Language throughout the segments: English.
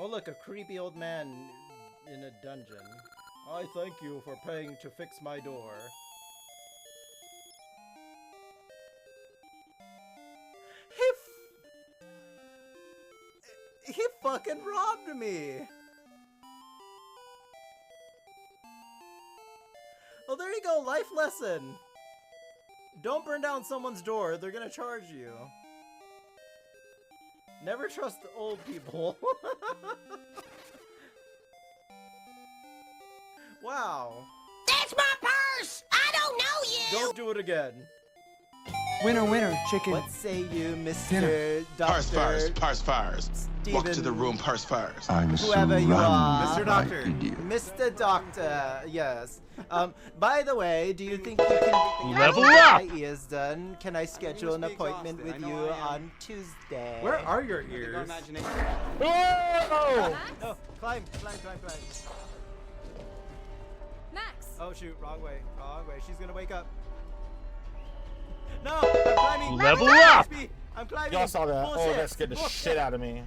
Oh look, a creepy old man in a dungeon. I thank you for paying to fix my door. He fucking robbed me! Oh, there you go, life lesson! Don't burn down someone's door, they're gonna charge you. Never trust old people. Wow. That's my purse! I don't know you! Don't do it again. Winner, winner, chicken. What say you, Mr. Dinner. Doctor? Parse fires, parse fires. Walk to the Steven, room, parse fires. I'm whoever you are. Mr. Doctor. Mr. Doctor, yes. By the way, do you think you can Level get up! my ears done? Can I schedule an appointment with you on Tuesday? Where are your ears? Oh! No, climb. Max! Oh shoot, wrong way. She's gonna wake up. No, I'm climbing. Level up! I'm climbing. Y'all saw that. Bullshit. Oh, that scared the shit out of me.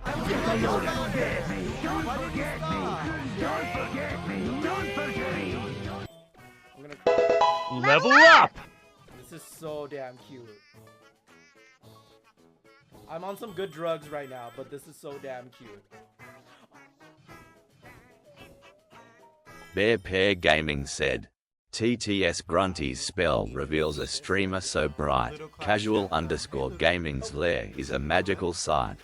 I was Why did you stop? I'm gonna. Level up! This is so damn cute. I'm on some good drugs right now, but this is so damn cute. Bear Pair Gaming said, TTS Grunty's spell reveals a streamer so bright, casual_gaming's lair is a magical sight.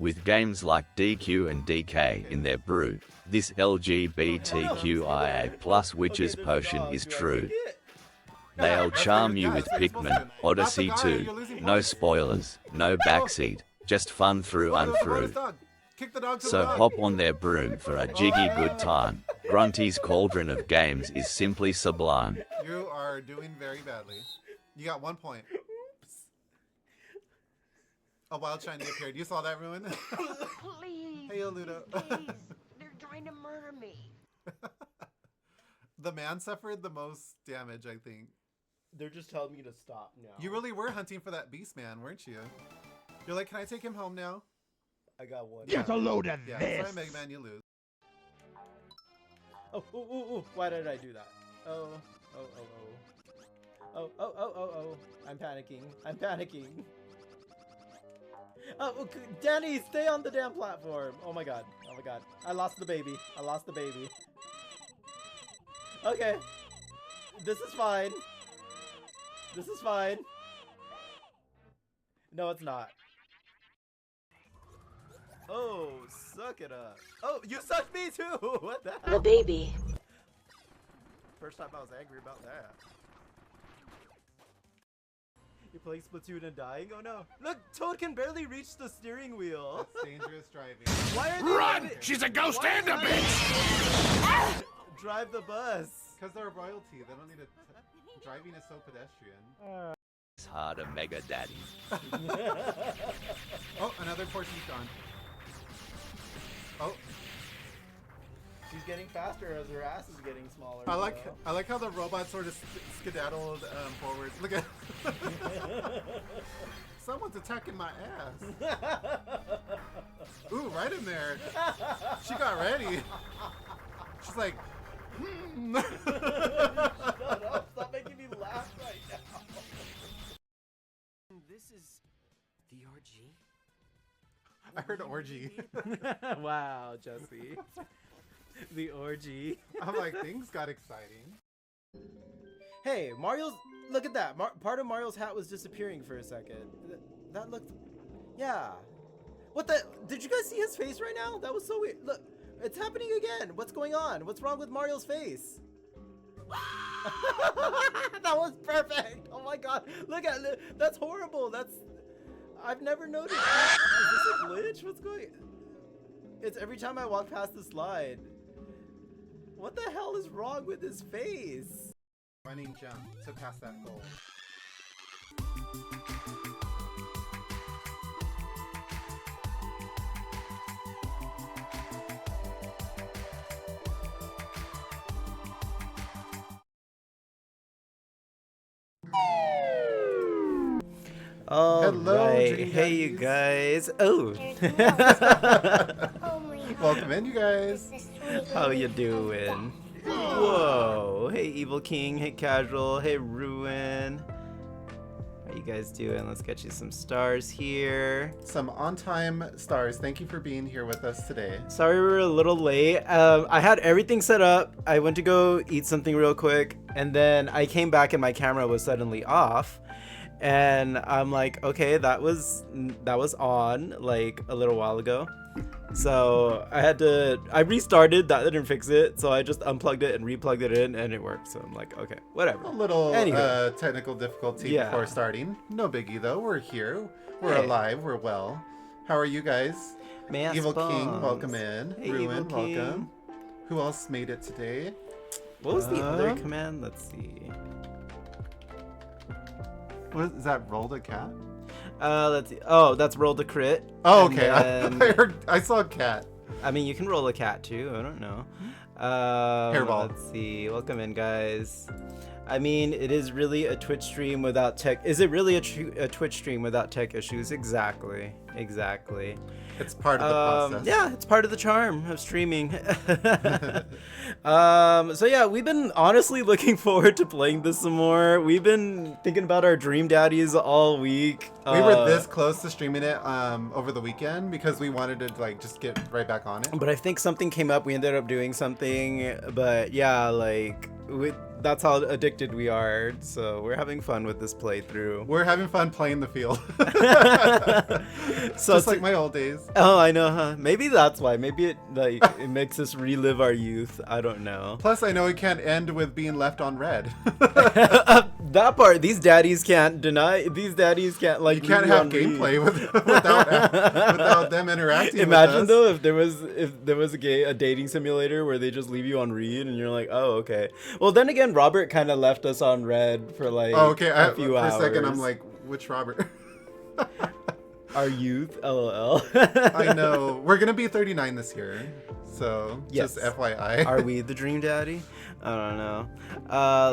With games like DQ and DK in their brew, this LGBTQIA+ witch's potion is true. They'll charm you with Pikmin, Odyssey 2, no spoilers, no backseat, just fun through and through. So hop on their broom for a jiggy good time. Grunty's cauldron of games is simply sublime. You are doing very badly. You got 1 point. A wild shiny appeared. You saw that, Ruin? Please. Hey, Ludo. Please. They're trying to murder me. The man suffered the most damage, I think. They're just telling me to stop now. You really were hunting for that beast man, weren't you? You're like, can I take him home now? I got one. Get a load of Yeah, this. sorry, Mega Man, you lose. Oh, ooh. Why did I do that? Oh. I'm panicking. Oh, okay. Danny, stay on the damn platform. Oh my god. I lost the baby. Okay. This is fine. No, it's not. Oh, suck it up. Oh, you sucked me too! What the hell? The baby. First time I was angry about that. You're playing Splatoon and dying? Oh no. Look, Toad can barely reach the steering wheel. That's dangerous driving. Why are they Run! She's a ghost and a bitch! Drive the bus. Because they're royalty. They don't need to... Driving is so pedestrian. It's harder Mega Daddy. Oh, another portion's gone. Oh. She's getting faster as her ass is getting smaller. I like how the robot sort of skedaddled forwards. Look at someone's attacking my ass. Ooh, right in there. She got ready. She's like, Shut up, stop making me laugh right now. This is the orgy. I heard orgy. Wow, Jesse. The orgy. I'm like, things got exciting. Hey, Mario's... Look at that. Part of Mario's hat was disappearing for a second. That looked... Yeah. What the... Did you guys see his face right now? That was so weird. Look, it's happening again. What's going on? What's wrong with Mario's face? That was perfect. Oh my god. Look at it. That's horrible. That's... I've never noticed. Is this a glitch? What's going... It's every time I walk past the slide. What the hell is wrong with his face? Running jump to pass that goal. All Hello, right. Dream Hey, you Daddies. guys. Oh. Welcome in, you guys. How you doing? Whoa. Hey, Evil King. Hey, Casual. Hey, Ruin. How you guys doing? Let's get you some stars here. Some on-time stars. Thank you for being here with us today. Sorry we were a little late. I had everything set up. I went to go eat something real quick, and then I came back and my camera was suddenly off. And I'm like, okay, that was on like a little while ago. So I restarted, that didn't fix it. So I just unplugged it and replugged it in and it worked. So I'm like, okay, whatever. A little Anyway. technical difficulty Yeah. before starting. No biggie though. We're here. We're Hey. alive. We're well. How are you guys? Mass Evil King, bombs. welcome in. Hey, Ruin, Evil King. welcome. Who else made it today? What was the other command? Let's see. What is that? Rolled a cat? Let's see. Oh, that's roll the crit. Oh, And okay. then- I saw a cat. I mean, you can roll a cat too. I don't know. Hairball. Let's see. Welcome in, guys. I mean, it is really a Twitch stream without tech. Is it really a Twitch stream without tech issues? Exactly. Exactly. It's part of the process. Yeah, it's part of the charm of streaming. So yeah, we've been honestly looking forward to playing this some more. We've been thinking about our dream daddies all week. We were this close to streaming it over the weekend because we wanted to like just get right back on it. But I think something came up. We ended up doing something. But yeah, like that's how addicted we are. So we're having fun with this playthrough. We're having fun playing the field. So Just like my old days. Oh, I know, huh? Maybe that's why. Maybe it makes us relive our youth. I don't know. Plus, I know it can't end with being left on red. That part, these daddies can't deny. These daddies can't like. You can't leave you have on read. gameplay without them interacting. Imagine with us. though if there was a dating simulator where they just leave you on read and you're like, oh, okay. Well, then again, Robert kind of left us on red for like a few hours. For a second, I'm like, which Robert? Our youth, lol. I know. We're gonna be 39 this year, so Yes. just FYI. Are we the dream daddy? I don't know.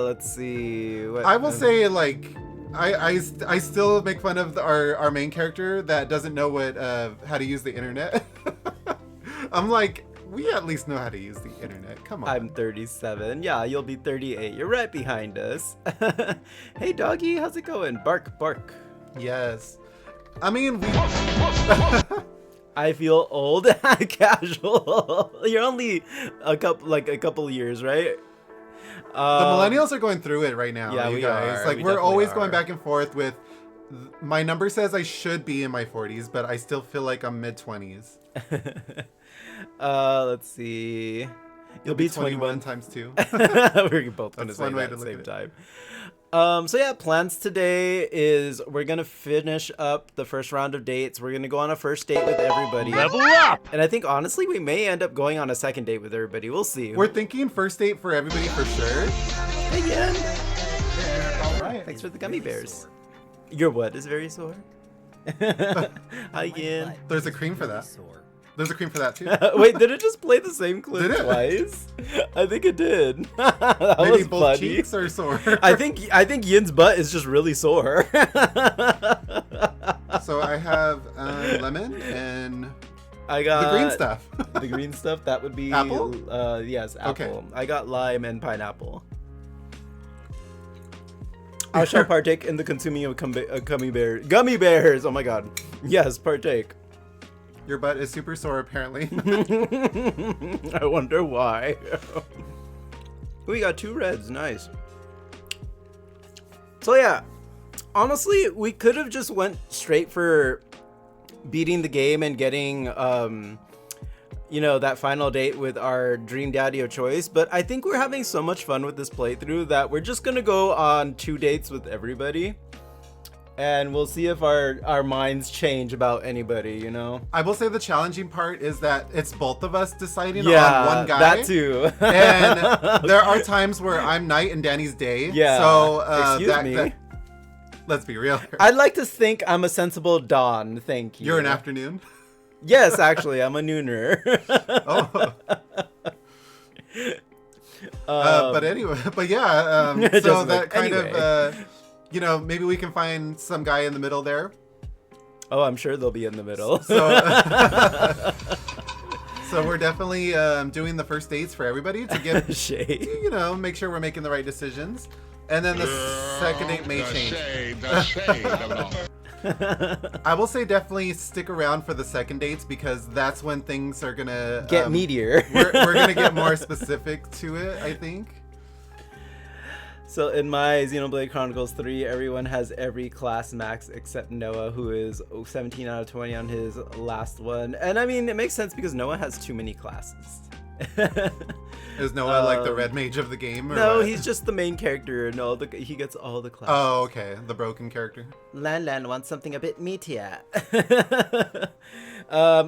Let's see. What, I will say, like, I still make fun of our main character that doesn't know what how to use the internet. I'm like, we at least know how to use the internet. Come on. I'm 37. Yeah, you'll be 38. You're right behind us. Hey, doggy, how's it going? Bark, bark. Yes. I mean, we. I feel old. Casual. You're only a couple years, right? The millennials are going through it right now. Yeah, you we guys. are. Like We we're definitely always are. going back and forth with. My number says I should be in my 40s, but I still feel like I'm mid 20s. Let's see. You'll be 21 times 2. We're both gonna That's say one way that to at the look same at it. time. So yeah, plans today is we're gonna finish up the first round of dates. We're gonna go on a first date with everybody. Level up! And I think honestly we may end up going on a second date with everybody. We'll see. We're thinking first date for everybody for sure. Hey, Yen. All right. Thanks for the gummy bears. Your what is very sore? Hi, Yen. There's a cream for that. There's a cream for that too. Wait, did it just play the same clip Did it? twice? I think it did. That Maybe was both funny. cheeks are sore. I think Yin's butt is just really sore. So I have lemon and I got the green stuff. The green stuff, that would be Apple? Yes, apple. Okay. I got lime and pineapple. I shall partake in the consuming of gummy bears. Oh my god. Yes, partake. Your butt is super sore apparently. I wonder why. We got 2 reds. Nice. So yeah, honestly, we could have just went straight for beating the game and getting that final date with our dream daddy of choice, but I think we're having so much fun with this playthrough that we're just gonna go on 2 dates with everybody. And we'll see if our minds change about anybody, you know? I will say the challenging part is that it's both of us deciding Yeah, on one guy. that too. And there are times where I'm night and Danny's day. Yeah. So Excuse me. let's be real. Here. I'd like to think I'm a sensible dawn, thank you. You're an afternoon. Yes, actually, I'm a nooner. Oh. But anyway, but yeah. So Just that like, kind anyway. of you know, maybe we can find some guy in the middle there. Oh, I'm sure they'll be in the middle. So, so we're definitely doing the first dates for everybody to get, Shade. you know, make sure we're making the right decisions. And then the second date may change. The shade of it all. I will say definitely stick around for the second dates because that's when things are gonna Get meatier. we're gonna get more specific to it, I think. So in my Xenoblade Chronicles 3, everyone has every class max except Noah, who is 17 out of 20 on his last one. And I mean, it makes sense because Noah has too many classes. Is Noah like the red mage of the game? Or No, what? he's just the main character. No, he gets all the classes. Oh, okay. The broken character. Lan wants something a bit meatier.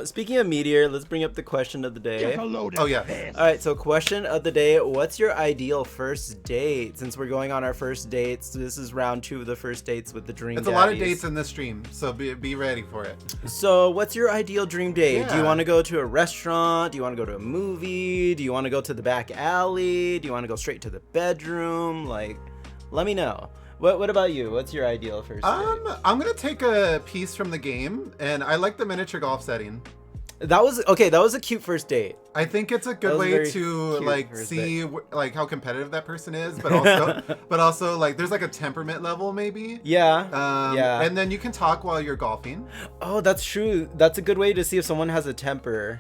Speaking of meteor, let's bring up the question of the day. Oh, yeah. All right, so question of the day: what's your ideal first date? Since we're going on our first dates, this is round 2 of the first dates with the dream. It's a lot of dates in this stream, so be ready for it. So, what's your ideal dream date? Yeah. Do you want to go to a restaurant? Do you want to go to a movie? Do you want to go to the back alley? Do you want to go straight to the bedroom? Like, let me know. What about you? What's your ideal first date? I'm gonna take a piece from the game, and I like the miniature golf setting. That was a cute first date. I think it's a That good was way very to cute like first see like how competitive that person is, but also like there's like a temperament level maybe. Yeah. Yeah. And then you can talk while you're golfing. Oh, that's true. That's a good way to see if someone has a temper.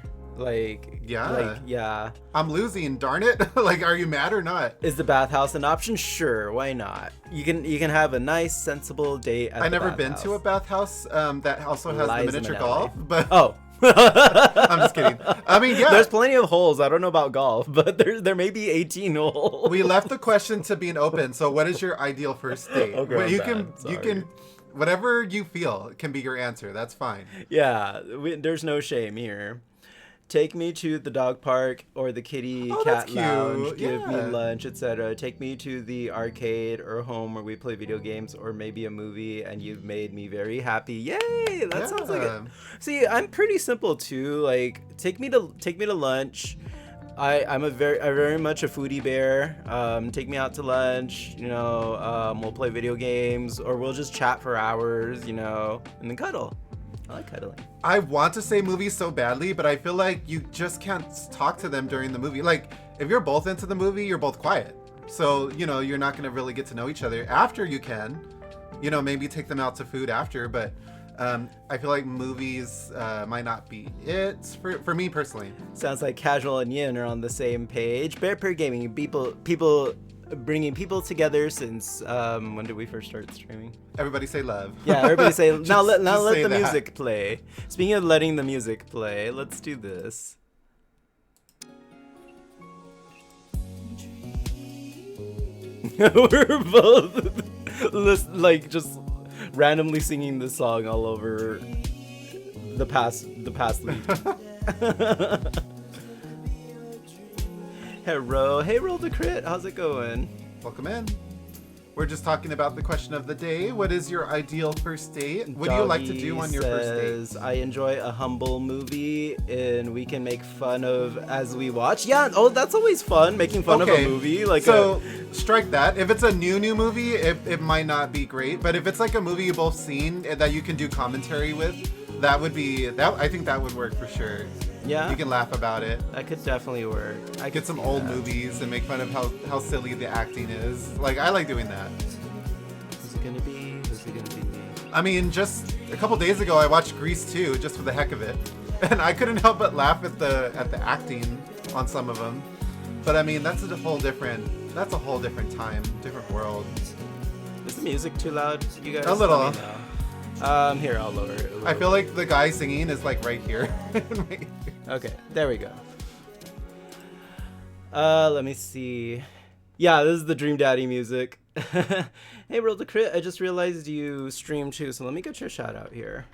Yeah. I'm losing, darn it. Like, are you mad or not? Is the bathhouse an option? Sure, why not? You can have a nice, sensible date at I've the never been bathhouse. to a bathhouse that also has Liza the miniature Minnelli. golf, but Oh. I'm just kidding. I mean, yeah. There's plenty of holes. I don't know about golf, but there may be 18 holes. We left the question to being open. So, what is your ideal first date? Okay, Well, I'm you bad. can, whatever you feel can be your answer. That's fine. Yeah, there's no shame here. Take me to the dog park or the kitty Oh, cat that's cute. lounge. Give me Yeah. lunch, etc. Take me to the arcade or home where we play video games or maybe a movie, and you've made me very happy. Yay! That sounds like it. See, I'm pretty simple too. Like, take me to lunch. I'm very much a foodie bear. Take me out to lunch. You know, we'll play video games or we'll just chat for hours. You know, and then cuddle. I like cuddling. I want to say movies so badly, but I feel like you just can't talk to them during the movie. Like, if you're both into the movie, you're both quiet. So, you know, you're not going to really get to know each other. After you can, you know, maybe take them out to food after, but I feel like movies might not be it for me personally. Sounds like Casual and Yin are on the same page. Bear Pair Gaming, people bringing people together since when did we first start streaming? Everybody say love. Yeah, everybody say now. Let say the that. music play. Speaking of letting the music play, let's do this. We're both like just randomly singing this song all over the past week. Hey, roll the crit. How's it going? Welcome in. We're just talking about the question of the day. What is your ideal first date? What do you like to do on your first date? I enjoy a humble movie and we can make fun of as we watch. Yeah, oh, that's always fun, making fun of a movie. Like, so strike that. If it's a new movie, it might not be great. But if it's like a movie you both seen that you can do commentary with, that would be that. I think that would work for sure. Yeah, you can laugh about it. That could definitely work. I get some old movies and make fun of how silly the acting is. Like, I like doing that. Who's it gonna be? Who's it gonna be? I mean, just a couple days ago, I watched Grease 2 just for the heck of it, and I couldn't help but laugh at the acting on some of them. But I mean, that's a whole different time, different world. Is the music too loud, you guys? A little. Here, I'll lower it. I feel like the guy singing is like right here. Okay, there we go. Let me see. Yeah, this is the Dream Daddy music. Hey, Roll the Crit, I just realized you stream too, so let me get your shout out here.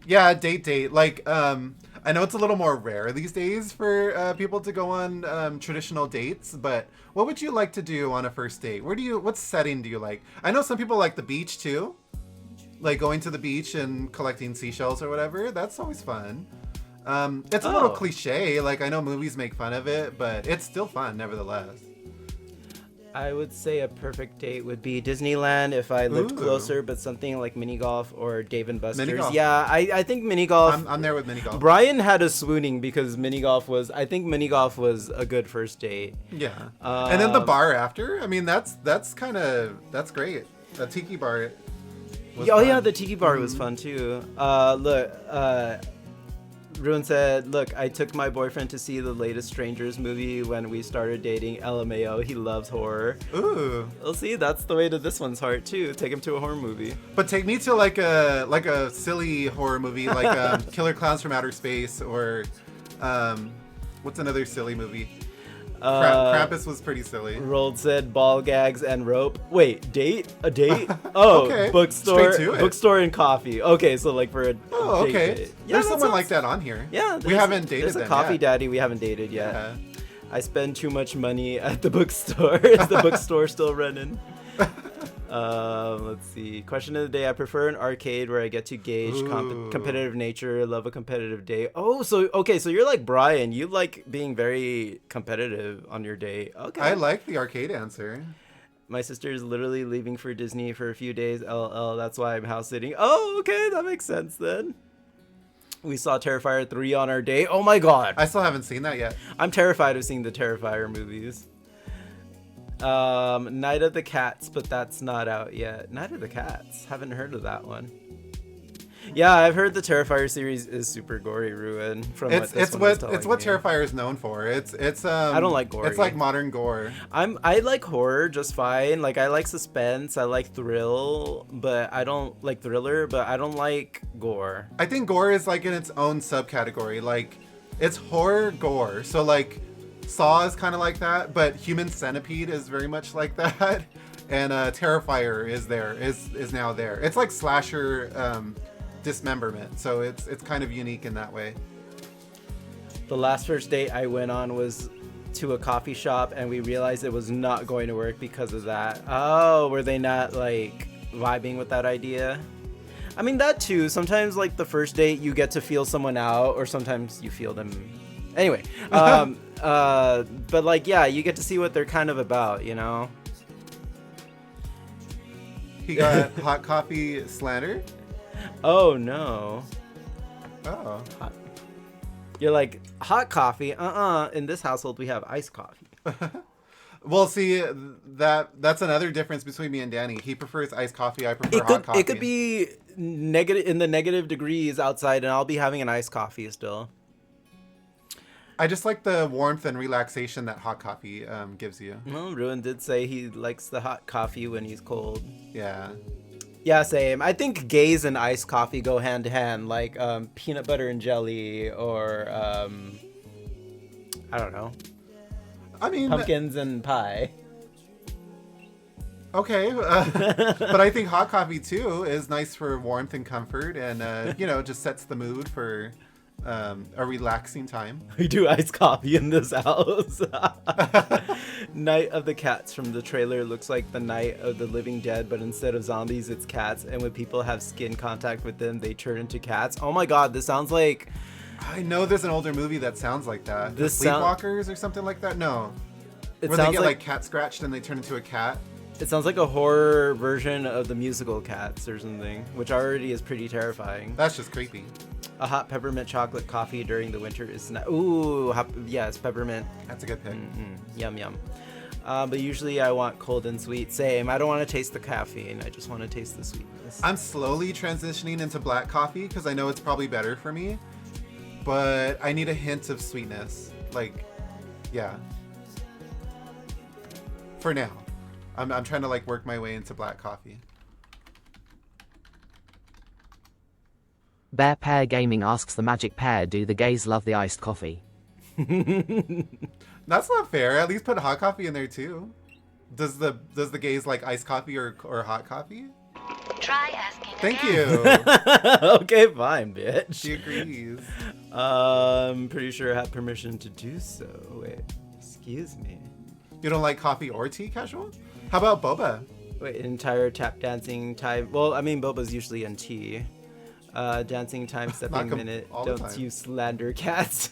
Yeah, date. Like, I know it's a little more rare these days for people to go on traditional dates, but what would you like to do on a first date? What setting do you like? I know some people like the beach too. Like going to the beach and collecting seashells or whatever. That's always fun. It's a little cliche. Like, I know movies make fun of it, but it's still fun nevertheless. I would say a perfect date would be Disneyland if I lived Ooh. closer, but something like mini golf or Dave and Buster's. Mini golf. Yeah, I think mini golf. I'm there with mini golf. Brian had a swooning because mini golf was. I think mini golf was a good first date. Yeah. And then the bar after. I mean, that's great. The tiki bar. Was Oh fun. yeah, the tiki bar was fun too. Look, Ruin said, "Look, I took my boyfriend to see the latest Strangers movie when we started dating. LMAO, he loves horror." Ooh. We'll see. That's the way to this one's heart too. Take him to a horror movie. But take me to like a silly horror movie like Killer Clowns from Outer Space or what's another silly movie? Krampus was pretty silly. Rolled said ball gags and rope. Wait, date? A date? Oh, Okay. bookstore. Straight to it. Bookstore and coffee. Okay, so like for a Oh, date okay. date. There's that someone sounds- like that on here. Yeah, we haven't dated There's a them coffee yet. daddy we haven't dated yet. Yeah. I spend too much money at the bookstore. Is the bookstore still running? Let's see. Question of the day. I prefer an arcade where I get to gauge Ooh. competitive nature. Love a competitive date. Oh, so okay. So you're like Brian. You like being very competitive on your date. Okay. I like the arcade answer. My sister is literally leaving for Disney for a few days. LL. That's why I'm house sitting. Oh, okay. That makes sense then. We saw Terrifier 3 on our date. Oh my god. I still haven't seen that yet. I'm terrified of seeing the Terrifier movies. Night of the Cats, but that's not out yet. Night of the Cats. Haven't heard of that one. Yeah, I've heard the Terrifier series is super gory, Ruin. From It's what this one was what telling me. Terrifier is known for. It's I don't like gory. It's like modern gore. I like horror just fine. Like I like suspense, I like thrill, but I don't like thriller, but I don't like gore. I think gore is like in its own subcategory. Like it's horror gore. So like Saw is kind of like that, but Human Centipede is very much like that. And Terrifier is now there. It's like slasher dismemberment. So it's kind of unique in that way. The last first date I went on was to a coffee shop and we realized it was not going to work because of that. Oh, were they not like vibing with that idea? I mean that too. Sometimes like the first date you get to feel someone out or sometimes you feel them. Anyway, but like yeah, you get to see what they're kind of about, you know? He got hot coffee slander. Oh no. Oh. You're like, hot coffee? In this household we have iced coffee. Well, see, that's another difference between me and Danny. He prefers iced coffee. I prefer hot coffee. It could be negative in the negative degrees outside, and I'll be having an iced coffee still. I just like the warmth and relaxation that hot coffee gives you. Well, Ruin did say he likes the hot coffee when he's cold. Yeah. Yeah, same. I think gays and iced coffee go hand to hand, like peanut butter and jelly, or I don't know, I mean, pumpkins and pie. okay, but I think hot coffee too is nice for warmth and comfort, and just sets the mood for a relaxing time. We do iced coffee in this house. Night of the Cats from the trailer looks like the Night of the Living Dead, but instead of zombies, it's cats. And when people have skin contact with them, they turn into cats. Oh my god, this sounds like... I know there's an older movie that sounds like that. The This sound- Sleepwalkers or something like that? No. It Where they sounds get like... like cat scratched and they turn into a cat. It sounds like a horror version of the musical Cats or something, which already is pretty terrifying. That's just creepy. A hot peppermint chocolate coffee during the winter is not... Ooh, yes, peppermint. That's a good pick. Yum, yum. But usually I want cold and sweet. Same. I don't want to taste the caffeine. I just want to taste the sweetness. I'm slowly transitioning into black coffee because I know it's probably better for me, but I need a hint of sweetness. Like, yeah. For now. I'm trying to like work my way into black coffee. Bear Pair Gaming asks the magic pair, do the gays love the iced coffee? That's not fair. At least put hot coffee in there too. Does the gays like iced coffee or hot coffee? Try asking Thank again. you. Okay, fine, bitch. She agrees. I'm pretty sure I have permission to do so. Wait, excuse me. You don't like coffee or tea, casual? How about boba? Wait, entire tap dancing time. Well, I mean, boba's usually in tea. Dancing time, stepping minute. all the Don't time. you slander cats.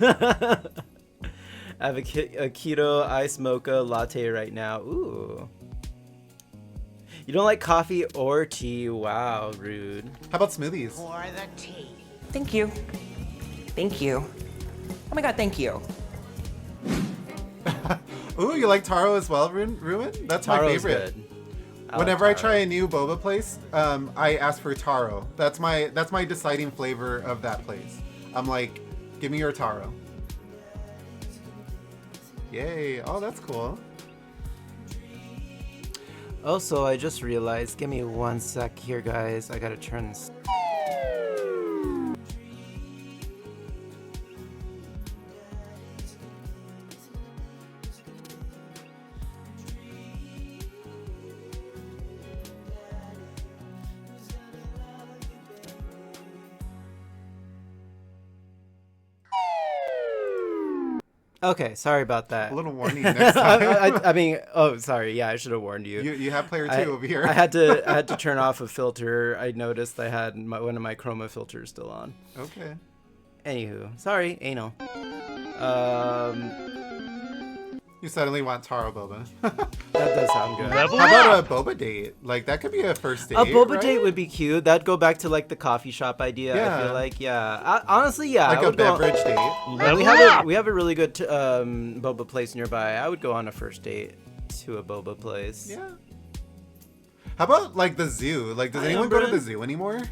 I have a keto iced mocha latte right now. Ooh. You don't like coffee or tea? Wow, rude. How about smoothies? For the tea. Thank you. Thank you. Oh my god, thank you. Ooh, you like taro as well, Ruin? That's my Taro's favorite. good. Whenever I like try a new boba place, I ask for taro. That's my deciding flavor of that place. I'm like, give me your taro. Yay! Oh, that's cool. Also, I just realized, give me 1 sec here, guys. I gotta turn this. Okay, sorry about that. A little warning next time. I mean, oh, sorry. Yeah, I should have warned you. You have player 2 over here. I had to turn off a filter. I noticed I had one of my chroma filters still on. Okay. Anywho, sorry, anal. You suddenly want taro boba. That does sound good. How about a boba date? Like that could be a first date. A boba right? date would be cute. That'd go back to like the coffee shop idea. Yeah. I feel like, yeah. Honestly, yeah. Like I a would go beverage date. we have a really good boba place nearby. I would go on a first date to a boba place. Yeah. How about like the zoo? Like, does anyone go to the zoo anymore?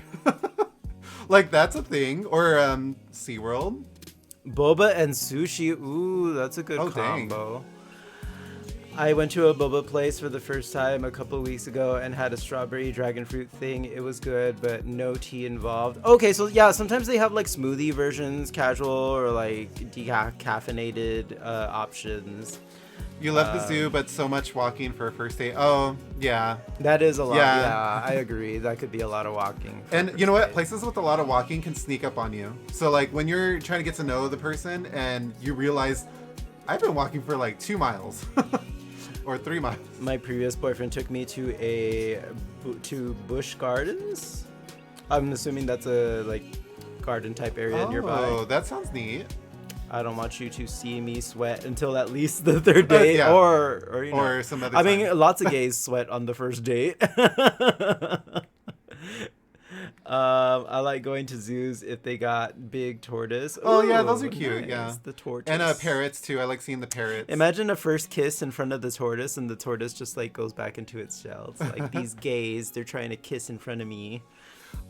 Like that's a thing. Or SeaWorld. Boba and sushi. Ooh, that's a good combo. Dang. I went to a boba place for the first time a couple of weeks ago and had a strawberry dragon fruit thing. It was good, but no tea involved. Okay, so yeah, sometimes they have like smoothie versions, casual or like decaffeinated options. You left the zoo, but so much walking for a first date. Oh, yeah. That is a lot. Yeah, I agree. That could be a lot of walking. And you know what? Places with a lot of walking can sneak up on you. So like when you're trying to get to know the person and you realize, I've been walking for like 2 miles. Or 3 miles. My previous boyfriend took me to Busch Gardens. I'm assuming that's a like garden type area nearby. Oh, that sounds neat. I don't want you to see me sweat until at least the third date, yeah. or you know. Or some other I time. mean, lots of gays sweat on the first date. I like going to zoos if they got big tortoise. Oh yeah, those Ooh, are cute. nice. Yeah, the tortoise and parrots too. I like seeing the parrots. Imagine a first kiss in front of the tortoise, and the tortoise just like goes back into its shell. It's like these gays, they're trying to kiss in front of me.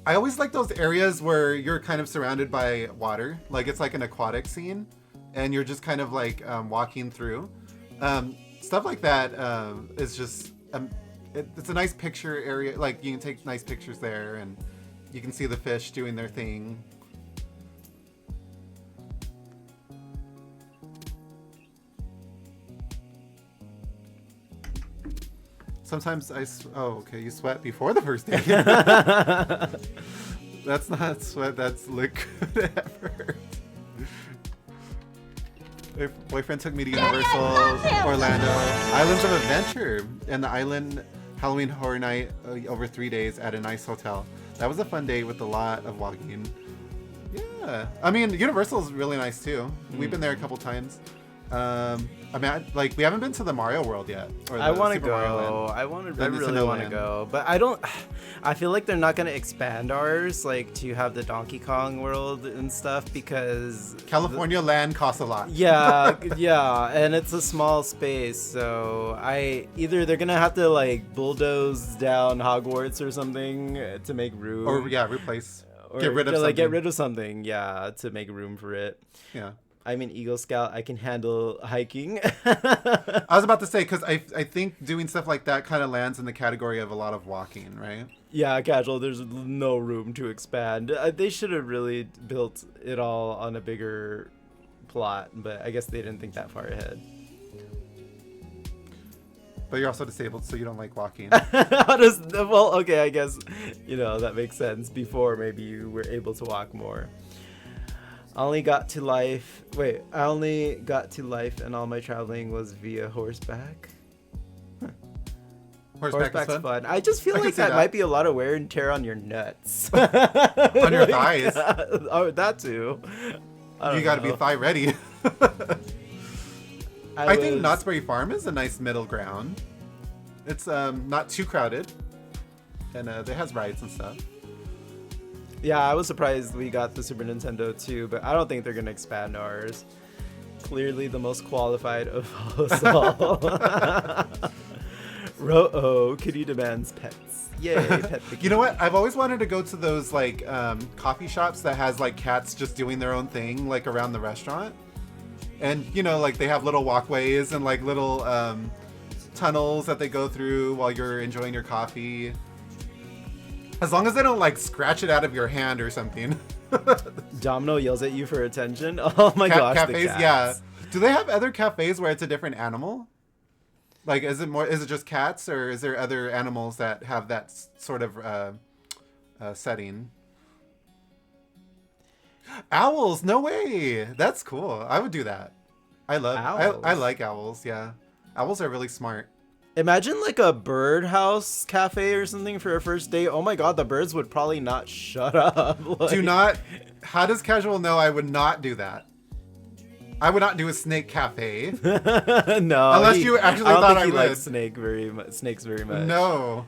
I always like those areas where you're kind of surrounded by water, like it's like an aquatic scene, and you're just kind of like walking through. Stuff like that is just it's a nice picture area. Like you can take nice pictures there, and you can see the fish doing their thing. Sometimes okay, you sweat before the first date. That's not sweat, that's liquid effort. My boyfriend took me to Universal Orlando, Islands of Adventure, and the island Halloween Horror Night over 3 days at a nice hotel. That was a fun day with a lot of walking. Yeah, I mean Universal's really nice too. We've been there a couple times. I mean, like we haven't been to the Mario World yet. Or I want to Super Mario go. Land. I really want to go, but I don't. I feel like they're not gonna expand ours, like to have the Donkey Kong World and stuff, because California land costs a lot. Yeah, yeah, and it's a small space, so either they're gonna have to like bulldoze down Hogwarts or something to make room, Or replace. or Get rid of something. like get rid of something, yeah, to make room for it. Yeah. I'm an Eagle Scout. I can handle hiking. I was about to say, because I think doing stuff like that kind of lands in the category of a lot of walking, right? Yeah, casual. There's no room to expand. They should have really built it all on a bigger plot, but I guess they didn't think that far ahead. But you're also disabled, so you don't like walking. Well, okay, I guess, that makes sense. Before, maybe you were able to walk more. I only got to life and all my traveling was via horseback. Horseback's fun. I just feel like that might be a lot of wear and tear on your nuts. On your thighs. Oh, that too. You got to be thigh ready. I think Knott's Berry Farm is a nice middle ground. It's not too crowded, and it has rides and stuff. Yeah, I was surprised we got the Super Nintendo too, but I don't think they're gonna expand ours. Clearly the most qualified of us all. Ro-oh, kitty demands pets. Yay, pet the You know what? I've always wanted to go to those like coffee shops that has like cats just doing their own thing like around the restaurant. And you know, like they have little walkways and like little tunnels that they go through while you're enjoying your coffee. As long as they don't like scratch it out of your hand or something. Domino yells at you for attention. Oh my gosh, cafes, the cats. yeah. Do they have other cafes where it's a different animal? Like, is it just cats, or is there other animals that have that sort of setting? Owls? No way. That's cool. I would do that. I like owls. Yeah, owls are really smart. Imagine like a birdhouse cafe or something for a first date. Oh my god, the birds would probably not shut up. Like... Do not. How does Casual know I would not do that? I would not do a snake cafe. No. Unless you actually I don't thought think I he would. likes snakes very much. No.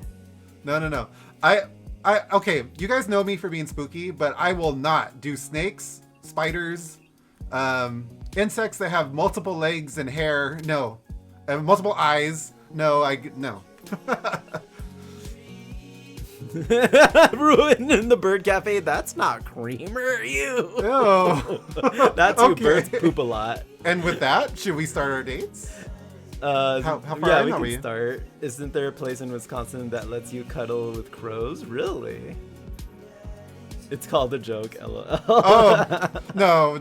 Okay, you guys know me for being spooky, but I will not do snakes, spiders, insects that have multiple legs and hair. No. And multiple eyes. No. Ruin in the bird cafe. That's not creamer. You. No. That's who Okay. birds poop a lot. And with that, should we start our dates? How far yeah, in we are can we? start. Isn't there a place in Wisconsin that lets you cuddle with crows? Really? It's called a joke, LOL. Oh, no.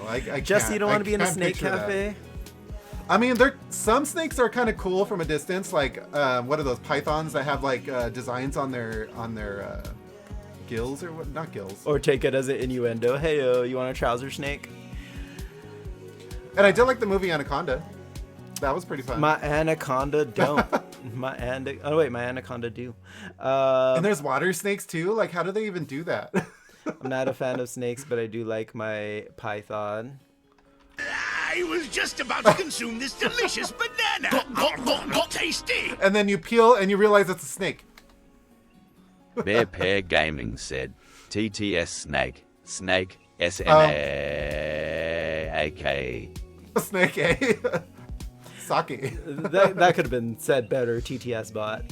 I Jesse, can't. you don't I want to be in a can't snake picture that. cafe? I mean, some snakes are kind of cool from a distance. Like, what are those pythons that have like designs on their gills or what? Not gills. Or take it as an innuendo. Hey, you want a trouser snake? And I did like the movie Anaconda. That was pretty fun. My anaconda don't. my anaconda do. And there's water snakes too. Like, how do they even do that? I'm not a fan of snakes, but I do like my python. I was just about to consume this delicious banana. Tasty. And then you peel and you realize it's a snake. Bear Pair Gaming said, TTS Snake. Snake SNAKE. A snake, eh? Sake. that could have been said better, TTS bot.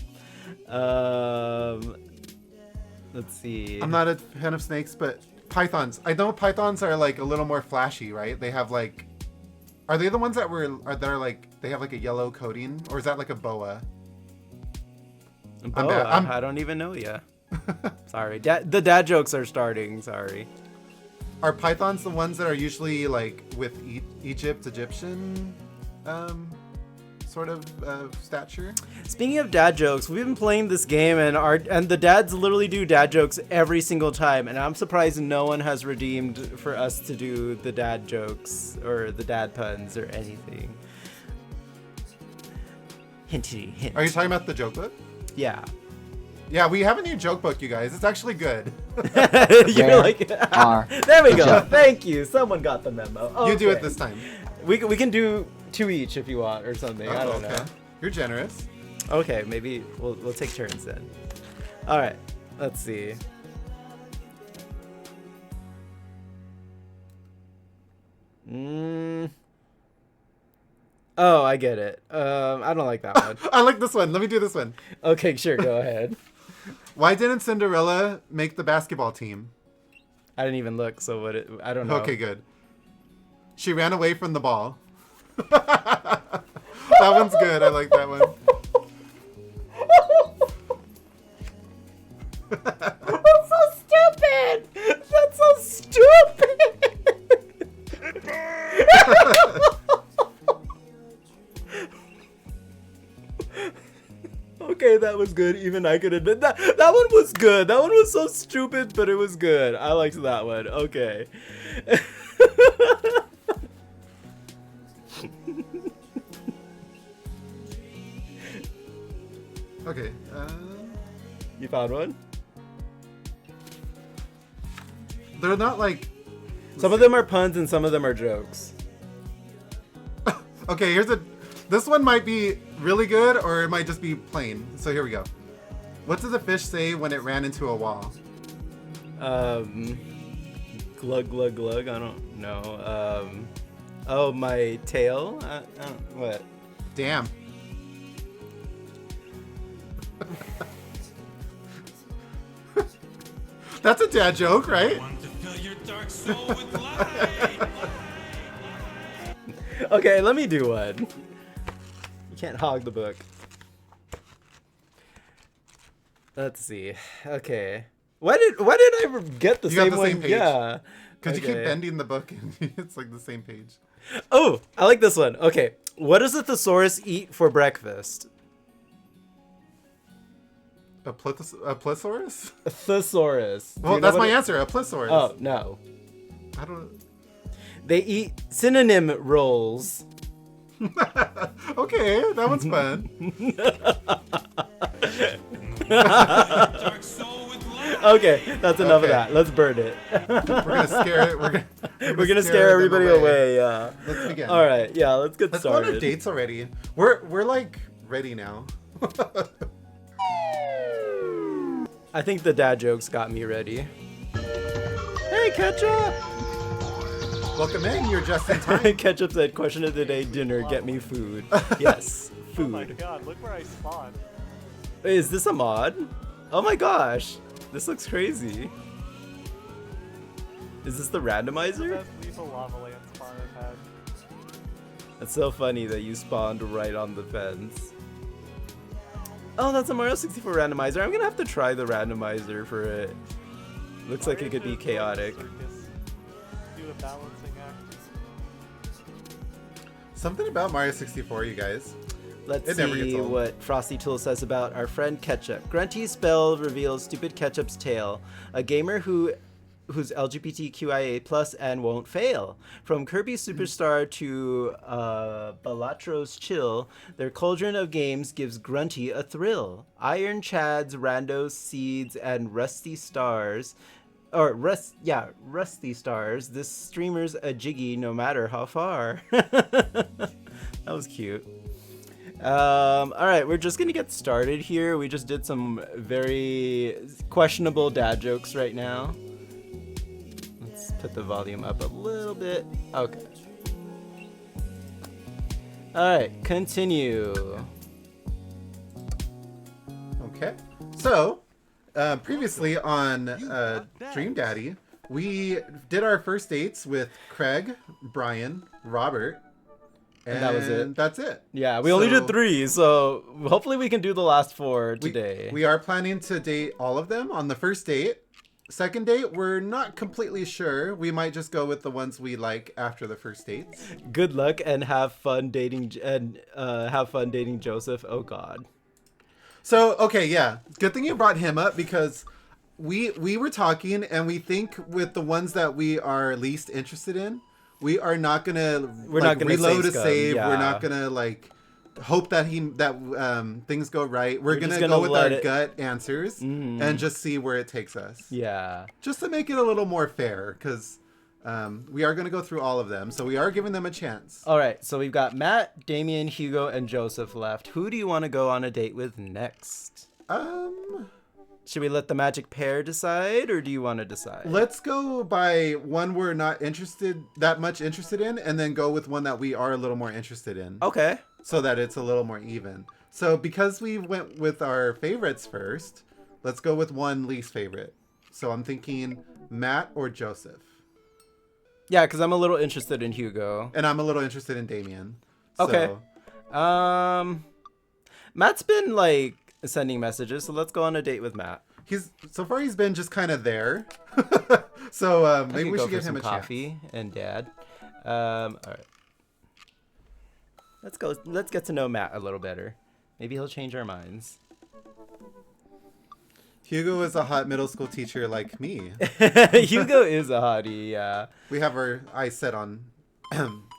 Let's see. I'm not a fan of snakes, but pythons. I know pythons are like a little more flashy, right? They have like, are they the ones that are like they have like a yellow coating, or is that like a boa? Boa, I don't even know yet. Sorry, the dad jokes are starting. Sorry. Are pythons the ones that are usually like with Egyptian sort of stature? Speaking of dad jokes, we've been playing this game and the dads literally do dad jokes every single time, and I'm surprised no one has redeemed for us to do the dad jokes or the dad puns or anything. Hinty hint. Are you talking about the joke book? Yeah. Yeah, we have a new joke book, you guys. It's actually good. You're like, there we go. Thank you. Someone got the memo. Okay. You do it this time. We can do 2 each if you want or something. I don't know. You're generous. Okay, maybe we'll take turns then. All right, let's see. Oh, I get it. I don't like that one. I like this one. Let me do this one. Okay, sure, go ahead. Why didn't Cinderella make the basketball team? I didn't even look, so I don't know. Okay, good. She ran away from the ball. That one's good. I like that one. That's so stupid! That's so stupid! Okay, that was good. Even I could admit that. That one was good. That one was so stupid, but it was good. I liked that one. Okay. Okay. You found one? They're not like... Some of them are puns and some of them are jokes. Okay, this one might be really good or it might just be plain. So here we go. What does a fish say when it ran into a wall? Glug glug glug. I don't know. Oh, my tail. What? Damn. That's a dad joke, right? Okay, let me do one. You can't hog the book. Let's see. Okay. Why did I get the You same got the one? same page. Yeah. Because you keep Okay. bending the book and it's like the same page. Oh, I like this one. Okay. What does a thesaurus eat for breakfast? A plethosaurus? A thesaurus. Do Well, you know that's what my it- answer. A plethosaurus. Oh, no. I don't. They eat synonym rolls. Okay, that one's fun. Okay, that's enough of Okay. that. Let's burn it. We're gonna scare it. We're gonna scare everybody them away. Yeah. Let's begin. All right. Yeah. Let's get Let's go on started. our dates already. We're like ready now. I think the dad jokes got me ready. Hey, Ketchup! Welcome in. You're just in time. Ketchup said, "Question of the day: dinner. Get me food." Yes, food. Oh my god, look where I spawned. Is this a mod? Oh my gosh, this looks crazy. Is this the randomizer? Best lethal lava land spawn I've had. It's so funny that you spawned right on the fence. Oh, that's a Mario 64 randomizer. I'm gonna have to try the randomizer for it. Looks like it could be chaotic. Do a balancing act. Something about Mario 64, you guys. Let's It never gets see old. what Frosty Tool says about our friend Ketchup. Grunty's spell reveals stupid Ketchup's tale. A gamer who's LGBTQIA+ and won't fail. From Kirby Superstar to Balatros Chill, their cauldron of games gives Grunty a thrill. Iron Chads, Randos, Seeds, and Rusty Stars. Rusty Stars. This streamer's a jiggy no matter how far. That was cute. All right, we're just gonna get started here. We just did some very questionable dad jokes right now. Let's put the volume up a little bit. Okay. All right, continue. Okay. So, previously on Dream Daddy, we did our first dates with Craig, Brian, Robert, and that was it. That's it. Yeah, we only did So 3, so hopefully we can do the last 4 today. We are planning to date all of them on the first date. Second date, we're not completely sure. We might just go with the ones we like after the first dates. Good luck and have fun dating Joseph. Oh God. So, okay, yeah. Good thing you brought him up because we were talking and we think with the ones that we are least interested in, we are not gonna not gonna reload say a scum, save. yeah. We're not gonna hope that things go right. We're just gonna gonna go with let our it- gut answers and just see where it takes us. Yeah. Just to make it a little more fair, because we are gonna go through all of them, so we are giving them a chance. All right, so we've got Matt, Damien, Hugo, and Joseph left. Who do you want to go on a date with next? Should we let the magic pair decide, or do you want to decide? Let's go by one we're not that much interested in, and then go with one that we are a little more interested in. Okay. So that it's a little more even. So because we went with our favorites first, let's go with one least favorite. So I'm thinking Matt or Joseph. Yeah, because I'm a little interested in Hugo. And I'm a little interested in Damien. Okay. So, Matt's been sending messages, so let's go on a date with Matt. so far he's been just kind of there. So maybe we go should give for him some a coffee and dad. All right. Let's go. Let's get to know Matt a little better. Maybe he'll change our minds. Hugo is a hot middle school teacher like me. Hugo is a hottie, yeah. We have our eyes set on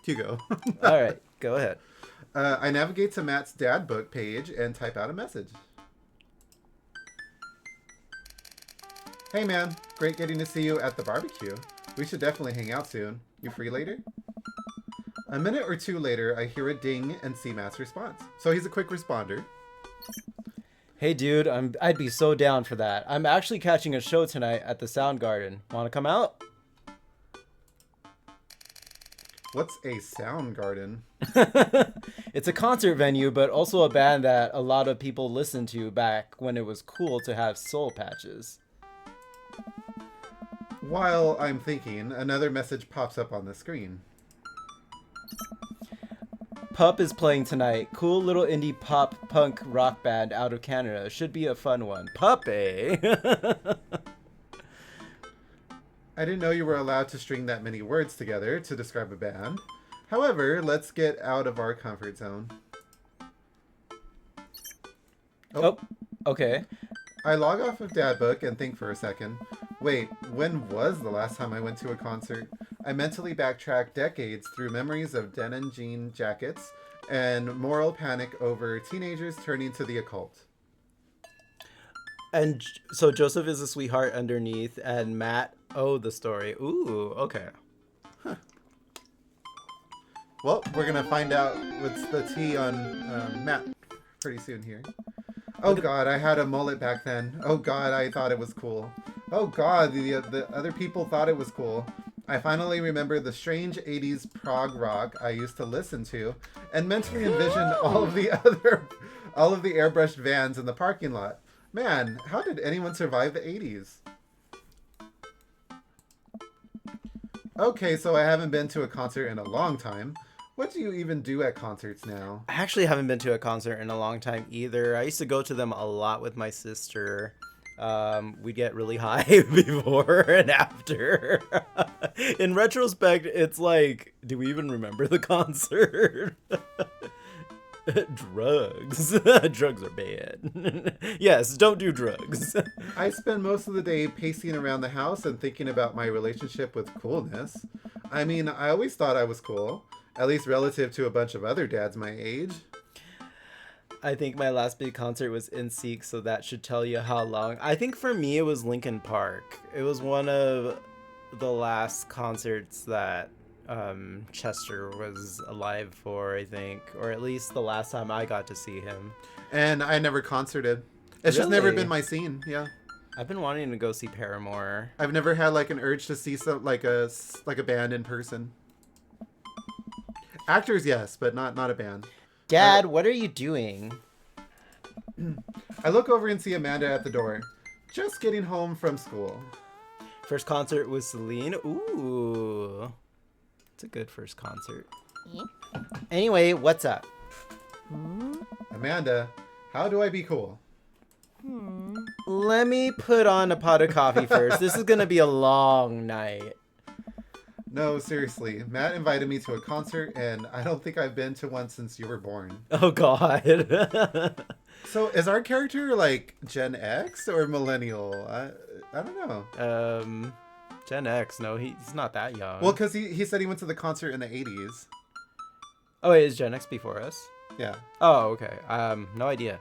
Hugo. All right, go ahead. I navigate to Matt's dad book page and type out a message. Hey man, great getting to see you at the barbecue. We should definitely hang out soon. You free later? A minute or two later, I hear a ding and see Matt's response. So he's a quick responder. Hey dude, I'd be so down for that. I'm actually catching a show tonight at the Sound Garden. Wanna come out? What's a sound garden? It's a concert venue, but also a band that a lot of people listened to back when it was cool to have soul patches. While I'm thinking, another message pops up on the screen. Pup is playing tonight. Cool little indie pop punk rock band out of Canada. Should be a fun one. Pup, eh? I didn't know you were allowed to string that many words together to describe a band. However, let's get out of our comfort zone. Oh, okay. I log off of Dadbook and think for a second. Wait, when was the last time I went to a concert? I mentally backtrack decades through memories of denim jean jackets and moral panic over teenagers turning to the occult. And so Joseph is a sweetheart underneath, and Matt, oh, the story. Ooh, okay. Well, we're going to find out what's the tea on Matt pretty soon here. Oh god, I had a mullet back then. Oh god, I thought it was cool. Oh god, the other people thought it was cool. I finally remember the strange 80s prog rock I used to listen to and mentally envisioned all of the airbrushed vans in the parking lot. Man, how did anyone survive the 80s? Okay, so I haven't been to a concert in a long time. What do you even do at concerts now? I actually haven't been to a concert in a long time either. I used to go to them a lot with my sister. We get really high before and after. In retrospect, it's like, do we even remember the concert? Drugs. Drugs are bad. Yes, don't do drugs. I spend most of the day pacing around the house and thinking about my relationship with coolness. I mean, I always thought I was cool. At least relative to a bunch of other dads my age. I think my last big concert was NSYNC, so that should tell you how long. I think for me it was Linkin Park. It was one of the last concerts that Chester was alive for, I think. Or at least the last time I got to see him. And I never concerted. It's just never been my scene, yeah. I've been wanting to go see Paramore. I've never had like an urge to see some like a band in person. Actors, yes, but not a band. Dad, what are you doing? I look over and see Amanda at the door. Just getting home from school. First concert with Celine. Ooh. It's a good first concert. Anyway, what's up? Amanda, how do I be cool? Let me put on a pot of coffee first. This is going to be a long night. No, seriously. Matt invited me to a concert, and I don't think I've been to one since you were born. Oh, God. So, is our character, like, Gen X or Millennial? I don't know. Gen X. No, he's not that young. Well, because he said he went to the concert in the 80s. Oh, wait, is Gen X before us? Yeah. Oh, okay. No idea.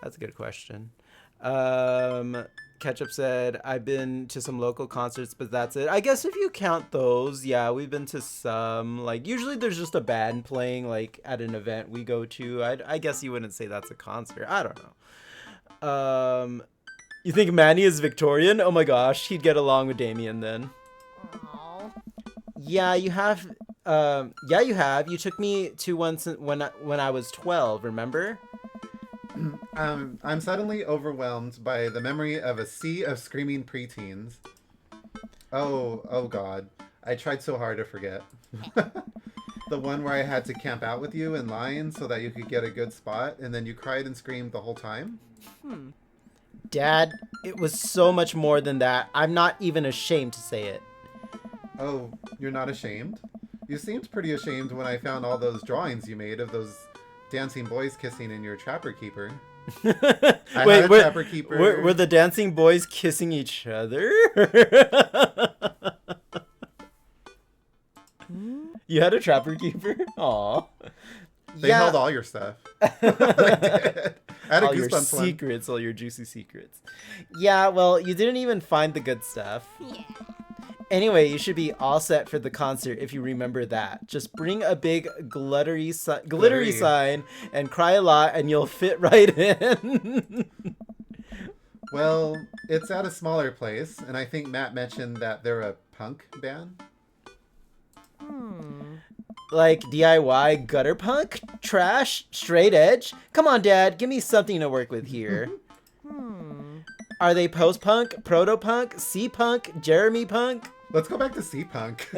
That's a good question. Ketchup said, I've been to some local concerts, but that's it. I guess if you count those, yeah, we've been to some. Like, usually there's just a band playing, like, at an event we go to. I guess you wouldn't say that's a concert. I don't know. You think Manny is Victorian? Oh my gosh, he'd get along with Damien then. Aww. Yeah, you have. Yeah, you have. You took me to one when I was 12, remember? I'm suddenly overwhelmed by the memory of a sea of screaming preteens. Oh God. I tried so hard to forget. The one where I had to camp out with you in line so that you could get a good spot, and then you cried and screamed the whole time? Dad, it was so much more than that. I'm not even ashamed to say it. Oh, you're not ashamed? You seemed pretty ashamed when I found all those drawings you made of those dancing boys kissing in your Trapper Keeper. Wait, Trapper Keeper. Were the dancing boys kissing each other? You had a Trapper Keeper? Aw. They held all your stuff. They did. I had all a your Goosebumps one. secrets, all your juicy secrets. Yeah, well, you didn't even find the good stuff. Yeah. Anyway, you should be all set for the concert if you remember that. Just bring a big glittery sign and cry a lot and you'll fit right in. Well, it's at a smaller place, and I think Matt mentioned that they're a punk band. Like DIY gutter punk? Trash? Straight edge? Come on, Dad, give me something to work with here. Are they post-punk, proto-punk, C-punk, Jeremy punk? Let's go back to C-punk.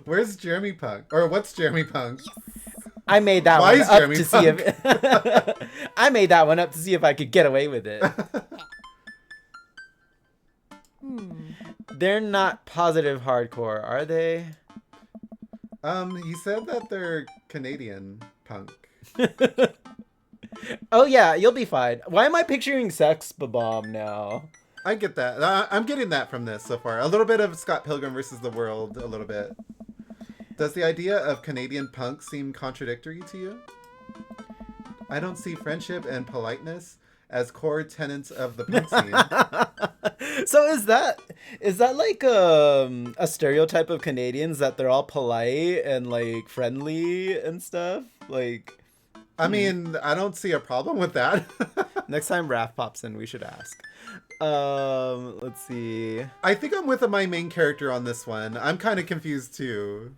Where's Jeremy Punk? Or what's Jeremy Punk? I made that Why one is up Jeremy to see if I made that one up to see if I could get away with it. They're not positive hardcore, are they? He said that they're Canadian punk. Oh yeah, you'll be fine. Why am I picturing Sex Bomb now? I get that. I'm getting that from this so far. A little bit of Scott Pilgrim versus the World, a little bit. Does the idea of Canadian punk seem contradictory to you? I don't see friendship and politeness as core tenets of the punk scene. So is that like a stereotype of Canadians that they're all polite and like friendly and stuff? Like, I mean, I don't see a problem with that. next time Raph pops in, we should ask. Let's see. I think I'm with my main character on this one. I'm kind of confused too.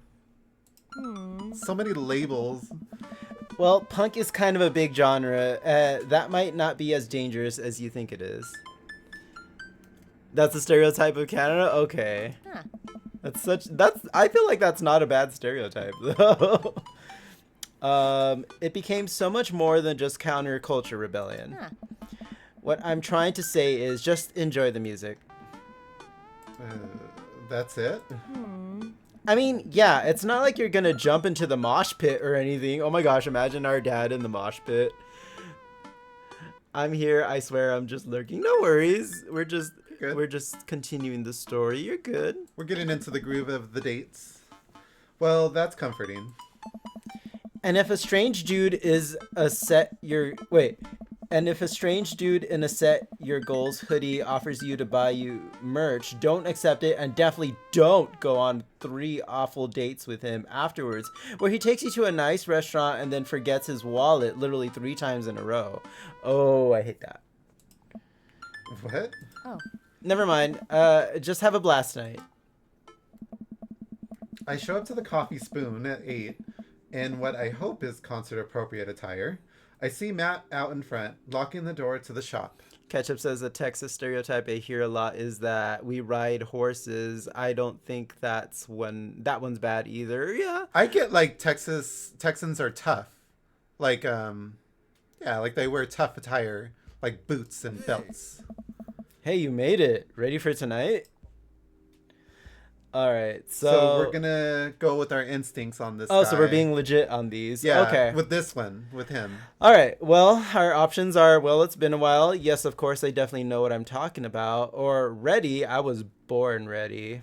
So many labels. Well, punk is kind of a big genre. That might not be as dangerous as you think it is. That's a stereotype of Canada? Okay. I feel like that's not a bad stereotype though. It became so much more than just counterculture rebellion. What I'm trying to say is just enjoy the music. That's it? I mean, yeah, it's not like you're gonna jump into the mosh pit or anything. Oh my gosh, imagine our dad in the mosh pit. I'm here, I swear I'm just lurking. No worries. We're just continuing the story. You're good. We're getting into the groove of the dates. Well, that's comforting. And if a strange dude in a set your goals hoodie offers you to buy you merch, don't accept it and definitely don't go on 3 awful dates with him afterwards, where he takes you to a nice restaurant and then forgets his wallet literally 3 times in a row. Oh, I hate that. What? Never mind. Just have a blast night. I show up to the Coffee Spoon at 8 in what I hope is concert-appropriate attire. I see Matt out in front, locking the door to the shop. Ketchup says the Texas stereotype I hear a lot is that we ride horses. I don't think that one's bad either. Yeah. I get like Texans are tough. Like like they wear tough attire, like boots and belts. Hey, you made it. Ready for tonight? All right. So we're going to go with our instincts on this Oh, guy. so we're being legit on these. Yeah, okay. with this one, with him. All right. Well, our options are, well, it's been a while. Yes, of course, I definitely know what I'm talking about. Or ready. I was born ready.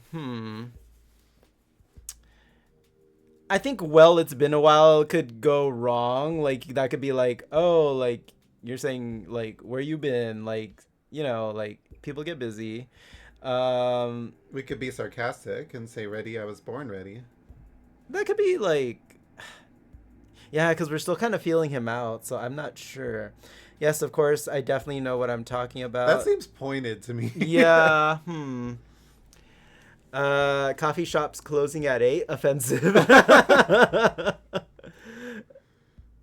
I think, well, it's been a while could go wrong. Like, that could be like, oh, like, you're saying, like, where you been? Like, you know, like, people get busy. We could be sarcastic and say, ready, I was born ready. That could be like, yeah, because we're still kind of feeling him out, so I'm not sure. Yes, of course, I definitely know what I'm talking about. That seems pointed to me. Yeah, coffee shops closing at 8, offensive.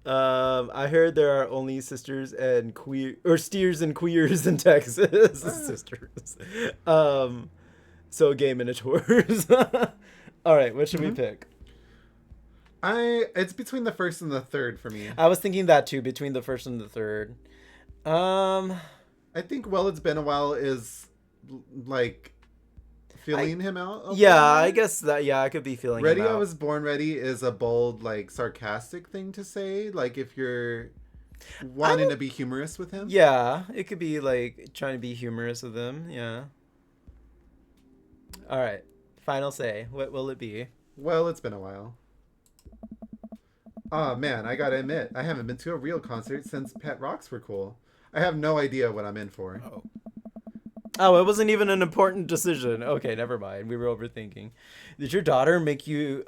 I heard there are only steers and queers in Texas. Sisters. So gay minotaurs. All right, what should we pick? It's between the first and the third for me. I was thinking that too, between the first and the third. I think well, it's been a while is like feeling him out. Yeah, I guess that. Yeah, I could be feeling. Ready, him out. I was born ready is a bold, like sarcastic thing to say. Like if you're wanting to be humorous with him. Yeah, it could be like trying to be humorous with him. Yeah. All right, final say. What will it be? Well, it's been a while. Oh man, I gotta admit, I haven't been to a real concert since Pet Rocks were cool. I have no idea what I'm in for. Oh, it wasn't even an important decision. Okay, never mind. We were overthinking. Did your daughter make you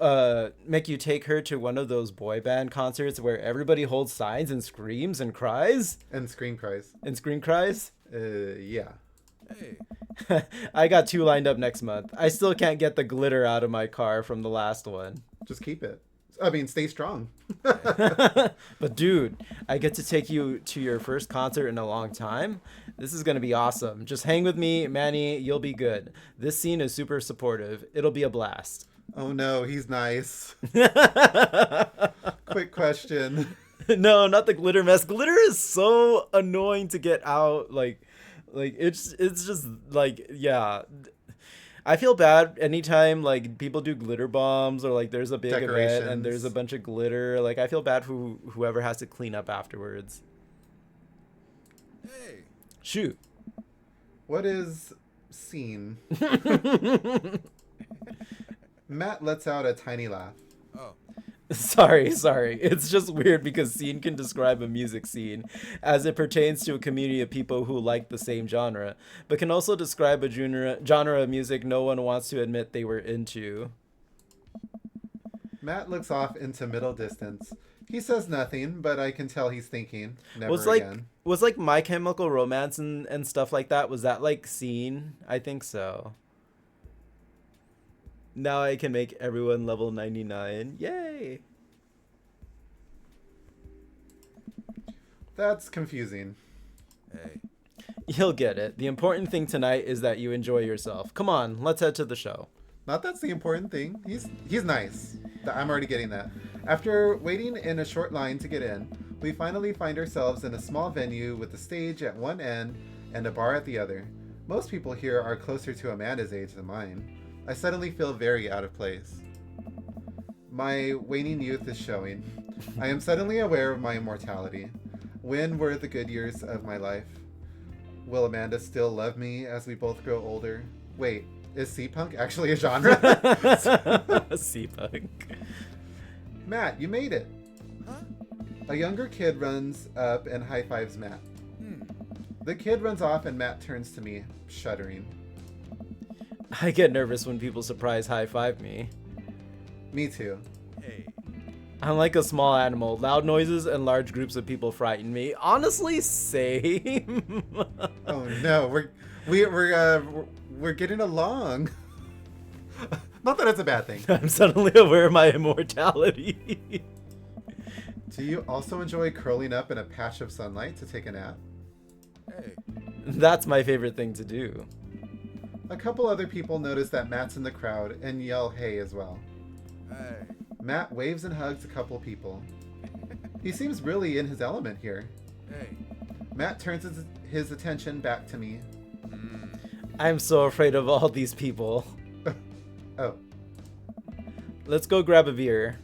take her to one of those boy band concerts where everybody holds signs and screams and cries? And scream cries. And scream cries? Yeah. Hey. I got 2 lined up next month. I still can't get the glitter out of my car from the last one. Just keep it. I mean, stay strong. But dude, I get to take you to your first concert in a long time. This is going to be awesome. Just hang with me, Manny. You'll be good. This scene is super supportive. It'll be a blast. Oh no, he's nice. Quick question. No, not the glitter mess. Glitter is so annoying to get out. Like it's just like, yeah. I feel bad anytime like people do glitter bombs or like there's a big event and there's a bunch of glitter. Like I feel bad for whoever has to clean up afterwards. Hey. Shoot. What is scene? Matt lets out a tiny laugh. Oh. Sorry. It's just weird because scene can describe a music scene as it pertains to a community of people who like the same genre, but can also describe a genre of music no one wants to admit they were into. Matt looks off into middle distance. He says nothing, but I can tell he's thinking. Never again. Was like My Chemical Romance and stuff like that? Was that like scene? I think so. Now I can make everyone level 99. Yay! That's confusing. Hey. You'll get it. The important thing tonight is that you enjoy yourself. Come on, let's head to the show. Not that's the important thing. He's nice. I'm already getting that. After waiting in a short line to get in, we finally find ourselves in a small venue with a stage at one end and a bar at the other. Most people here are closer to Amanda's age than mine. I suddenly feel very out of place. My waning youth is showing. I am suddenly aware of my immortality. When were the good years of my life? Will Amanda still love me as we both grow older? Wait, is C-punk actually a genre? C-punk. Matt, you made it. Huh? A younger kid runs up and high-fives Matt. The kid runs off and Matt turns to me, shuddering. I get nervous when people surprise high-five me. Me too. Hey. I'm like a small animal. Loud noises and large groups of people frighten me. Honestly, same. Oh no, we're getting along. Not that it's a bad thing. I'm suddenly aware of my immortality. Do you also enjoy curling up in a patch of sunlight to take a nap? Hey. That's my favorite thing to do. A couple other people notice that Matt's in the crowd and yell hey as well. Hey. Matt waves and hugs a couple people. He seems really in his element here. Hey. Matt turns his attention back to me. I'm so afraid of all these people. Oh. Let's go grab a beer.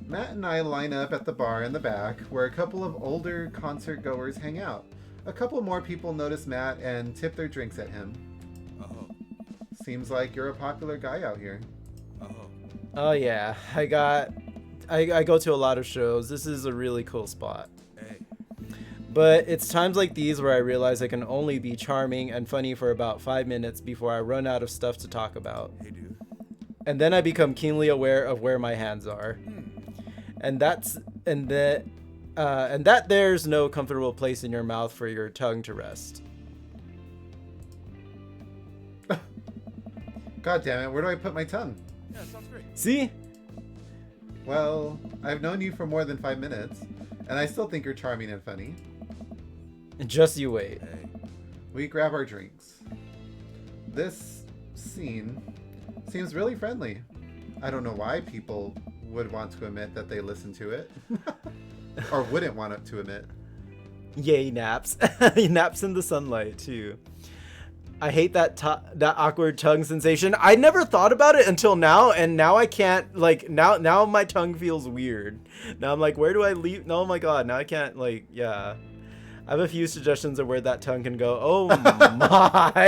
Matt and I line up at the bar in the back where a couple of older concert goers hang out. A couple more people notice Matt and tip their drinks at him. Oh. Seems like you're a popular guy out here. Oh. Oh yeah, I go to a lot of shows. This is a really cool spot. Hey. But it's times like these where I realize I can only be charming and funny for about 5 minutes before I run out of stuff to talk about. Hey, dude. And then I become keenly aware of where my hands are. And that there's no comfortable place in your mouth for your tongue to rest. God damn it, where do I put my tongue? Yeah, sounds great. See? Well, I've known you for more than 5 minutes, and I still think you're charming and funny. Just you wait. Hey. We grab our drinks. This scene seems really friendly. I don't know why people would want to admit that they listen to it. Or wouldn't want it to admit. Yay, naps. Naps in the sunlight, too. I hate that awkward tongue sensation. I never thought about it until now, and now I can't, like, now my tongue feels weird. Now I'm like, where do I leave? No, oh my god, now I can't, like, yeah. I have a few suggestions of where that tongue can go. Oh my!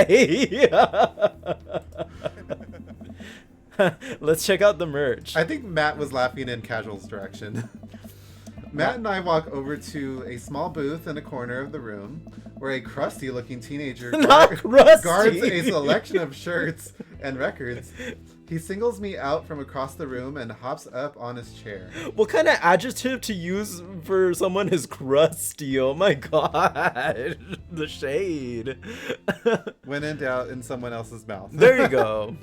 Let's check out the merch. I think Matt was laughing in Casual's direction. Matt and I walk over to a small booth in a corner of the room. where a crusty-looking teenager Not crusty. guards a selection of shirts and records. He singles me out from across the room and hops up on his chair. What kind of adjective to use for someone is crusty? Oh my god. The shade. When in doubt, in someone else's mouth. There you go.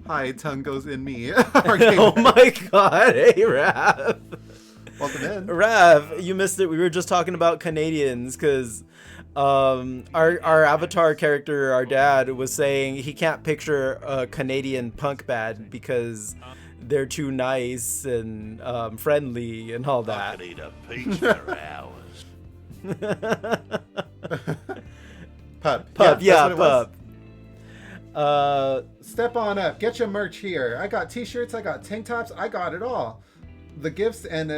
Hi, tongue goes in me. Oh my god. Hey, Rav. Welcome in. Rav, you missed it. We were just talking about Canadians because our avatar character, our dad, was saying he can't picture a Canadian punk band because they're too nice and friendly and all I that. could eat a peach for hours. Pup. Pup, yeah, that's what it pup. Step on up. Get your merch here. I got t-shirts. I got tank tops. I got it all. The gifts and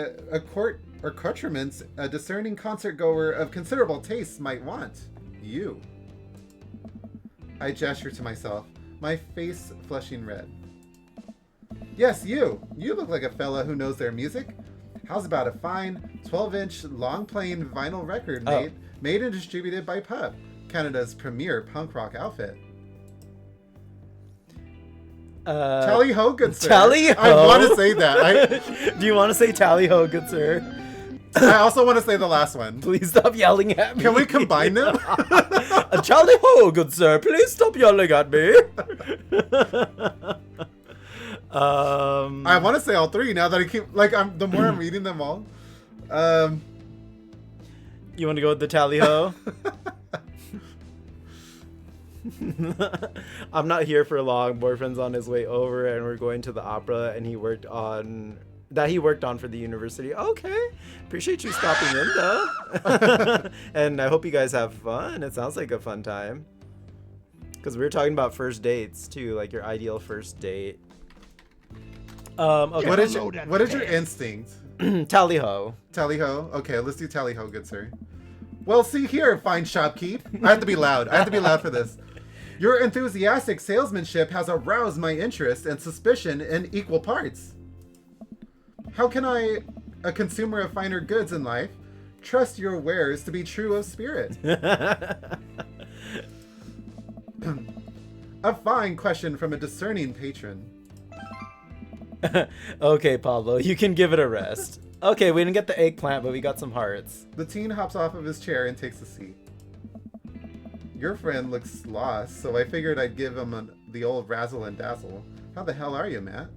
accoutrements a discerning concert goer of considerable taste might want. You. I gesture to myself, my face flushing red. Yes, you. You look like a fella who knows their music. How's about a fine 12-inch long-playing vinyl record made and distributed by Pup, Canada's premier punk rock outfit? Tally ho, good sir. Tally ho. I want to say that. Do you want to say tally ho, good sir? I also want to say the last one. Please stop yelling at me. Can we combine them? Tally ho, good sir. Please stop yelling at me. I want to say all three now that I keep the more I'm reading them all. You want to go with the tally ho? I'm not here for long. Boyfriend's on his way over, and we're going to the opera. And he worked on for the university. Okay, appreciate you stopping in though. And I hope you guys have fun. It sounds like a fun time. Because we were talking about first dates too, like your ideal first date. Okay. What is your instinct? Tally ho. Tally ho. Okay, let's do tally ho, good sir. Well, see here, fine shopkeep. I have to be loud. I have to be loud for this. Your enthusiastic salesmanship has aroused my interest and suspicion in equal parts. How can I, a consumer of finer goods in life, trust your wares to be true of spirit? A fine question from a discerning patron. Okay, Pablo, you can give it a rest. Okay, we didn't get the eggplant, but we got some hearts. The teen hops off of his chair and takes a seat. Your friend looks lost, so I figured I'd give him the old razzle and dazzle. How the hell are you, Matt?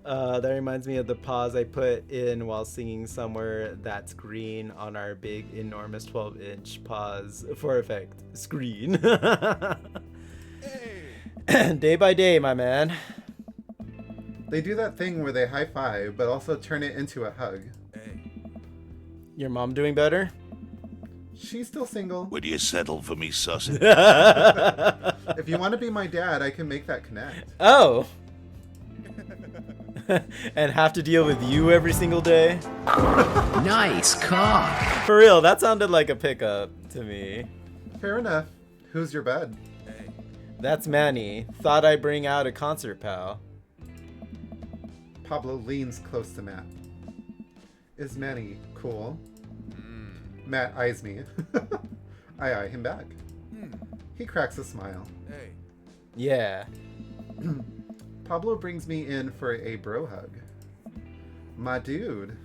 That reminds me of the pause I put in while singing Somewhere That's Green on our big, enormous 12-inch pause for effect screen. Day by day, my man. They do that thing where they high-five, but also turn it into a hug. Hey. Your mom doing better? She's still single. Would you settle for me, sausage? If you want to be my dad, I can make that connect. Oh. And have to deal with you every single day? Nice car. For real, that sounded like a pickup to me. Fair enough. Who's your bud? Hey. That's Manny. Thought I'd bring out a concert pal. Pablo leans close to Matt. Is Manny cool? Matt eyes me. I eye him back. He cracks a smile. Hey. Yeah. Pablo brings me in for a bro hug. My dude.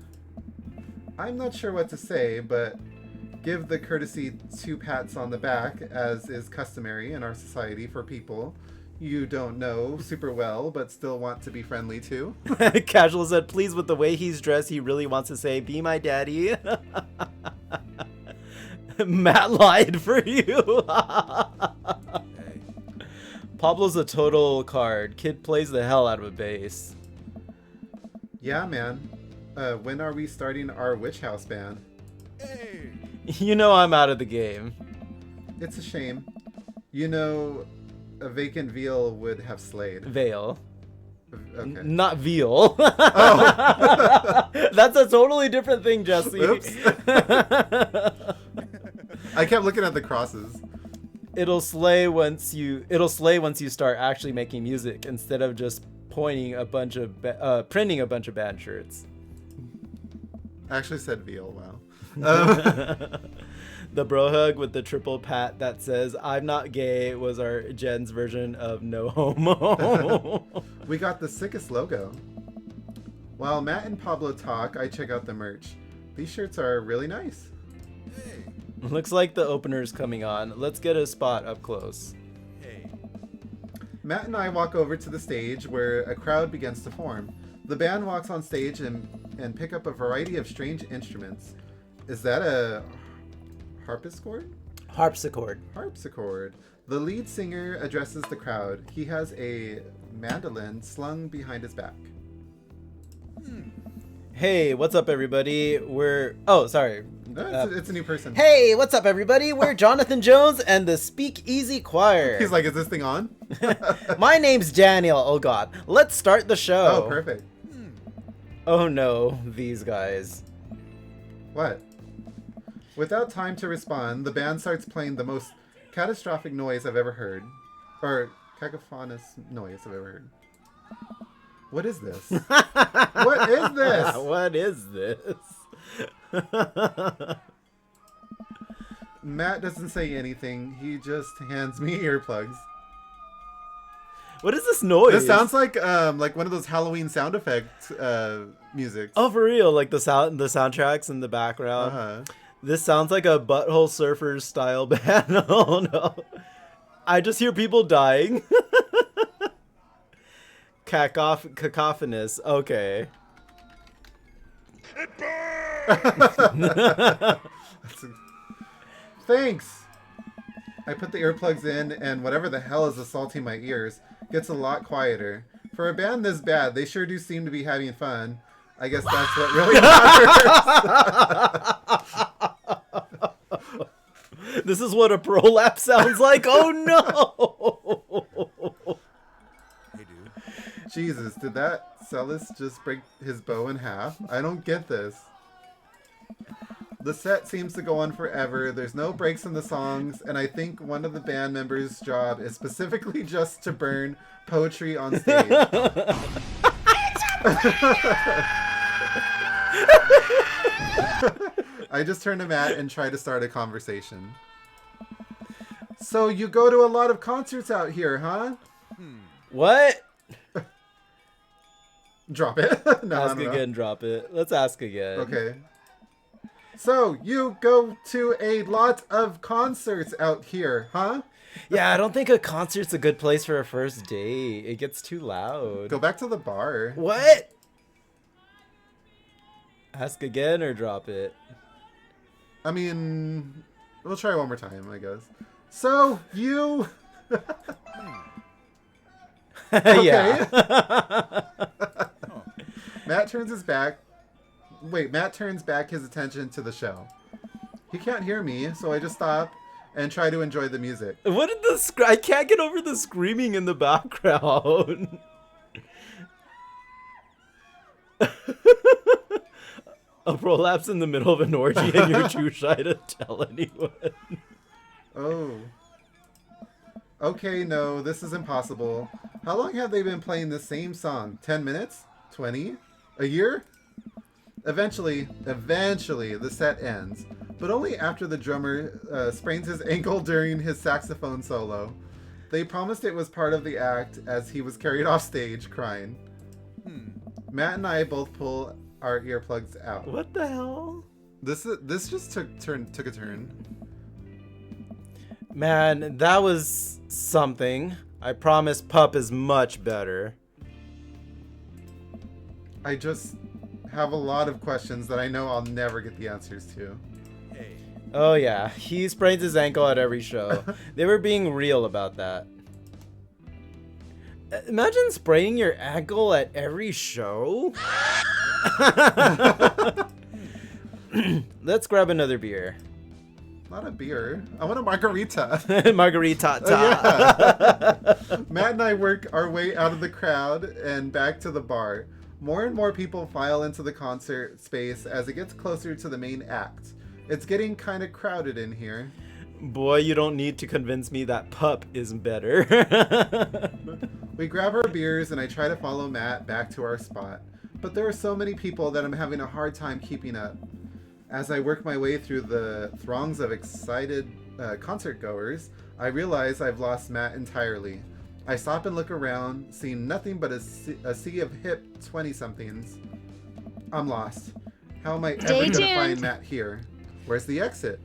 I'm not sure what to say, but give the courtesy 2 pats on the back, as is customary in our society for people you don't know super well, but still want to be friendly to. Casual said, please, with the way he's dressed, he really wants to say, be my daddy. Matt lied for you. Hey. Pablo's a total card. Kid plays the hell out of a bass. Yeah, man. When are we starting our Witch House band? Hey. You know I'm out of the game. It's a shame. You know, a vacant veal would have slayed. Veil. Okay. Not veal. Oh. That's a totally different thing, Jesse. Oops. I kept looking at the crosses. It'll slay once you start actually making music instead of just printing a bunch of band shirts. I actually said veal, wow. The bro hug with the triple pat that says "I'm not gay" was our Jen's version of no homo. We got the sickest logo. While Matt and Pablo talk, I check out the merch. These shirts are really nice. Hey. Looks like the opener's coming on. Let's get a spot up close. Hey. Matt and I walk over to the stage where a crowd begins to form. The band walks on stage and pick up a variety of strange instruments. Is that a harpsichord? Harpsichord. Harpsichord. The lead singer addresses the crowd. He has a mandolin slung behind his back. Hey, what's up, everybody? Oh, sorry. No, it's a new person. Hey, what's up, everybody? We're Jonathan Jones and the Speak Easy Choir. He's like, is this thing on? My name's Daniel. Oh, God. Let's start the show. Oh, perfect. Oh, no. These guys. What? Without time to respond, the band starts playing the most catastrophic noise I've ever heard. Or cacophonous noise I've ever heard. What is this? What is this? What is this? Matt doesn't say anything. He just hands me earplugs. What is this noise? This sounds like one of those Halloween sound effect music. Oh, for real? Like the soundtracks in the background. Uh-huh. This sounds like a Butthole Surfers style band. Oh no! I just hear people dying. Cacophonous. Okay. Thanks. I put the earplugs in, and whatever the hell is assaulting my ears gets a lot quieter. For a band this bad, they sure do seem to be having fun. I guess that's what really matters. This is what a prolapse sounds like. Oh no! Hey, dude. Jesus, did that cellist just break his bow in half? I don't get this. The set seems to go on forever. There's no breaks in the songs, and I think one of the band members' job is specifically just to burn poetry on stage. I just turn to Matt and try to start a conversation. So you go to a lot of concerts out here, huh? What? Drop it. No, Ask I don't know. again, drop it. Let's ask again. Okay. So you go to a lot of concerts out here, huh? Yeah, I don't think a concert's a good place for a first date. It gets too loud. Go back to the bar. What? Ask again or drop it? I mean, we'll try one more time, I guess. So you... Yeah. Matt turns his back. Wait, Matt turns back his attention to the show. He can't hear me, so I just stop and try to enjoy the music. What did the I can't get over the screaming in the background. A prolapse in the middle of an orgy and you're too shy to tell anyone. Oh. Okay, no, this is impossible. How long have they been playing the same song? 10 minutes? 20? A year? Eventually, the set ends, but only after the drummer sprains his ankle during his saxophone solo. They promised it was part of the act as he was carried off stage crying. Matt and I both pull our earplugs out. What the hell? This just took a turn. Man, that was something. I promise Pup is much better. I just have a lot of questions that I know I'll never get the answers to. Hey. Oh yeah, he sprains his ankle at every show. They were being real about that. Imagine spraining your ankle at every show. Let's grab another beer. Not a beer. I want a margarita. Margarita. Yeah. Matt and I work our way out of the crowd and back to the bar. More and more people file into the concert space as it gets closer to the main act. It's getting kind of crowded in here. Boy, you don't need to convince me that Pup is better. We grab our beers and I try to follow Matt back to our spot. But there are so many people that I'm having a hard time keeping up. As I work my way through the throngs of excited concert goers, I realize I've lost Matt entirely. I stop and look around, seeing nothing but a sea of hip 20-somethings. I'm lost. How am I ever going to find Matt here? Where's the exit?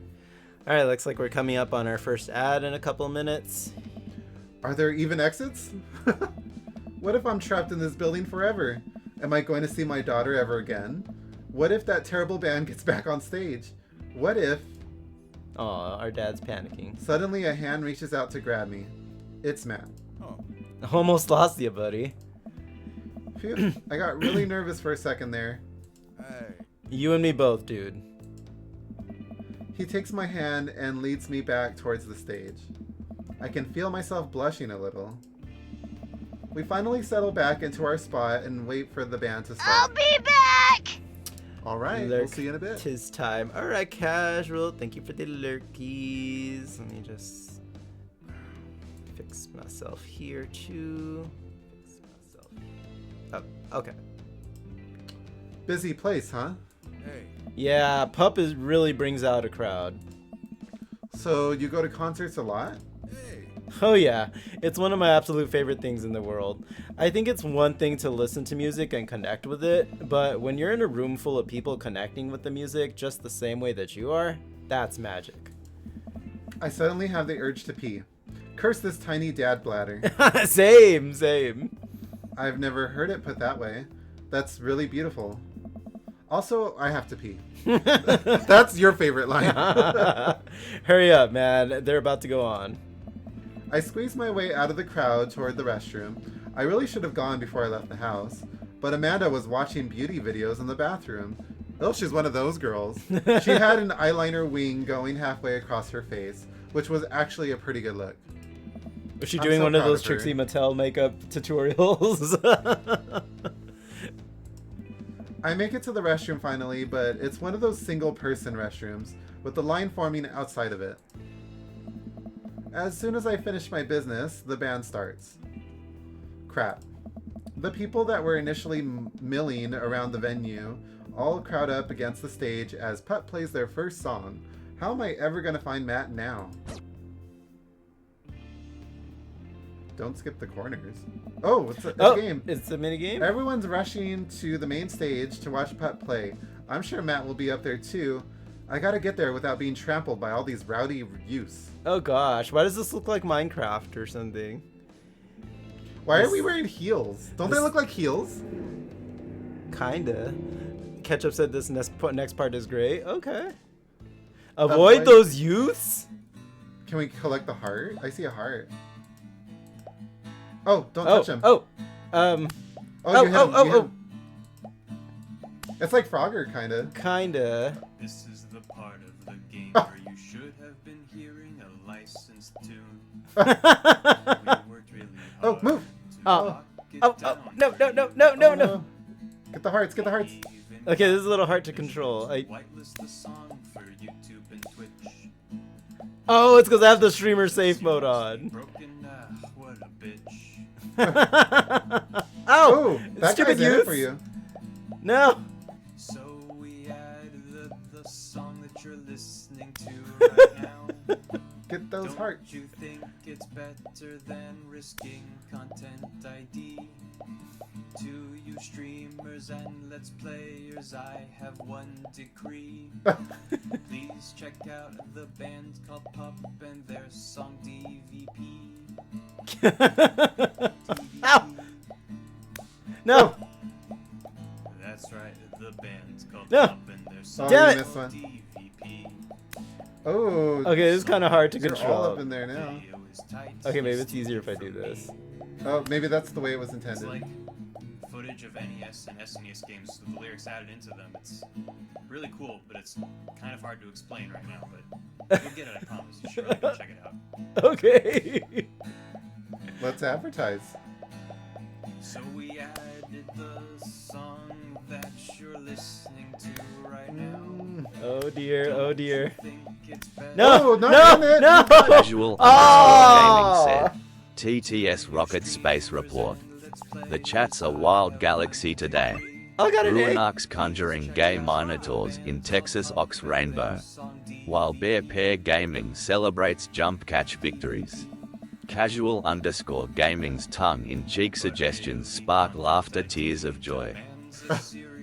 All right, looks like we're coming up on our first ad in a couple of minutes. Are there even exits? What if I'm trapped in this building forever? Am I going to see my daughter ever again? What if that terrible band gets back on stage? What if... Aw, our dad's panicking. Suddenly a hand reaches out to grab me. It's Matt. Oh. Almost lost you, buddy. Phew, I got really nervous for a second there. Hey. You and me both, dude. He takes my hand and leads me back towards the stage. I can feel myself blushing a little. We finally settle back into our spot and wait for the band to start. I'll be back! Alright, we'll see you in a bit. Tis time. Alright, casual. Thank you for the lurkies. Let me just fix myself here too. Fix myself. Oh, okay. Busy place, huh? Hey. Yeah, Pup really brings out a crowd. So you go to concerts a lot? Hey. Oh yeah, it's one of my absolute favorite things in the world. I think it's one thing to listen to music and connect with it, but when you're in a room full of people connecting with the music just the same way that you are, that's magic. I suddenly have the urge to pee. Curse this tiny dad bladder. Same. I've never heard it put that way. That's really beautiful. Also, I have to pee. That's your favorite line. Hurry up, man. They're about to go on. I squeeze my way out of the crowd toward the restroom. I really should have gone before I left the house, but Amanda was watching beauty videos in the bathroom. Oh, she's one of those girls. She had an eyeliner wing going halfway across her face, which was actually a pretty good look. Was she I'm doing so one of proud those of her. Trixie Mattel makeup tutorials? I make it to the restroom finally, but it's one of those single-person restrooms, with the line forming outside of it. As soon as I finish my business, the band starts. Crap. The people that were initially milling around the venue all crowd up against the stage as Pup plays their first song. How am I ever going to find Matt now? Don't skip the corners. Oh, it's a game. It's a mini game? Everyone's rushing to the main stage to watch Pup play. I'm sure Matt will be up there too. I gotta get there without being trampled by all these rowdy youths. Oh gosh, why does this look like Minecraft or something? Why are we wearing heels? Don't they look like heels? Kinda. Ketchup said this next part is great. Okay. Avoid those youths? Can we collect the heart? I see a heart. Oh, don't touch him. Oh, you hit him. oh. It's like Frogger, kinda. Kinda. This is the part of the game where you should have been hearing a licensed tune. We worked really hard Oh, move! to Oh. lock it Oh, down no. for No. Get the hearts, get the hearts. you. Even Okay, this is a little hard to control. whitelist the song for YouTube and Twitch. Oh, it's because I have the streamer safe mode on. Broken, what a bitch. Oh, that stupid guy's in it youth. for you. No. So we added the song that you're listening to right now. Get those Don't hearts. you think it's better than risking content ID? To you streamers and let's players, I have one decree. Please check out the band called Pup and their song DVP. Ow. No. That's right, the band's called No. Pup and their song Damn you it. missed one. DVP. Oh, Okay, this is kind of hard to you're all control. up in there now. Video is tight, Okay, maybe it's steal easier it if I do from this. me. Oh, maybe that's the way it was It's intended. like footage of NES and SNES games with the lyrics added into them. It's really cool, but it's kind of hard to explain right now, but you'll get it, I promise. You should really go check it out. Okay. Let's advertise. So we added the song that you're listening to right now. Oh dear. Oh dear. Think it's better No. Oh, not in it. No. Casual Oh. underscore gaming said, TTS Rocket Space Report. The chat's a wild galaxy today. I got an egg. Ruinarchs conjuring gay minotaurs in Texas Ox Rainbow. While Bear Pair Gaming celebrates jump catch victories. Casual_gaming's tongue-in-cheek suggestions spark laughter, tears of joy.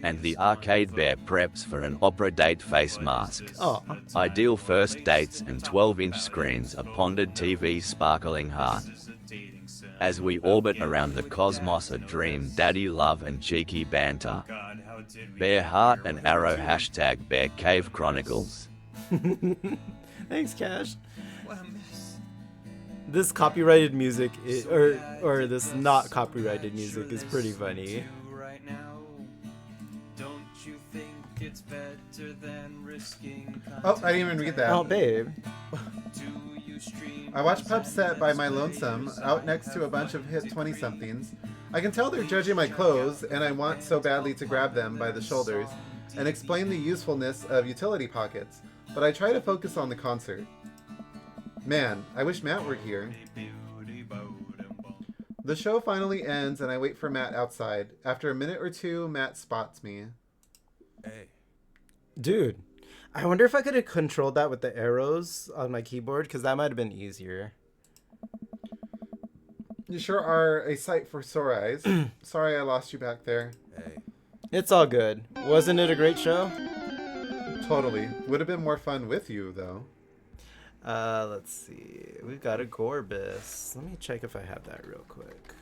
And the arcade bear preps for an opera date face mask. Oh. Ideal first dates and 12-inch screens, a ponded TV sparkling heart. As we orbit around the cosmos, a dream daddy love and cheeky banter. Bear heart and arrow hashtag Bear Cave Chronicles. Thanks, Cash. This copyrighted music, or this not copyrighted music, is pretty funny. Right now, don't you think it's better than risking Oh, I didn't even read that. Oh, babe. I watched Pup Set by My Lonesome, out next to a bunch of hit 20-somethings. I can tell they're judging my clothes, and I want so badly to grab them by the shoulders and explain the usefulness of utility pockets, but I try to focus on the concert. Man, I wish Matt were here. The show finally ends, and I wait for Matt outside. After a minute or two, Matt spots me. Hey. Dude, I wonder if I could have controlled that with the arrows on my keyboard, because that might have been easier. You sure are a sight for sore eyes. Sorry I lost you back there. Hey. It's all good. Wasn't it a great show? Totally. Would have been more fun with you, though. Let's see. We've got a Gorbis. Let me check if I have that real quick.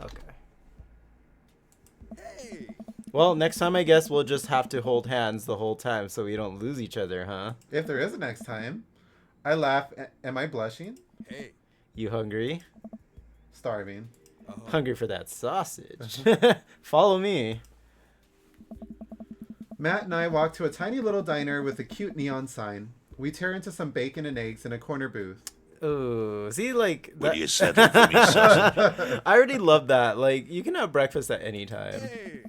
Okay. Hey. Well, next time I guess we'll just have to hold hands the whole time so we don't lose each other, huh? If there is a next time. I laugh. Am I blushing? Hey. You hungry? Starving. Hungry for that sausage. Follow me. Matt and I walk to a tiny little diner with a cute neon sign. We tear into some bacon and eggs in a corner booth. Ooh, see, like... Will you settle for me, sausage? I already love that. Like, you can have breakfast at any time. Hey.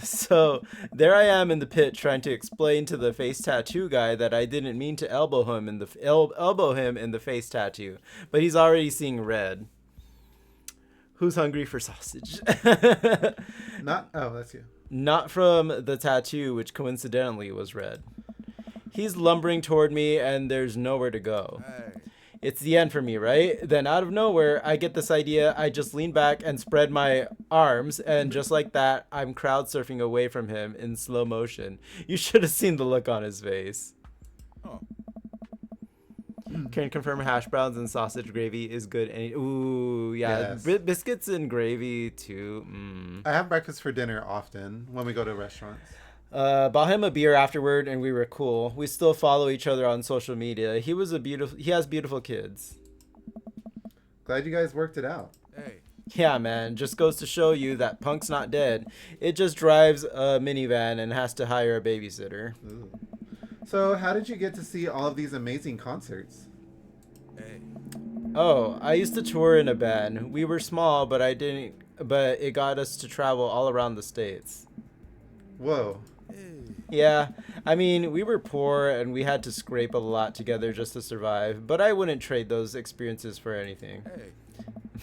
So, there I am in the pit trying to explain to the face tattoo guy that I didn't mean to elbow him in the face tattoo. But he's already seeing red. Who's hungry for sausage? Oh, that's you. Not from the tattoo, which coincidentally was red. He's lumbering toward me, and there's nowhere to go. Hey. It's the end for me, right? Then out of nowhere, I get this idea. I just lean back and spread my arms, and just like that, I'm crowd surfing away from him in slow motion. You should have seen the look on his face. Oh. Can confirm hash browns and sausage gravy is good. Ooh, yeah. Yes. Biscuits and gravy, too. I have breakfast for dinner often when we go to restaurants. Bought him a beer afterward, and we were cool. We still follow each other on social media. He has beautiful kids. Glad you guys worked it out. Hey. Yeah, man. Just goes to show you that punk's not dead. It just drives a minivan and has to hire a babysitter. Ooh. So, how did you get to see all of these amazing concerts? Hey. Oh, I used to tour in a band. We were small, but it got us to travel all around the States. Whoa. Yeah, I mean, we were poor and we had to scrape a lot together just to survive, but I wouldn't trade those experiences for anything. Hey.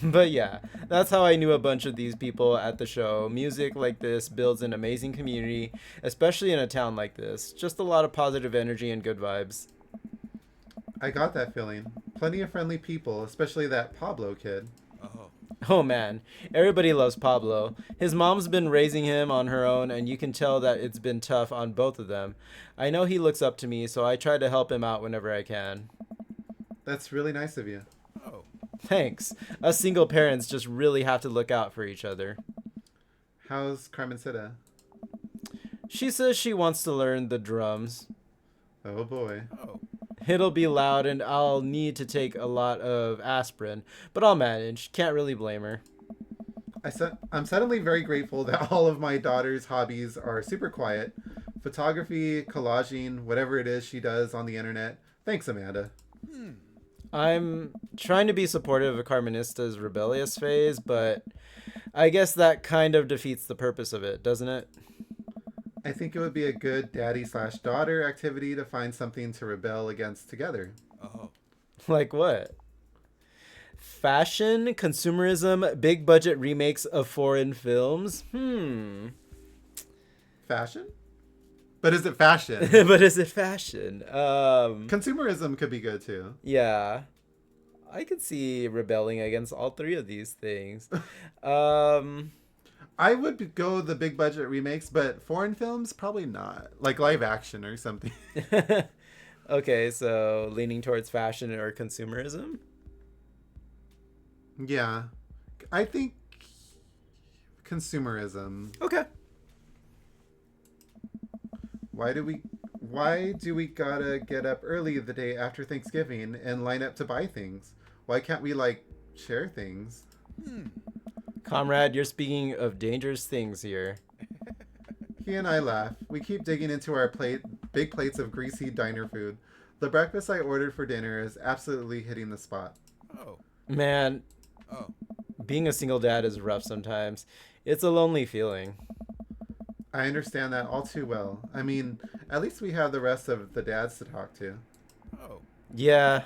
But yeah, that's how I knew a bunch of these people at the show. Music like this builds an amazing community, especially in a town like this. Just a lot of positive energy and good vibes. I got that feeling. Plenty of friendly people, especially that Pablo kid. Oh. Oh man, everybody loves Pablo. His mom's been raising him on her own, and you can tell that it's been tough on both of them. I know he looks up to me, so I try to help him out whenever I can. That's really nice of you. Oh. Thanks. Us single parents just really have to look out for each other. How's Carmencita? She says she wants to learn the drums. Oh boy. Oh. It'll be loud and I'll need to take a lot of aspirin, but I'll manage. Can't really blame her. I'm suddenly very grateful that all of my daughter's hobbies are super quiet. Photography, collaging, whatever it is she does on the internet. Thanks, Amanda. I'm trying to be supportive of Carmenista's rebellious phase, but I guess that kind of defeats the purpose of it, doesn't it? I think it would be a good daddy/daughter activity to find something to rebel against together. Oh. Like what? Fashion, consumerism, big budget remakes of foreign films. Fashion? But is it fashion? But is it fashion? Consumerism could be good too. Yeah. I could see rebelling against all three of these things. I would go the big budget remakes, but foreign films, probably not. Like live action or something. Okay, so leaning towards fashion or consumerism? Yeah. I think consumerism. Okay. Why do we gotta get up early the day after Thanksgiving and line up to buy things? Why can't we, like, share things? Comrade, you're speaking of dangerous things here. He and I laugh. We keep digging into our big plates of greasy diner food. The breakfast I ordered for dinner is absolutely hitting the spot. Oh. Man, Oh. being a single dad is rough sometimes. It's a lonely feeling. I understand that all too well. I mean, at least we have the rest of the dads to talk to. Oh. Yeah,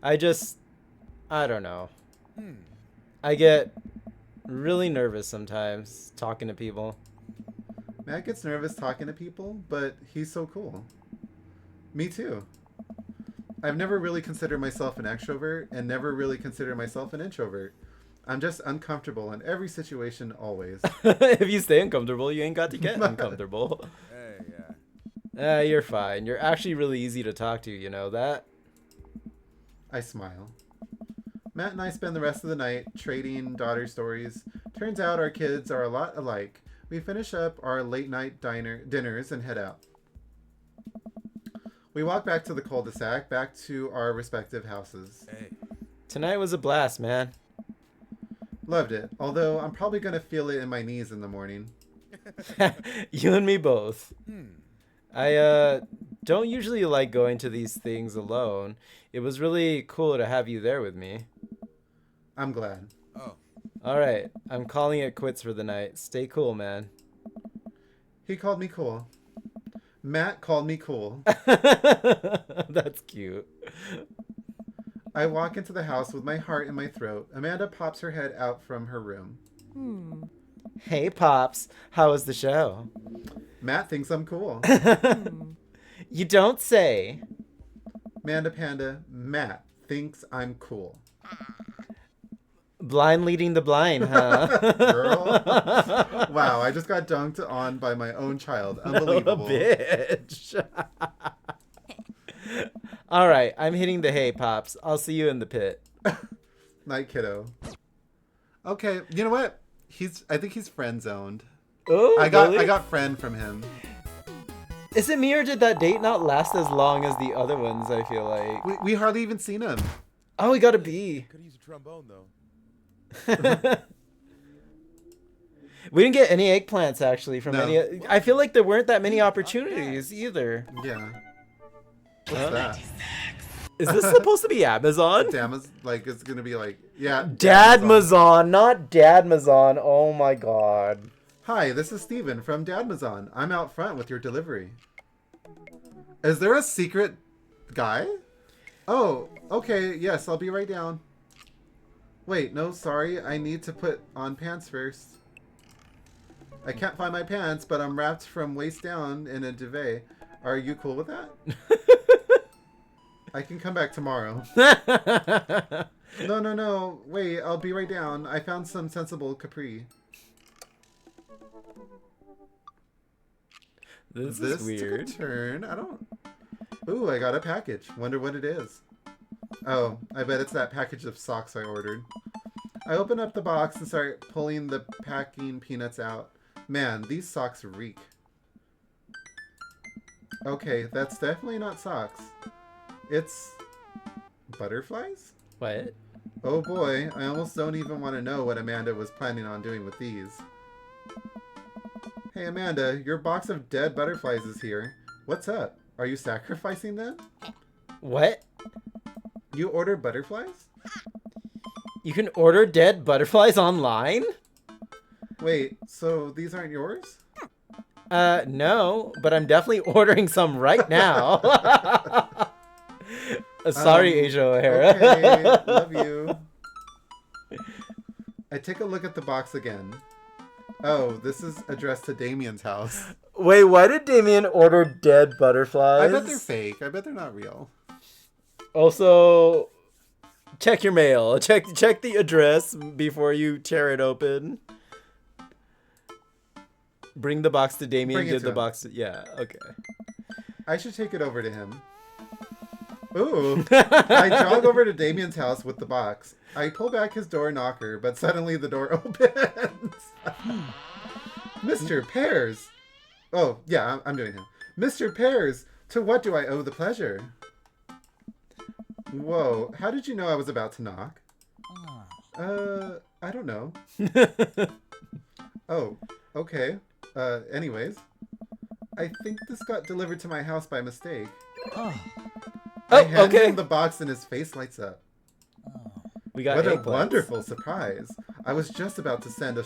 I don't know. I get really nervous sometimes talking to people. Matt gets nervous talking to people, but he's so cool. Me too. I've never really considered myself an extrovert and never really considered myself an introvert. I'm just uncomfortable in every situation always. If you stay uncomfortable, you ain't got to get uncomfortable. Hey, yeah. You're fine. You're actually really easy to talk to, you know that? I smile. Matt and I spend the rest of the night trading daughter stories. Turns out our kids are a lot alike. We finish up our late night dinners and head out. We walk back to the cul-de-sac, back to our respective houses. Hey. Tonight was a blast, man. Loved it, although I'm probably going to feel it in my knees in the morning. You and me both. I don't usually like going to these things alone. It was really cool to have you there with me. I'm glad. Oh. All right, I'm calling it quits for the night. Stay cool, man. He called me cool. Matt called me cool. That's cute. I walk into the house with my heart in my throat. Amanda pops her head out from her room. Hey, Pops. How was the show? Matt thinks I'm cool. You don't say. Amanda Panda, Matt thinks I'm cool. Blind leading the blind, huh? Girl. Wow, I just got dunked on by my own child. Unbelievable. Bitch. All right, I'm hitting the hay, Pops. I'll see you in the pit. Night, kiddo. Okay, you know what? I think he's friend zoned. Oh, I got really? friend from him. Is it me or did that date not last as long as the other ones? I feel like We hardly even seen him. Oh, we got a B. Could use a trombone though. We didn't get any eggplants actually from No. any. I feel like there weren't that many opportunities either. Yeah. What's that? Is this supposed to be Amazon? Damn, it's like it's gonna be like Dadmazon, not Dadmazon. Oh my god. Hi, this is Steven from Dadmazon. I'm out front with your delivery. Is there a secret guy? Oh, okay, yes, I'll be right down. Wait, no, sorry, I need to put on pants first. I can't find my pants, but I'm wrapped from waist down in a duvet. Are you cool with that? I can come back tomorrow. No. Wait, I'll be right down. I found some sensible capri. This is weird. Took a turn. I don't... Ooh, I got a package. Wonder what it is. Oh, I bet it's that package of socks I ordered. I open up the box and start pulling the packing peanuts out. Man, these socks reek. Okay, that's definitely not socks. It's... butterflies? What? Oh boy, I almost don't even want to know what Amanda was planning on doing with these. Hey Amanda, your box of dead butterflies is here. What's up? Are you sacrificing them? What? You ordered butterflies? You can order dead butterflies online? Wait, so these aren't yours? No, but I'm definitely ordering some right now. Sorry, Asia O'Hara. Okay, love you. I take a look at the box again. Oh, this is addressed to Damien's house. Wait, why did Damien order dead butterflies? I bet they're fake. I bet they're not real. Also, check your mail. Check the address before you tear it open. Bring the box to Damien. Bring it Give to the him. box to... Yeah, okay. I should take it over to him. Ooh. I jog over to Damien's house with the box. I pull back his door knocker, but suddenly the door opens. Mr. Pears. Oh, yeah, I'm doing him. Mr. Pears, to what do I owe the pleasure? Whoa, how did you know I was about to knock? I don't know. Oh, okay. Anyways. I think this got delivered to my house by mistake. I hand him the box and his face lights up. We got What a eggplants. wonderful surprise. I was just about to send a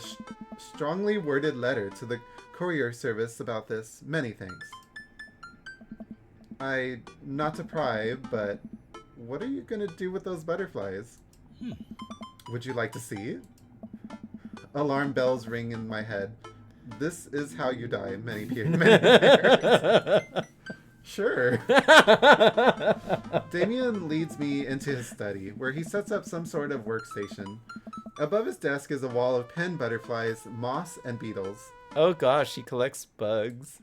strongly worded letter to the courier service about this. Many thanks. Not to pry, but what are you going to do with those butterflies? Would you like to see? Alarm bells ring in my head. This is how you die, many pairs. Sure. Damien leads me into his study, where he sets up some sort of workstation. Above his desk is a wall of pen butterflies, moss, and beetles. Oh gosh, he collects bugs.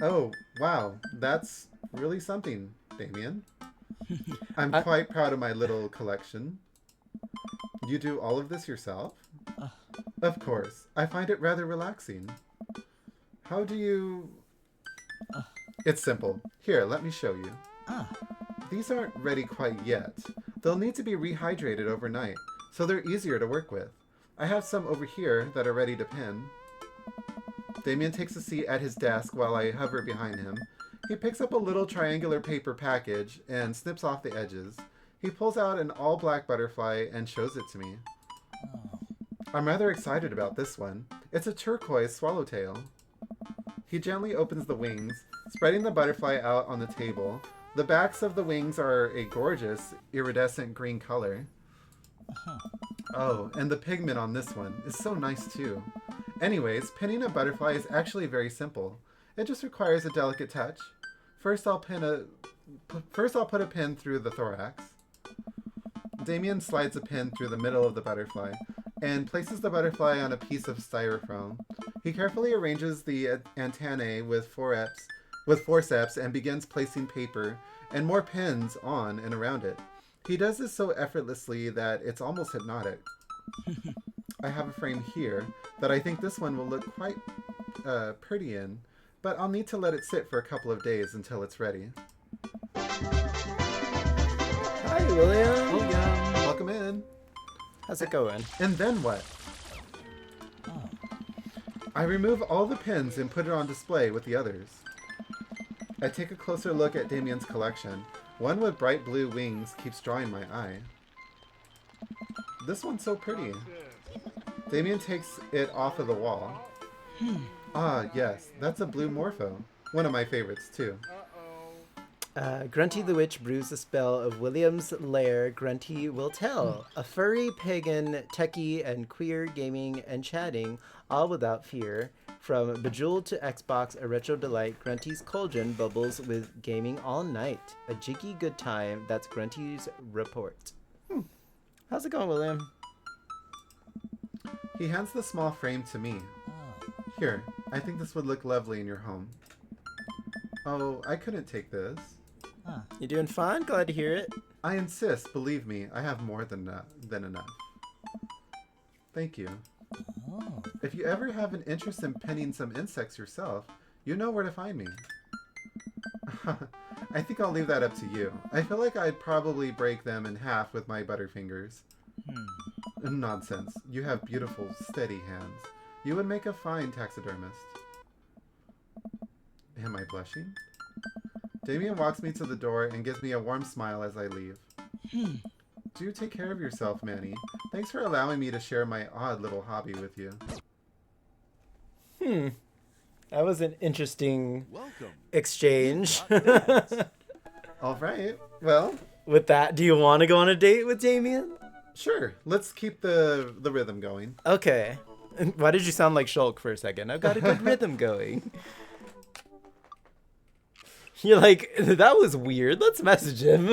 Oh, wow. That's really something, Damien. I'm quite proud of my little collection. You do all of this yourself? Of course. I find it rather relaxing. How do you... It's simple. Here, let me show you. These aren't ready quite yet. They'll need to be rehydrated overnight, so they're easier to work with. I have some over here that are ready to pin. Damien takes a seat at his desk while I hover behind him. He picks up a little triangular paper package and snips off the edges. He pulls out an all-black butterfly and shows it to me. I'm rather excited about this one. It's a turquoise swallowtail. He gently opens the wings, spreading the butterfly out on the table. The backs of the wings are a gorgeous, iridescent green color. Oh, and the pigment on this one is so nice too. Anyways, pinning a butterfly is actually very simple. It just requires a delicate touch. First I'll put a pin through the thorax. Damien slides a pin through the middle of the butterfly and places the butterfly on a piece of styrofoam. He carefully arranges the antennae with forceps and begins placing paper and more pins on and around it. He does this so effortlessly that it's almost hypnotic. I have a frame here that I think this one will look quite pretty in, but I'll need to let it sit for a couple of days until it's ready. Hi, William. Welcome in. How's it going? And then what? I remove all the pins and put it on display with the others. I take a closer look at Damien's collection. One with bright blue wings keeps drawing my eye. This one's so pretty. Damien takes it off of the wall. Ah, yes, that's a blue morpho. One of my favorites, too. Grunty the Witch brews the spell of William's lair. Grunty will tell. A furry, pagan, techie, and queer gaming and chatting, all without fear. From Bejeweled to Xbox, a retro delight, Grunty's cauldron bubbles with gaming all night. A jiggy good time. That's Grunty's report. How's it going, William? He hands the small frame to me. Here, I think this would look lovely in your home. Oh, I couldn't take this. You doing fine? Glad to hear it. I insist, believe me, I have more than enough. Thank you. If you ever have an interest in penning some insects yourself, you know where to find me. I think I'll leave that up to you. I feel like I'd probably break them in half with my butterfingers. Nonsense. You have beautiful, steady hands. You would make a fine taxidermist. Am I blushing? Damien walks me to the door and gives me a warm smile as I leave. Do take care of yourself, Manny. Thanks for allowing me to share my odd little hobby with you. That was an interesting exchange. All right. Well, with that, do you want to go on a date with Damien? Sure. Let's keep the rhythm going. Okay. Why did you sound like Shulk for a second? I've got a good rhythm going. You're like, that was weird. Let's message him.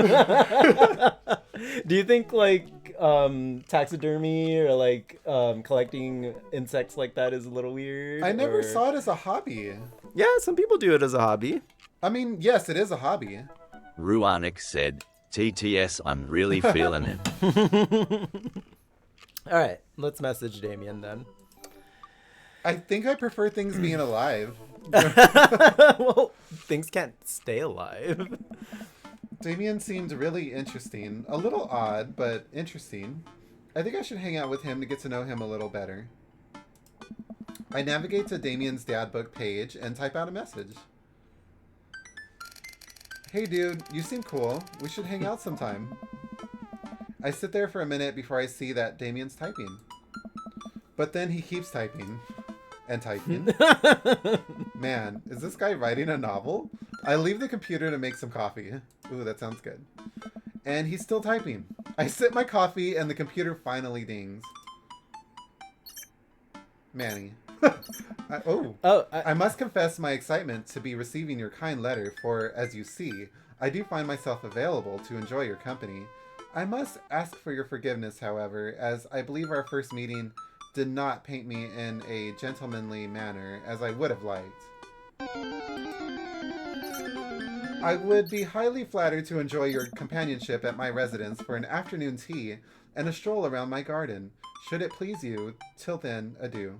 Do you think like taxidermy or like collecting insects like that is a little weird? I never or... saw it as a hobby. Yeah, some people do it as a hobby. I mean, yes, it is a hobby. Ruanik said, TTS, I'm really feeling it. All right, let's message Damien then. I think I prefer things being alive. Well, things can't stay alive. Damien seemed really interesting. A little odd, but interesting. I think I should hang out with him to get to know him a little better. I navigate to Damien's dad book page and type out a message. Hey dude, you seem cool. We should hang out sometime. I sit there for a minute before I see that Damien's typing. But then he keeps typing. And typing. Man, is this guy writing a novel? I leave the computer to make some coffee. Ooh, that sounds good. And he's still typing. I sip my coffee and the computer finally dings. Manny. I must confess my excitement to be receiving your kind letter, for, as you see, I do find myself available to enjoy your company. I must ask for your forgiveness, however, as I believe our first meeting did not paint me in a gentlemanly manner as I would have liked. I would be highly flattered to enjoy your companionship at my residence for an afternoon tea and a stroll around my garden. Should it please you, till then, adieu.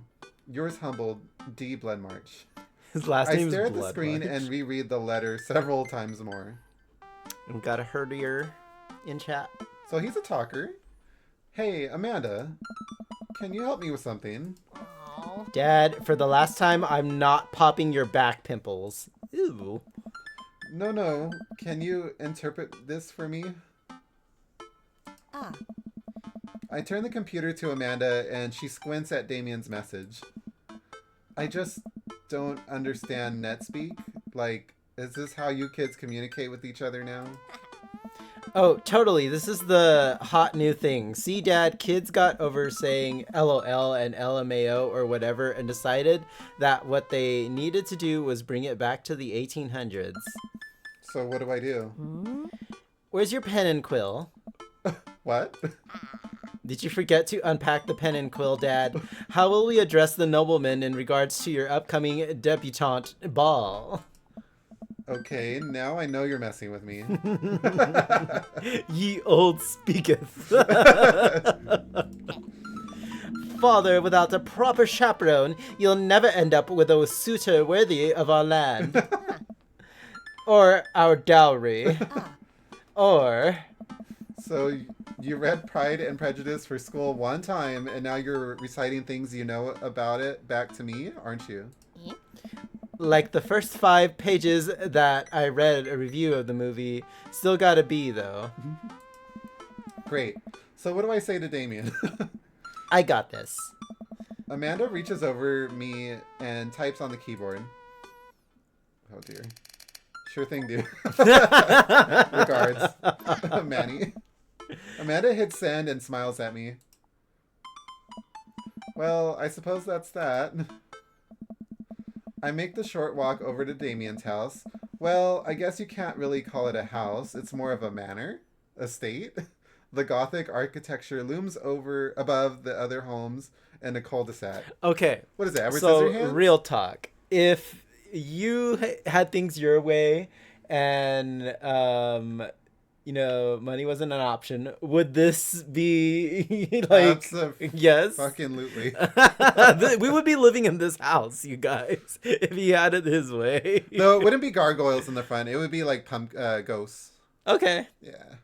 Yours humbled, D. Bloodmarch. His last name is I stare at the Bloodmarch. screen and reread the letter several times more. We've got a herdier in chat. So he's a talker. Hey, Amanda, can you help me with something? Dad, for the last time, I'm not popping your back pimples. Ew. No. Can you interpret this for me? I turn the computer to Amanda and she squints at Damien's message. I just don't understand NetSpeak. Like, is this how you kids communicate with each other now? Oh, totally. This is the hot new thing. See, Dad, kids got over saying LOL and LMAO or whatever and decided that what they needed to do was bring it back to the 1800s. So what do I do? Where's your pen and quill? What? Did you forget to unpack the pen and quill, Dad? How will we address the nobleman in regards to your upcoming debutante ball? Okay, now I know you're messing with me. Ye old speaketh. Father, without a proper chaperone, you'll never end up with a suitor worthy of our land. Or our dowry. Or... So you read Pride and Prejudice for school one time, and now you're reciting things you know about it back to me, aren't you? Like the first 5 pages that I read a review of the movie, still got a B though. Great. So what do I say to Damien? I got this. Amanda reaches over me and types on the keyboard. Oh dear. Sure thing, dude. Regards, Manny. Amanda hits send and smiles at me. Well, I suppose that's that. I make the short walk over to Damien's house. Well, I guess you can't really call it a house. It's more of a manor, estate. The Gothic architecture looms above the other homes in a cul-de-sac. Okay. What is that? Edward So, Scissorhands? real talk. If you had things your way and, money wasn't an option, would this be like... Yes. Fucking-lutely. We would be living in this house, you guys, if he had it his way. No, it wouldn't be gargoyles in the front. It would be like ghosts. Okay. Yeah.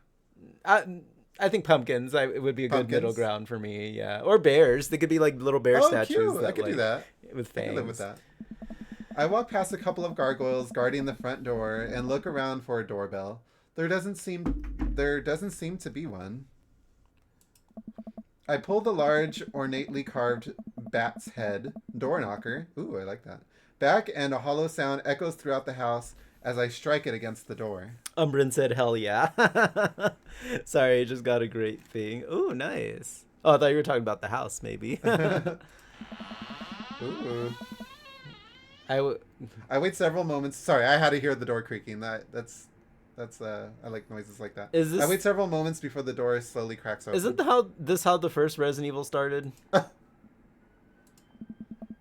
I think pumpkins. It would be a good middle ground for me. Yeah, or bears. They could be like little bear statues. Cute. I could do that. With fangs. I could live with that. I walk past a couple of gargoyles guarding the front door and look around for a doorbell. There doesn't seem to be one. I pull the large, ornately carved bat's head door knocker. Ooh, I like that. Back, and a hollow sound echoes throughout the house as I strike it against the door. Umbrin said, hell yeah. Sorry, I just got a great thing. Ooh, nice. Oh, I thought you were talking about the house, maybe. Ooh. I wait several moments. Sorry, I had to hear the door creaking. That's I like noises like that. Is this... I wait several moments before the door slowly cracks open. Isn't this how the first Resident Evil started?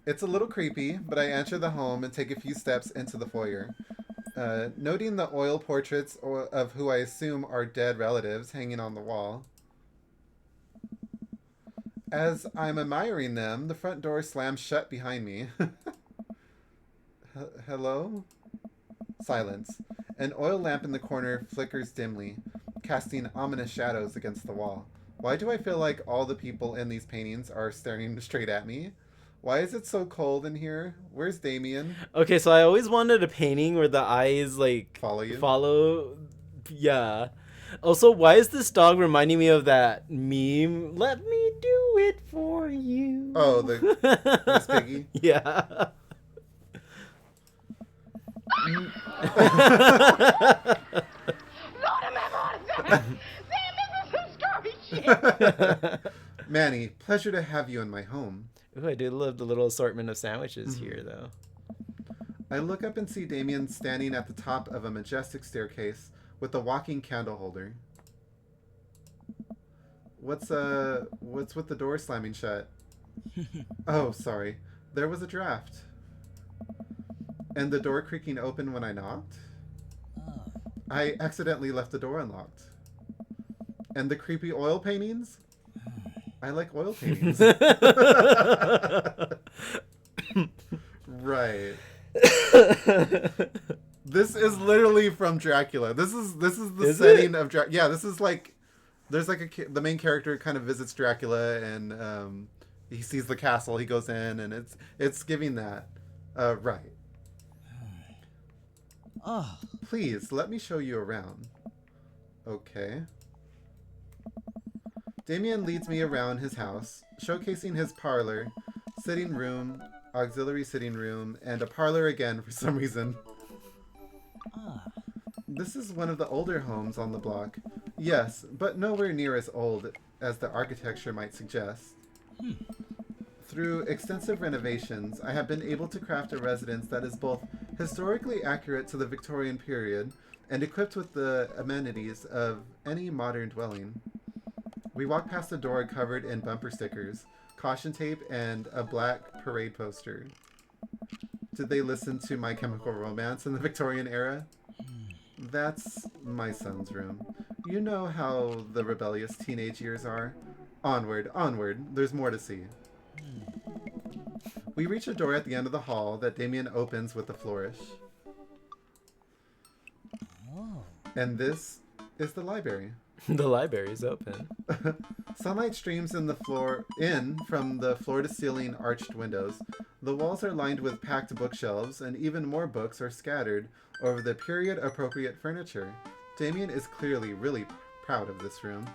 It's a little creepy, but I enter the home and take a few steps into the foyer. Noting the oil portraits of who I assume are dead relatives hanging on the wall. As I'm admiring them, the front door slams shut behind me. Hello? Silence. An oil lamp in the corner flickers dimly, casting ominous shadows against the wall. Why do I feel like all the people in these paintings are staring straight at me? Why is it so cold in here? Where's Damien? Okay, so I always wanted a painting where the eyes, like... Follow you? Yeah. Also, why is this dog reminding me of that meme? Let me do it for you. Oh, this piggy? Yeah. Manny, pleasure to have you in my home. Ooh, I do love the little assortment of sandwiches here, though. I look up and see Damien standing at the top of a majestic staircase with a walking candle holder. What's with the door slamming shut? Oh, sorry. There was a draft. And the door creaking open when I knocked? I accidentally left the door unlocked. And the creepy oil paintings? I like oil paintings. Right. This is literally from Dracula. This is the setting of Dracula. Yeah, this is like there's like the main character kind of visits Dracula and he sees the castle. He goes in and it's giving that. Right. Oh. Please let me show you around. Okay. Damien leads me around his house, showcasing his parlor, sitting room, auxiliary sitting room, and a parlor again for some reason. This is one of the older homes on the block. Yes, but nowhere near as old as the architecture might suggest. Through extensive renovations, I have been able to craft a residence that is both historically accurate to the Victorian period and equipped with the amenities of any modern dwelling. We walk past a door covered in bumper stickers, caution tape, and a black parade poster. Did they listen to My Chemical Romance in the Victorian era? That's my son's room. You know how the rebellious teenage years are. Onward, onward, there's more to see. We reach a door at the end of the hall that Damien opens with a flourish. And this is the library. The library's open. Sunlight streams from the floor to ceiling arched windows. The walls are lined with packed bookshelves, and even more books are scattered over the period appropriate furniture. Damien is clearly really proud of this room.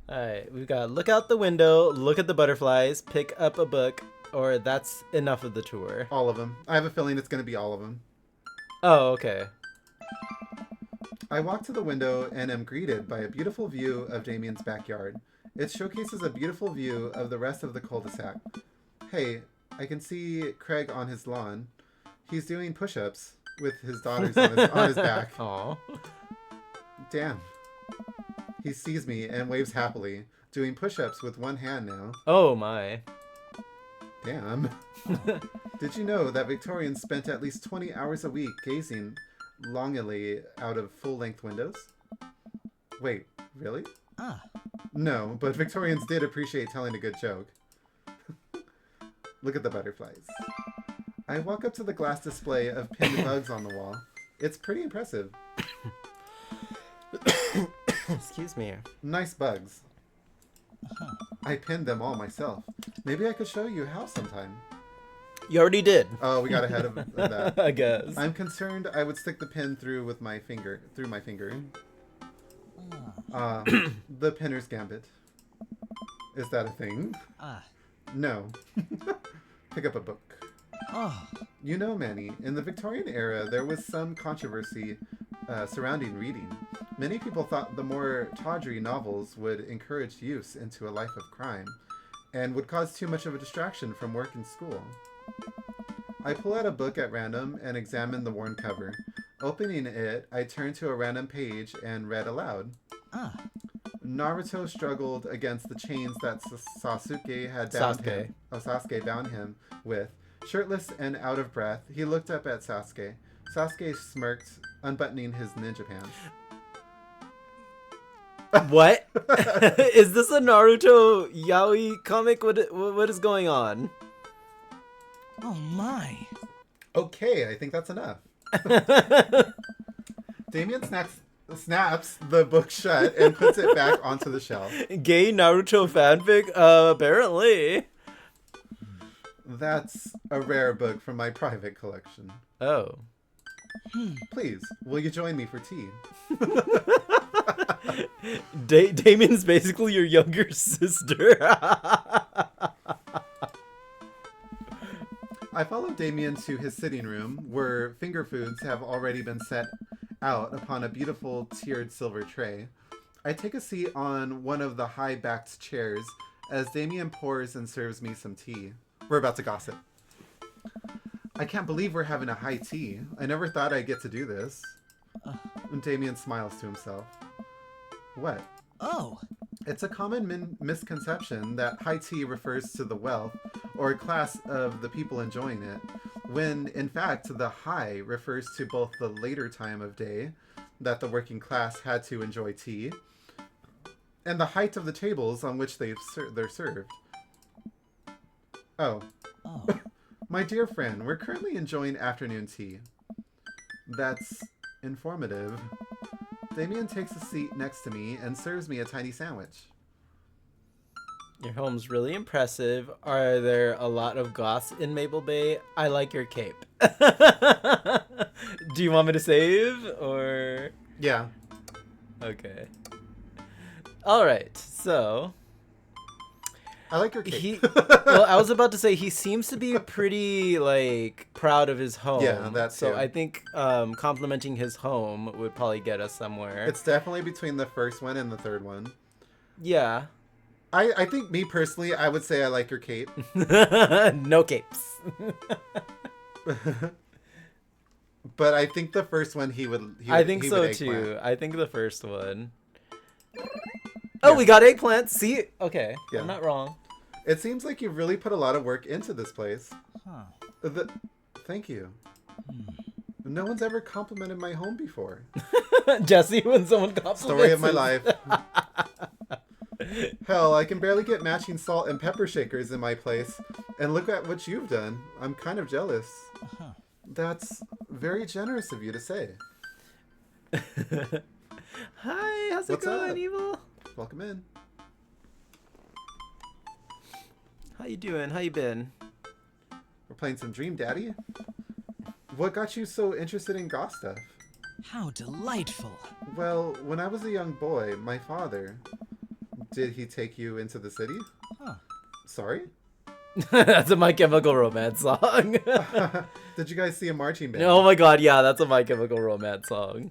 Alright, we've got look out the window, look at the butterflies, pick up a book, or that's enough of the tour. All of them. I have a feeling it's going to be all of them. Oh, okay. I walk to the window and am greeted by a beautiful view of Damien's backyard. It showcases a beautiful view of the rest of the cul-de-sac. Hey, I can see Craig on his lawn. He's doing push-ups with his daughters on his back. Aww. Damn. He sees me and waves happily, doing push-ups with one hand now. Oh my. Damn. Did you know that Victorians spent at least 20 hours a week gazing longingly out of full-length windows? Wait, really? No, but Victorians did appreciate telling a good joke. Look at the butterflies. I walk up to the glass display of pinned bugs on the wall. It's pretty impressive. Excuse me. Nice bugs. I pinned them all myself. Maybe I could show you how sometime. You already did. Oh, we got ahead of that. I guess. I'm concerned I would stick the pin through my finger. The pinner's gambit. Is that a thing? No. Pick up a book. Oh. You know, Manny, in the Victorian era, there was some controversy surrounding reading. Many people thought the more tawdry novels would encourage youths into a life of crime and would cause too much of a distraction from work and school. I pull out a book at random and examine the worn cover. Opening it, I turned to a random page and read aloud. Ah. Naruto struggled against the chains that Sasuke had bound him. Oh, Sasuke bound him with. Shirtless and out of breath, he looked up at Sasuke. Sasuke smirked, unbuttoning his ninja pants. What? Is this a Naruto yaoi comic? What is going on? Oh my. Okay, I think that's enough. Damien snaps the book shut and puts it back onto the shelf. Gay Naruto fanfic? Apparently. That's a rare book from my private collection. Oh. Please, will you join me for tea? Damien's basically your younger sister. I follow Damien to his sitting room, where finger foods have already been set out upon a beautiful tiered silver tray. I take a seat on one of the high-backed chairs as Damien pours and serves me some tea. We're about to gossip. I can't believe we're having a high tea. I never thought I'd get to do this. And Damien smiles to himself. What? Oh. It's a common misconception that high tea refers to the wealth or class of the people enjoying it, when in fact the high refers to both the later time of day that the working class had to enjoy tea and the height of the tables on which they're served. Oh. My dear friend, we're currently enjoying afternoon tea. That's informative. Damien takes a seat next to me and serves me a tiny sandwich. Your home's really impressive. Are there a lot of goths in Maple Bay? I like your cape. Do you want me to save or? Yeah. Okay. All right. So. I like your cape. Well, I was about to say he seems to be pretty like proud of his home. Yeah, that's so. too. I think complimenting his home would probably get us somewhere. It's definitely between the first one and the third one. Yeah. I think me personally, I would say I like your cape. No capes. But I think the first one he would. I think he so would too. eggplant. I think the first one. Oh, we got eggplants. See? Okay. Yeah. I'm not wrong. It seems like you've really put a lot of work into this place. Huh. Thank you. No one's ever complimented my home before. Jesse, when someone compliments Story of my his- life. Hell, I can barely get matching salt and pepper shakers in my place. And look at what you've done. I'm kind of jealous. That's very generous of you to say. Hi, how's it What's going, up? Evil? Welcome in. How you doing? How you been? We're playing some Dream Daddy. What got you so interested in goth stuff? How delightful. Well, when I was a young boy, my father... Did he take you into the city? Huh. Sorry? That's a My Chemical Romance song. Did you guys see a marching band? Oh my god, yeah, that's a My Chemical Romance song.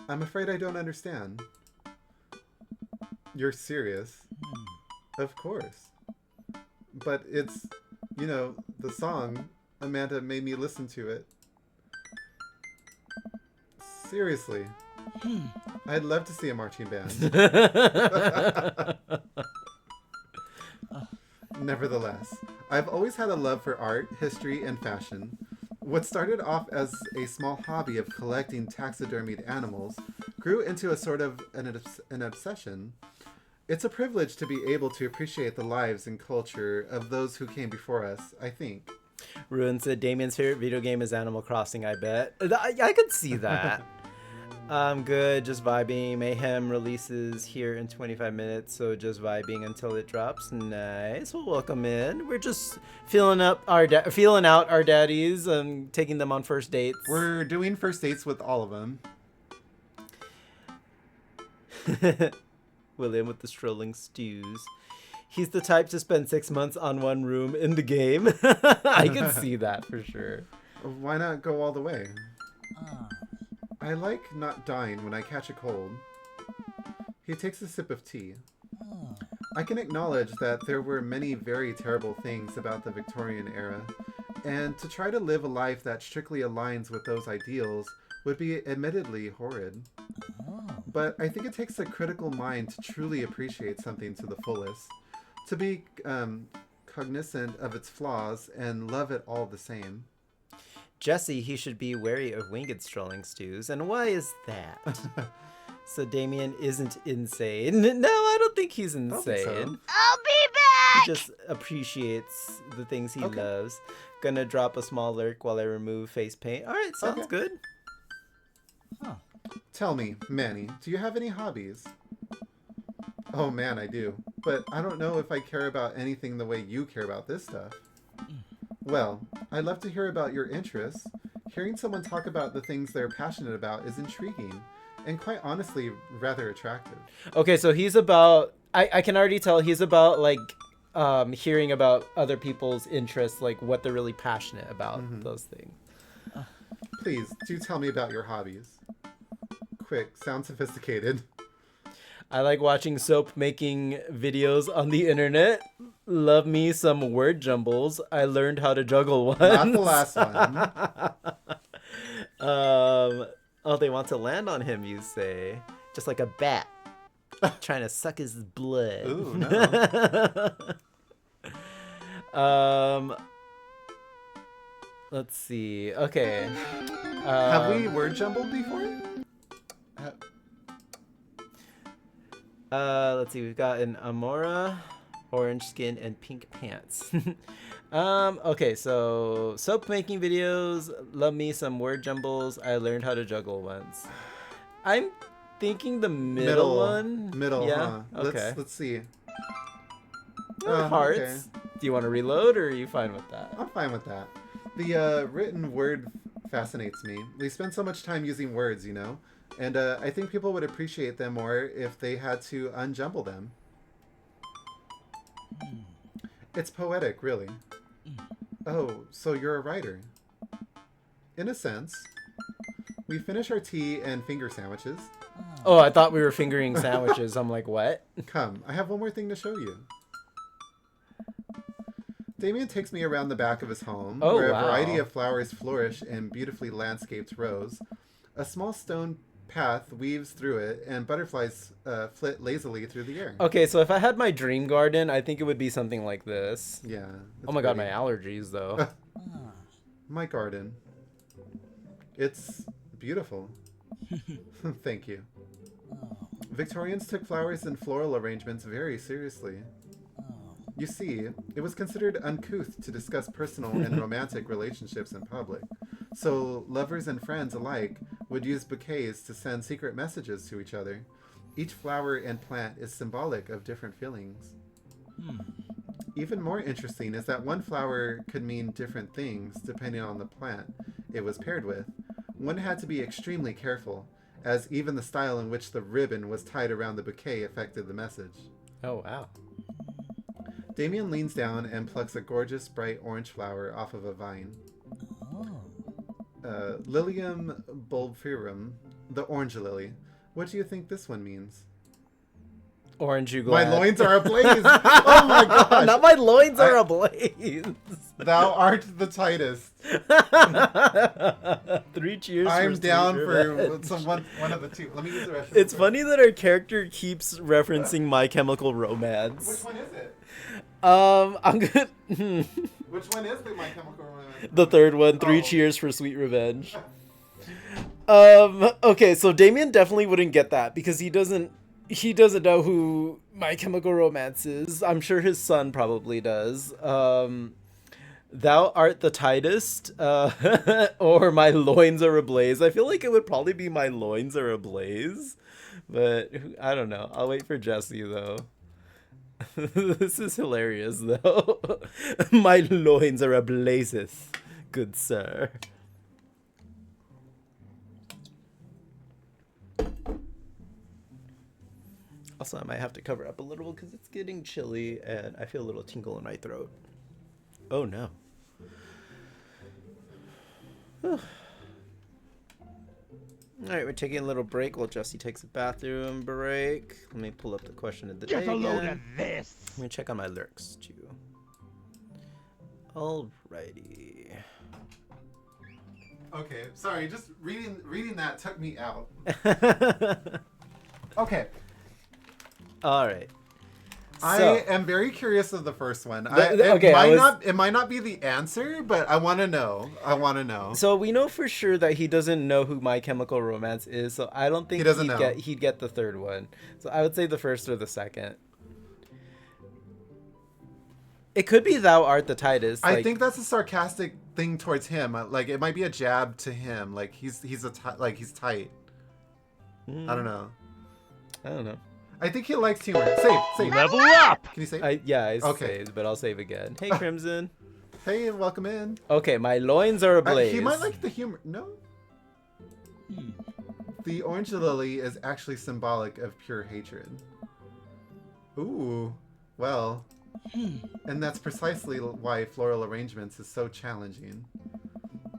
I'm afraid I don't understand. You're serious? Of course. But it's, you know, the song. Amanda made me listen to it. Seriously. I'd love to see a marching band. Nevertheless, I've always had a love for art, history, and fashion. What started off as a small hobby of collecting taxidermied animals grew into a sort of an obsession. It's a privilege to be able to appreciate the lives and culture of those who came before us, I think. Ruin said Damien's favorite video game is Animal Crossing, I bet. I could see that. I'm good, just vibing. Mayhem releases here in 25 minutes, so just vibing until it drops. Nice. Well, welcome in. We're just feeling out our daddies and taking them on first dates. We're doing first dates with all of them. William with the strolling stews. He's the type to spend 6 months on one room in the game. I can see that for sure. Why not go all the way? I like not dying when I catch a cold. He takes a sip of tea. I can acknowledge that there were many very terrible things about the Victorian era, and to try to live a life that strictly aligns with those ideals would be admittedly horrid. But I think it takes a critical mind to truly appreciate something to the fullest, to be cognizant of its flaws and love it all the same. Jesse, he should be wary of winged strolling stews, and why is that? So Damien isn't insane. No, I don't think he's insane. so. I'll be back! He just appreciates the things he loves. Gonna drop a small lurk while I remove face paint. Alright, sounds good. Tell me, Manny, do you have any hobbies? Oh man, I do. But I don't know if I care about anything the way you care about this stuff. Well, I'd love to hear about your interests. Hearing someone talk about the things they're passionate about is intriguing, and quite honestly, rather attractive. Okay, so he's about... I can already tell he's about, like, hearing about other people's interests, like, what they're really passionate about, those things. Please, do tell me about your hobbies. Quick, sound sophisticated. I like watching soap making videos on the internet. Love me some word jumbles. I learned how to juggle once. Not the last one. Oh, they want to land on him, you say. Just like a bat. Trying to suck his blood. Ooh, no. Let's see. Okay. Have we word jumbled before? Let's see. We've got an Amora, orange skin, and pink pants. Okay, so soap making videos. Love me some word jumbles. I learned how to juggle once. I'm thinking the middle one. Middle, yeah. huh? Okay. Let's see. Hearts. Okay. Do you want to reload, or are you fine with that? I'm fine with that. The written word fascinates me. They spend so much time using words, you know? And I think people would appreciate them more if they had to unjumble them. It's poetic, really. Oh, so you're a writer. In a sense. We finish our tea and finger sandwiches. Oh, I thought we were fingering sandwiches. I'm like, what? Come, I have one more thing to show you. Damien takes me around the back of his home, where a variety of flowers flourish in beautifully landscaped rows. A small stone path weaves through it, and butterflies flit lazily through the air. Okay, so if I had my dream garden, I think it would be something like this. Yeah. Oh my god, my allergies, though. My garden. It's beautiful. Thank you. Victorians took flowers and floral arrangements very seriously. You see, it was considered uncouth to discuss personal and romantic relationships in public, so lovers and friends alike would use bouquets to send secret messages to each other. Each flower and plant is symbolic of different feelings. Even more interesting is that one flower could mean different things depending on the plant it was paired with. One had to be extremely careful, as even the style in which the ribbon was tied around the bouquet affected the message. Oh, wow. Damien leans down and plucks a gorgeous bright orange flower off of a vine. Lilium bulbiferum, the orange lily. What do you think this one means? Orange you My loins are ablaze! Oh my gosh! Not my loins are ablaze! Thou art the tightest. 3 cheers. I'm for down Sweet for Revenge. one of the two. Let me use the rest. It's funny that our character keeps referencing My Chemical Romance. Which one is it? I'm good. Which one is the My Chemical Romance? The third one, 3 cheers for Sweet Revenge. Okay, so Damien definitely wouldn't get that because he doesn't know who My Chemical Romance is. I'm sure his son probably does. Thou art the tightest, or my loins are ablaze. I feel like it would probably be my loins are ablaze, but I don't know. I'll wait for Jesse though. This is hilarious though. My loins are ablazes, good sir. Also, I might have to cover up a little because it's getting chilly and I feel a little tingle in my throat. Oh no. All right, we're taking a little break while Jesse takes a bathroom break. Let me pull up the question of the day. Get a load again. of this. Let me check on my lyrics too. Alrighty. Okay, sorry, just reading that took me out. Okay. All right. I am very curious of the first one. It might not be the answer, but I want to know. So we know for sure that he doesn't know who My Chemical Romance is, so I don't think he'd get the third one. So I would say the first or the second. It could be Thou Art the Titus. I think that's a sarcastic thing towards him. Like it might be a jab to him. Like he's tight. I don't know. I think he likes humor. Save. Level up! Can you save? I saved, but I'll save again. Hey, Crimson. Hey, and welcome in. Okay, my loins are ablaze. He might like the humor. No? The orange lily is actually symbolic of pure hatred. Ooh, well. And that's precisely why floral arrangements is so challenging.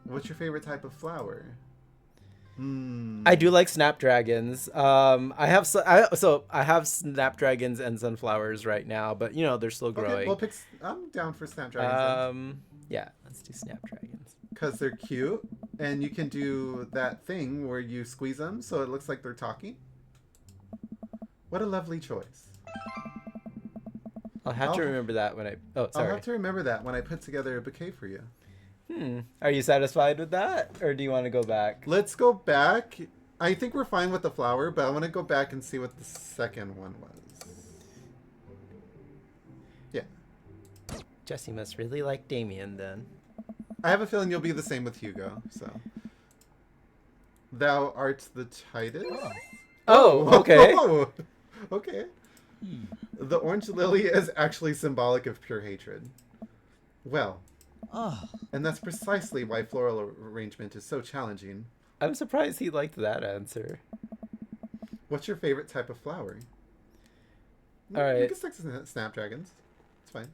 What's your favorite type of flower? I do like snapdragons. I have snapdragons and sunflowers right now, but you know they're still growing. Okay, well, I'm down for snapdragons. Yeah, let's do snapdragons. Because they're cute, and you can do that thing where you squeeze them so it looks like they're talking. What a lovely choice. I'll have to remember that when I. Oh, sorry. I'll have to remember that when I put together a bouquet for you. Are you satisfied with that, or do you want to go back? Let's go back. I think we're fine with the flower, but I want to go back and see what the second one was. Yeah. Jesse must really like Damien then. I have a feeling you'll be the same with Hugo. So. Thou art the Titus. Oh, okay. Okay. The orange lily is actually symbolic of pure hatred. Well. And that's precisely why floral arrangement is so challenging. I'm surprised he liked that answer. What's your favorite type of flower? All right. You can stick to snapdragons. It's fine.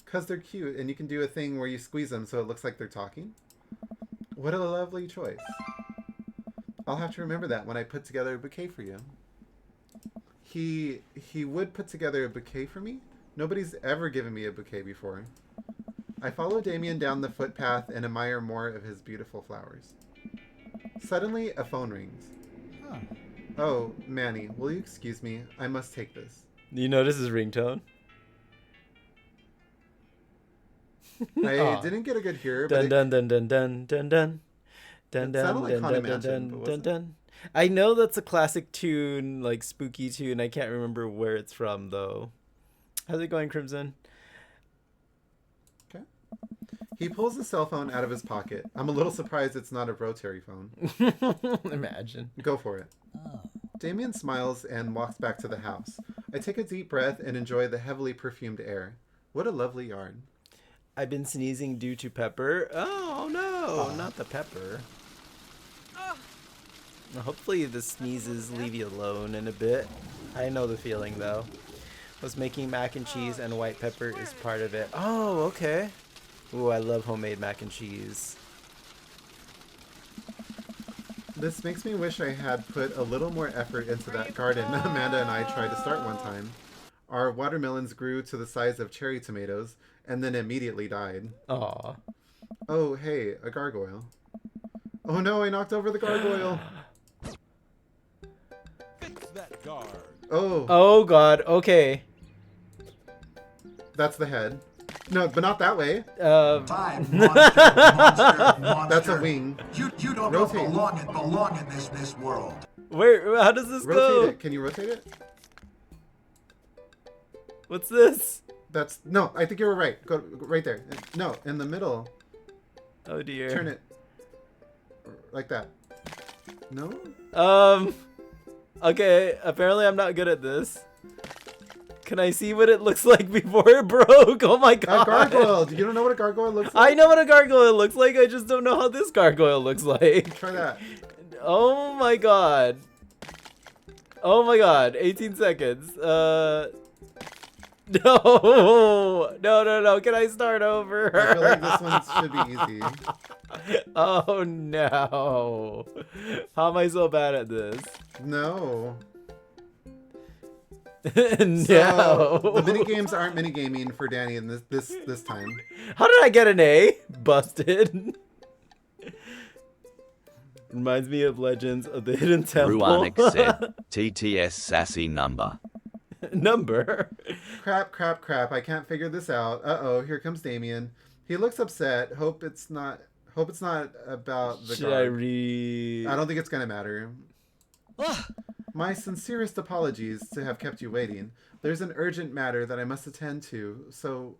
Because they're cute, and you can do a thing where you squeeze them so it looks like they're talking. What a lovely choice. I'll have to remember that when I put together a bouquet for you. He would put together a bouquet for me? Nobody's ever given me a bouquet before. I follow Damien down the footpath and admire more of his beautiful flowers. Suddenly, a phone rings. Oh, Manny, will you excuse me? I must take this. Do you notice his ringtone? I didn't get a good hear, but dun dun dun dun dun dun dun dun dun dun dun dun. I know that's a classic tune, like spooky tune. I can't remember where it's from though. How's it going, Crimson? Okay. He pulls the cell phone out of his pocket. I'm a little surprised it's not a rotary phone. Imagine. Go for it. Damien smiles and walks back to the house. I take a deep breath and enjoy the heavily perfumed air. What a lovely yard. I've been sneezing due to pepper. Oh no, not the pepper. Hopefully the sneezes leave you alone in a bit. I know the feeling though. Was making mac and cheese and white pepper is part of it. Oh, okay. Ooh, I love homemade mac and cheese. This makes me wish I had put a little more effort into that garden Amanda and I tried to start one time. Our watermelons grew to the size of cherry tomatoes and then immediately died. Aw. Oh, hey, a gargoyle. Oh no, I knocked over the gargoyle. Fix that guard. Oh. Oh god, okay. That's the head. No, but not that way. Time, monster. That's a wing. You don't belong in this world. Where? How does this go? Rotate it. Can you rotate it? What's this? That's no. I think you were right. Go right there. No, in the middle. Oh dear. Turn it like that. No. Okay. Apparently, I'm not good at this. Can I see what it looks like before it broke? Oh my god. A gargoyle. You don't know what a gargoyle looks like? I know what a gargoyle looks like. I just don't know how this gargoyle looks like. Try that. Oh my god. Oh my god, 18 seconds. No. Can I start over? I feel like this one should be easy. Oh no. How am I so bad at this? No. No. So, the mini games aren't mini gaming for Danny in this time. How did I get an A? Busted. Reminds me of Legends of the Hidden Temple. Ruanik said, TTS sassy number. Number. Crap. I can't figure this out. Uh-oh, here comes Damien. He looks upset. Hope it's not about the Should I guard. read? I don't think it's gonna matter. My sincerest apologies to have kept you waiting. There's an urgent matter that I must attend to, so...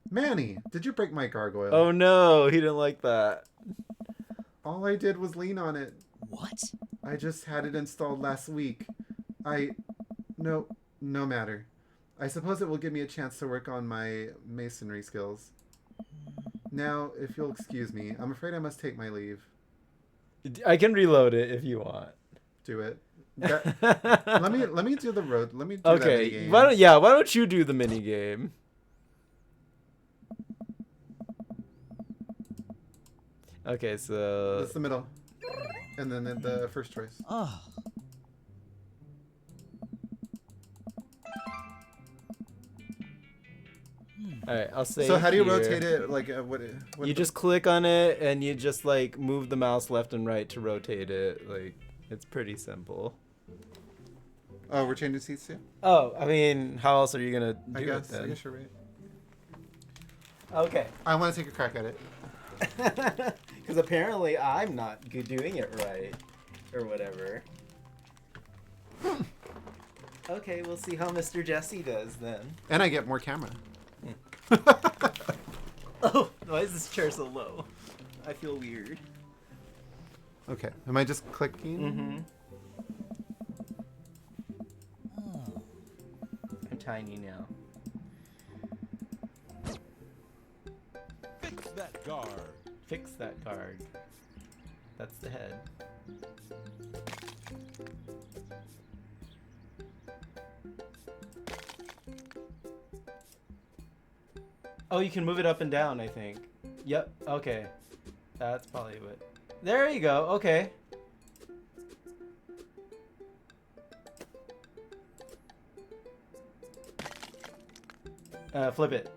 Manny, did you break my gargoyle? Oh no, he didn't like that. All I did was lean on it. What? I just had it installed last week. No matter. I suppose it will give me a chance to work on my masonry skills. Now, if you'll excuse me, I'm afraid I must take my leave. I can reload it if you want. Do it. Let me do the road. Let me do that Okay, minigame. why don't you do the mini game? Okay, so That's the middle. And then the first choice. Oh. all right, I'll say. So how do you here. rotate it? Like what You just click on it and you just like move the mouse left and right to rotate it. Like it's pretty simple. Oh, we're changing seats too? Oh, I mean, how else are you gonna do I it guess then? you're right. Okay. I want to take a crack at it. Because apparently I'm not doing it right, or whatever. Okay, we'll see how Mr. Jesse does then. And I get more camera. Oh, why is this chair so low? I feel weird. Okay, am I just clicking? Mm-hmm. I'm tiny now. Fix that guard. Fix that card. That's the head. Oh, you can move it up and down, I think. Yep, okay. That's probably what... There you go, okay. Flip it.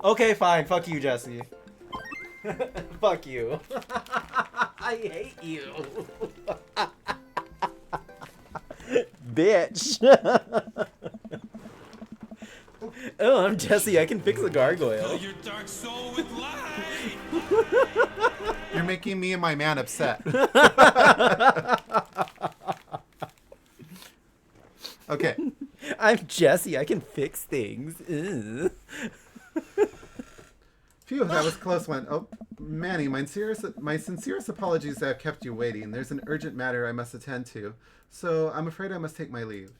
Okay, fine. Fuck you, Jesse. Fuck you. I hate you. Bitch. Oh, I'm Jesse. I can fix a gargoyle. Your dark soul with light. You're making me and my man upset. Okay. I'm Jesse. I can fix things. Ugh. Phew, that was a close one. Oh, Manny, my sincerest apologies that I've kept you waiting. There's an urgent matter I must attend to, so I'm afraid I must take my leave.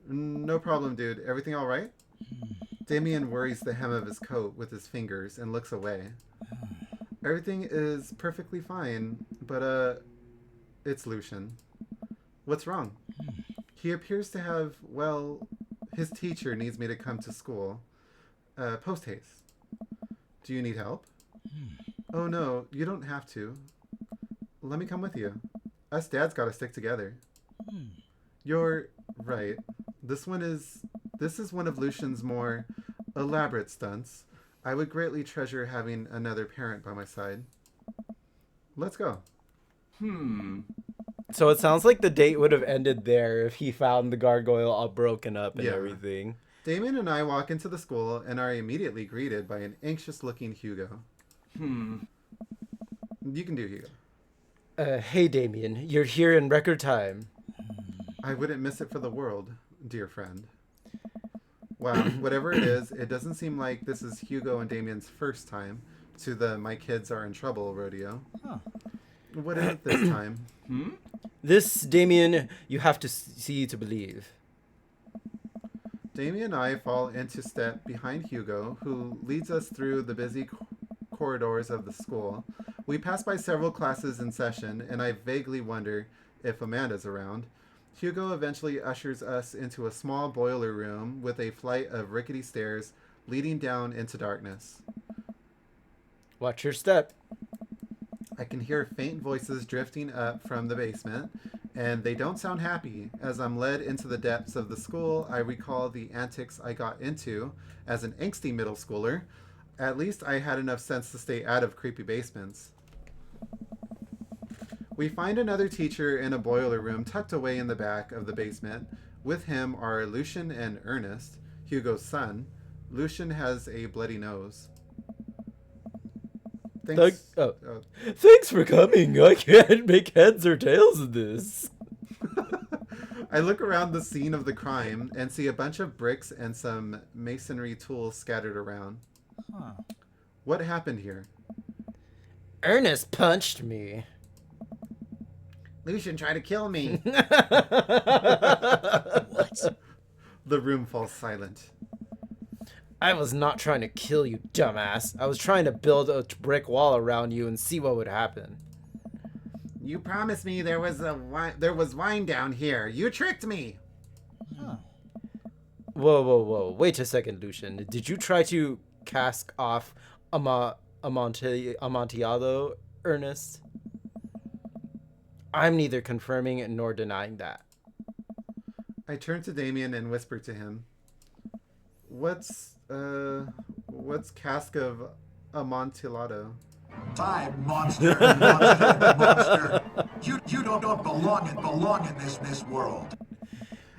No problem, dude. Everything all right? Damien worries the hem of his coat with his fingers and looks away. Everything is perfectly fine, but, it's Lucian. What's wrong? He appears to have, well, his teacher needs me to come to school. Post haste. Do you need help? Oh no, you don't have to. Let me come with you. Us dads gotta stick together. You're right. This is one of Lucian's more elaborate stunts. I would greatly treasure having another parent by my side. Let's go. So it sounds like the date would have ended there if he found the gargoyle all broken up and Yeah. everything. Damien and I walk into the school and are immediately greeted by an anxious-looking Hugo. You can do Hugo. Hey Damien, you're here in record time. I wouldn't miss it for the world, dear friend. Wow, whatever it is, it doesn't seem like this is Hugo and Damien's first time to the My Kids Are in Trouble rodeo. What is it this time? This, Damien, you have to see to believe. Damien and I fall into step behind Hugo, who leads us through the busy corridors of the school. We pass by several classes in session, and I vaguely wonder if Amanda's around. Hugo eventually ushers us into a small boiler room with a flight of rickety stairs leading down into darkness. Watch your step. I can hear faint voices drifting up from the basement, and they don't sound happy. As I'm led into the depths of the school, I recall the antics I got into as an angsty middle schooler. At least I had enough sense to stay out of creepy basements. We find another teacher in a boiler room tucked away in the back of the basement. With him are Lucian and Ernest, Hugo's son. Lucian has a bloody nose. Thanks. Thanks for coming. I can't make heads or tails of this. I look around the scene of the crime and see a bunch of bricks and some masonry tools scattered around. Huh. What happened here? Ernest punched me. Lucian tried to kill me. What? The room falls silent. I was not trying to kill you, dumbass. I was trying to build a brick wall around you and see what would happen. You promised me there was wine down here. You tricked me. Huh. Whoa. Wait a second, Lucian. Did you try to cast off Amontillado, Ernest? I'm neither confirming nor denying that. I turn to Damien and whisper to him. What's cask of Amontillado? Time, monster, monster. You don't belong in this world.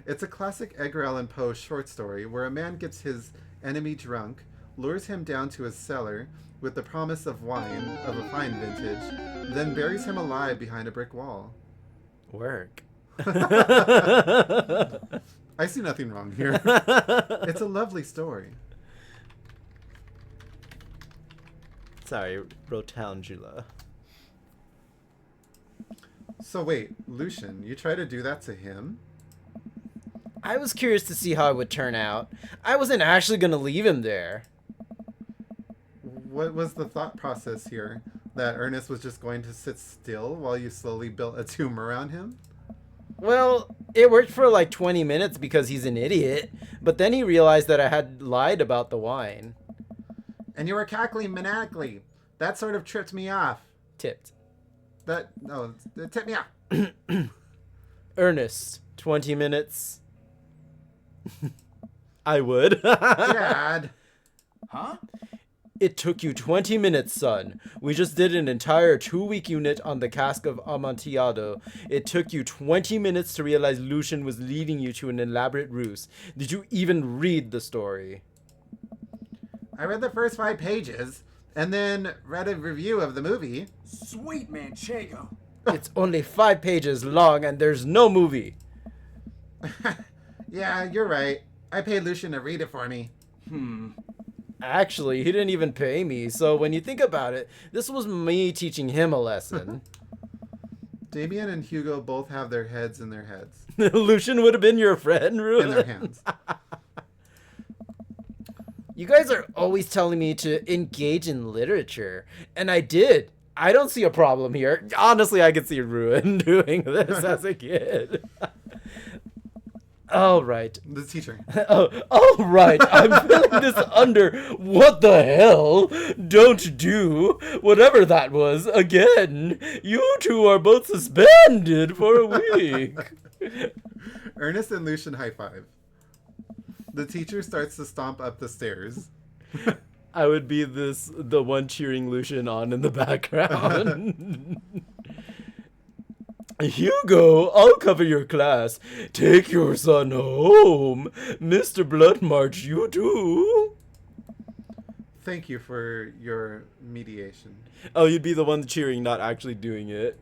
It's a classic Edgar Allan Poe short story where a man gets his enemy drunk, lures him down to his cellar with the promise of wine of a fine vintage, then buries him alive behind a brick wall. Work. I see nothing wrong here. It's a lovely story. Sorry, Rotangula. So wait, Lucian, you try to do that to him? I was curious to see how it would turn out. I wasn't actually going to leave him there. What was the thought process here? That Ernest was just going to sit still while you slowly built a tomb around him? Well, it worked for like 20 minutes because he's an idiot, but then he realized that I had lied about the wine. And you were cackling maniacally. That sort of tripped me off. Tipped. It tipped me off. Ernest, 20 minutes. I would. Dad. Huh? It took you 20 minutes, son. We just did an entire 2-week unit on the cask of Amontillado. It took you 20 minutes to realize Lucian was leading you to an elaborate ruse. Did you even read the story? I read the first 5 pages, and then read a review of the movie. Sweet manchego. It's only 5 pages long, and there's no movie. Yeah, you're right. I paid Lucian to read it for me. Actually, he didn't even pay me, so when you think about it, this was me teaching him a lesson. Damien and Hugo both have their heads in their heads. Lucian would have been your friend, Ruin. In their hands. You guys are always telling me to engage in literature, and I did. I don't see a problem here. Honestly, I could see Ruin doing this as a kid. All right. The teacher. Oh, all right. I'm filling this under what the hell? Don't do whatever that was again. You two are both suspended for a week. Ernest and Lucian high five. The teacher starts to stomp up the stairs. I would be the one cheering Lucian on in the background. Hugo, I'll cover your class. Take your son home. Mr. Bloodmarch, you too. Thank you for your mediation. Oh, you'd be the one cheering, not actually doing it.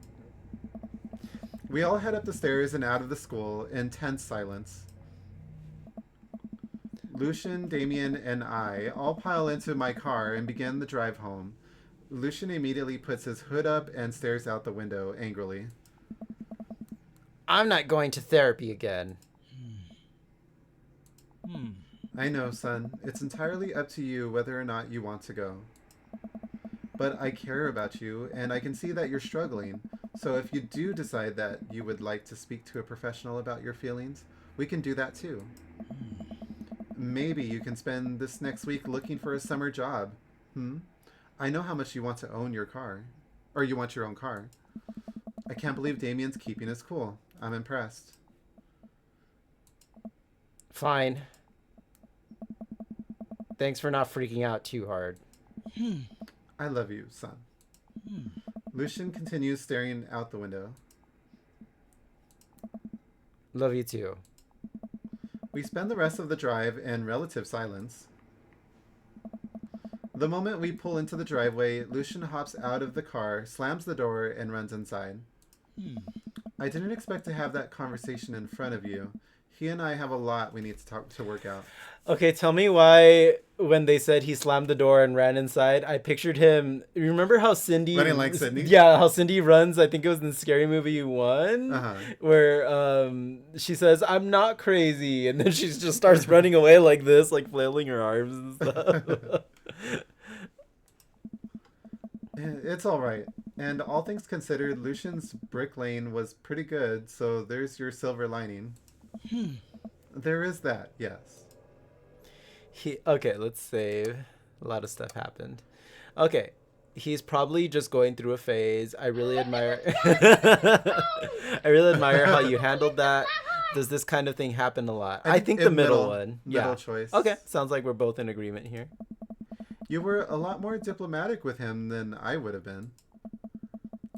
We all head up the stairs and out of the school in tense silence. Lucian, Damien, and I all pile into my car and begin the drive home. Lucian immediately puts his hood up and stares out the window angrily. I'm not going to therapy again. I know, son. It's entirely up to you whether or not you want to go. but I care about you and I can see that you're struggling. So if you do decide that you would like to speak to a professional about your feelings, we can do that too. Maybe you can spend this next week looking for a summer job. I know how much you want to own your car. Or you want your own car. I can't believe Damien's keeping his cool. I'm impressed. Fine. Thanks for not freaking out too hard. I love you, son. Lucian continues staring out the window. Love you too. We spend the rest of the drive in relative silence. The moment we pull into the driveway, Lucian hops out of the car, slams the door, and runs inside. I didn't expect to have that conversation in front of you. He and I have a lot we need to work out. Okay, tell me why when they said he slammed the door and ran inside, I pictured him. Remember how Cindy running like Sydney? Yeah, how Cindy runs. I think it was in Scary Movie 1, where she says, "I'm not crazy," and then she just starts running away like this, like flailing her arms and stuff. It's all right. And all things considered, Lucian's brick lane was pretty good, so there's your silver lining. There is that, yes. Okay, let's save. A lot of stuff happened. Okay, he's probably just going through a phase. I really admire I really admire how you handled that. Does this kind of thing happen a lot? I think the middle one. Middle choice. Okay, sounds like we're both in agreement here. You were a lot more diplomatic with him than I would have been.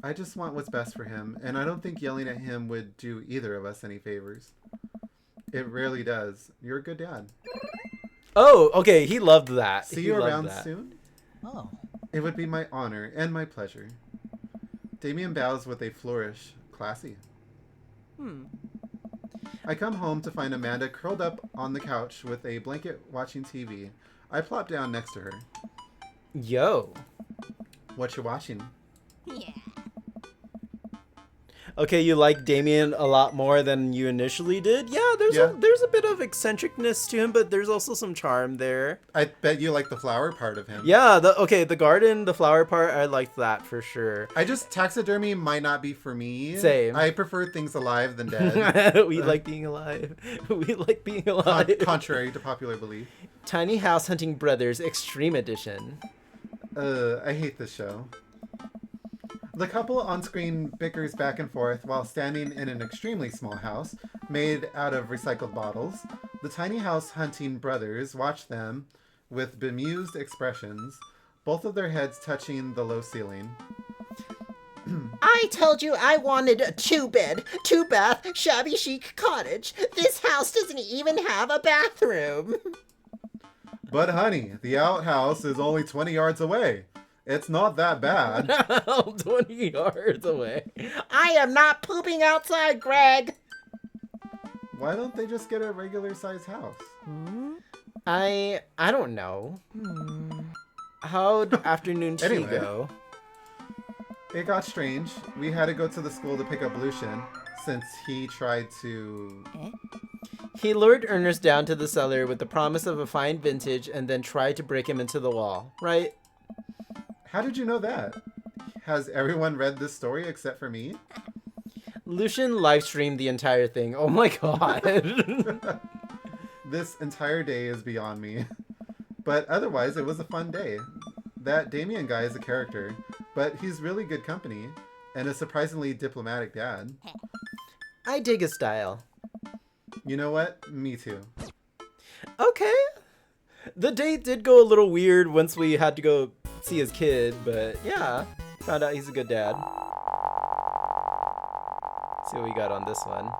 I just want what's best for him, and I don't think yelling at him would do either of us any favors. It rarely does. You're a good dad. Oh, okay. He loved that. See you around soon? Oh. It would be my honor and my pleasure. Damien bows with a flourish. Classy. I come home to find Amanda curled up on the couch with a blanket watching TV. I plop down next to her. Yo. What you watching? Yeah. Okay, you like Damien a lot more than you initially did. Yeah, there's a bit of eccentricness to him, but there's also some charm there. I bet you like the flower part of him. Yeah, the garden, the flower part, I liked that for sure. I just taxidermy might not be for me. Same. I prefer things alive than dead. We like being alive. We like being alive. Contrary to popular belief. Tiny House Hunting Brothers Extreme Edition. I hate this show. The couple on screen bickers back and forth while standing in an extremely small house made out of recycled bottles. The Tiny House Hunting Brothers watch them with bemused expressions, both of their heads touching the low ceiling. I told you I wanted a 2-bed, 2-bath, shabby chic cottage. This house doesn't even have a bathroom. But honey, the outhouse is only 20 yards away. It's not that bad. 20 yards away. I am not pooping outside, Greg. Why don't they just get a regular sized house? I don't know. How'd afternoon tea Anyway. go? It got strange. We had to go to the school to pick up Lucian since he tried to... He lured Ernest down to the cellar with the promise of a fine vintage and then tried to break him into the wall, right? How did you know that? Has everyone read this story except for me? Lucian live streamed the entire thing. Oh my god. This entire day is beyond me. But otherwise, it was a fun day. That Damien guy is a character, but he's really good company and a surprisingly diplomatic dad. I dig his style. You know what? Me too. Okay. The date did go a little weird once we had to go see his kid, but yeah, found out he's a good dad. See what we got on this one.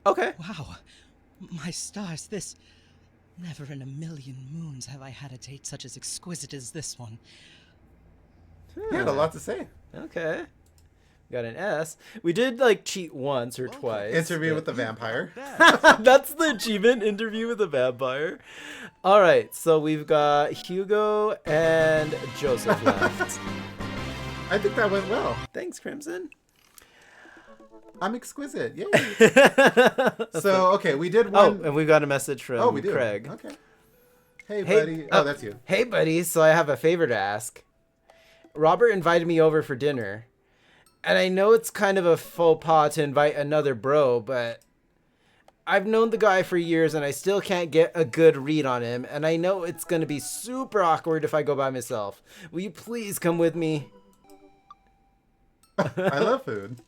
Okay. Wow. My stars, this... Never in a million moons have I had a date such as exquisite as this one. He had a lot to say. Okay. Got an S. We did like cheat once or twice. Interview with the vampire. That's the achievement, interview with the vampire. All right, so we've got Hugo and Joseph left. I think that went well. Thanks, Crimson. I'm exquisite. Yay. So, okay, we did one. Oh, and we got a message from we do. Craig. Okay. Hey, buddy. Oh, that's you. Hey, buddy. So I have a favor to ask. Robert invited me over for dinner. And I know it's kind of a faux pas to invite another bro, but I've known the guy for years and I still can't get a good read on him. And I know it's going to be super awkward if I go by myself. Will you please come with me? I love food.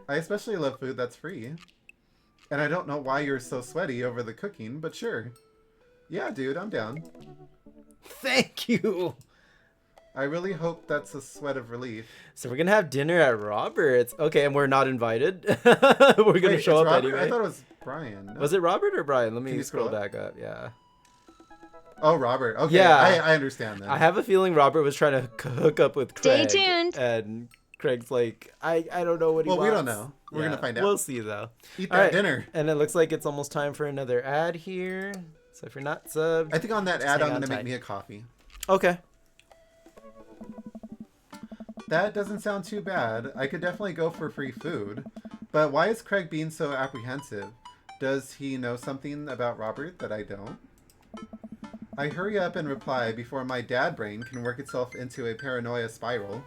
I especially love food that's free. And I don't know why you're so sweaty over the cooking, but sure. Yeah, dude, I'm down. Thank you. I really hope that's a sweat of relief. So we're going to have dinner at Robert's. Okay, and we're not invited. We're going to show up Robert? anyway. I thought it was Brian. No? Was it Robert or Brian? Let me you scroll scroll back up. Yeah. Oh, Robert. Okay, Yeah. I understand that. I have a feeling Robert was trying to hook up with Stay Craig. tuned. And Craig's like, I don't know what he wants. Well, we don't know. We're going to find out. We'll see, though. Eat All that right. dinner. And it looks like it's almost time for another ad here. So if you're not subbed... I think on that just ad, hang I'm on going to make tight. me a coffee. Okay. That doesn't sound too bad. I could definitely go for free food. But why is Craig being so apprehensive? Does he know something about Robert that I don't? I hurry up and reply before my dad brain can work itself into a paranoia spiral.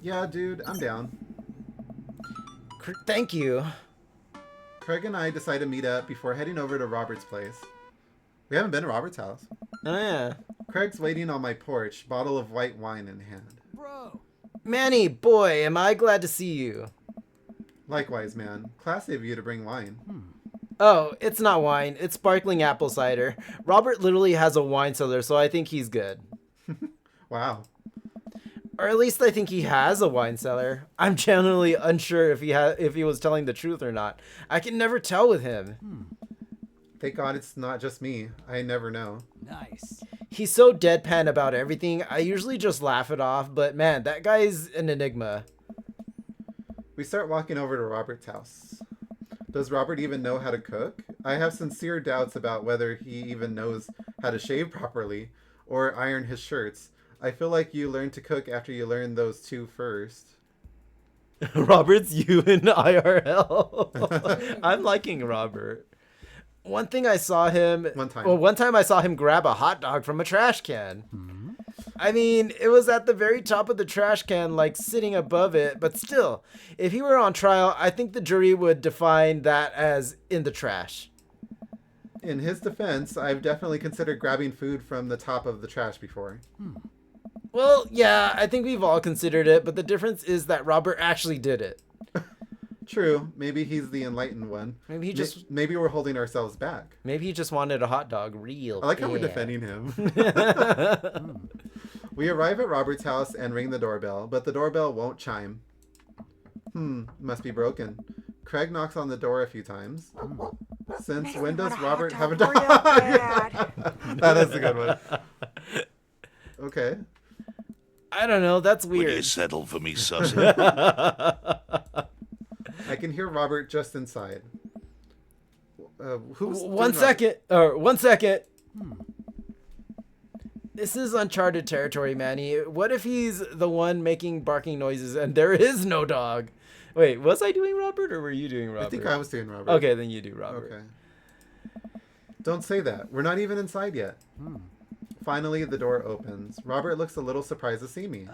Yeah, dude, I'm down. Thank you. Craig and I decide to meet up before heading over to Robert's place. We haven't been to Robert's house. Oh, yeah. Craig's waiting on my porch, bottle of white wine in hand. Bro. Manny, boy, am I glad to see you. Likewise, man. Classy of you to bring wine. Oh, it's not wine. It's sparkling apple cider. Robert literally has a wine cellar, so I think he's good. Wow. Or at least I think he has a wine cellar. I'm genuinely unsure if he was telling the truth or not. I can never tell with him. Thank God it's not just me. I never know. Nice. He's so deadpan about everything. I usually just laugh it off, but man, that guy's an enigma. We start walking over to Robert's house. Does Robert even know how to cook? I have sincere doubts about whether he even knows how to shave properly or iron his shirts. I feel like you learn to cook after you learn those two first. Robert's you in IRL. I'm liking Robert. One time I saw him grab a hot dog from a trash can. I mean, it was at the very top of the trash can, like sitting above it, but still, if he were on trial, I think the jury would define that as in the trash. In his defense, I've definitely considered grabbing food from the top of the trash before. Well, yeah, I think we've all considered it, but the difference is that Robert actually did it. True. Maybe he's the enlightened one. Maybe he just... Maybe we're holding ourselves back. Maybe he just wanted a hot dog real. I like how we're defending him. We arrive at Robert's house and ring the doorbell, but the doorbell won't chime. Must be broken. Craig knocks on the door a few times. Since when does Robert have a dog? That is a good one. Okay. I don't know. That's weird. Will you settle for me, sussy? I can hear Robert just inside. Who's One second. This is uncharted territory, Manny. What if he's the one making barking noises and there is no dog? Wait, was I doing Robert or were you doing Robert? I think I was doing Robert. Okay, then you do Robert. Okay. Don't say that. We're not even inside yet. Finally, the door opens. Robert looks a little surprised to see me.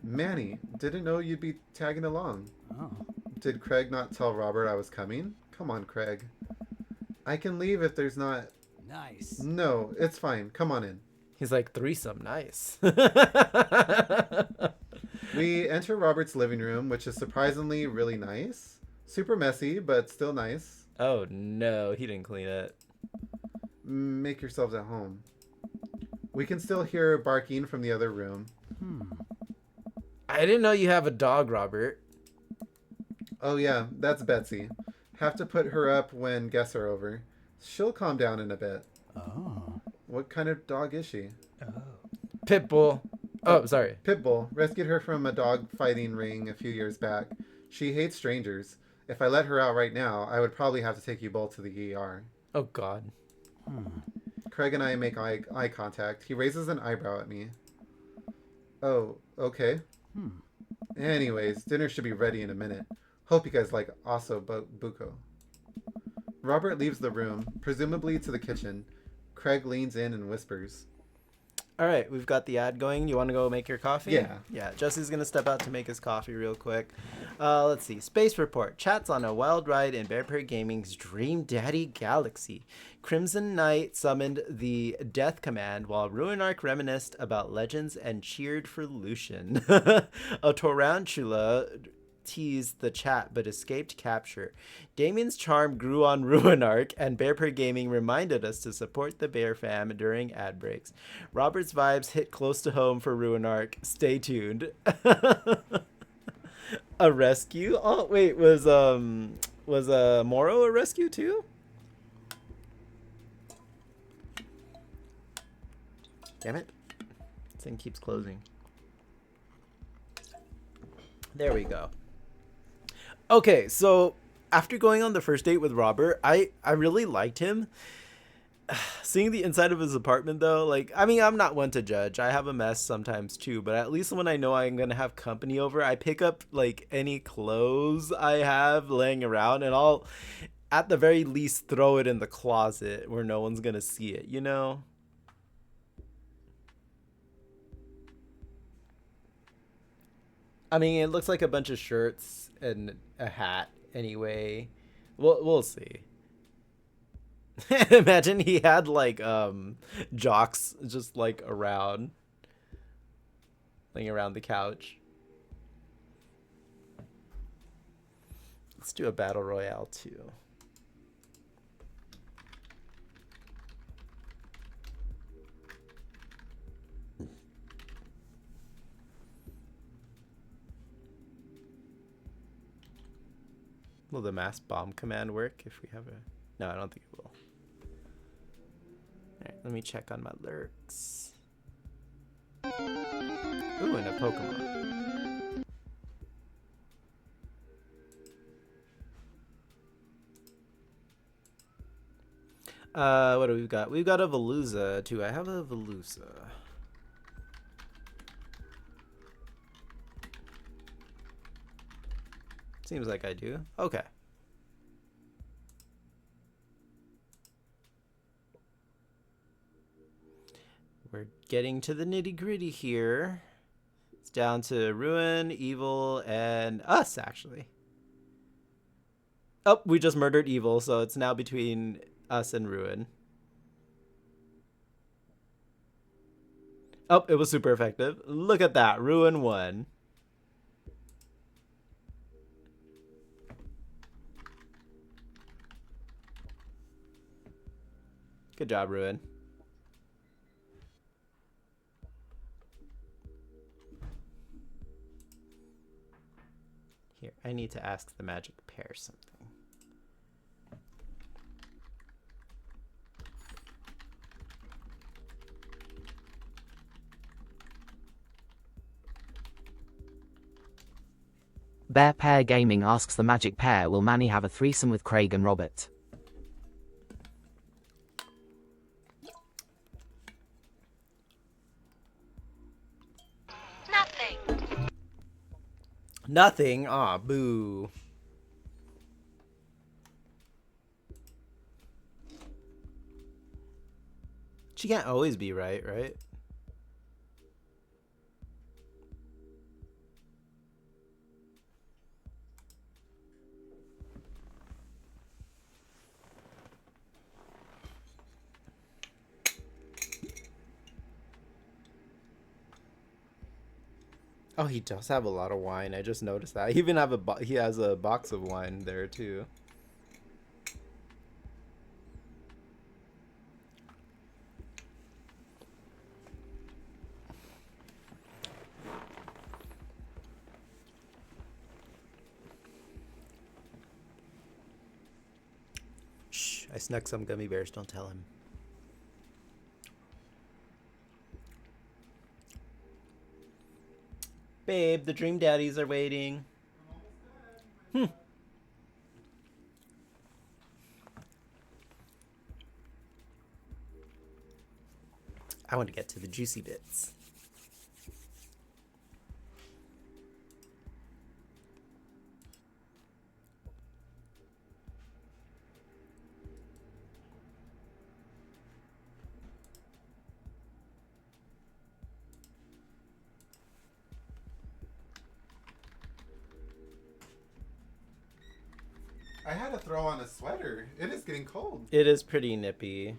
Manny, didn't know you'd be tagging along. Did Craig not tell Robert I was coming? Come on, Craig. I can leave if there's not... Nice. No, it's fine. Come on in. He's like, threesome, nice. We enter Robert's living room, which is surprisingly really nice. Super messy, but still nice. Oh no, he didn't clean it. Make yourselves at home. We can still hear barking from the other room. I didn't know you have a dog, Robert. Oh yeah, that's Betsy. Have to put her up when guests are over. She'll calm down in a bit. Oh. What kind of dog is she? Pitbull. Oh, sorry. Pitbull. Rescued her from a dog fighting ring a few years back. She hates strangers. If I let her out right now, I would probably have to take you both to the ER. Oh God. Craig and I make eye contact. He raises an eyebrow at me. Oh, okay. Anyways, dinner should be ready in a minute. Hope you guys like osso buco. Robert leaves the room, presumably to the kitchen. Craig leans in and whispers. All right, we've got the ad going. You want to go make your coffee? Yeah. Yeah, Jesse's going to step out to make his coffee real quick. Let's see. Space Report. Chats on a wild ride in Bear Prairie Gaming's Dream Daddy Galaxy. Crimson Knight summoned the Death Command while Ruinark reminisced about legends and cheered for Lucian. A tarantula teased the chat but escaped capture. Damien's charm grew on Ruinark, and Bear Prairie Gaming reminded us to support the Bear fam during ad breaks. Robert's vibes hit close to home for Ruinark. Stay tuned. A rescue? Oh wait, was Moro a rescue too? Damn it. This thing keeps closing. There we go. Okay, so after going on the first date with Robert, I really liked him. Seeing the inside of his apartment though, like, I mean, I'm not one to judge. I have a mess sometimes too, but at least when I know I'm gonna have company over, I pick up like any clothes I have laying around and I'll at the very least throw it in the closet where no one's gonna see it, you know? I mean, it looks like a bunch of shirts and a hat anyway. We'll see. Imagine he had like jocks just like around, laying around the couch. Let's do a battle royale too. Will the mass bomb command work if we have a... No, I don't think it will. Alright, let me check on my lurks. Ooh, and a Pokemon. What do we got? We've got a Veluza too. I have a Veluza. Seems like I do. Okay. We're getting to the nitty-gritty here. It's down to Ruin, Evil, and us, actually. Oh, we just murdered Evil, so it's now between us and Ruin. Oh, it was super effective. Look at that. Ruin won. Good job, Ruin. Here, I need to ask the magic pair something. Bear Pair Gaming asks the magic pair, will Manny have a threesome with Craig and Robert? Nothing? Aw, boo. She can't always be right, right? Oh, he does have a lot of wine. I just noticed that. He even have he has a box of wine there too. Shh, I snuck some gummy bears. Don't tell him. Babe, the dream daddies are waiting. I want to get to the juicy bits. I had to throw on a sweater. It is getting cold. It is pretty nippy.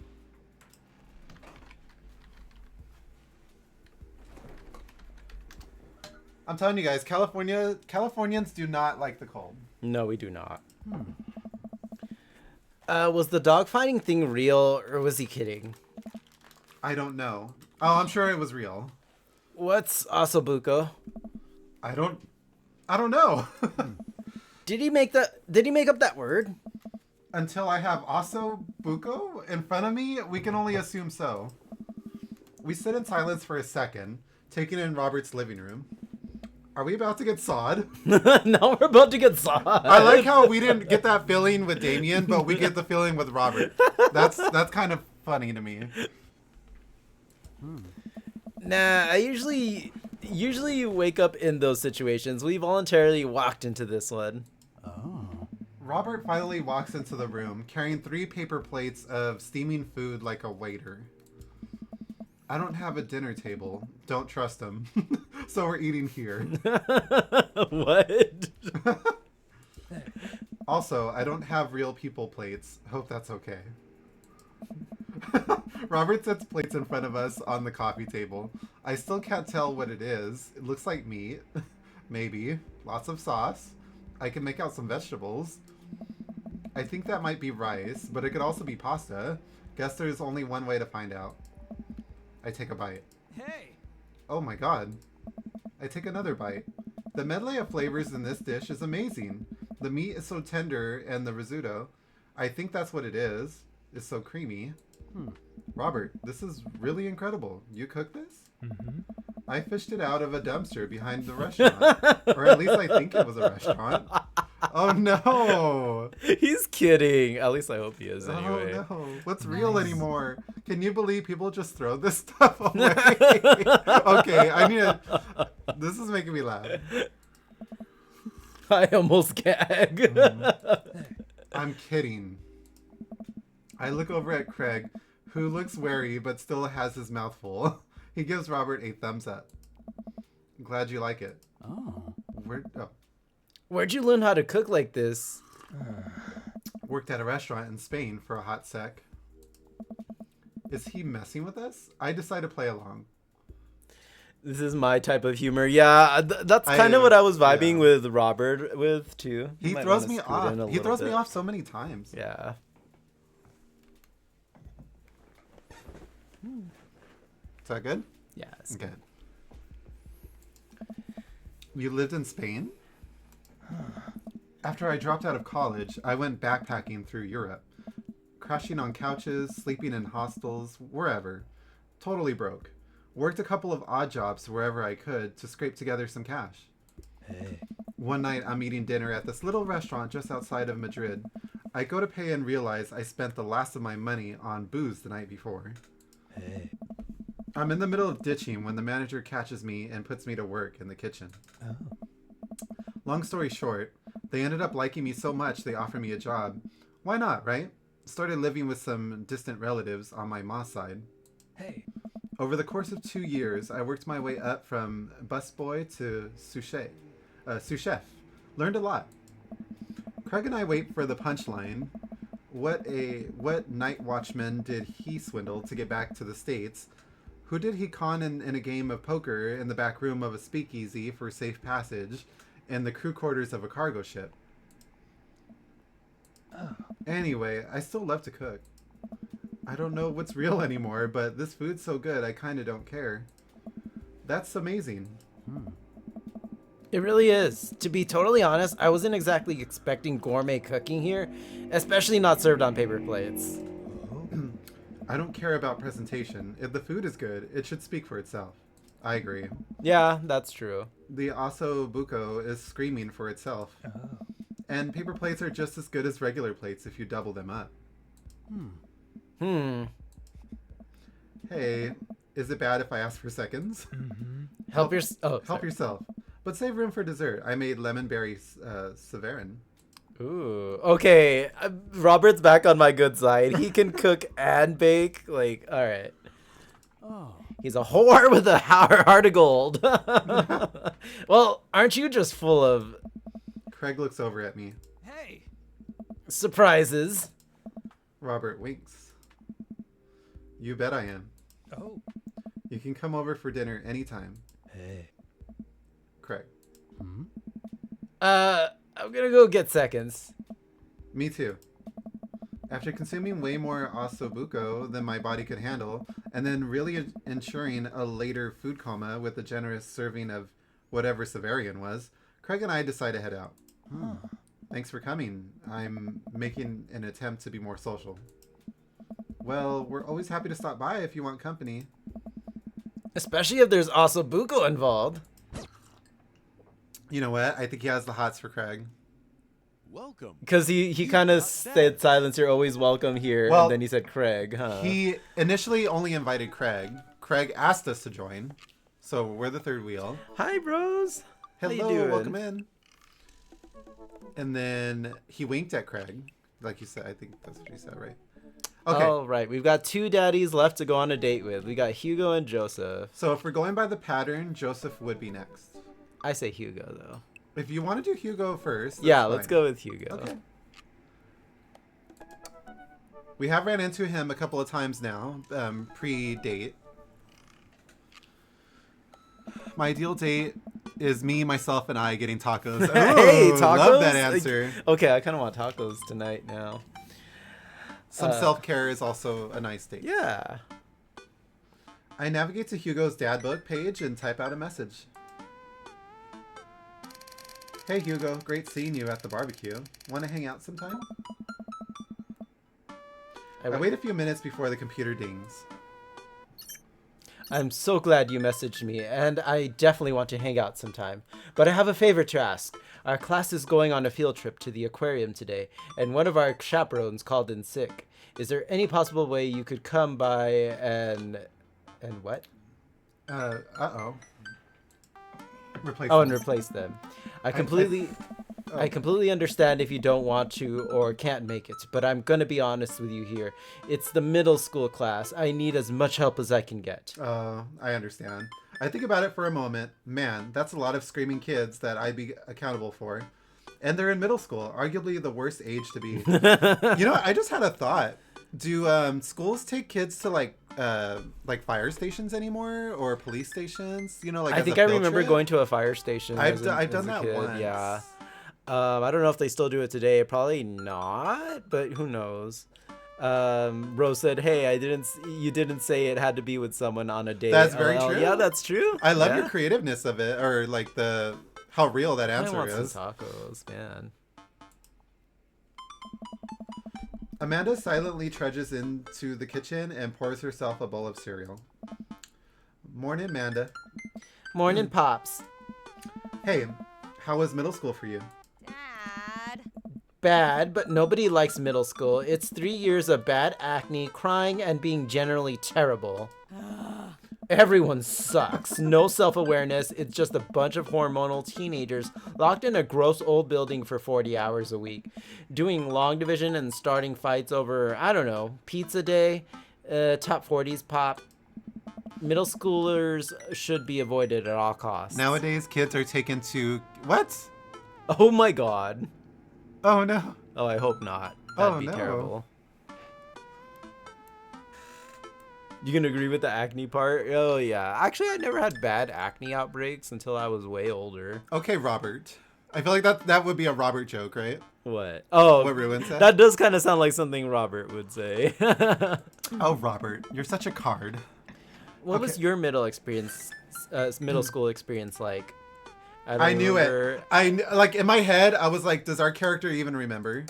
I'm telling you guys, Californians do not like the cold. No, we do not. Was the dog fighting thing real, or was he kidding? I don't know. Oh, I'm sure it was real. What's Asobuko? I don't know. Did he make up that word? Until I have Asobuko in front of me, we can only assume so. We sit in silence for a second, taking in Robert's living room. Are we about to get sawed? Now we're about to get sawed. I like how we didn't get that feeling with Damien, but we get the feeling with Robert. That's kind of funny to me. Nah, I usually wake up in those situations. We voluntarily walked into this one. Robert finally walks into the room, carrying 3 paper plates of steaming food like a waiter. I don't have a dinner table. Don't trust him. So we're eating here. What? Also, I don't have real people plates. Hope that's okay. Robert sets plates in front of us on the coffee table. I still can't tell what it is. It looks like meat. Maybe. Lots of sauce. I can make out some vegetables. I think that might be rice, but it could also be pasta. Guess there's only one way to find out. I take a bite. Hey! Oh my god. I take another bite. The medley of flavors in this dish is amazing. The meat is so tender and the risotto, I think that's what it is so creamy. Robert, this is really incredible. You cooked this? Mm-hmm. I fished it out of a dumpster behind the restaurant. Or at least I think it was a restaurant. Oh no! He's kidding. At least I hope he is anyway. Oh no. What's real anymore? Can you believe people just throw this stuff away? Okay, I need to... This is making me laugh. I almost gag. I'm kidding. I look over at Craig, who looks wary but still has his mouth full. He gives Robert a thumbs up. Glad you like it. Where'd you learn how to cook like this? Worked at a restaurant in Spain for a hot sec. Is he messing with us? I decide to play along. This is my type of humor. Yeah, that's kind of what I was vibing with Robert with too. He throws me off. He throws me off so many times. Yeah. Is that good? Yeah. It's good. You lived in Spain? After I dropped out of college, I went backpacking through Europe. Crashing on couches, sleeping in hostels, wherever. Totally broke. Worked a couple of odd jobs wherever I could to scrape together some cash. Hey. One night I'm eating dinner at this little restaurant just outside of Madrid. I go to pay and realize I spent the last of my money on booze the night before. Hey. I'm in the middle of ditching when the manager catches me and puts me to work in the kitchen. Oh. Long story short, they ended up liking me so much they offered me a job. Why not, right? Started living with some distant relatives on my mom's side. Hey. Over the course of 2 years, I worked my way up from busboy to sous chef. Learned a lot. Craig and I wait for the punchline. What night watchman did he swindle to get back to the States? Who did he con in a game of poker in the back room of a speakeasy for safe passage in the crew quarters of a cargo ship? Oh. Anyway, I still love to cook. I don't know what's real anymore, but this food's so good I kind of don't care. That's amazing. It really is. To be totally honest, I wasn't exactly expecting gourmet cooking here, especially not served on paper plates. I don't care about presentation. If the food is good, it should speak for itself. I agree. Yeah, that's true. The aso buko is screaming for itself. Oh. And paper plates are just as good as regular plates if you double them up. Hey, is it bad if I ask for seconds? Mm-hmm. Help yourself. But save room for dessert. I made lemon berry Severin. Ooh, okay. Robert's back on my good side. He can cook and bake. Like, all right. Oh. He's a whore with a heart of gold. Well, aren't you just full of... Craig looks over at me. Hey. Surprises. Robert winks. You bet I am. Oh. You can come over for dinner anytime. Hey. Craig. I'm gonna go get seconds. Me too. After consuming way more ossobuco than my body could handle, and then really ensuring a later food coma with a generous serving of whatever Severian was, Craig and I decide to head out. Thanks for coming. I'm making an attempt to be more social. Well, we're always happy to stop by if you want company. Especially if there's ossobuco involved. You know what? I think he has the hots for Craig. Welcome. Because he kind of said, "Silence, you're always welcome here," Well, and then he said Craig, huh? He initially only invited Craig. Craig asked us to join, so we're the third wheel. Hi, bros. How Hello, you doing? welcome in. And then he winked at Craig, like you said. I think that's what you said, right? Okay. All right, we've got 2 daddies left to go on a date with. We got Hugo and Joseph. So if we're going by the pattern, Joseph would be next. I say Hugo though. If you want to do Hugo first, that's Yeah, let's fine. go with Hugo. Okay. We have ran into him a couple of times now, pre-date. My ideal date is me, myself, and I getting tacos. Hey, Ooh, tacos? Love that answer. Okay, I kind of want tacos tonight now. Some self-care is also a nice date. Yeah. I navigate to Hugo's dad book page and type out a message. Hey Hugo, great seeing you at the barbecue. Want to hang out sometime? I wait a few minutes before the computer dings. I'm so glad you messaged me, and I definitely want to hang out sometime. But I have a favor to ask. Our class is going on a field trip to the aquarium today, and one of our chaperones called in sick. Is there any possible way you could come by and what? Uh-oh. Replace and them. replace them. I completely understand if you don't want to or can't make it, but I'm gonna be honest with you here. It's the middle school class. I need as much help as I can get. I understand. I think about it for a moment. Man, that's a lot of screaming kids that I'd be accountable for. And they're in middle school, arguably the worst age to be. You know, I just had a thought. Do schools take kids to like fire stations anymore or police stations? You know, like I think I remember going to a fire station. I've done that kid. once. Yeah. I don't know if they still do it today. Probably not, but who knows? Rose said, "Hey, you didn't say it had to be with someone on a date." That's very true. Yeah, that's true. I love your creativeness of it, or like how real that answer I want is. some tacos, man. Amanda silently trudges into the kitchen and pours herself a bowl of cereal. Morning, Amanda. Morning, Pops. Hey, how was middle school for you? Bad, but nobody likes middle school. It's 3 years of bad acne, crying, and being generally terrible. Everyone sucks. No self-awareness. It's just a bunch of hormonal teenagers locked in a gross old building for 40 hours a week, doing long division and starting fights over, I don't know, pizza day, top 40s pop. Middle schoolers should be avoided at all costs. Nowadays, kids are taken to... What? Oh my god. Oh no. Oh, I hope not. That'd be no. terrible. You can agree with the acne part? Oh, yeah. Actually, I never had bad acne outbreaks until I was way older. Okay, Robert. I feel like that would be a Robert joke, right? What? Oh, what Ruin said? That does kind of sound like something Robert would say. Oh, Robert, you're such a card. What was your middle school experience like? I knew it. Like in my head, I was like, does our character even remember?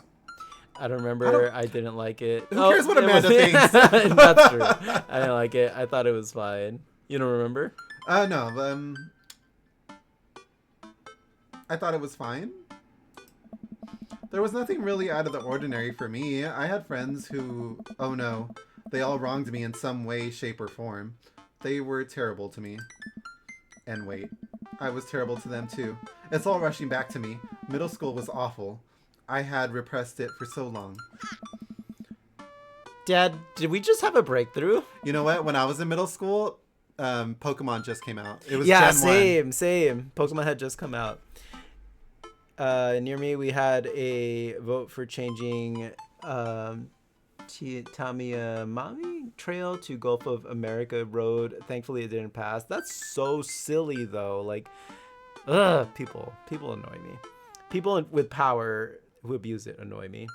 I don't remember. I didn't like it. Who cares what Amanda thinks? That's true. I didn't like it. I thought it was fine. You don't remember? No. I thought it was fine. There was nothing really out of the ordinary for me. I had friends who, oh no, they all wronged me in some way, shape, or form. They were terrible to me. And wait, I was terrible to them too. It's all rushing back to me. Middle school was awful. I had repressed it for so long. Dad, did we just have a breakthrough? You know what? When I was in middle school, Pokemon just came out. It was Gen Gen 1. Same. Pokemon had just come out. Near me, we had a vote for changing Tamiyamami Trail to Gulf of America Road. Thankfully, it didn't pass. That's so silly, though. Like, people annoy me. People with power who abuse it annoy me.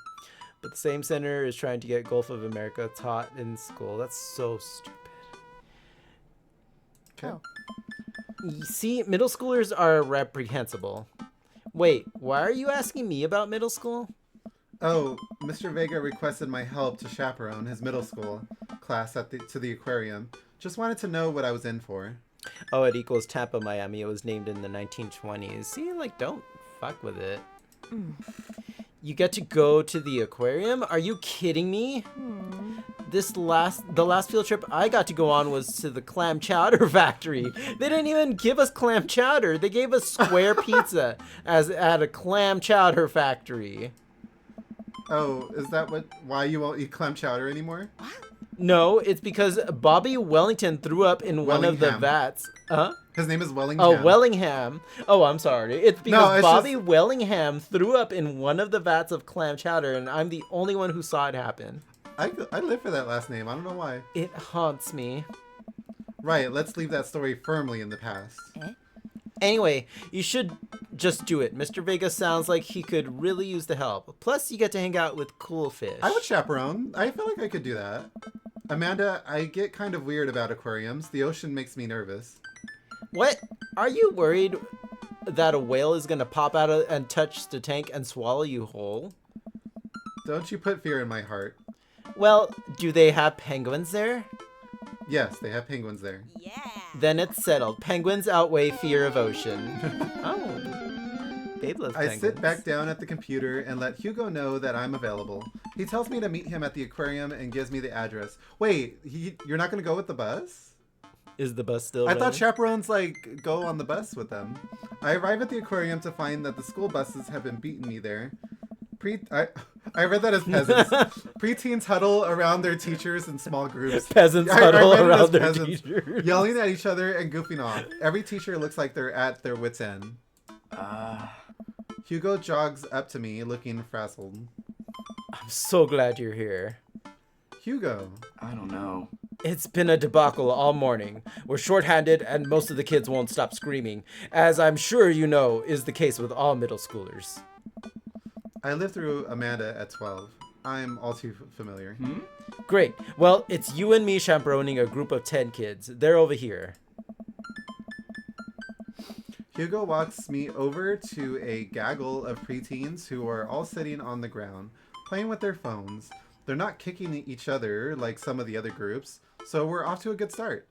But the same center is trying to get Gulf of America taught in school. That's so stupid. Okay. You see, middle schoolers are reprehensible. Wait, why are you asking me about middle school? Oh, Mr. Vega requested my help to chaperone his middle school class to the aquarium. Just wanted to know what I was in for. Oh, it equals Tampa, Miami. It was named in the 1920s. See, like, don't fuck with it. You get to go to the aquarium? Are you kidding me? The last field trip I got to go on was to the clam chowder factory. They didn't even give us clam chowder. They gave us square pizza at a clam chowder factory. Oh, is that why you won't eat clam chowder anymore? No, it's because Bobby Wellington threw up in one of the vats. Huh? His name is Wellingham. Oh, Wellingham. Oh, I'm sorry. It's because it's Bobby Wellingham threw up in one of the vats of clam chowder, and I'm the only one who saw it happen. I live for that last name. I don't know why. It haunts me. Right, let's leave that story firmly in the past. Anyway, you should just do it. Mr. Vega sounds like he could really use the help. Plus, you get to hang out with cool fish. I would chaperone. I feel like I could do that. Amanda, I get kind of weird about aquariums. The ocean makes me nervous. What? Are you worried that a whale is going to pop out and touch the tank and swallow you whole? Don't you put fear in my heart. Well, do they have penguins there? Yes, they have penguins there. Yeah. Then it's settled. Penguins outweigh fear of ocean. Oh. Babe loves penguins. I sit back down at the computer and let Hugo know that I'm available. He tells me to meet him at the aquarium and gives me the address. Wait, you're not going to go with the bus? Is the bus still I running? thought chaperones, like, go on the bus with them. I arrive at the aquarium to find that the school buses have been beating me there. I read that as peasants. Preteens huddle around their teachers in small groups. Peasants huddle around their teachers. Yelling at each other and goofing off. Every teacher looks like they're at their wit's end. Hugo jogs up to me, looking frazzled. I'm so glad you're here. Hugo. I don't know. It's been a debacle all morning. We're shorthanded and most of the kids won't stop screaming, as I'm sure you know is the case with all middle schoolers. I lived through Amanda at 12. I'm all too familiar. Great. Well, it's you and me chaperoning a group of 10 kids. They're over here. Hugo walks me over to a gaggle of preteens who are all sitting on the ground, playing with their phones. They're not kicking each other like some of the other groups, so we're off to a good start.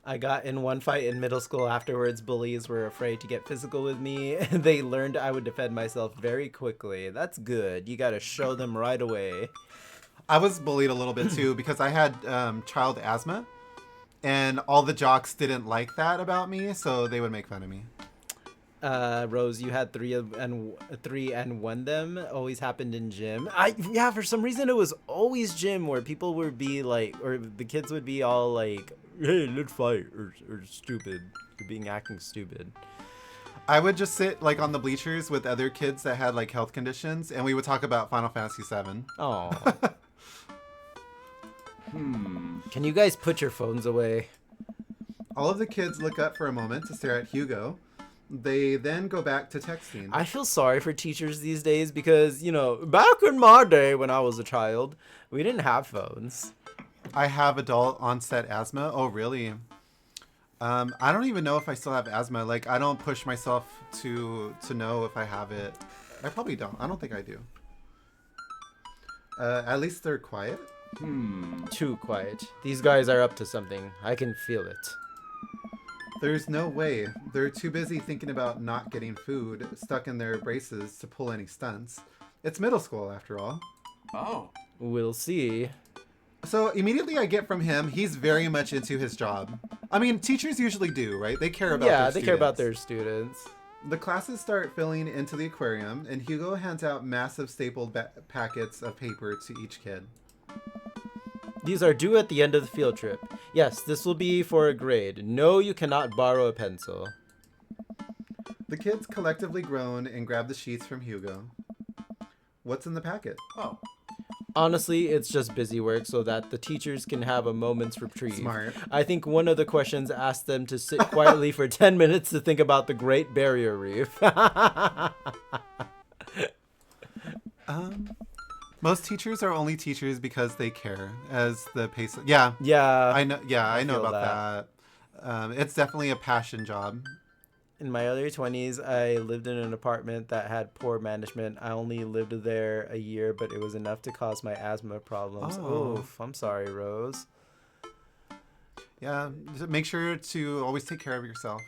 I got in one fight in middle school afterwards. Bullies were afraid to get physical with me, and they learned I would defend myself very quickly. That's good. You gotta show them right away. I was bullied a little bit too because I had child asthma, and all the jocks didn't like that about me, so they would make fun of me. Rose, you had three and one them. Always happened in gym. Yeah, for some reason it was always gym where people would be like, or the kids would be all like, "Hey, let's fight," or stupid, acting stupid. I would just sit like on the bleachers with other kids that had like health conditions, and we would talk about Final Fantasy VII. Oh. Can you guys put your phones away? All of the kids look up for a moment to stare at Hugo. They then go back to texting. I feel sorry for teachers these days because, you know, back in my day when I was a child, we didn't have phones. I have adult onset asthma. Oh, really? I don't even know if I still have asthma. Like, I don't push myself to know if I have it. I probably don't. I don't think I do. At least they're quiet. Too quiet. These guys are up to something. I can feel it. There's no way. They're too busy thinking about not getting food, stuck in their braces to pull any stunts. It's middle school, after all. Oh. We'll see. So immediately I get from him, he's very much into his job. I mean, teachers usually do, right? They care about their students. Yeah, they care about their students. The classes start filling into the aquarium, and Hugo hands out massive stapled packets of paper to each kid. These are due at the end of the field trip. Yes, this will be for a grade. No, you cannot borrow a pencil. The kids collectively groan and grab the sheets from Hugo. What's in the packet? Oh. Honestly, it's just busy work so that the teachers can have a moment's reprieve. Smart. I think one of the questions asked them to sit quietly for 10 minutes to think about the Great Barrier Reef. Most teachers are only teachers because they care, as the pace. Yeah. Yeah. I know. Yeah, I know feel about that. It's definitely a passion job. In my early 20s, I lived in an apartment that had poor management. I only lived there a year, but it was enough to cause my asthma problems. Oh. Oof, I'm sorry, Rose. Yeah, just make sure to always take care of yourself.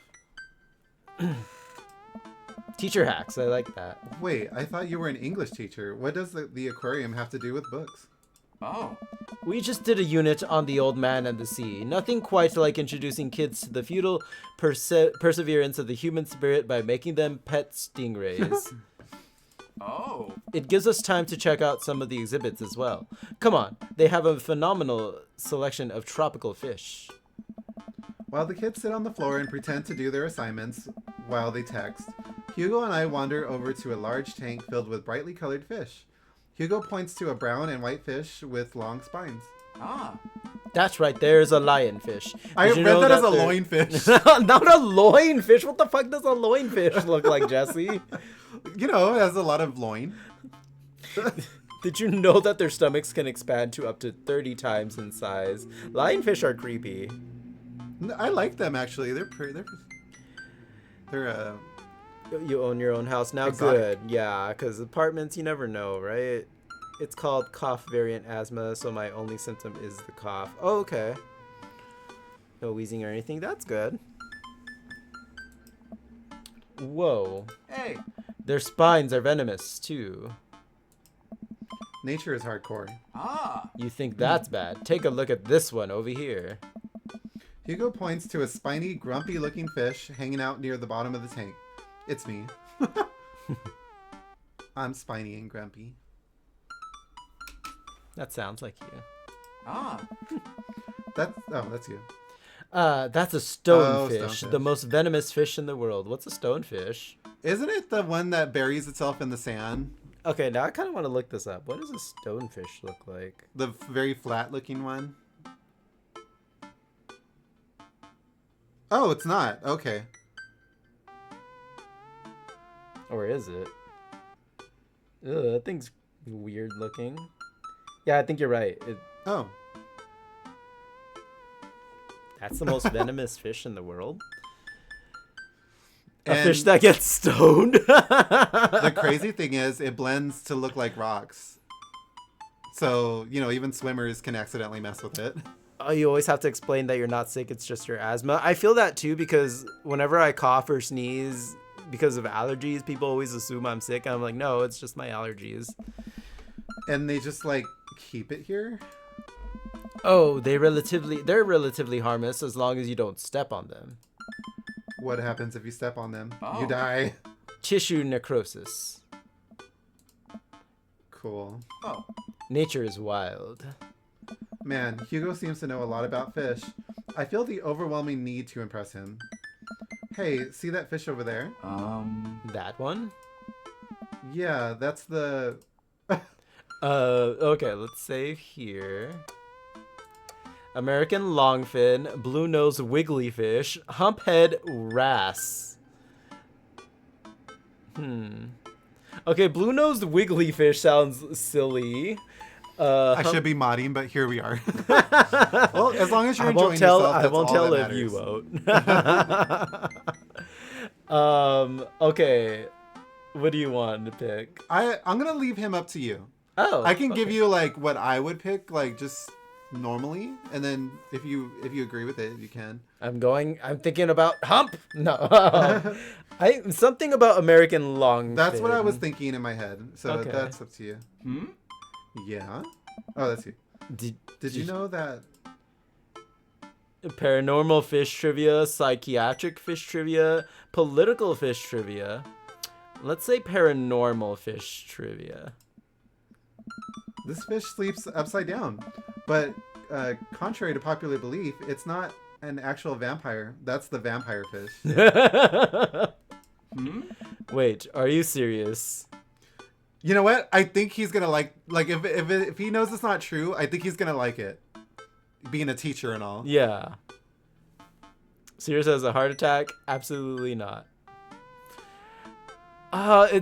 Teacher hacks, I like that. Wait, I thought you were an English teacher. What does the aquarium have to do with books? Oh. We just did a unit on the old man and the sea. Nothing quite like introducing kids to the futile perseverance of the human spirit by making them pet stingrays. Oh. It gives us time to check out some of the exhibits as well. Come on, they have a phenomenal selection of tropical fish. While the kids sit on the floor and pretend to do their assignments while they text, Hugo and I wander over to a large tank filled with brightly colored fish. Hugo points to a brown and white fish with long spines. Ah. That's right, there's a lionfish. I read that as a loinfish. Not a loinfish. What the fuck does a loinfish look like, Jesse? You know, it has a lot of loin. Did you know that their stomachs can expand to up to 30 times in size? Lionfish are creepy. I like them actually. They're You own your own house now. Exotic. Good, yeah, because apartments, you never know, right? It's called cough variant asthma, so my only symptom is the cough. Oh, okay. No wheezing or anything. That's good. Whoa. Hey. Their spines are venomous too. Nature is hardcore. Ah. You think that's bad? Take a look at this one over here. Hugo points to a spiny, grumpy-looking fish hanging out near the bottom of the tank. It's me. I'm spiny and grumpy. That sounds like you. Ah. That's you. That's a stonefish, stonefish. the most venomous fish in the world. What's a stonefish? Isn't it the one that buries itself in the sand? Okay, now I kind of want to look this up. What does a stonefish look like? The very flat-looking one? Oh, it's not. Okay. Or is it? Ugh, that thing's weird looking. Yeah, I think you're right. Oh. That's the most venomous fish in the world. A And fish that gets stoned. the crazy thing is, it blends to look like rocks. So, you know, even swimmers can accidentally mess with it. Oh, you always have to explain that you're not sick, it's just your asthma. I feel that too because whenever I cough or sneeze because of allergies, people always assume I'm sick. And I'm like, no, it's just my allergies. And they just, like, keep it here? Oh, they're relatively harmless as long as you don't step on them. What happens if you step on them? Oh. You die. Tissue necrosis. Cool. Oh. Nature is wild. Man, Hugo seems to know a lot about fish. I feel the overwhelming need to impress him. Hey, see that fish over there? That one? Yeah, that's the... Okay, let's save here. American longfin, blue-nosed wigglyfish, humphead wrasse. Okay, blue-nosed wigglyfish sounds silly. I should be modding, but here we are. Well, as long as you're enjoying yourself, that's I won't all tell that if you matters. won't. Okay, what do you want to pick? I'm gonna leave him up to you. Oh, I can give okay. you like what I would pick, like just normally, and then if you agree with it, you can. I'm thinking about hump. No, something about American longfin. That's what I was thinking in my head. So Okay. that's up to you. Yeah. Oh, that's you. Did you know that? Paranormal fish trivia, psychiatric fish trivia, political fish trivia. Let's say paranormal fish trivia. This fish sleeps upside down, but contrary to popular belief, it's not an actual vampire. That's the vampire fish. Wait, are you serious? You know what? I think he's gonna like if he knows it's not true, I think he's gonna like it. Being a teacher and all. Yeah. Sirius has a heart attack? Absolutely not.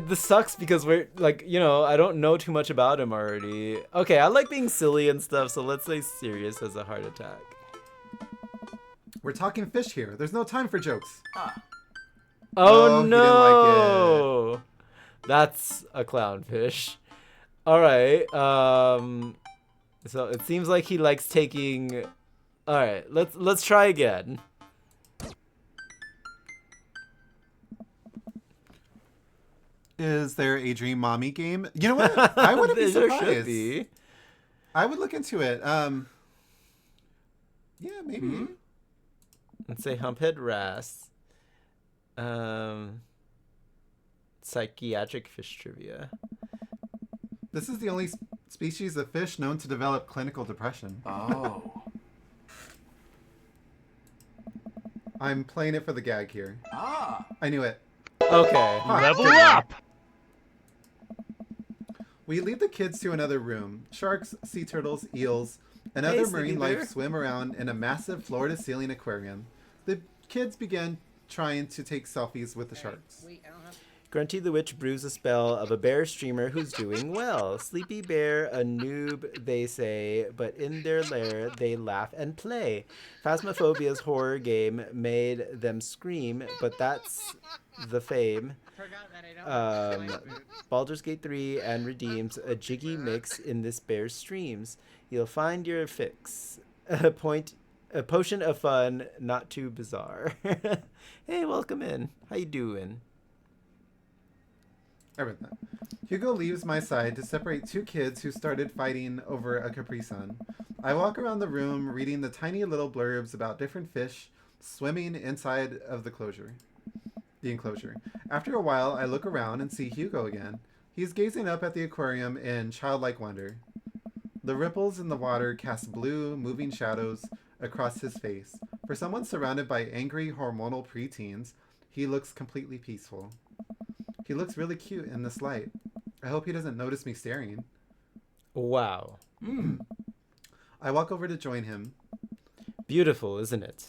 This sucks because we're like, you know, I don't know too much about him already. Okay, I like being silly and stuff, so let's say Sirius has a heart attack. We're talking fish here. There's no time for jokes. Oh he no! didn't like it. That's a clownfish. All right. So it seems like he likes taking. All right. Let's try again. Is there a Dream Mommy game? You know what? I wouldn't be There surprised. should be. I would look into it. Yeah, maybe. Let's say Humphead Wrasse. Psychiatric fish trivia. This is the only species of fish known to develop clinical depression. Oh. I'm playing it for the gag here. Ah. I knew it. Okay. Level up! We lead the kids to another room. Sharks, sea turtles, eels, and other Hey, marine Sneaky life Bear. swim around in a massive floor-to-ceiling aquarium. The kids began trying to take selfies with the sharks. Grunty the Witch brews a spell of a bear streamer who's doing well. Sleepy Bear, a noob, they say, but in their lair they laugh and play. Phasmophobia's horror game made them scream, but that's the fame. Baldur's Gate 3 and redeems a jiggy mix in this bear's streams. You'll find your fix. A potion of fun, not too bizarre. Hey, welcome in. How you doing? Everything. Hugo leaves my side to separate two kids who started fighting over a Capri Sun. I walk around the room reading the tiny little blurbs about different fish swimming inside of the enclosure. After a while, I look around and see Hugo again. He's gazing up at the aquarium in childlike wonder. The ripples in the water cast blue, moving shadows across his face. For someone surrounded by angry, hormonal preteens, he looks completely peaceful. He looks really cute in this light. I hope he doesn't notice me staring. Wow. I walk over to join him. Beautiful, isn't it?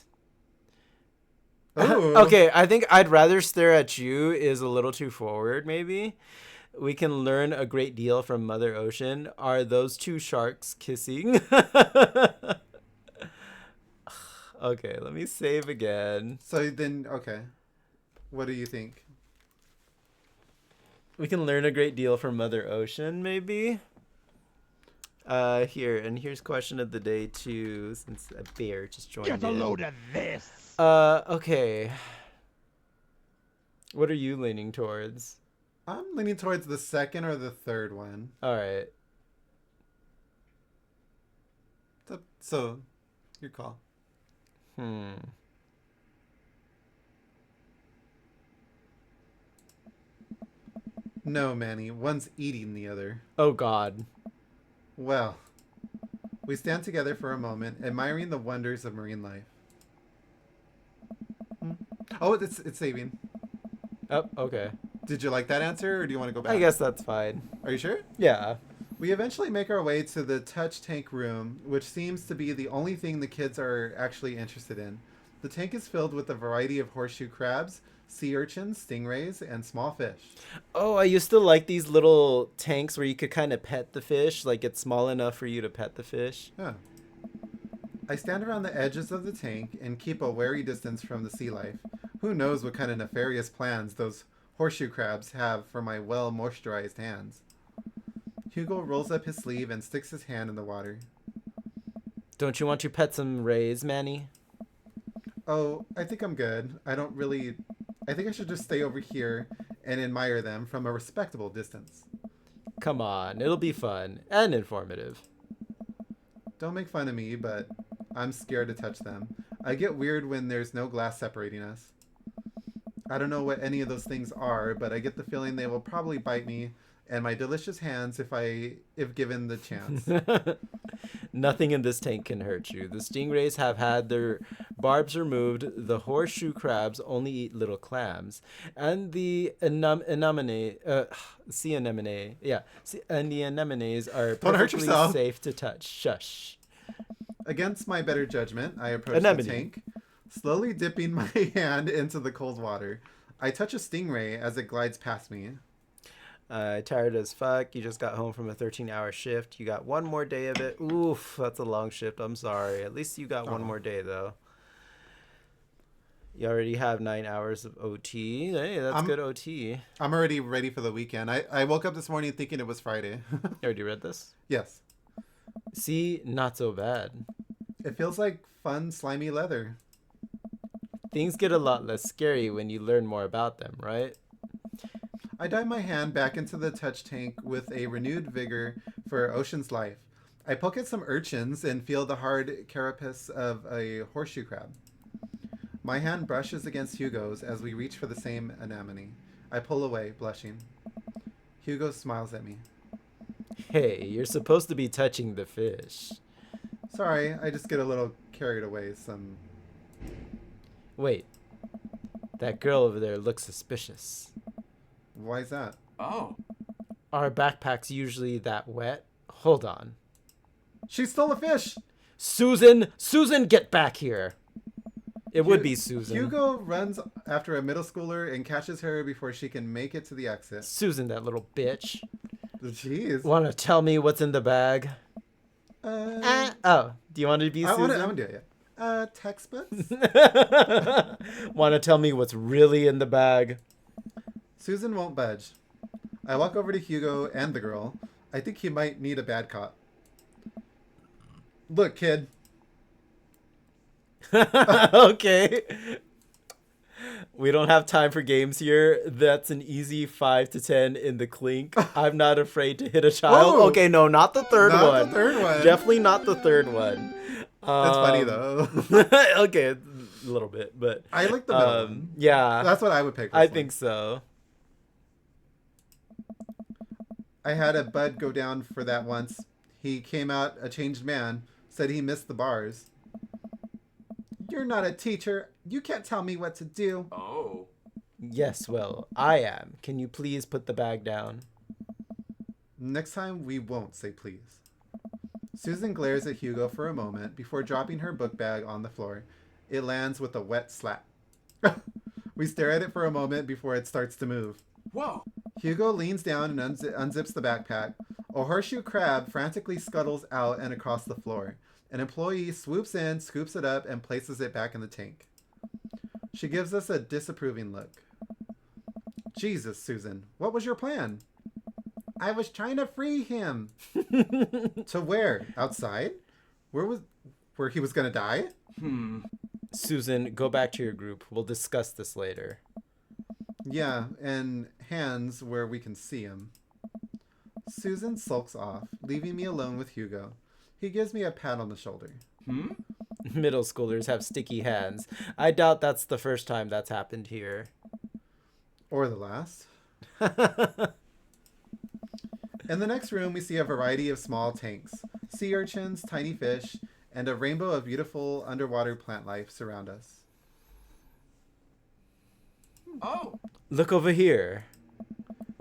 Ooh. Okay, I think I'd rather stare at you is a little too forward, maybe. We can learn a great deal from Mother Ocean. Are those two sharks kissing? Okay, let me save again. So then, okay. What do you think? We can learn a great deal from Mother Ocean, maybe? Here's question of the day, too, since a bear just joined in. Get a load of this! Okay. What are you leaning towards? I'm leaning towards the second or the third one. Alright. So, your call. No, Manny. One's eating the other. Oh, God. Well, we stand together for a moment, admiring the wonders of marine life. Oh, it's saving. Oh, okay. Did you like that answer, or do you want to go back? I guess that's fine. Are you sure? Yeah. We eventually make our way to the touch tank room, which seems to be the only thing the kids are actually interested in. The tank is filled with a variety of horseshoe crabs, sea urchins, stingrays, and small fish. Oh, I used to like these little tanks where you could kind of pet the fish. Like, it's small enough for you to pet the fish. Yeah. I stand around the edges of the tank and keep a wary distance from the sea life. Who knows what kind of nefarious plans those horseshoe crabs have for my well-moisturized hands. Hugo rolls up his sleeve and sticks his hand in the water. Don't you want to pet some rays, Manny? Oh, I think I'm good. I think I should just stay over here and admire them from a respectable distance. Come on, it'll be fun and informative. Don't make fun of me, but I'm scared to touch them. I get weird when there's no glass separating us. I don't know what any of those things are, but I get the feeling they will probably bite me and my delicious hands if given the chance. Nothing in this tank can hurt you. The stingrays have had their barbs removed. The horseshoe crabs only eat little clams, and the sea anemone, and the anemones are Don't hurt perfectly yourself. safe to touch. Shush. Against my better judgment, I approach Anemone. the tank, slowly dipping my hand into the cold water. I touch a stingray as it glides past me. Tired as fuck. You just got home from a 13-hour shift. You got one more day of it. Oof, that's a long shift. I'm sorry. At least you got one more day, though. You already have 9 hours of OT. Hey, that's good OT. I'm already ready for the weekend. I woke up this morning thinking it was Friday. You already read this? Yes. See, not so bad. It feels like fun, slimy leather. Things get a lot less scary when you learn more about them, right? I dive my hand back into the touch tank with a renewed vigor for ocean's life. I poke at some urchins and feel the hard carapace of a horseshoe crab. My hand brushes against Hugo's as we reach for the same anemone. I pull away, blushing. Hugo smiles at me. Hey, you're supposed to be touching the fish. Sorry, I just get a little carried away. Wait, that girl over there looks suspicious. Why is that? Oh. Are backpacks usually that wet? Hold on. She stole a fish! Susan, get back here. It would be Susan. Hugo runs after a middle schooler and catches her before she can make it to the exit. Susan, that little bitch. Jeez. Want to tell me what's in the bag? Oh, do you want to be Susan? I want to do it, yeah. Textbooks? Want to tell me what's really in the bag? Susan won't budge. I walk over to Hugo and the girl. I think he might need a bad cop. Look, kid. Okay. We don't have time for games here. That's an easy 5 to 10 in the clink. I'm not afraid to hit a child. Whoa. Okay, no, not the third one. Not the third one. Definitely not the third one. That's funny, though. Okay, a little bit, but... I like the middle one. Yeah. That's what I would pick. I think so. I had a bud go down for that once. He came out a changed man, said he missed the bars. You're not a teacher. You can't tell me what to do. Oh. Yes, well, I am. Can you please put the bag down? Next time, we won't say please. Susan glares at Hugo for a moment before dropping her book bag on the floor. It lands with a wet slap. We stare at it for a moment before it starts to move. Whoa. Hugo leans down and unzips the backpack. A horseshoe crab frantically scuttles out and across the floor. An employee swoops in, scoops it up, and places it back in the tank. She gives us a disapproving look. Jesus, Susan, what was your plan? I was trying to free him. To where? Outside? Where he was gonna die? Susan, go back to your group. We'll discuss this later. Yeah, and hands where we can see him. Susan sulks off, leaving me alone with Hugo. He gives me a pat on the shoulder. Middle schoolers have sticky hands. I doubt that's the first time that's happened here. Or the last. In the next room, we see a variety of small tanks. Sea urchins, tiny fish, and a rainbow of beautiful underwater plant life surround us. Oh. Look over here.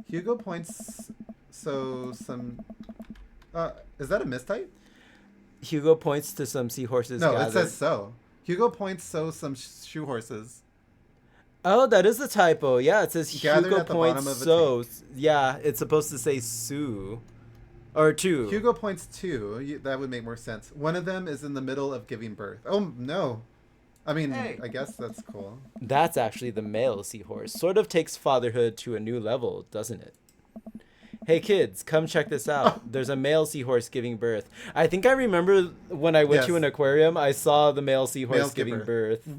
Hugo points. Is that a mistype? Hugo points to some seahorses. No, gathered. it says so. Hugo points some shoe horses. Oh, that is a typo. Yeah, it says Gathered Hugo at the points bottom of a so. Yeah, it's supposed to say Sue. Or two. Hugo points two. That would make more sense. One of them is in the middle of giving birth. Oh, no. I mean, Hey. I guess that's cool. That's actually the male seahorse. Sort of takes fatherhood to a new level, doesn't it? Hey kids, come check this out. There's a male seahorse giving birth. I think I remember when I went to an aquarium, I saw the male seahorse Males give giving birth. birth.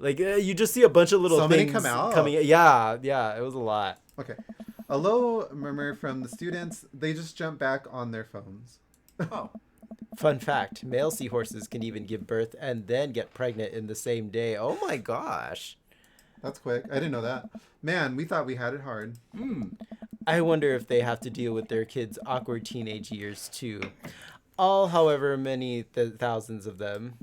Like, you just see a bunch of little So things many come out. coming. Yeah, it was a lot. Okay. A low murmur from the students. They just jump back on their phones. Oh. Fun fact, male seahorses can even give birth and then get pregnant in the same day. Oh my gosh. That's quick. I didn't know that. Man, we thought we had it hard. I wonder if they have to deal with their kids' awkward teenage years too. All, however many thousands of them.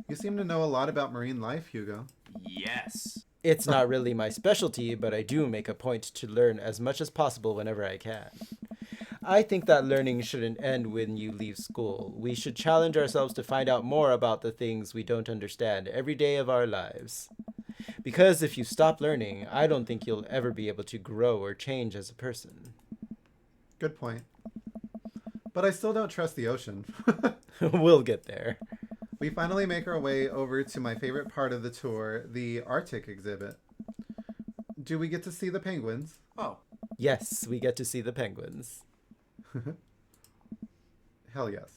You seem to know a lot about marine life, Hugo. Yes. It's not really my specialty, but I do make a point to learn as much as possible whenever I can. I think that learning shouldn't end when you leave school. We should challenge ourselves to find out more about the things we don't understand every day of our lives. Because if you stop learning, I don't think you'll ever be able to grow or change as a person. Good point. But I still don't trust the ocean. We'll get there. We finally make our way over to my favorite part of the tour, the Arctic exhibit. Do we get to see the penguins? Oh. Yes, we get to see the penguins. Hell yes.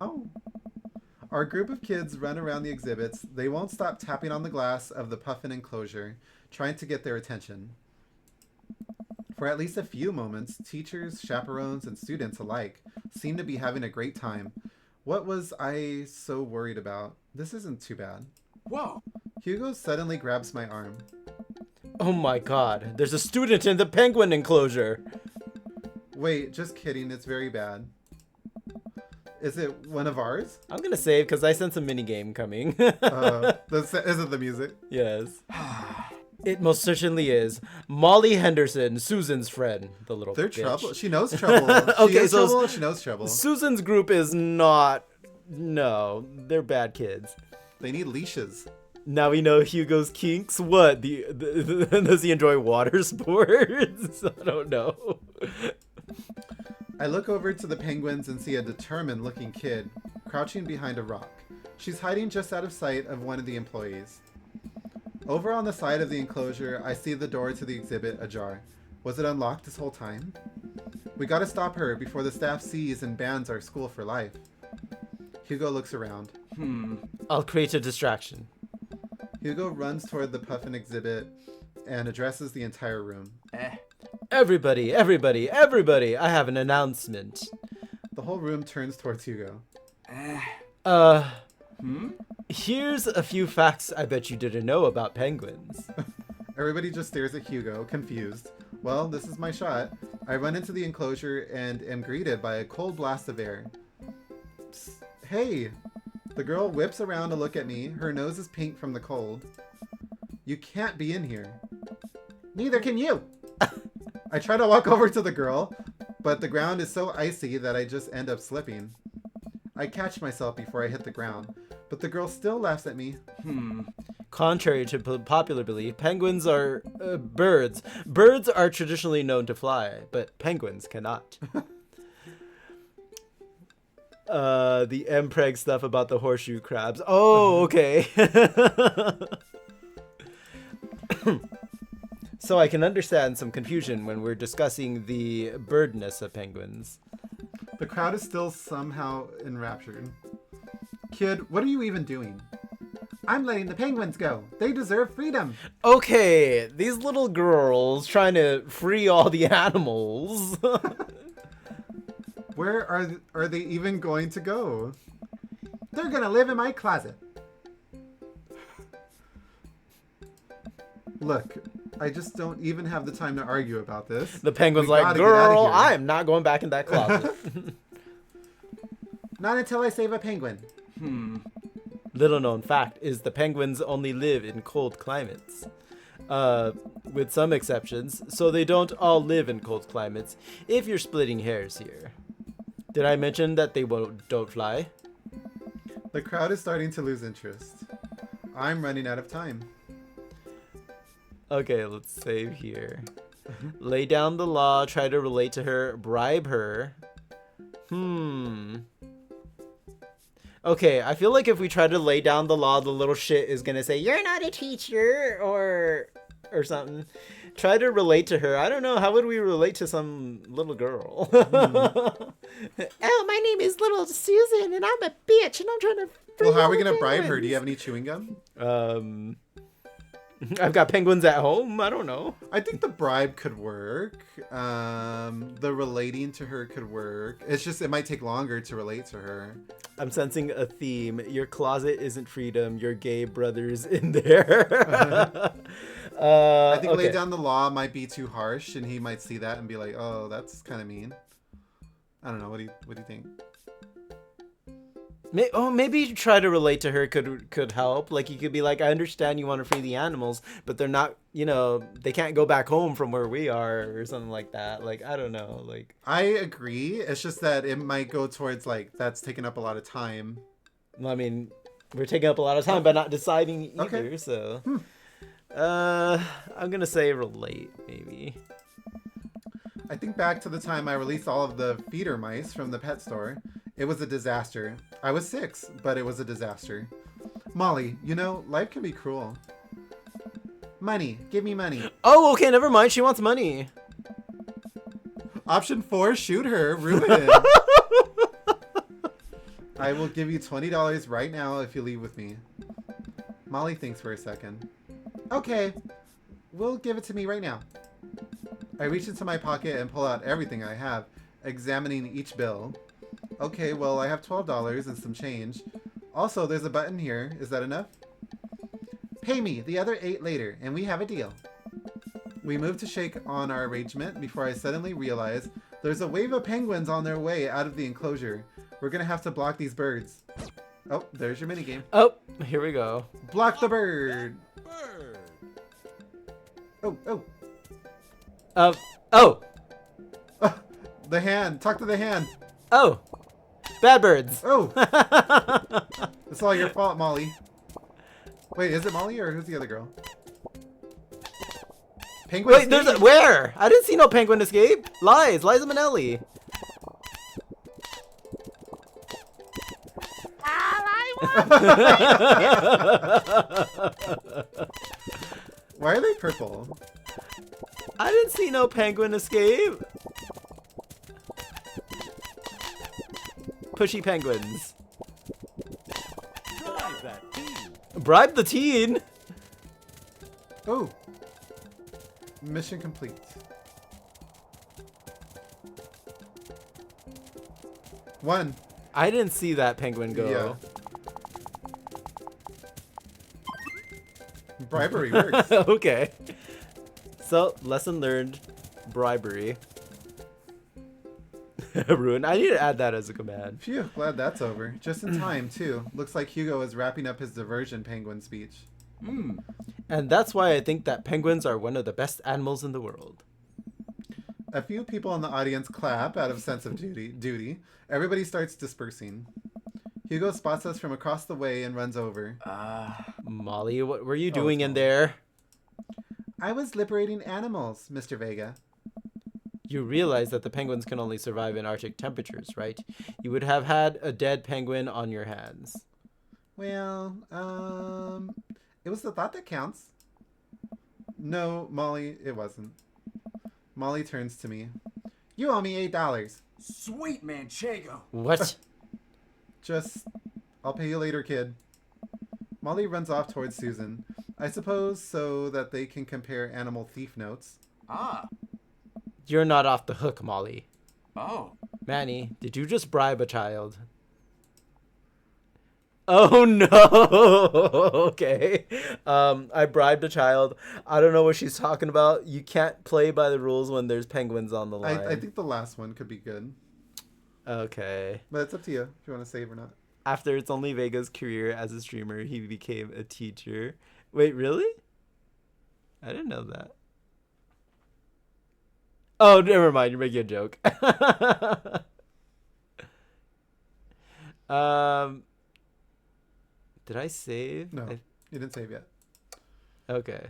Oh. Our group of kids run around the exhibits. They won't stop tapping on the glass of the puffin enclosure, trying to get their attention. For at least a few moments, teachers, chaperones, and students alike seem to be having a great time. What was I so worried about? This isn't too bad. Whoa. Hugo suddenly grabs my arm. Oh my god, there's a student in the penguin enclosure. Wait, just kidding, it's very bad. Is it one of ours? I'm gonna save because I sense a minigame coming. Is it the music? Yes. It most certainly is. Molly Henderson, Susan's friend, the little They're bitch. trouble. She knows trouble. Okay, so trouble, she knows trouble. Susan's group is not... No, they're bad kids. They need leashes. Now we know Hugo's kinks. What? Does he enjoy water sports? I don't know. I look over to the penguins and see a determined looking kid crouching behind a rock. She's hiding just out of sight of one of the employees. Over on the side of the enclosure, I see the door to the exhibit ajar. Was it unlocked this whole time? We gotta stop her before the staff sees and bans our school for life. Hugo looks around. I'll create a distraction. Hugo runs toward the puffin exhibit and addresses the entire room. Everybody, everybody, everybody, I have an announcement. The whole room turns towards Hugo. Here's a few facts I bet you didn't know about penguins. Everybody just stares at Hugo, confused. Well, this is my shot. I run into the enclosure and am greeted by a cold blast of air. Psst, hey! The girl whips around to look at me. Her nose is pink from the cold. You can't be in here. Neither can you! I try to walk over to the girl, but the ground is so icy that I just end up slipping. I catch myself before I hit the ground, but the girl still laughs at me. Contrary to popular belief, penguins are birds. Birds are traditionally known to fly, but penguins cannot. The MPreg stuff about the horseshoe crabs. Oh, okay. So I can understand some confusion when we're discussing the birdness of penguins. The crowd is still somehow enraptured. Kid, what are you even doing? I'm letting the penguins go. They deserve freedom. Okay, these little girls trying to free all the animals. Where are they even going to go? They're gonna live in my closet. Look, I just don't even have the time to argue about this. The penguin's like, girl, I am not going back in that closet. Not until I save a penguin. Little known fact is the penguins only live in cold climates. With some exceptions, so they don't all live in cold climates, if you're splitting hairs here. Did I mention that they don't fly? The crowd is starting to lose interest. I'm running out of time. Okay, let's save here. Lay down the law, try to relate to her, bribe her. Okay, I feel like if we try to lay down the law, the little shit is gonna say, you're not a teacher, or something. Try to relate to her. I don't know, how would we relate to some little girl? Oh, my name is Little Susan, and I'm a bitch, and I'm trying to... Well, how are we gonna bribe her? Do you have any chewing gum? I've got penguins at home. I don't know. I think the bribe could work. The relating to her could work. It's just, it might take longer to relate to her. I'm sensing a theme. Your closet isn't freedom. Your gay brother's in there. I think okay. lay down the law might be too harsh, and he might see that and be like, "Oh, that's kind of mean." I don't know. What do you think? Maybe try to relate to her could help. Like, you could be like, I understand you want to free the animals, but they're not, they can't go back home from where we are or something like that. Like, I don't know. Like, I agree. It's just that it might go towards like that's taking up a lot of time. I mean, we're taking up a lot of time by not deciding either. Okay. So, I'm gonna say relate maybe. I think back to the time I released all of the feeder mice from the pet store. It was a disaster. I was 6, but it was a disaster. Molly, life can be cruel. Money. Give me money. Oh, okay, never mind. She wants money. Option 4, shoot her. Ruin. I will give you $20 right now if you leave with me. Molly thinks for a second. Okay. We'll give it to me right now. I reach into my pocket and pull out everything I have, examining each bill. Okay, well, I have $12 and some change. Also, there's a button here. Is that enough? Pay me the other 8 later, and we have a deal. We move to shake on our arrangement before I suddenly realize there's a wave of penguins on their way out of the enclosure. We're gonna have to block these birds. Oh, there's your minigame. Oh, here we go. Block the bird. Oh. Oh. The hand. Talk to the hand. Oh. Bad birds. Oh. It's all your fault, Molly. Wait, is it Molly or who's the other girl? Penguin Wait, escape? where? I didn't see no penguin escape. Lies. Liza Minnelli. Why are they purple? I didn't see no penguin escape. Pushy penguins. Drive that teen. Bribe the teen. Oh. Mission complete. One. I didn't see that penguin go. Yeah. Bribery works. Okay. So, lesson learned. Bribery. Ruin. I need to add that as a command. Phew, glad that's over. Just in time, too. Looks like Hugo is wrapping up his diversion penguin speech. And that's why I think that penguins are one of the best animals in the world. A few people in the audience clap out of sense of duty. Everybody starts dispersing. Hugo spots us from across the way and runs over. Molly, what were you doing in there? I was liberating animals, Mr. Vega. You realize that the penguins can only survive in Arctic temperatures, right? You would have had a dead penguin on your hands. Well, it was the thought that counts. No, Molly, it wasn't. Molly turns to me. You owe me $8. Sweet manchego. What? I'll pay you later, kid. Molly runs off towards Susan. I suppose so that they can compare animal thief notes. You're not off the hook, Molly. Oh. Manny, did you just bribe a child? Oh no! Okay. I bribed a child. I don't know what she's talking about. You can't play by the rules when there's penguins on the line. I think the last one could be good. Okay. But it's up to you if you want to save or not. After It's Only Vega's career as a streamer, he became a teacher. Wait, really? I didn't know that. Oh, never mind. You're making a joke. Did I save? No, you didn't save yet. Okay.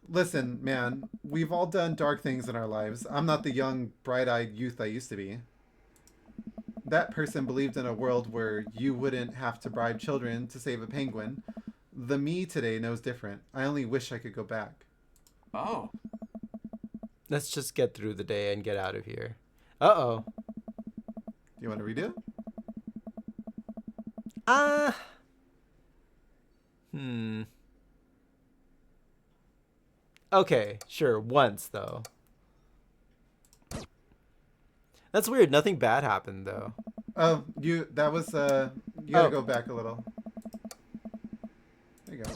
Listen, man, we've all done dark things in our lives. I'm not the young, bright-eyed youth I used to be. That person believed in a world where you wouldn't have to bribe children to save a penguin. The me today knows different. I only wish I could go back. Oh. Let's just get through the day and get out of here. Uh-oh. You want to redo? Okay, sure. Once, though. That's weird. Nothing bad happened, though. Oh, you gotta go back a little. There you go.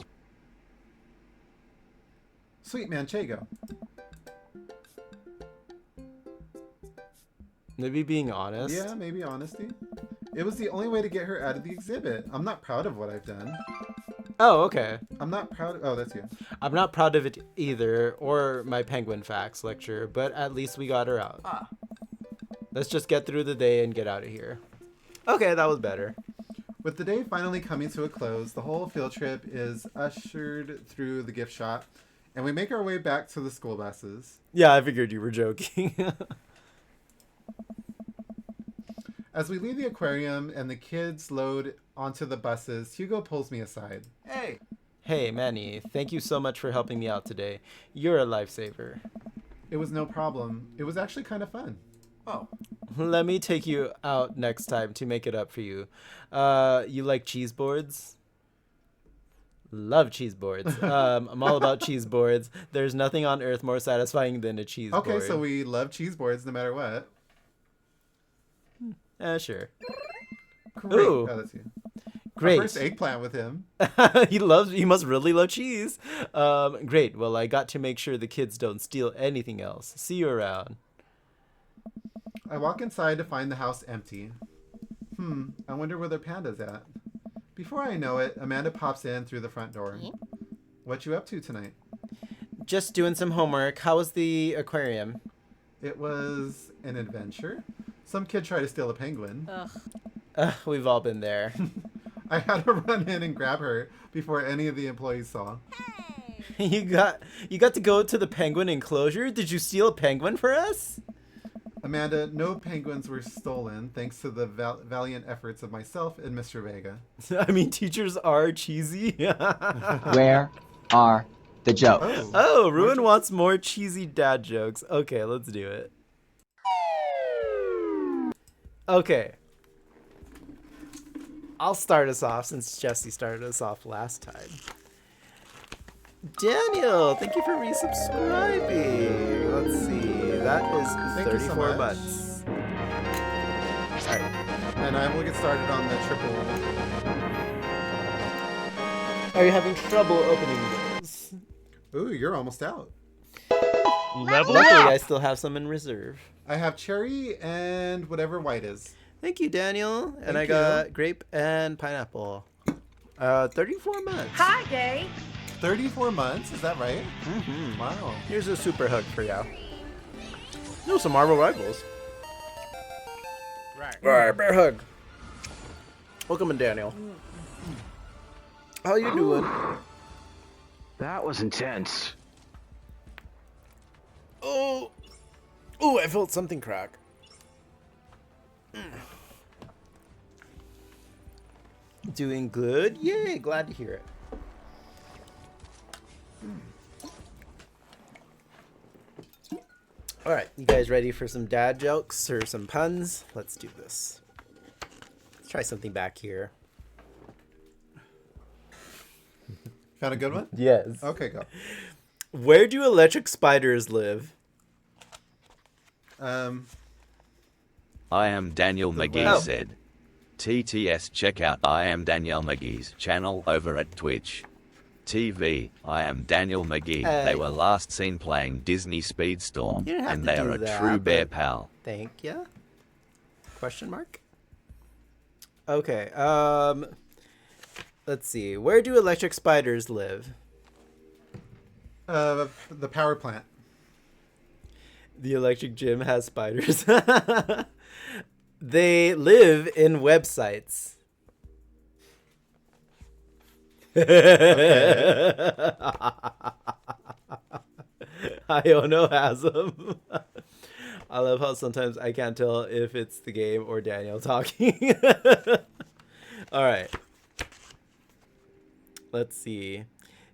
Sweet Manchego. Maybe being honest. Yeah, maybe honesty. It was the only way to get her out of the exhibit. I'm not proud of what I've done. Oh, okay. I'm not proud. Oh, that's you. I'm not proud of it either, or my penguin facts lecture, but at least we got her out. Let's just get through the day and get out of here. Okay, that was better. With the day finally coming to a close, the whole field trip is ushered through the gift shop, and we make our way back to the school buses. Yeah, I figured you were joking. As we leave the aquarium and the kids load onto the buses, Hugo pulls me aside. Hey. Hey, Manny, thank you so much for helping me out today. You're a lifesaver. It was no problem. It was actually kind of fun. Oh. Let me take you out next time to make it up for you. You like cheese boards? Love cheese boards. I'm all about cheese boards. There's nothing on earth more satisfying than a cheese board. Okay, so we love cheese boards no matter what. Sure. Great. Ooh. Oh, that's you. Great. Our first eggplant with him. He must really love cheese. Great. Well, I got to make sure the kids don't steal anything else. See you around. I walk inside to find the house empty. I wonder where their panda's at. Before I know it, Amanda pops in through the front door. What you up to tonight? Just doing some homework. How was the aquarium? It was an adventure. Some kid tried to steal a penguin. We've all been there. I had to run in and grab her before any of the employees saw. You got to go to the penguin enclosure? Did you steal a penguin for us? Amanda, no penguins were stolen thanks to the valiant efforts of myself and Mr. Vega. I mean, teachers are cheesy. Where are the jokes? Oh, Ruin wants more cheesy dad jokes. Okay, let's do it. Okay. I'll start us off since Jesse started us off last time. Daniel, thank you for resubscribing. Let's see. That is Thank you so 34 much. months. All right. And I will get started on the triple. Are you having trouble opening those? Ooh, you're almost out. Luckily, I still have some in reserve. I have cherry and whatever white is. Thank you, Daniel. And I Thank got you. grape and pineapple. 34 months. Hi, gay. 34 months, is that right? Mm-hmm. Wow. Here's a super hug for you. No, some Marvel Rivals. Right. All right, bear hug. Welcome in, Daniel. How you doing? That was intense. Oh, I felt something crack. Doing good? Yay, glad to hear it. All right, you guys ready for some dad jokes or some puns? Let's do this. Let's try something back here. Found a good one? Yes. Okay, go. Where do electric spiders live? I am Daniel McGee Oh. said. TTS check out I am Daniel McGee's channel over at Twitch. TV, I am Daniel McGee. They were last seen playing Disney Speedstorm, You don't have and to they do are a that, true bear but- pal. Thank ya. Question mark? Okay, let's see. Where do electric spiders live? The power plant. The electric gym has spiders. They live in websites. Iono has them. I love how sometimes I can't tell if it's the game or Daniel talking. All right. Let's see.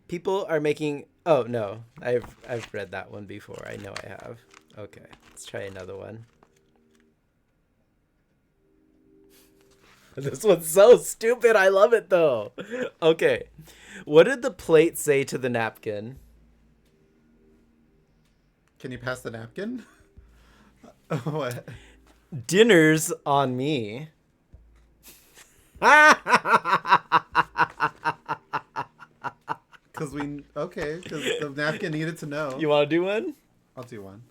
People are making... Oh, no. I've read that one before. I know I have. Okay. Let's try another one. This one's so stupid. I love it, though. Okay. What did the plate say to the napkin? Can you pass the napkin? What? Dinner's on me. Because the napkin needed to know. You want to do one? I'll do one.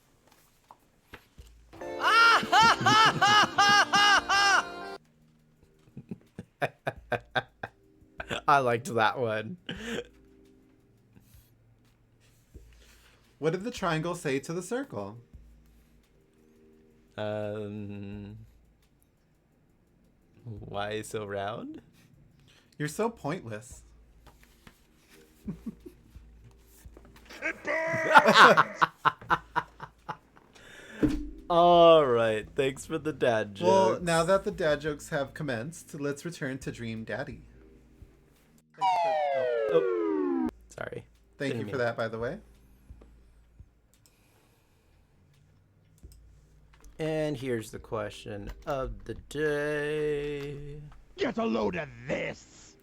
I liked that one. What did the triangle say to the circle? Why so round? You're so pointless. All right. Thanks for the dad jokes. Well, now that the dad jokes have commenced, let's return to Dream Daddy. Sorry. Thank you for that, by the way. And here's the question of the day. Get a load of this.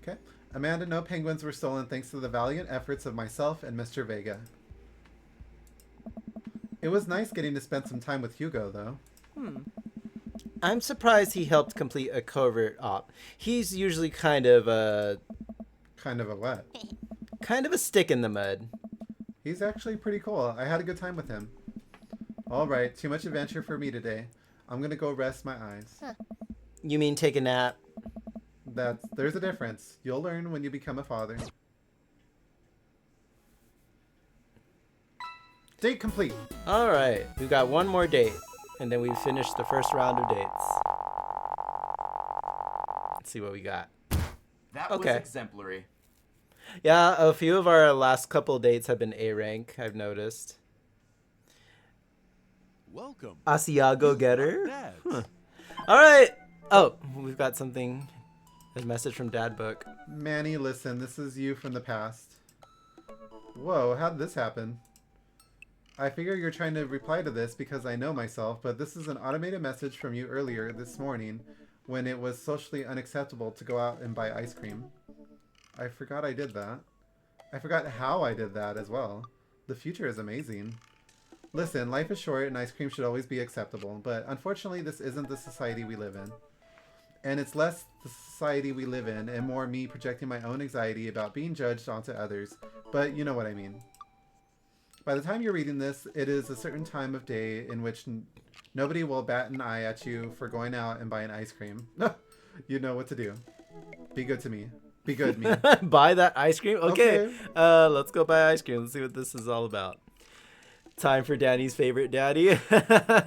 Okay. Amanda, no penguins were stolen thanks to the valiant efforts of myself and Mr. Vega. It was nice getting to spend some time with Hugo, though. I'm surprised he helped complete a covert op. He's usually kind of a what? Kind of a stick in the mud. He's actually pretty cool. I had a good time with him. All right, too much adventure for me today. I'm gonna go rest my eyes. You mean take a nap? There's a difference. You'll learn when you become a father. Date complete. All right, we've got one more date, and then we've finished the first round of dates. Let's see what we got. That was exemplary. Yeah, a few of our last couple dates have been A rank, I've noticed. Welcome. Asiago Getter. All right. Oh, we've got something. A message from Dad Book. Manny, listen, this is you from the past. Whoa, how'd this happen? I figure you're trying to reply to this because I know myself, but this is an automated message from you earlier this morning when it was socially unacceptable to go out and buy ice cream. I forgot I did that. I forgot how I did that as well. The future is amazing. Listen, life is short and ice cream should always be acceptable, but unfortunately this isn't the society we live in. And it's less the society we live in and more me projecting my own anxiety about being judged onto others, but you know what I mean. By the time you're reading this, it is a certain time of day in which nobody will bat an eye at you for going out and buying ice cream. You know what to do. Be good to me. Be good, me. Buy that ice cream? Okay. Let's go buy ice cream. Let's see what this is all about. Time for Danny's favorite daddy.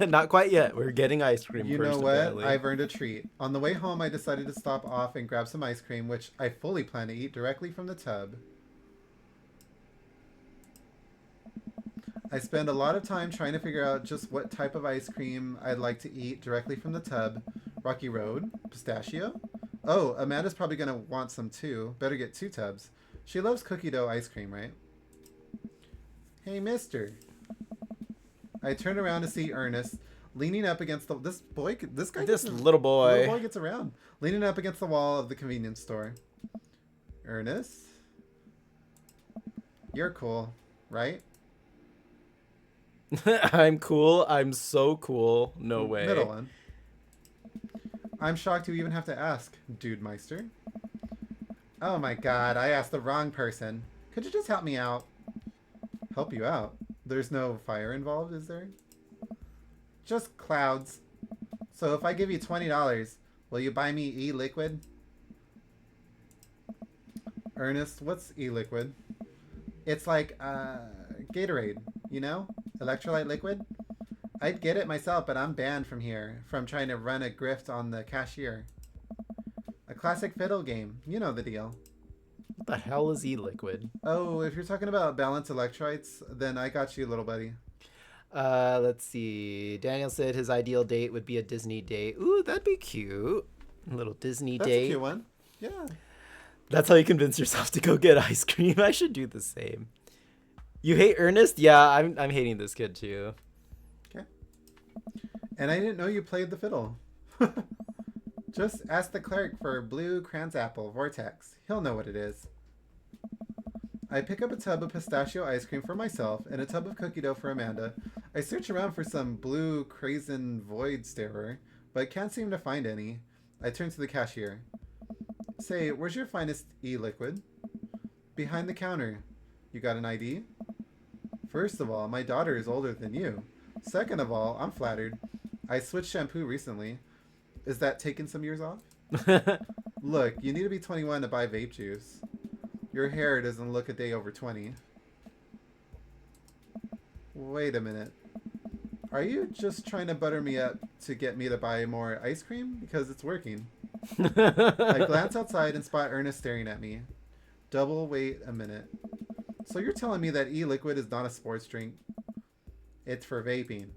Not quite yet. We're getting ice cream You first. know what? Apparently. I've earned a treat. On the way home, I decided to stop off and grab some ice cream, which I fully plan to eat directly from the tub. I spend a lot of time trying to figure out just what type of ice cream I'd like to eat directly from the tub. Rocky Road? Pistachio? Oh, Amanda's probably going to want some too. Better get 2 tubs. She loves cookie dough ice cream, right? Hey, mister. I turn around to see Ernest leaning up against the... This little boy gets around. Leaning up against the wall of the convenience store. Ernest? You're cool, right? I'm cool. I'm so cool. No way. Middle one. I'm shocked you even have to ask, Dude Meister. Oh my god, I asked the wrong person. Could you just help me out? Help you out? There's no fire involved, is there? Just clouds. So if I give you $20, will you buy me e-liquid? Ernest, what's e-liquid? It's like, Gatorade, you know? Electrolyte liquid? I'd get it myself, but I'm banned from here, from trying to run a grift on the cashier. A classic fiddle game. You know the deal. What the hell is e-liquid? Oh, if you're talking about balanced electrolytes, then I got you, little buddy. Let's see. Daniel said his ideal date would be a Disney date. Ooh, that'd be cute. A little Disney That's date. a cute one. Yeah. That's how you convince yourself to go get ice cream. I should do the same. You hate Ernest? Yeah, I'm hating this kid too. Okay. And I didn't know you played the fiddle. Just ask the clerk for blue Cransapple Vortex. He'll know what it is. I pick up a tub of pistachio ice cream for myself and a tub of cookie dough for Amanda. I search around for some blue Crazen Void Starer, but can't seem to find any. I turn to the cashier. Say, where's your finest e-liquid? Behind the counter. You got an ID? First of all, my daughter is older than you. Second of all, I'm flattered. I switched shampoo recently. Is that taking some years off? Look, you need to be 21 to buy vape juice. Your hair doesn't look a day over 20. Wait a minute. Are you just trying to butter me up to get me to buy more ice cream? Because it's working. I glance outside and spot Ernest staring at me. Double wait a minute. So you're telling me that e-liquid is not a sports drink? It's for vaping.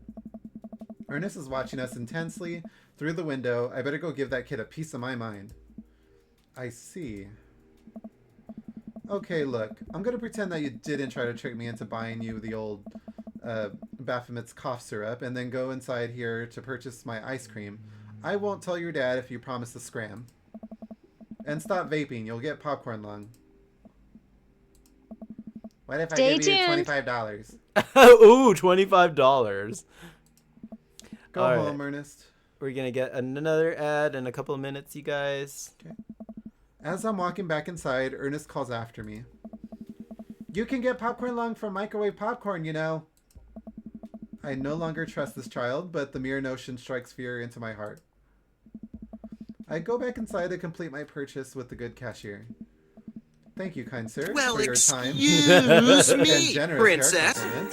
Ernest is watching us intensely through the window. I better go give that kid a piece of my mind. I see. Okay, look. I'm going to pretend that you didn't try to trick me into buying you the old Baphomet's cough syrup and then go inside here to purchase my ice cream. I won't tell your dad if you promise to scram. And stop vaping. You'll get popcorn lung. What if Stay I give you tuned. $25? Ooh, $25. Go All home, right. Ernest. We're gonna get another ad in a couple of minutes, you guys. Okay. As I'm walking back inside, Ernest calls after me. You can get popcorn lung from microwave popcorn, you know. I no longer trust this child, but the mere notion strikes fear into my heart. I go back inside to complete my purchase with the good cashier. Thank you, kind sir, Well, for your time. excuse and me, generous princess. hair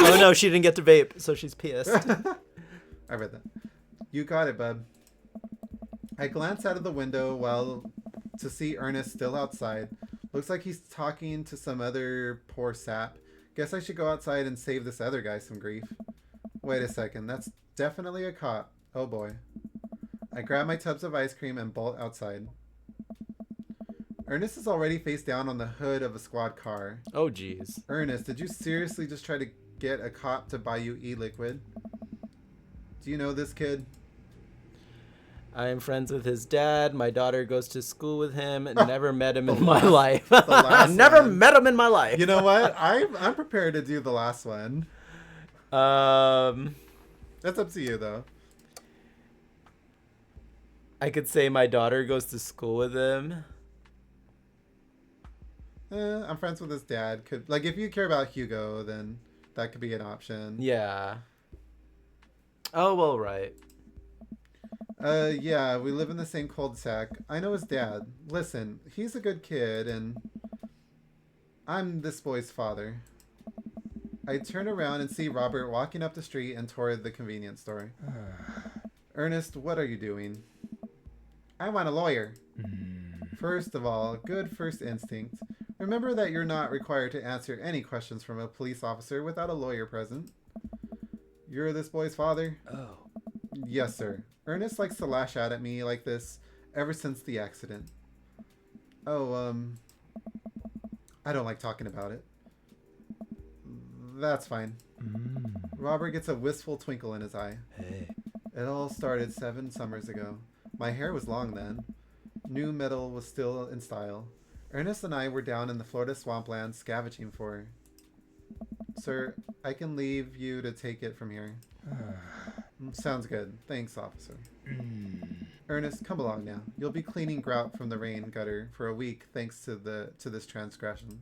Oh no, she didn't get to vape, so she's pissed. I read that. You got it, bub. I glance out of the window to see Ernest still outside. Looks like he's talking to some other poor sap. Guess I should go outside and save this other guy some grief. Wait a second, that's definitely a cop. Oh boy. I grab my tubs of ice cream and bolt outside. Ernest is already face down on the hood of a squad car. Oh jeez. Ernest, did you seriously just try to get a cop to buy you e-liquid? Do you know this kid? I am friends with his dad. My daughter goes to school with him. Never met him in my life. Never met him in my life. You know what? I'm prepared to do the last one. That's up to you, though. I could say my daughter goes to school with him. I'm friends with his dad. Like, if you care about Hugo, then that could be an option. Yeah. Oh, well, right. Yeah, we live in the same cul-de-sac. I know his dad. Listen, he's a good kid, and I'm this boy's father. I turn around and see Robert walking up the street and toward the convenience store. Ernest, what are you doing? I want a lawyer. First of all, good first instinct. Remember that you're not required to answer any questions from a police officer without a lawyer present. You're this boy's father? Oh. Yes, sir. Ernest likes to lash out at me like this ever since the accident. Oh, I don't like talking about it. That's fine. Robert gets a wistful twinkle in his eye. Hey. It all started 7 summers ago. My hair was long then. New metal was still in style. Ernest and I were down in the Florida swampland scavenging for her. Sir, I can leave you to take it from here. Sounds good. Thanks, officer. Ernest, come along now. You'll be cleaning grout from the rain gutter for a week thanks to this transgression.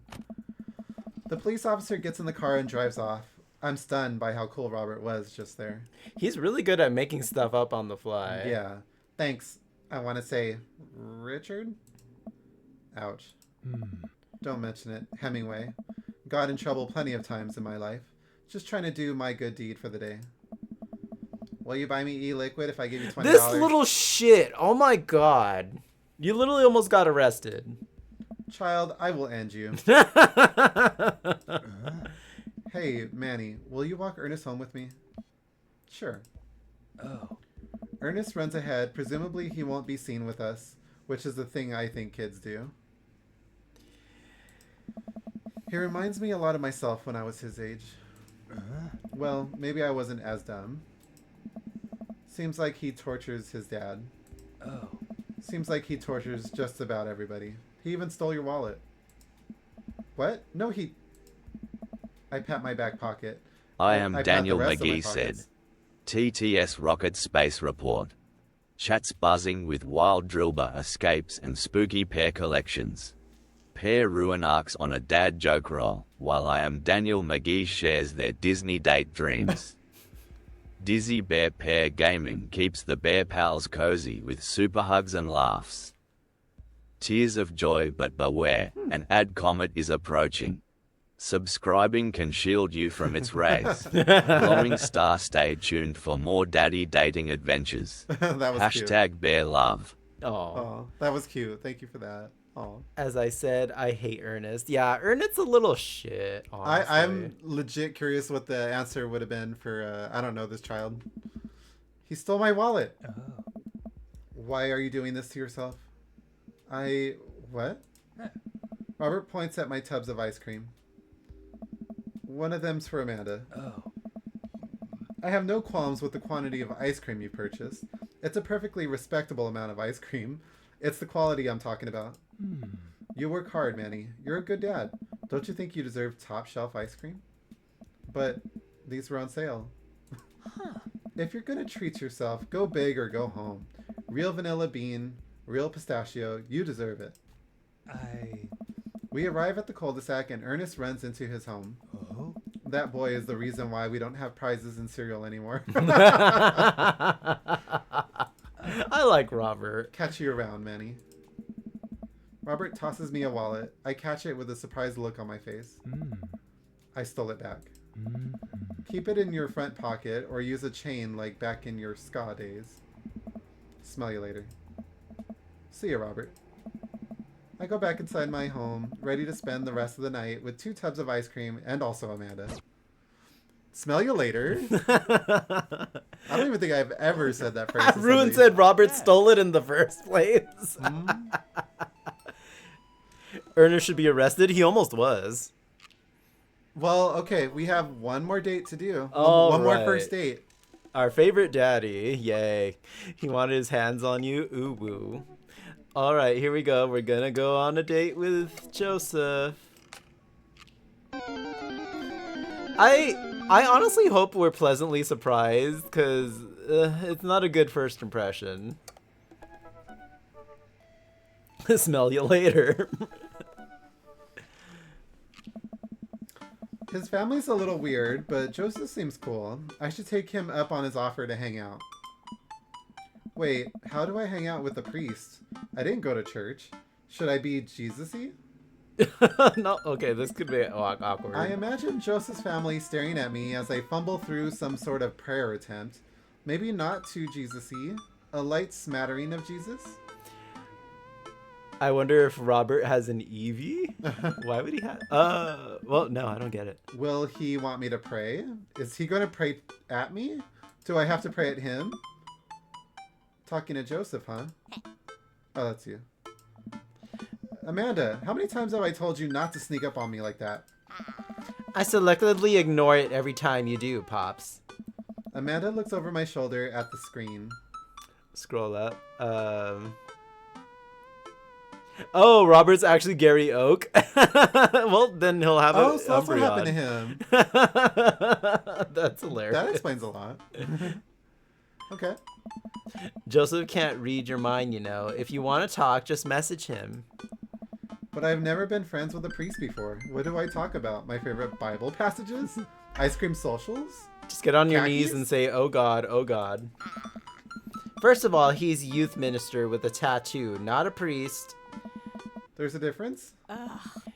The police officer gets in the car and drives off. I'm stunned by how cool Robert was just there. He's really good at making stuff up on the fly. Yeah. Thanks. I want to say Richard? Ouch. Don't mention it. Hemingway. Got in trouble plenty of times in my life. Just trying to do my good deed for the day. Will you buy me e-liquid if I give you $20? This little shit. Oh my god. You literally almost got arrested. Child, I will end you. Hey, Manny, will you walk Ernest home with me? Sure. Oh. Ernest runs ahead. Presumably he won't be seen with us, which is the thing I think kids do. He reminds me a lot of myself when I was his age. Well, maybe I wasn't as dumb. Seems like he tortures his dad. Oh. Seems like he tortures just about everybody. He even stole your wallet. What? No, he... I pat my back pocket. I am pat Daniel the rest of my McGee said. pockets. TTS Rocket Space Report. Chat's buzzing with wild drillbar escapes and spooky pair collections. Pair ruin arcs on a dad joke roll, while I am Daniel McGee shares their Disney date dreams. Dizzy Bear Pair Gaming keeps the bear pals cozy with super hugs and laughs. Tears of joy, but beware, an ad comet is approaching. Subscribing can shield you from its rays. Glowing star, stay tuned for more daddy dating adventures. That was Hashtag cute. bear love. Oh, that was cute. Thank you for that. Oh. As I said, I hate Ernest. Yeah, Ernest's a little shit. Honestly. I'm legit curious what the answer would have been for, I don't know, this child. He stole my wallet. Oh. Why are you doing this to yourself? What? Robert points at my tubs of ice cream. One of them's for Amanda. Oh. I have no qualms with the quantity of ice cream you purchased. It's a perfectly respectable amount of ice cream. It's the quality I'm talking about. You work hard, Manny. You're a good dad. Don't you think you deserve top shelf ice cream? But these were on sale. If you're gonna treat yourself, go big or go home. Real vanilla bean, real pistachio, you deserve it. We arrive at the cul-de-sac and Ernest runs into his home. Oh. That boy is the reason why we don't have prizes in cereal anymore. I like Robert. Catch you around, Manny. Robert tosses me a wallet. I catch it with a surprised look on my face. I stole it back. Keep it in your front pocket or use a chain like back in your ska days. Smell you later. See ya, Robert. I go back inside my home, ready to spend the rest of the night with 2 tubs of ice cream and also Amanda. Smell you later. I don't even think I've ever said that phrase. Ruin said Robert stole it in the first place. Ernest should be arrested. He almost was. Well, okay, we have one more date to do. All one more right. first date. Our favorite daddy. Yay. He wanted his hands on you. Ooh, woo. All right, here we go. We're going to go on a date with Joseph. I honestly hope we're pleasantly surprised because it's not a good first impression. Smell you later. His family's a little weird, but Joseph seems cool. I should take him up on his offer to hang out. Wait, how do I hang out with a priest? I didn't go to church. Should I be Jesus-y? No, okay, this could be awkward. I imagine Joseph's family staring at me as I fumble through some sort of prayer attempt. Maybe not too Jesus-y. A light smattering of Jesus? I wonder if Robert has an Evie? Why would he have... well, no, I don't get it. Will he want me to pray? Is he going to pray at me? Do I have to pray at him? Talking to Joseph, huh? Oh, that's you. Amanda, how many times have I told you not to sneak up on me like that? I selectively ignore it every time you do, Pops. Amanda looks over my shoulder at the screen. Scroll up. Oh, Robert's actually Gary Oak. Well, then he'll have so that's what happened to him. That's hilarious. That explains a lot. Okay. Joseph can't read your mind, you know. If you want to talk, just message him. But I've never been friends with a priest before. What do I talk about? My favorite Bible passages? Ice cream socials? Just get on your Khakis? knees and say, oh God, oh God. First of all, he's youth minister with a tattoo, not a priest. There's a difference?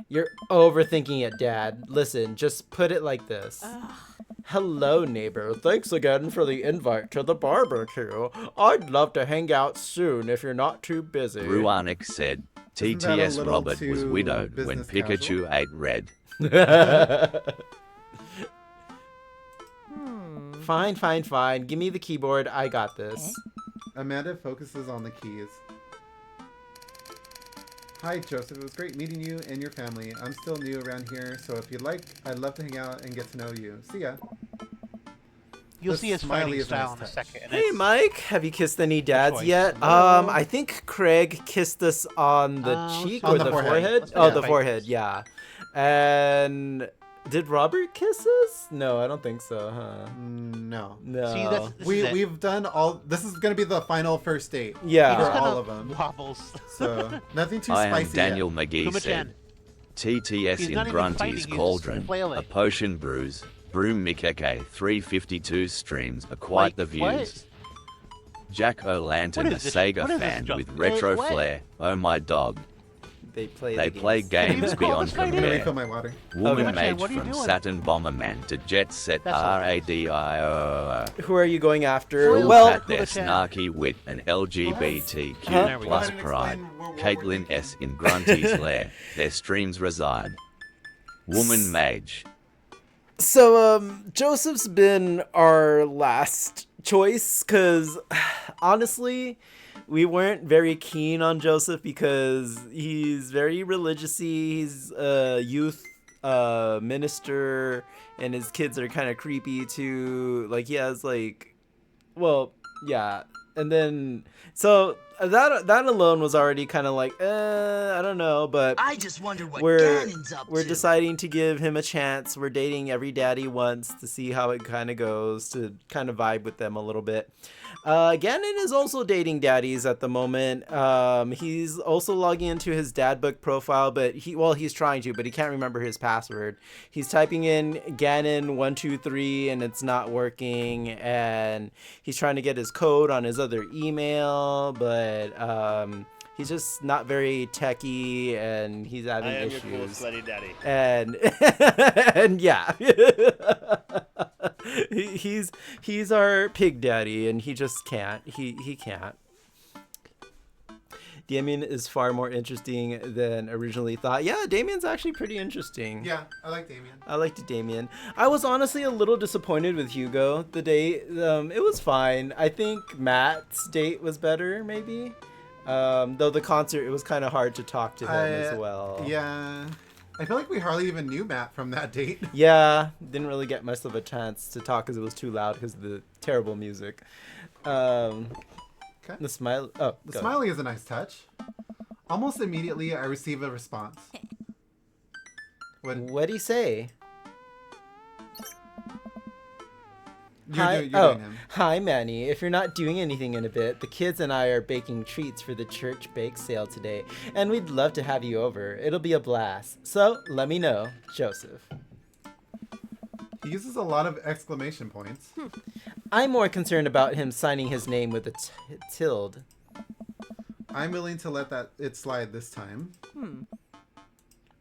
You're overthinking it, Dad. Listen, just put it like this. Hello, neighbor. Thanks again for the invite to the barbecue. I'd love to hang out soon if you're not too busy. Ruanik said, TTS Robert was widowed when Pikachu ate red. Fine, fine, fine. Give me the keyboard. I got this. Amanda focuses on the keys. Hi, Joseph. It was great meeting you and your family. I'm still new around here, so if you'd like, I'd love to hang out and get to know you. See ya. You'll The see his smiley fighting is a nice style in a touch. second. and Hey, it's- Mike. Have you kissed any dads choice. yet? I think Craig kissed us on the cheek On or the the forehead. forehead. Let's Oh, do the that. forehead. Yeah. And Did Robert kiss us? No, I don't think so, huh? No. No. See, this is it. We've done all. This is gonna be the final first date. Yeah. For all of them. Wobbles. So nothing too I am spicy. Daniel yet. McGee said. TTS He's in not even fighting, Grunty's he's Cauldron, flailing. a potion brews, Broom Mikeke 352 streams are quite the Wait, what? views. Jack O'Lantern, What a is this- Sega what is this fan junk? with retro What? flair. Oh my dog. They play. They the play games. games call beyond this fighting? I'm gonna compare. refill my water. Woman Okay. mage What are you from doing? Saturn Bomberman to Jet Set That's all. RADIO. Who are you going after? All Well, at their snarky wit and LGBTQ Huh? plus pride. Caitlin S. in Grunty's lair. Their streams reside. Woman mage. so Joseph's been our last choice because honestly, we weren't very keen on Joseph because he's very religious-y. He's a youth minister, and his kids are kind of creepy too. Like he has like, well, yeah, and then so that alone was already kind of like, I don't know, but I just wonder what we're Ganon's up we're to. deciding to give him a chance. We're dating every daddy once to see how it kind of goes, to kind of vibe with them a little bit. Ganon is also dating daddies at the moment. He's also logging into his dad book profile, but he's trying to, but he can't remember his password. He's typing in Ganon123 and it's not working, and he's trying to get his code on his other email, but he's just not very techy, and he's having I am issues. your cool sweaty daddy. And and yeah. he's our pig daddy, and he just can't. He can't. Damien is far more interesting than originally thought. Yeah, Damien's actually pretty interesting. Yeah, I like Damien. I liked Damien. I was honestly a little disappointed with Hugo. The date, it was fine. I think Matt's date was better, maybe. Though the concert, it was kind of hard to talk to him as well. Yeah. I feel like we hardly even knew Matt from that date. Yeah, didn't really get much of a chance to talk because it was too loud because of the terrible music. Okay. The smile. Oh, The go. smiling is a nice touch. Almost immediately, I receive a response. What'd he say? You're doing him. Hi, Manny. If you're not doing anything in a bit, the kids and I are baking treats for the church bake sale today, and we'd love to have you over. It'll be a blast. So let me know, Joseph. He uses a lot of exclamation points. I'm more concerned about him signing his name with a tilde. I'm willing to let it slide this time.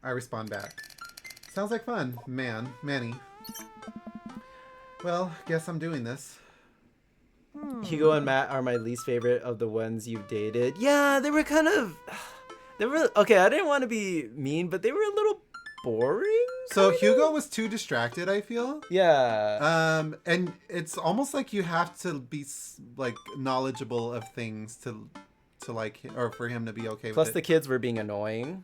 I respond back. Sounds like fun, Manny. Well, guess I'm doing this. Hugo and Matt are my least favorite of the ones you've dated. Yeah, they were kind of... Okay, I didn't want to be mean, but they were a little boring. So Hugo was too distracted, I feel. Yeah. And it's almost like you have to be like knowledgeable of things to like, or for him to be okay with Plus it. the kids were being annoying.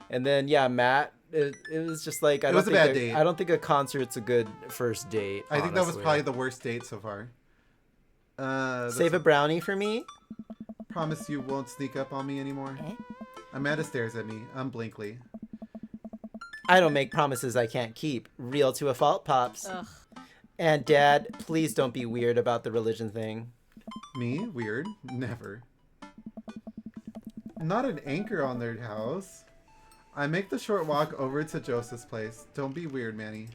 And then, yeah, Matt, it was just like... It was a bad date. I don't think a concert's a good first date, I think that was honestly. probably the worst date so far. Save a brownie for me? Promise you won't sneak up on me anymore. Amanda stares at me, unblinkly. I don't make promises I can't keep. Real to a fault, Pops. Ugh. And Dad, please don't be weird about the religion thing. Me? Weird? Never. Not an anchor on their house. I make the short walk over to Joseph's place. Don't be weird, Manny.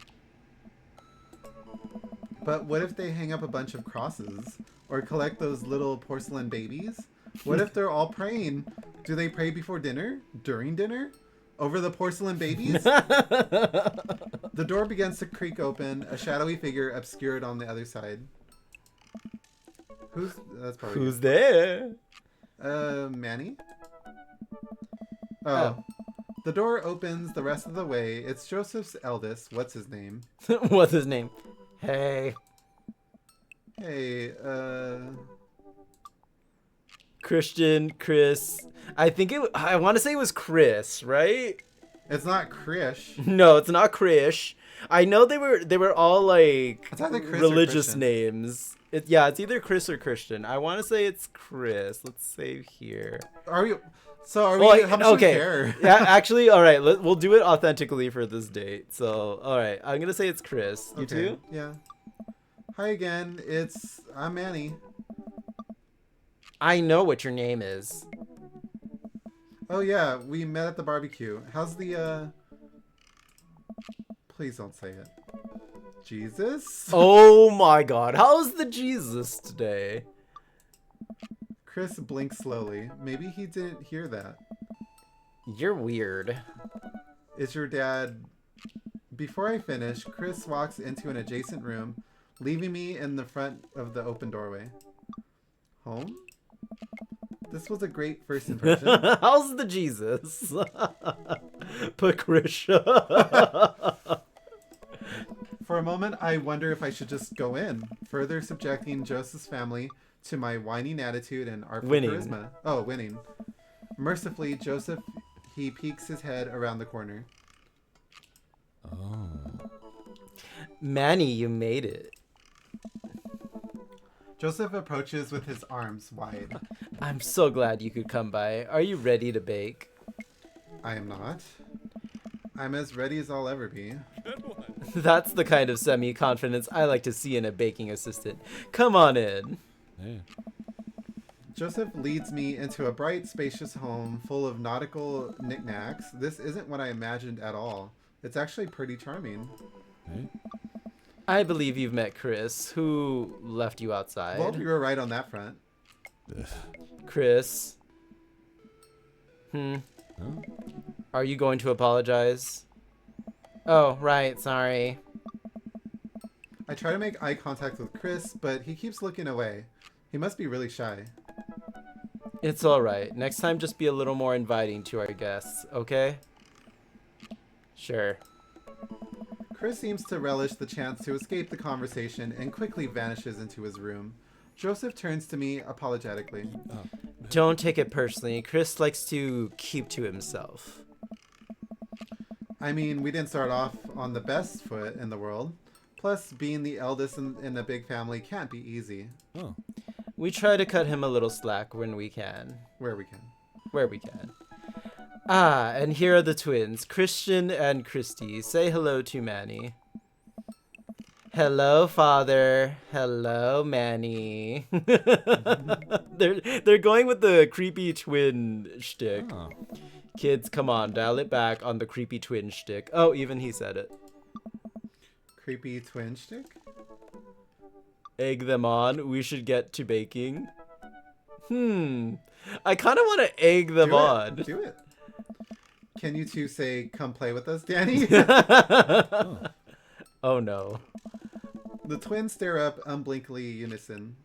But what if they hang up a bunch of crosses? Or collect those little porcelain babies? What if they're all praying? Do they pray before dinner? During dinner? Over the porcelain babies? The door begins to creak open, a shadowy figure obscured on the other side. That's probably Who's there? Manny? Oh. The door opens the rest of the way. It's Joseph's eldest. What's his name? What's his name? Hey. Hey, Christian, Chris. I want to say it was Chris, right? It's not Krish. No, it's not Krish. I know they were all like It's either Chris or religious Christian. names. Yeah, it's either Chris or Christian. I want to say it's Chris. Let's save here. Are we? So are we? How much do we care? Yeah, actually, all right. We'll do it authentically for this date. So, all right. I'm gonna say it's Chris. You too? Yeah. Hi again. I'm Manny. I know what your name is. Oh yeah, we met at the barbecue. How's the Please don't say it. Jesus? Oh my God! How's the Jesus today? Chris blinks slowly. Maybe he didn't hear that. You're weird. Is your dad... Before I finish, Chris walks into an adjacent room, leaving me in the front of the open doorway. Home? This was a great first impression. How's the Jesus? Patricia. For a moment, I wonder if I should just go in, further subjecting Joseph's family to my whining attitude and artful charisma. Oh, winning. Mercifully, Joseph, he peeks his head around the corner. Oh. Manny, you made it. Joseph approaches with his arms wide. I'm so glad you could come by. Are you ready to bake? I am not. I'm as ready as I'll ever be. That's the kind of semi-confidence I like to see in a baking assistant. Come on in. Hey. Joseph leads me into a bright, spacious home full of nautical knickknacks. This isn't what I imagined at all. It's actually pretty charming. Hey. I believe you've met Chris, who left you outside. Well, you were right on that front. Chris. Huh? Are you going to apologize? Oh, right, sorry. I try to make eye contact with Chris, but he keeps looking away. He must be really shy. It's alright. Next time, just be a little more inviting to our guests, okay? Sure. Chris seems to relish the chance to escape the conversation and quickly vanishes into his room. Joseph turns to me apologetically. Don't take it personally. Chris likes to keep to himself. I mean, we didn't start off on the best foot in the world. Plus, being the eldest in a big family can't be easy. Oh. We try to cut him a little slack when we can. Where we can. Where we can. Ah, and here are the twins, Christian and Christy. Say hello to Manny. Hello, Father. Hello, Manny. They're going with the creepy twin shtick. Oh. Kids, come on, dial it back on the creepy twin shtick. Oh, even he said it. Creepy twin shtick? Egg them on. We should get to baking. I kind of want to egg them on. Do it. Can you two say, come play with us, Danny? Oh no. The twins stare up unblinkingly unison.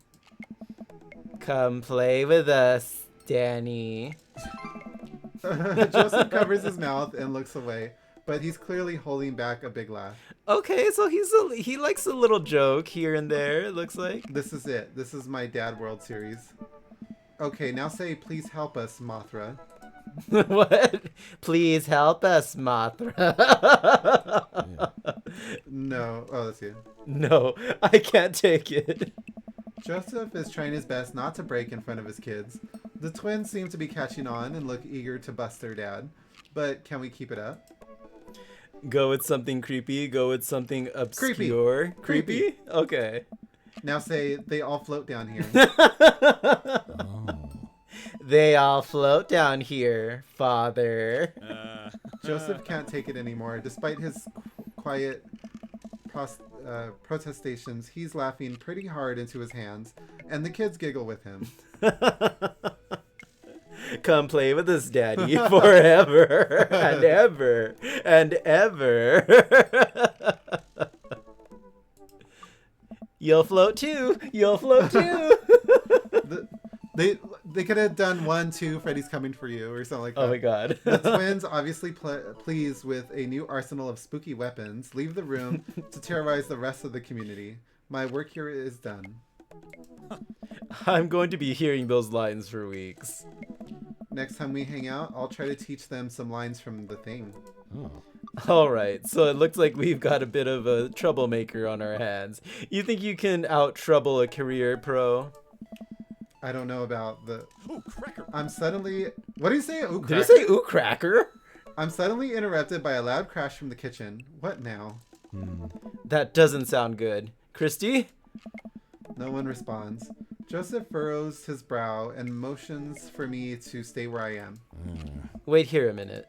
Come play with us, Danny. Joseph covers his mouth and looks away, but he's clearly holding back a big laugh. Okay, so he likes a little joke here and there, it looks like. This is it. This is my Dad World series. Okay, now say, please help us, Mothra. What? Please help us, Mothra. No. Oh, that's you. No, I can't take it. Joseph is trying his best not to break in front of his kids. The twins seem to be catching on and look eager to bust their dad. But can we keep it up? Go with something creepy. Go with something obscure. Creepy? Okay. Now say, they all float down here. They all float down here, Father. Joseph can't take it anymore. Despite his quiet protestations, he's laughing pretty hard into his hands, and the kids giggle with him. Come play with us, Daddy, forever and ever and ever. You'll float too. You'll float too. They could have done 1, 2, Freddy's coming for you, or something like that. Oh my god. The twins, obviously pleased with a new arsenal of spooky weapons, leave the room to terrorize the rest of the community. My work here is done. I'm going to be hearing those lines for weeks. Next time we hang out, I'll try to teach them some lines from The Thing. Oh. Alright, so it looks like we've got a bit of a troublemaker on our hands. You think you can out-trouble a career pro? I don't know about the... Oh, cracker. I'm suddenly... What did he say? Ooh, Did he say ooh cracker? I'm suddenly interrupted by a loud crash from the kitchen. What now? That doesn't sound good. Christy? No one responds. Joseph furrows his brow and motions for me to stay where I am. Wait here a minute.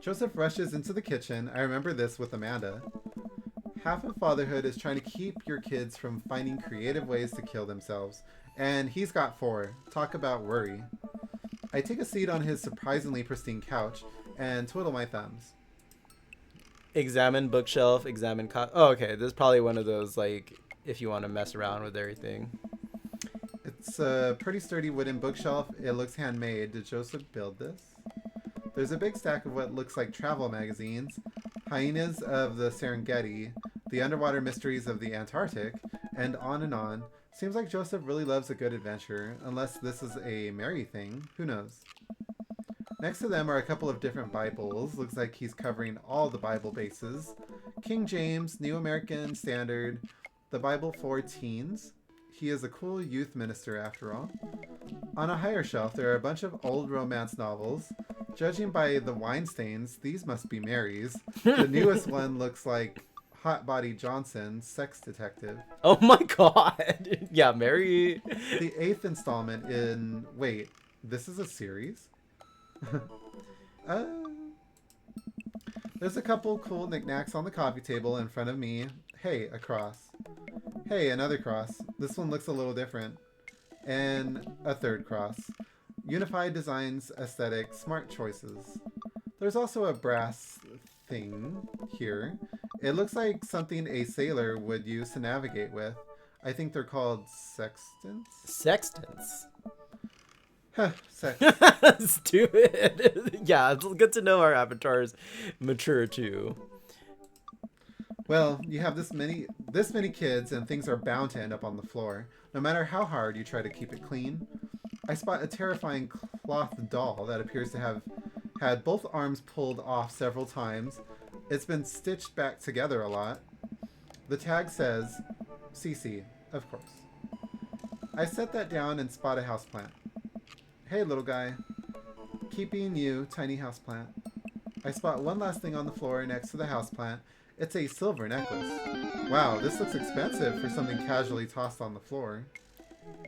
Joseph rushes into the kitchen. I remember this with Amanda. Half of fatherhood is trying to keep your kids from finding creative ways to kill themselves. And he's got 4. Talk about worry. I take a seat on his surprisingly pristine couch and twiddle my thumbs. Examine bookshelf, examine oh, okay. This is probably one of those, like, if you want to mess around with everything. It's a pretty sturdy wooden bookshelf. It looks handmade. Did Joseph build this? There's a big stack of what looks like travel magazines. Hyenas of the Serengeti, the underwater mysteries of the Antarctic, and on and on. Seems like Joseph really loves a good adventure, unless this is a Mary thing. Who knows? Next to them are a couple of different Bibles. Looks like he's covering all the Bible bases. King James, New American Standard, the Bible for teens. He is a cool youth minister after all. On a higher shelf, there are a bunch of old romance novels. Judging by the wine stains, these must be Mary's. The newest one looks like Hot Body Johnson, Sex Detective. Oh my god! Yeah, Mary. The 8th installment in... Wait, this is a series? There's a couple cool knickknacks on the coffee table in front of me. Hey, a cross. Hey, another cross. This one looks a little different. And a third cross. Unified designs, aesthetic, smart choices. There's also a brass thing here. It looks like something a sailor would use to navigate with. I think they're called sextants? Sextants? Huh, sex. Stupid. Yeah, it's good to know our avatars mature too. Well, you have this many kids and things are bound to end up on the floor, no matter how hard you try to keep it clean. I spot a terrifying cloth doll that appears to have had both arms pulled off several times. It's been stitched back together a lot. The tag says, CC, of course. I set that down and spot a houseplant. Hey, little guy. Keeping you, tiny houseplant. I spot one last thing on the floor next to the houseplant. It's a silver necklace. Wow, this looks expensive for something casually tossed on the floor.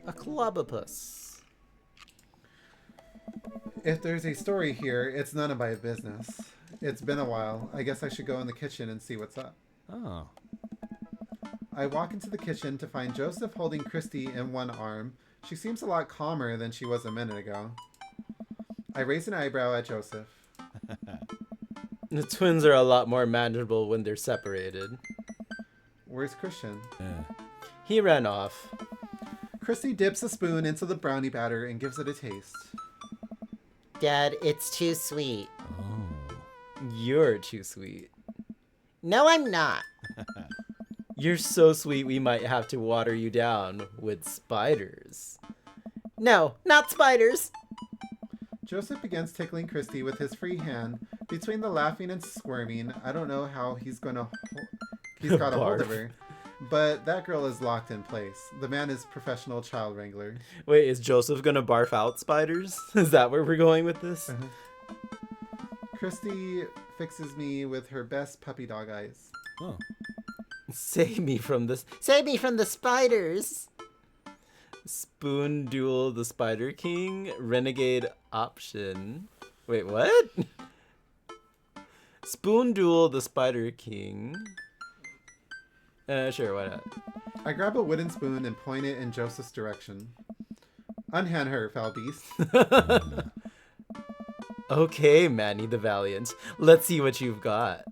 A clobopus. If there's a story here, it's none of my business. It's been a while. I guess I should go in the kitchen and see what's up. Oh. I walk into the kitchen to find Joseph holding Christy in one arm. She seems a lot calmer than she was a minute ago. I raise an eyebrow at Joseph. The twins are a lot more manageable when they're separated. Where's Christian? He ran off. Christy dips a spoon into the brownie batter and gives it a taste. Dad, it's too sweet. You're too sweet. No, I'm not. You're so sweet we might have to water you down with spiders. No, not spiders. Joseph begins tickling Christy with his free hand. Between the laughing and squirming, I don't know how he's got a hold of her. But that girl is locked in place. The man is professional child wrangler. Wait, is Joseph gonna barf out spiders? Is that where we're going with this? Christy fixes me with her best puppy dog eyes. Oh. Save me from this. Save me from the spiders. Spoon Duel the Spider King. Renegade option. Wait, what? Spoon Duel the Spider King. Sure, why not? I grab a wooden spoon and point it in Joseph's direction. Unhand her, foul beast. Okay, Manny the Valiant. Let's see what you've got.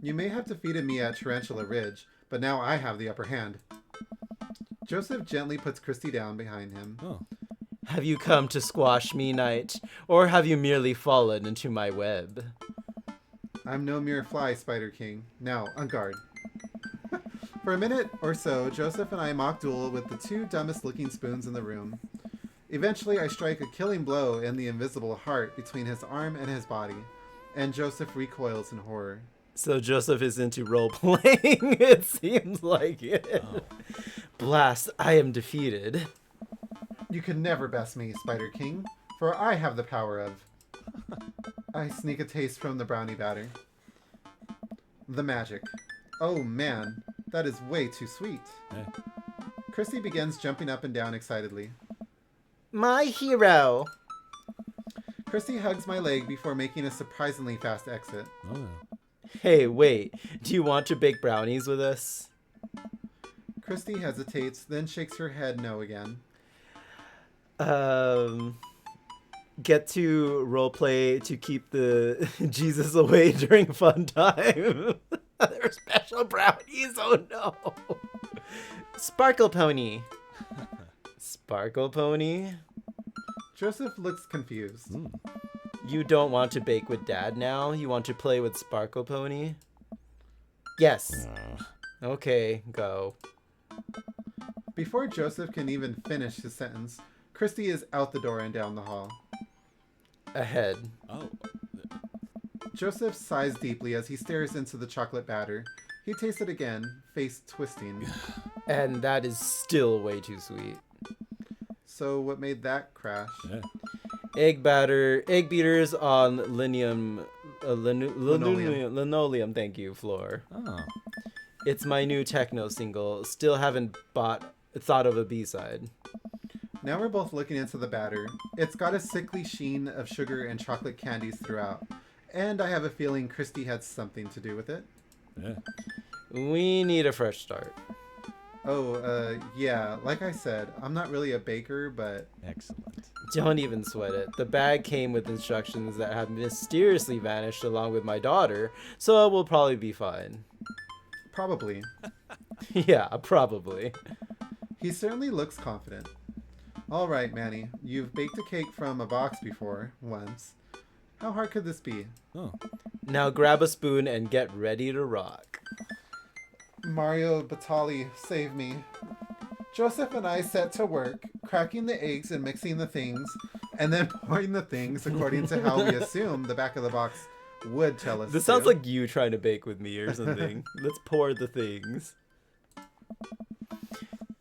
You may have defeated me at Tarantula Ridge, but now I have the upper hand. Joseph gently puts Christy down behind him. Oh. Have you come to squash me, knight, or have you merely fallen into my web? I'm no mere fly, Spider King. Now, on guard. For a minute or so, Joseph and I mock duel with the two dumbest looking spoons in the room. Eventually, I strike a killing blow in the invisible heart between his arm and his body. and Joseph recoils in horror. So Joseph is into role-playing, it seems like it. Oh. Blast, I am defeated. You can never best me, Spider King, for I have the power of... I sneak a taste from the brownie batter. The magic. Oh man, that is way too sweet. Christy begins jumping up and down excitedly. My hero! Christy hugs my leg before making a surprisingly fast exit. Oh. Hey, wait. Do you want to bake brownies with us? Christy hesitates, then shakes her head no again. Get to roleplay to keep the Jesus away during fun time. They're special brownies, oh no. Sparkle Pony. Sparkle Pony? Joseph looks confused. You don't want to bake with Dad now? You want to play with Sparkle Pony? Yes. Okay, go. Before Joseph can even finish his sentence, Christy is out the door and down the hall. Ahead. Oh. Joseph sighs deeply as he stares into the chocolate batter. He tastes it again, face twisting. And that is still way too sweet. So what made that crash? Yeah. Egg beaters on linoleum, thank you, floor. Oh. It's my new techno single. Still haven't thought of a B-side. Now we're both looking into the batter. It's got a sickly sheen of sugar and chocolate candies throughout. And I have a feeling Christy had something to do with it. Yeah. We need a fresh start. Oh, yeah, like I said, I'm not really a baker, but... Excellent. Don't even sweat it. The bag came with instructions that have mysteriously vanished along with my daughter, so we'll probably be fine. Probably. Yeah, probably. He certainly looks confident. All right, Manny, you've baked a cake from a box before, once. How hard could this be? Oh. Now grab a spoon and get ready to rock. Mario Batali, save me. Joseph and I set to work, cracking the eggs and mixing the things, and then pouring the things according to how we assume the back of the box would tell us. This sounds like you trying to bake with me or something. Let's pour the things.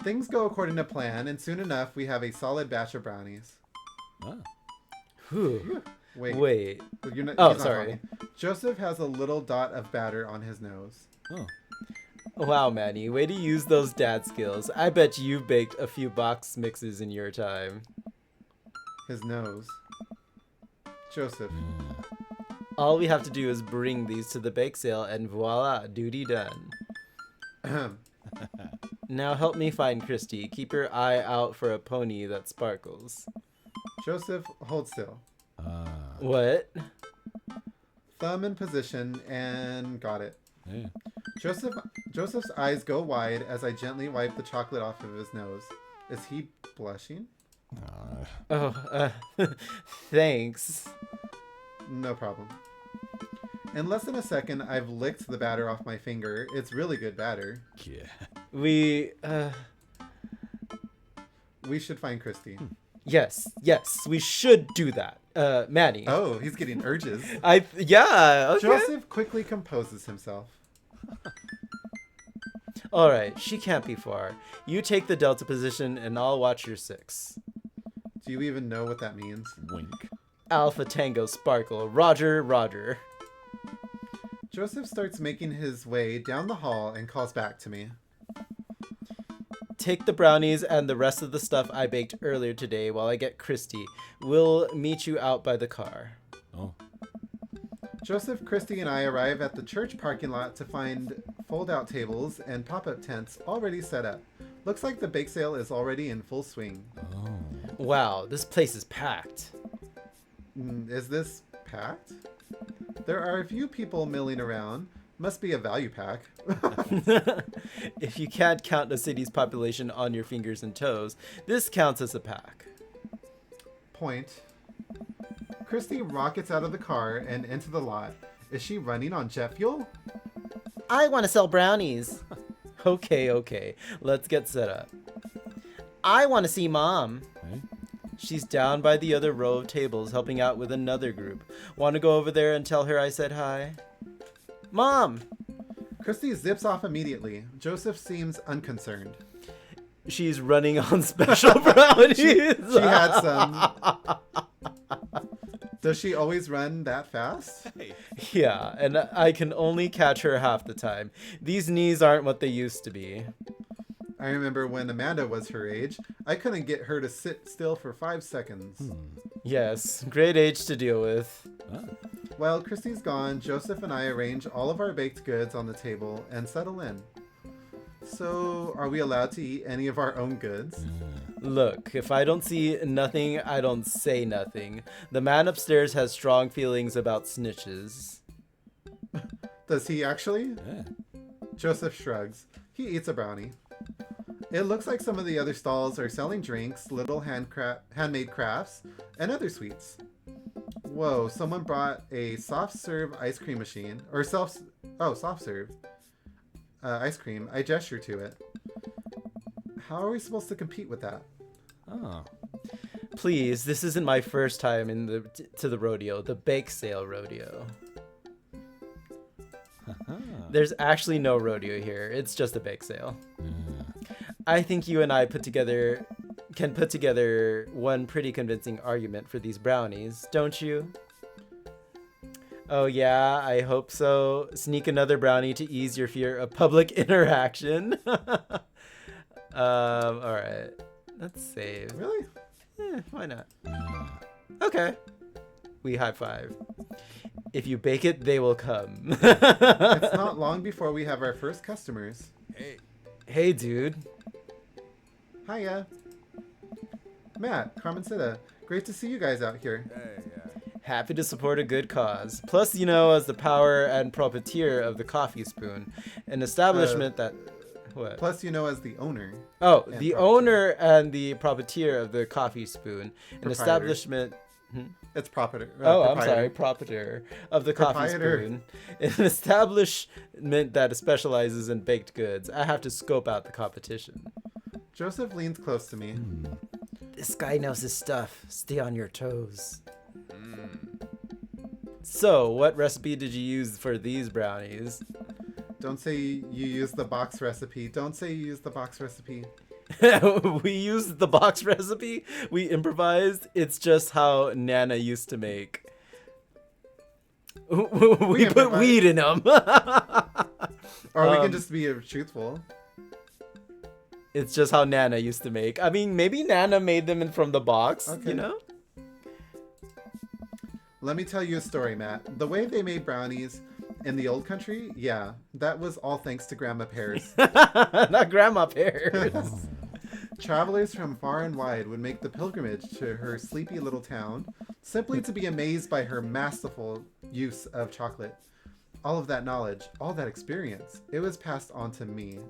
Things go according to plan, and soon enough we have a solid batch of brownies. Oh. Whew. Wait. You're not, oh, sorry. Joseph has a little dot of batter on his nose. Oh. Wow, Manny, way to use those dad skills. I bet you've baked a few box mixes in your time. His nose. Joseph. All we have to do is bring these to the bake sale and voila, duty done. Now help me find Christy. Keep your eye out for a pony that sparkles. Joseph, hold still. What? Thumb in position and got it. Yeah. Joseph's eyes go wide as I gently wipe the chocolate off of his nose. Is he blushing? Thanks. No problem. In less than a second, I've licked the batter off my finger. It's really good batter. Yeah. We should find Christy. Yes, we should do that. Manny. Oh, he's getting urges. Yeah, okay. Joseph quickly composes himself. Alright, she can't be far. You take the delta position and I'll watch your 6. Do you even know what that means? Wink. Alpha Tango Sparkle. Roger. Joseph starts making his way down the hall and calls back to me. Take the brownies and the rest of the stuff I baked earlier today while I get Christy. We'll meet you out by the car. Oh. Joseph, Christy, and I arrive at the church parking lot to find fold-out tables and pop-up tents already set up. Looks like the bake sale is already in full swing. Oh. Wow, this place is packed. Is this packed? There are a few people milling around. Must be a value pack. If you can't count the city's population on your fingers and toes, this counts as a pack. Point. Christy rockets out of the car and into the lot. Is she running on jet fuel? I want to sell brownies. Okay. Let's get set up. I want to see Mom. Hey? She's down by the other row of tables helping out with another group. Want to go over there and tell her I said hi? Mom! Christy zips off immediately. Joseph seems unconcerned. She's running on special brownies. she had some. Does she always run that fast? Yeah, and I can only catch her half the time. These knees aren't what they used to be. I remember when Amanda was her age, I couldn't get her to sit still for 5 seconds. Yes, great age to deal with. While Christy's gone, Joseph and I arrange all of our baked goods on the table and settle in. So, are we allowed to eat any of our own goods? Look, if I don't see nothing, I don't say nothing. The man upstairs has strong feelings about snitches. Does he actually? Yeah. Joseph shrugs. He eats a brownie. It looks like some of the other stalls are selling drinks, little handmade crafts, and other sweets. Whoa, someone brought a soft serve ice cream machine. Or soft serve ice cream. I gesture to it. How are we supposed to compete with that? Oh. Please, this isn't my first time to the rodeo, the bake sale rodeo. There's actually no rodeo here. It's just a bake sale. I think you and I can put together one pretty convincing argument for these brownies, don't you? Oh yeah, I hope so. Sneak another brownie to ease your fear of public interaction. Alright. Let's save. Really? Yeah, why not? Okay. We high five. If you bake it, they will come. It's not long before we have our first customers. Hey, dude. Hiya. Matt, Carmencita, great to see you guys out here. Happy to support a good cause. Plus, you know, as the power and proprietor of the Coffee Spoon, an establishment that... What? Plus, you know, as the owner. Oh, the owner and the proprietor of the Coffee Spoon, an establishment... It's proprietor. I'm sorry, proprietor of the Coffee Spoon, an establishment that specializes in baked goods. I have to scope out the competition. Joseph leans close to me. This guy knows his stuff. Stay on your toes. So, what recipe did you use for these brownies? Don't say you used the box recipe. Don't say you used the box recipe. We used the box recipe. We improvised. It's just how Nana used to make. We put weed in them. Or we can just be truthful. It's just how Nana used to make. I mean, maybe Nana made them from the box, okay. You know? Let me tell you a story, Matt. The way they made brownies in the old country, yeah, that was all thanks to Grandma Pears. Not Grandma Pears. Travelers from far and wide would make the pilgrimage to her sleepy little town simply to be amazed by her masterful use of chocolate. All of that knowledge, all that experience, it was passed on to me.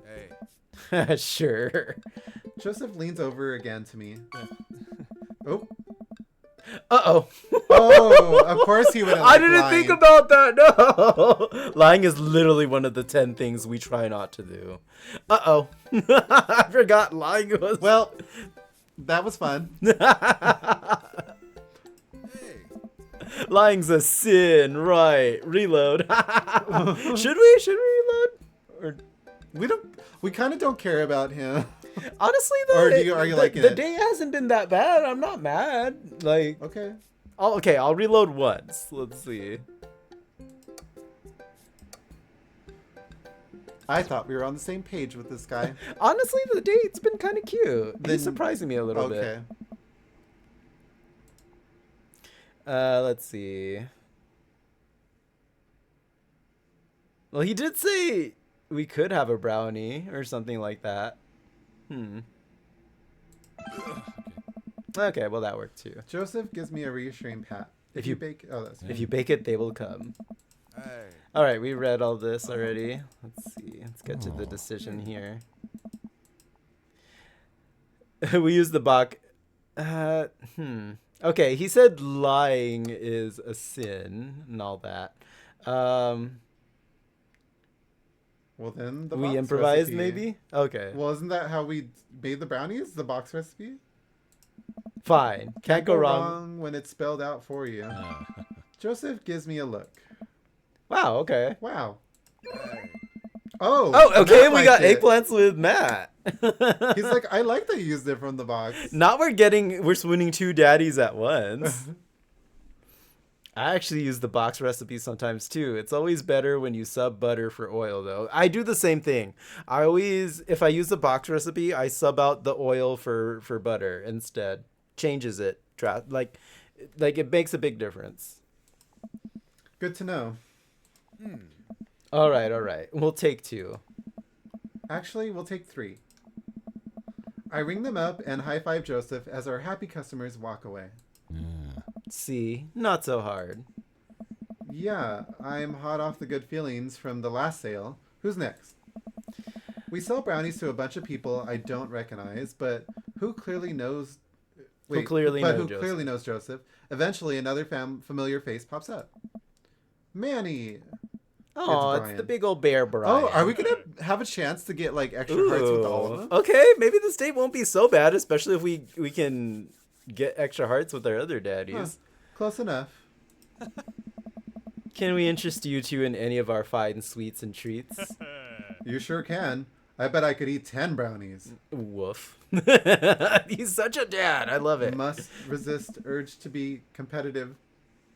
Sure. Joseph leans over again to me. Oh. Uh-oh. Oh, of course he wouldn't I didn't think about that, no. Lying is literally one of the 10 things we try not to do. Uh-oh. I forgot lying was... Well, that was fun. Lying's a sin, right. Reload. Should we reload? Or... We kind of don't care about him. Honestly, though, or are you liking the it? day hasn't been that bad. I'm not mad. Like, okay. I'll reload once. Let's see. I thought we were on the same page with this guy. Honestly, the date's been kind of cute. He's surprising me a little bit. Okay. Let's see. Well, he did say we could have a brownie or something like that. Okay, well that worked too. Joseph gives me a reassuring pat. If you bake, if you bake it, they will come. All right, we read all this already. Let's see. Let's get to the decision here. We use the Bach. Okay, he said lying is a sin and all that. Well, then the we box improvised, recipe. maybe. Okay. Well, isn't that how we made the brownies? The box recipe. Fine. Can't go wrong. when it's spelled out for you. Joseph gives me a look. Wow, okay. Wow. Oh. Oh, okay, Matt we got liked it. eggplants with Matt. He's like, I like that you used it from the box. Not we're swooning 2 daddies at once. I actually use the box recipe sometimes too. It's always better when you sub butter for oil though. I do the same thing. If I use the box recipe, I sub out the oil for butter instead. Changes it. Like it makes a big difference. Good to know. All right. We'll take 2. Actually, we'll take 3. I ring them up and high-five Joseph as our happy customers walk away. See, not so hard. Yeah, I'm hot off the good feelings from the last sale. Who's next? We sell brownies to a bunch of people I don't recognize, but who clearly knows... Who clearly knows Joseph. Eventually, another familiar face pops up. Manny! Oh, it's the big old bear Brian. Oh, are we gonna have a chance to get like extra hearts with all of them? Okay, maybe this date won't be so bad, especially if we can get extra hearts with our other daddies. Huh. Close enough. Can we interest you 2 in any of our fine sweets and treats? You sure can. I bet I could eat 10 brownies. Woof. He's such a dad. I love it. Must resist urge to be competitive.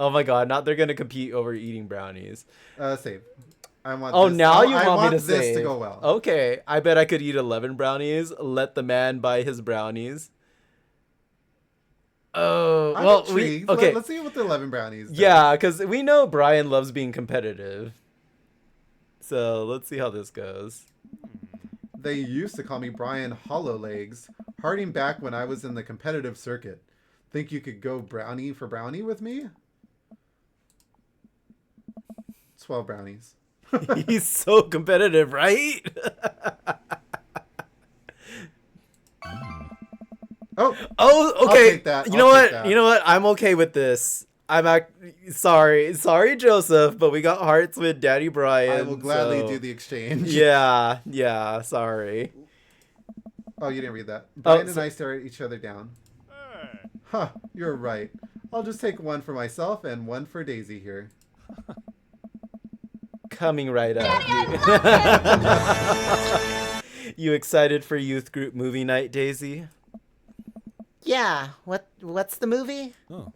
Oh my god, they're gonna compete over eating brownies. Save. I want Oh, this. now you I want me to this save. to go well. Okay, I bet I could eat 11 brownies. Let the man buy his brownies. Oh, I'm well, intrigued. okay. Let's see what the 11 brownies do. Yeah, because we know Brian loves being competitive. So let's see how this goes. They used to call me Brian Hollow Legs, harding back when I was in the competitive circuit. Think you could go brownie for brownie with me? 12 brownies. He's so competitive, right? Oh, okay. I'll take that. You know what? I'm okay with this. Sorry, Joseph, but we got hearts with Daddy Brian. I will gladly do the exchange. Yeah, sorry. Oh, you didn't read that. Brian and I stare at each other down. Huh, you're right. I'll just take 1 for myself and 1 for Daisy here. Coming right up. You excited for youth group movie night, Daisy? Yeah, what's the movie? Oh.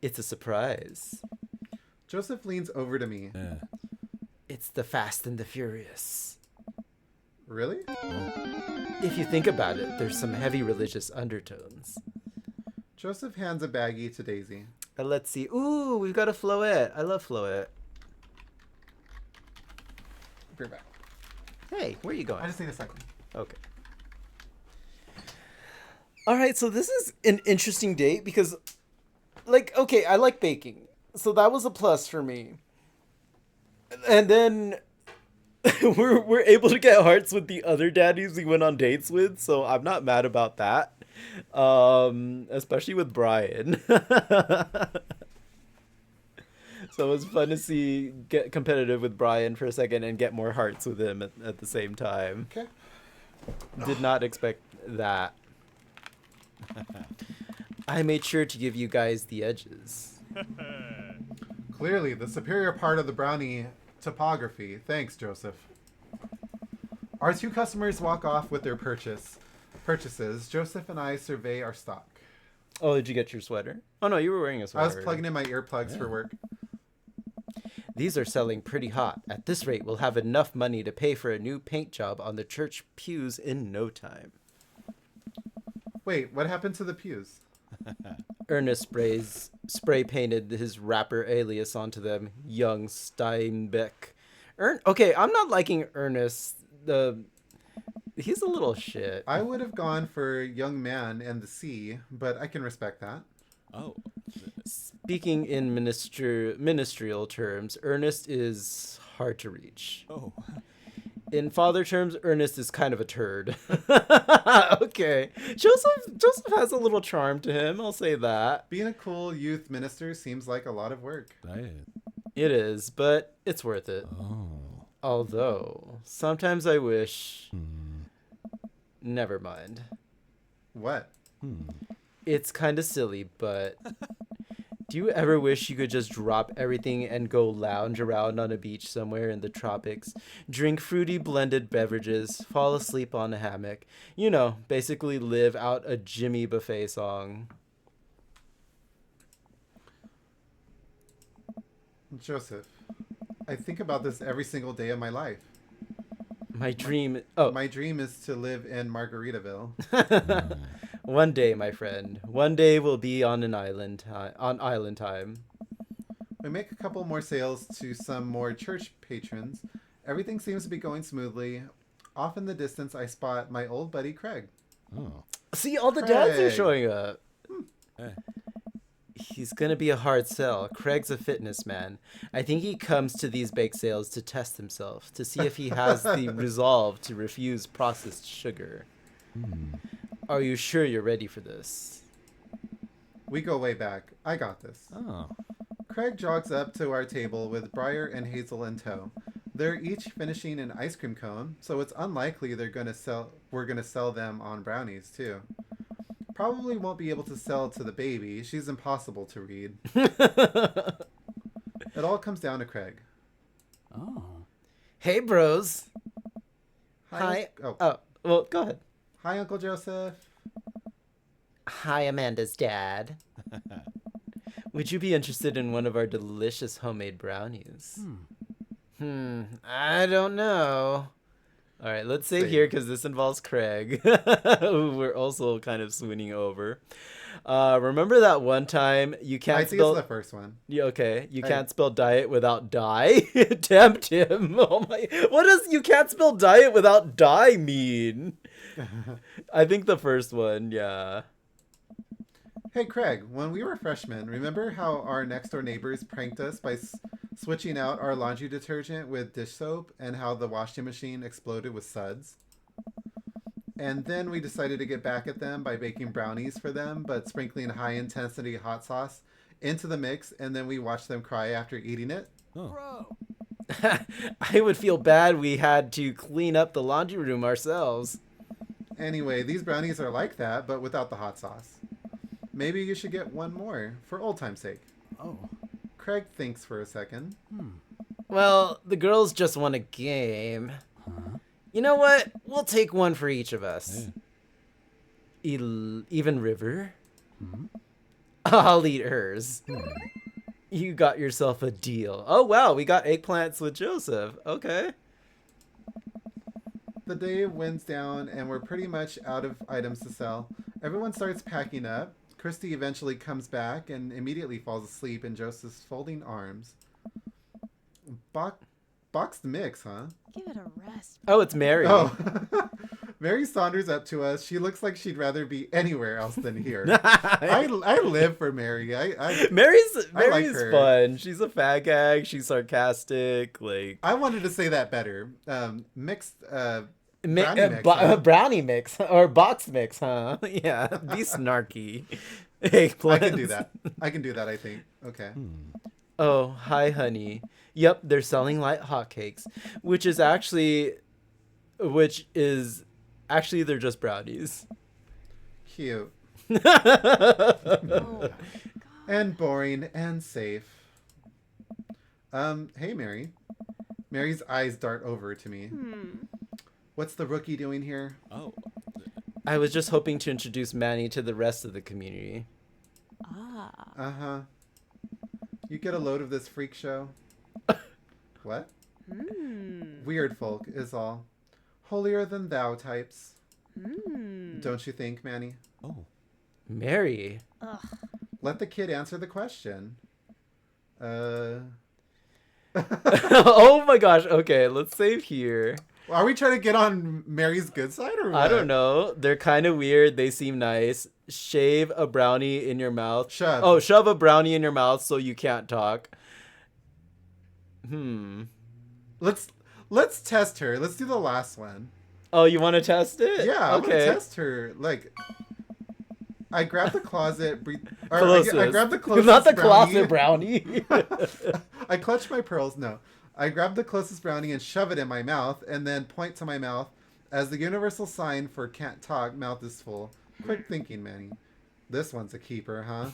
It's a surprise. Joseph leans over to me. It's the Fast and the Furious. Really? If you think about it, there's some heavy religious undertones. Joseph hands a baggie to Daisy. Let's see. Ooh, we've got a Floette. I love Floette. Bring it back. Hey, where are you going? I just need a second. Okay. All right, so this is an interesting date because, okay, I like baking. So that was a plus for me. And then we're able to get hearts with the other daddies we went on dates with, so I'm not mad about that. Especially with Brian. So it was fun to get competitive with Brian for a second and get more hearts with him at the same time. Okay. Did not expect that. I made sure to give you guys the edges. Clearly, the superior part of the brownie topography. Thanks, Joseph. Our 2 customers walk off with their purchases. Joseph and I survey our stock. Oh, did you get your sweater? Oh, no, you were wearing a sweater. I was plugging in my earplugs for work. These are selling pretty hot. At this rate, we'll have enough money to pay for a new paint job on the church pews in no time. Wait, what happened to the pews? Ernest spray painted his rapper alias onto them. Young Steinbeck. Okay, I'm not liking Ernest. He's a little shit. I would have gone for Young Man and the Sea, but I can respect that. Oh. Speaking in ministerial terms, Ernest is hard to reach. Oh. In father terms, Ernest is kind of a turd. Okay. Joseph has a little charm to him, I'll say that. Being a cool youth minister seems like a lot of work. It is, but it's worth it. Oh. Although, sometimes I wish... Never mind. What? It's kind of silly, but do you ever wish you could just drop everything and go lounge around on a beach somewhere in the tropics, drink fruity blended beverages, fall asleep on a hammock? You know, basically live out a Jimmy Buffet song. Joseph, I think about this every single day of my life. My dream... Oh. My dream is to live in Margaritaville. One day, my friend. One day we'll be on an island, on island time. We make a couple more sales to some more church patrons. Everything seems to be going smoothly. Off in the distance, I spot my old buddy Craig. Oh. See, all the dads are Craig. showing up. Hey. He's gonna be a hard sell. Craig's a fitness man. I think he comes to these bake sales to test himself, to see if he has the resolve to refuse processed sugar. Are you sure you're ready for this? We go way back. I got this. Oh. Craig jogs up to our table with Briar and Hazel in tow. They're each finishing an ice cream cone, so it's unlikely we're gonna sell them on brownies too. Probably won't be able to sell to the baby. She's impossible to read. It all comes down to Craig. Oh. Hey, bros. Hi. Oh, well, go ahead. Hi, Uncle Joseph. Hi, Amanda's dad. Would you be interested in one of our delicious homemade brownies? I don't know. All right, let's save here because this involves Craig, who we're also kind of swooning over. Remember that one time you can't I think spell... it's the first one. Yeah, okay, you can't spell diet without die? Tempt him. Oh my... What does you can't spell diet without die mean? I think the first one, yeah. Hey, Craig, when we were freshmen, remember how our next-door neighbors pranked us by switching out our laundry detergent with dish soap and how the washing machine exploded with suds? And then we decided to get back at them by baking brownies for them, but sprinkling high-intensity hot sauce into the mix, and then we watched them cry after eating it. Oh. I would feel bad we had to clean up the laundry room ourselves. Anyway, these brownies are like that, but without the hot sauce. Maybe you should get one more, for old time's sake. Oh. Craig thinks for a second. Well, the girls just want a game. You know what? We'll take one for each of us. Even River? I'll eat hers. You got yourself a deal. Oh, wow, we got eggplants with Joseph. Okay. The day winds down, and we're pretty much out of items to sell. Everyone starts packing up. Christy eventually comes back and immediately falls asleep in Joseph's folding arms. Boxed mix, huh? Give it a rest. Oh, it's Mary. Oh. Mary saunters up to us. She looks like she'd rather be anywhere else than here. I live for Mary. Mary's like her. fun. She's a fag hag. She's sarcastic. Like I wanted to say that better. Mixed brownie mix or box mix, huh? Yeah, be snarky. Eggplants. I can do that, I think. Okay. Oh, hi, honey. Yep, they're selling light hotcakes, which is actually they're just brownies. Cute. And boring and safe. Hey, Mary. Mary's eyes dart over to me. What's the rookie doing here? Oh. I was just hoping to introduce Manny to the rest of the community. Uh-huh. You get a load of this freak show? What? Weird folk is all. Holier than thou types. Don't you think, Manny? Oh. Mary. Let the kid answer the question. Oh my gosh. Okay, let's save here. Are we trying to get on Mary's good side or what? I don't know. They're kind of weird. They seem nice. Shave a brownie in your mouth. Shove a brownie in your mouth so you can't talk. Let's test her. Let's do the last one. Oh, you want to test it? Yeah, okay. I want to test her. Like, I grab the closet. I grab the closest Not the brownie. closet brownie. I clutch my pearls. No. I grab the closest brownie and shove it in my mouth, and then point to my mouth as the universal sign for can't talk, mouth is full. Quick thinking, Manny. This one's a keeper, huh?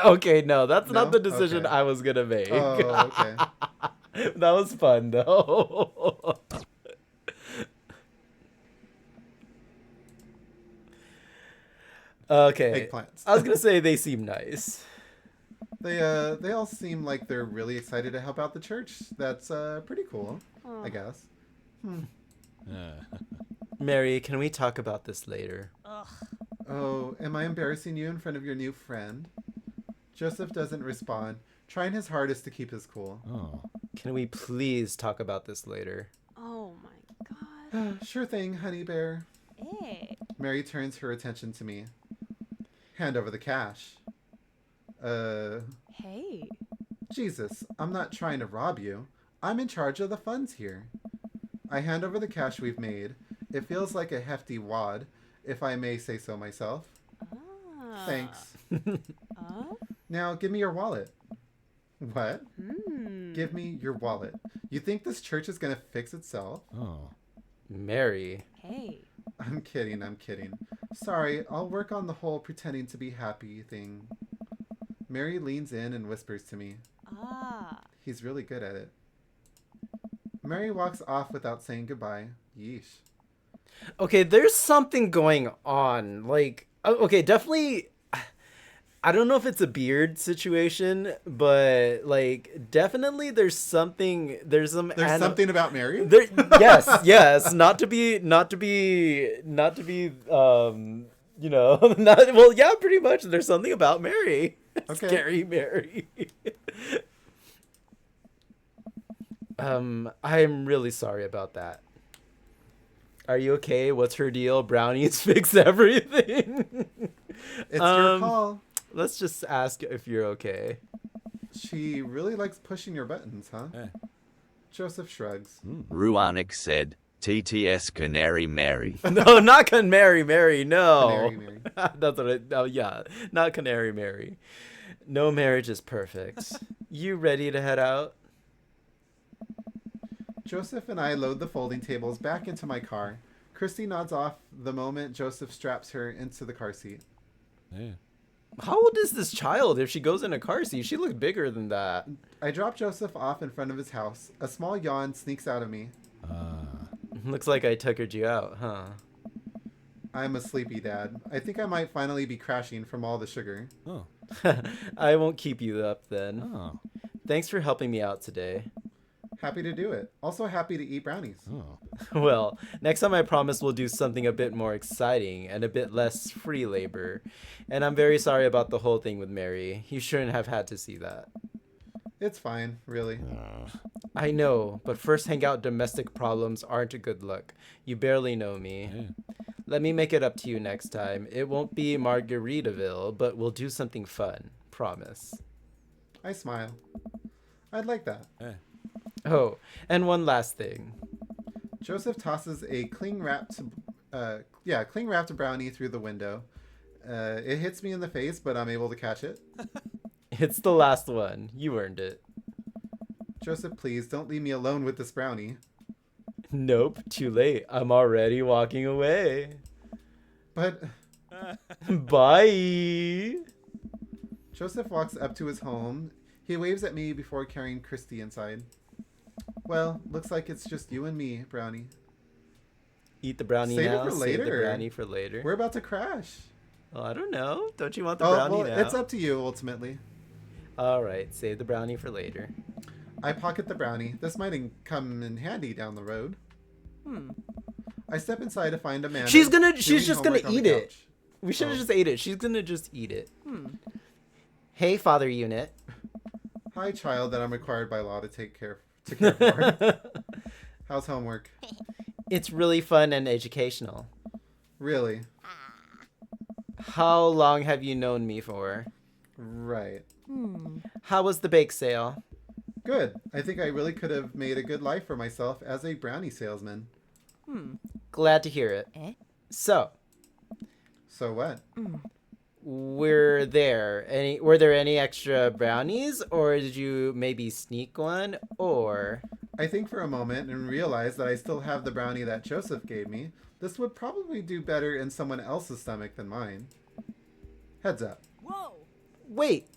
Okay, no, that's not No? the decision Okay. I was gonna make. Oh, okay. That was fun though. Okay. Eggplants. I was gonna say they seem nice. They all seem like they're really excited to help out the church. That's pretty cool, I guess. Mary, can we talk about this later? Oh, am I embarrassing you in front of your new friend? Joseph doesn't respond, trying his hardest to keep his cool. Oh. Can we please talk about this later? Oh my god. Sure thing, honey bear. Hey. Mary turns her attention to me. Hand over the cash. Hey. Jesus, I'm not trying to rob you. I'm in charge of the funds here. I hand over the cash we've made. It feels like a hefty wad, if I may say so myself. Thanks. Now, give me your wallet. What? Give me your wallet. You think this church is gonna fix itself? Oh. Mary. Hey. I'm kidding, I'm kidding. Sorry, I'll work on the whole pretending to be happy thing. Mary leans in and whispers to me. He's really good at it. Mary walks off without saying goodbye. Yeesh. Okay, there's something going on. Like, okay, definitely. I don't know if it's a beard situation, but like, definitely there's something. There's something about Mary. Yes. Not to be. You know, not well. Yeah, pretty much. There's something about Mary. Okay. Scary Mary. I'm really sorry about that. Are you okay? What's her deal? Brownies fix everything. It's your call. Let's just ask if you're okay. She really likes pushing your buttons, huh? Joseph shrugs. Ruanik said, TTS Canary Mary. No, not Canary Mary, no. Canary Mary. That's what yeah, not Canary Mary. No marriage is perfect. You ready to head out? Joseph and I load the folding tables back into my car. Christy nods off the moment Joseph straps her into the car seat. Yeah. How old is this child if she goes in a car seat? She looks bigger than that. I drop Joseph off in front of his house. A small yawn sneaks out of me. Looks like I tuckered you out, huh? I'm a sleepy dad. I think I might finally be crashing from all the sugar. Oh. I won't keep you up then. Oh. Thanks for helping me out today. Happy to do it. Also happy to eat brownies. Oh. Well, next time I promise we'll do something a bit more exciting and a bit less free labor. And I'm very sorry about the whole thing with Mary. You shouldn't have had to see that. It's fine, really. I know, but first hangout domestic problems aren't a good look. You barely know me. Yeah. Let me make it up to you next time. It won't be Margaritaville, but we'll do something fun. Promise. I smile. I'd like that. Oh, and one last thing. Joseph tosses a cling-wrapped brownie through the window. It hits me in the face, but I'm able to catch it. It's the last one. You earned it. Joseph, please, don't leave me alone with this brownie. Nope, too late. I'm already walking away. But... Bye! Joseph walks up to his home. He waves at me before carrying Christy inside. Well, looks like it's just you and me, Brownie. Eat the brownie Save now. it for later. Save the brownie for later. We're about to crash. Oh, I don't know. Don't you want the brownie now? It's up to you, ultimately. All right, save the brownie for later. I pocket the brownie. This might come in handy down the road. I step inside to find Amanda. She's just gonna on the eat it. couch. We should have just ate it. She's gonna just eat it. Hey, Father Unit. Hi, child that I'm required by law to take care for. How's homework? It's really fun and educational. Really? How long have you known me for? Right. How was the bake sale? Good. I think I really could have made a good life for myself as a brownie salesman. Glad to hear it. So what? Were there any extra brownies, or did you maybe sneak one, or... I think for a moment and realized that I still have the brownie that Joseph gave me. This would probably do better in someone else's stomach than mine. Heads up. Whoa. Wait.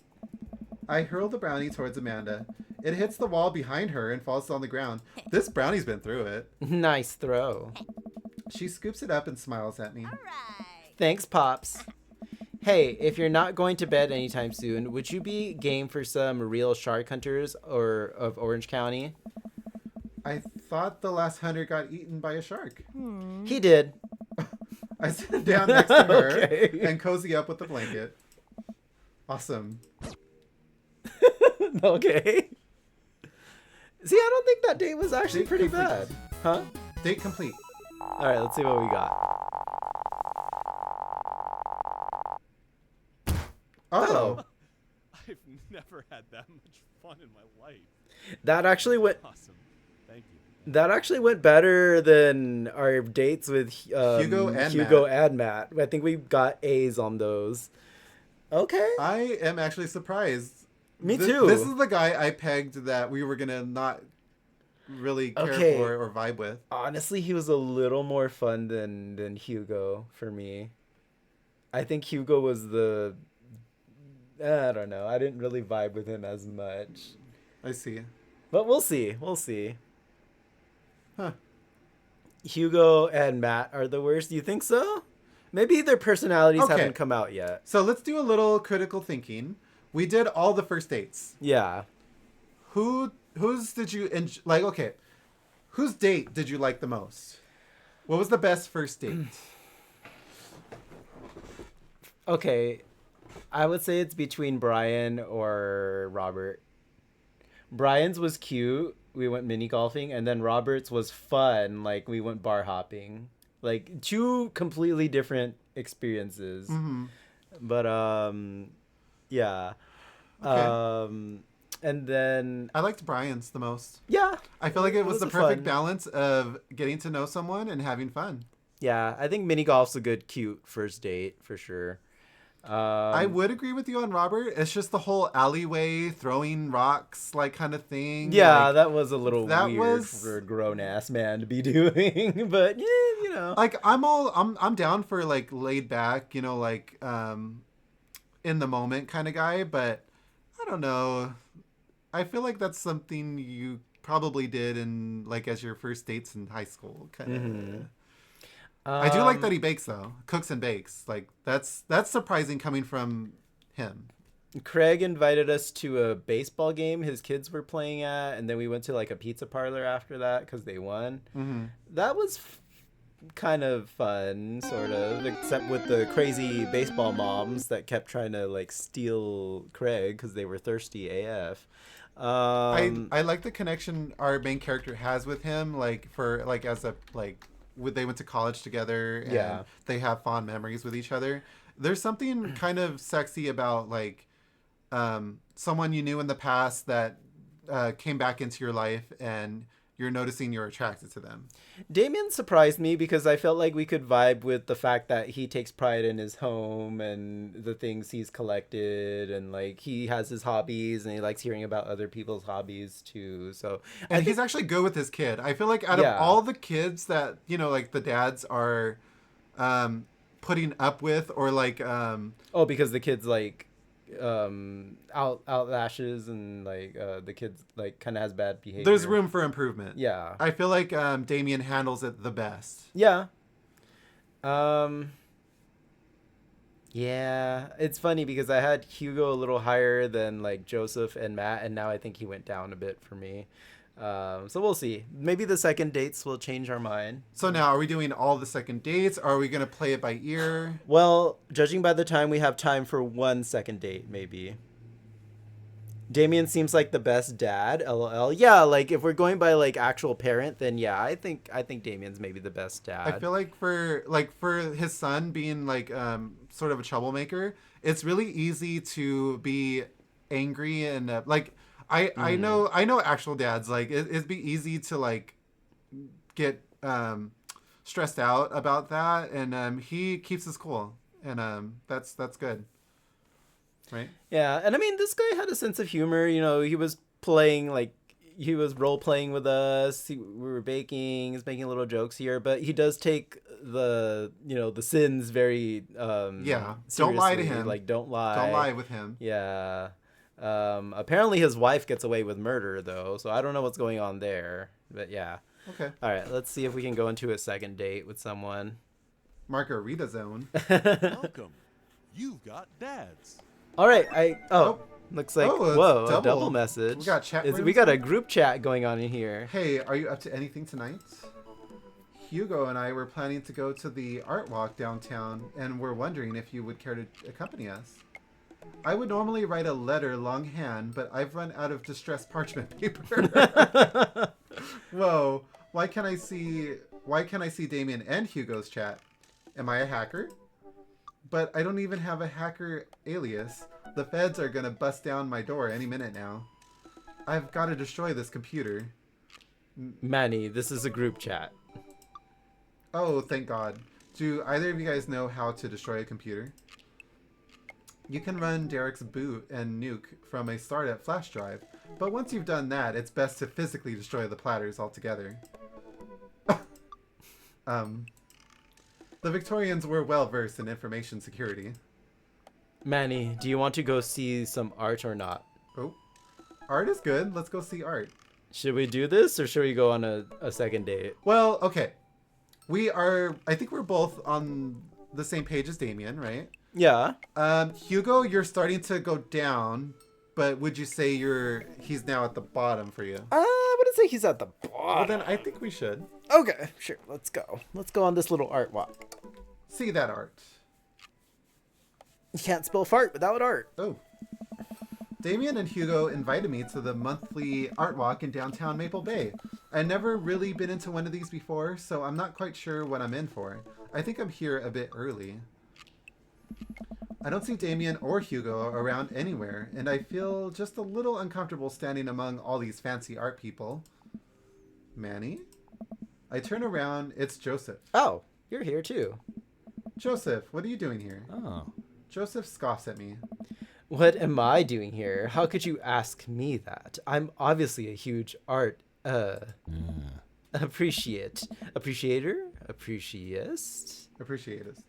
I hurl the brownie towards Amanda. It hits the wall behind her and falls on the ground. This brownie's been through it. Nice throw. She scoops it up and smiles at me. Thanks, Pops. Hey, if you're not going to bed anytime soon, would you be game for some real shark hunters of Orange County? I thought the last hunter got eaten by a shark. He did. I sit down next to her Okay. and cozy up with the blanket. Awesome. Okay. See, I don't think that date was actually Date pretty complete. bad. Huh? Date complete. All right, let's see what we got. Oh. I've never had that much fun in my life. That actually went. Awesome. Thank you. That actually went better than our dates with Hugo and Matt. I think we got A's on those. Okay. I am actually surprised. Me too. This is the guy I pegged that we were gonna not really care for or vibe with. Honestly, he was a little more fun than Hugo for me. I think Hugo was I don't know. I didn't really vibe with him as much. I see. But we'll see. We'll see. Huh. Hugo and Matt are the worst. Do you think so? Maybe their personalities haven't come out yet. So let's do a little critical thinking. We did all the first dates. Yeah. Whose did you like? Okay, whose date did you like the most? What was the best first date? Okay, I would say it's between Brian or Robert. Brian's was cute. We went mini golfing, and then Robert's was fun. Like we went bar hopping. Like two completely different experiences. Mm-hmm. But yeah. Okay. And then I liked Brian's the most. Yeah. I feel like it was the a perfect fun- balance of getting to know someone and having fun. Yeah, I think mini golf's a good, cute first date for sure. I would agree with you on Robert. It's just the whole alleyway throwing rocks like kind of thing. Yeah, like, that was a little that weird was- for a grown ass man to be doing, but yeah, you know. Like I'm down for like laid back, you know, like in the moment kind of guy, but I don't know. I feel like that's something you probably did in like as your first dates in high school. Kind of. Mhm. I do like that he bakes though, cooks and bakes. Like that's surprising coming from him. Craig invited us to a baseball game his kids were playing at, and then we went to like a pizza parlor after that because they won. Mm-hmm. That was kind of fun, sort of, except with the crazy baseball moms that kept trying to like steal Craig because they were thirsty AF. I like the connection our main character has with him, like for like as a like they went to college together and Yeah. they have fond memories with each other. There's something kind of sexy about like someone you knew in the past that came back into your life and you're noticing you're attracted to them. Damien surprised me because I felt like we could vibe with the fact that he takes pride in his home and the things he's collected, and like he has his hobbies and he likes hearing about other people's hobbies too. So And he's actually good with his kid. I feel like out of all the kids that, you know, like the dads are putting up with or like because the kids like outlashes and like the kids like kind of has bad behavior. there's room for improvement. Yeah. I feel like Damien handles it the best. Yeah. Yeah, it's funny because I had Hugo a little higher than like Joseph and Matt, and now I think he went down a bit for me. So we'll see. Maybe the second dates will change our mind. So now, are we doing all the second dates? Are we going to play it by ear? Well, judging by the time, we have time for one second date, maybe. Damien seems like the best dad, LOL. Yeah, like if we're going by like actual parent, then yeah, I think Damien's maybe the best dad. I feel like for his son being like sort of a troublemaker, it's really easy to be angry and like I know actual dads, like it'd be easy to like get stressed out about that, and he keeps his cool, and that's good. Right? Yeah, and I mean, this guy had a sense of humor. You know, he was playing like he was role playing with us. We were baking. He's making little jokes here, but he does take the the sins very Yeah. seriously. Don't lie to him. Like don't lie. Don't lie with him. Yeah. Apparently his wife gets away with murder though, so I don't know what's going on there. But yeah. Okay. All right, let's see if we can go into a second date with someone. Margarita zone. Welcome. You've got dads. All right, looks like Oh, a double message. We got chat We rooms got a now? group chat going on in here. Hey, are you up to anything tonight? Hugo and I were planning to go to the art walk downtown, and we're wondering if you would care to accompany us. I would normally write a letter longhand, but I've run out of distressed parchment paper. Whoa! Why can't I see Damien and Hugo's chat? Am I a hacker? But I don't even have a hacker alias. The feds are gonna bust down my door any minute now. I've got to destroy this computer. Manny, this is a group chat. Oh, thank God. Do either of you guys know how to destroy a computer? You can run Derek's boot and nuke from a startup flash drive, but once you've done that, it's best to physically destroy the platters altogether. The Victorians were well versed in information security. Manny, do you want to go see some art or not? Oh, art is good. Let's go see art. Should we do this or should we go on a second date? Well, okay. I think we're both on the same page as Damien, right? Yeah. Hugo, you're starting to go down, but would you say he's now at the bottom for you? I wouldn't say he's at the bottom. Well, then I think we should. Okay, sure. Let's go. Let's go on this little art walk. See that art. You can't spell fart without art. Oh. Damien and Hugo invited me to the monthly art walk in downtown Maple Bay. I've never really been into one of these before, so I'm not quite sure what I'm in for. I think I'm here a bit early. I don't see Damien or Hugo around anywhere, and I feel just a little uncomfortable standing among all these fancy art people. Manny? I turn around, it's Joseph. Oh, you're here too. Joseph, what are you doing here? Oh. Joseph scoffs at me. What am I doing here? How could you ask me that? I'm obviously a huge art appreciator? Appreciatist? Appreciatist.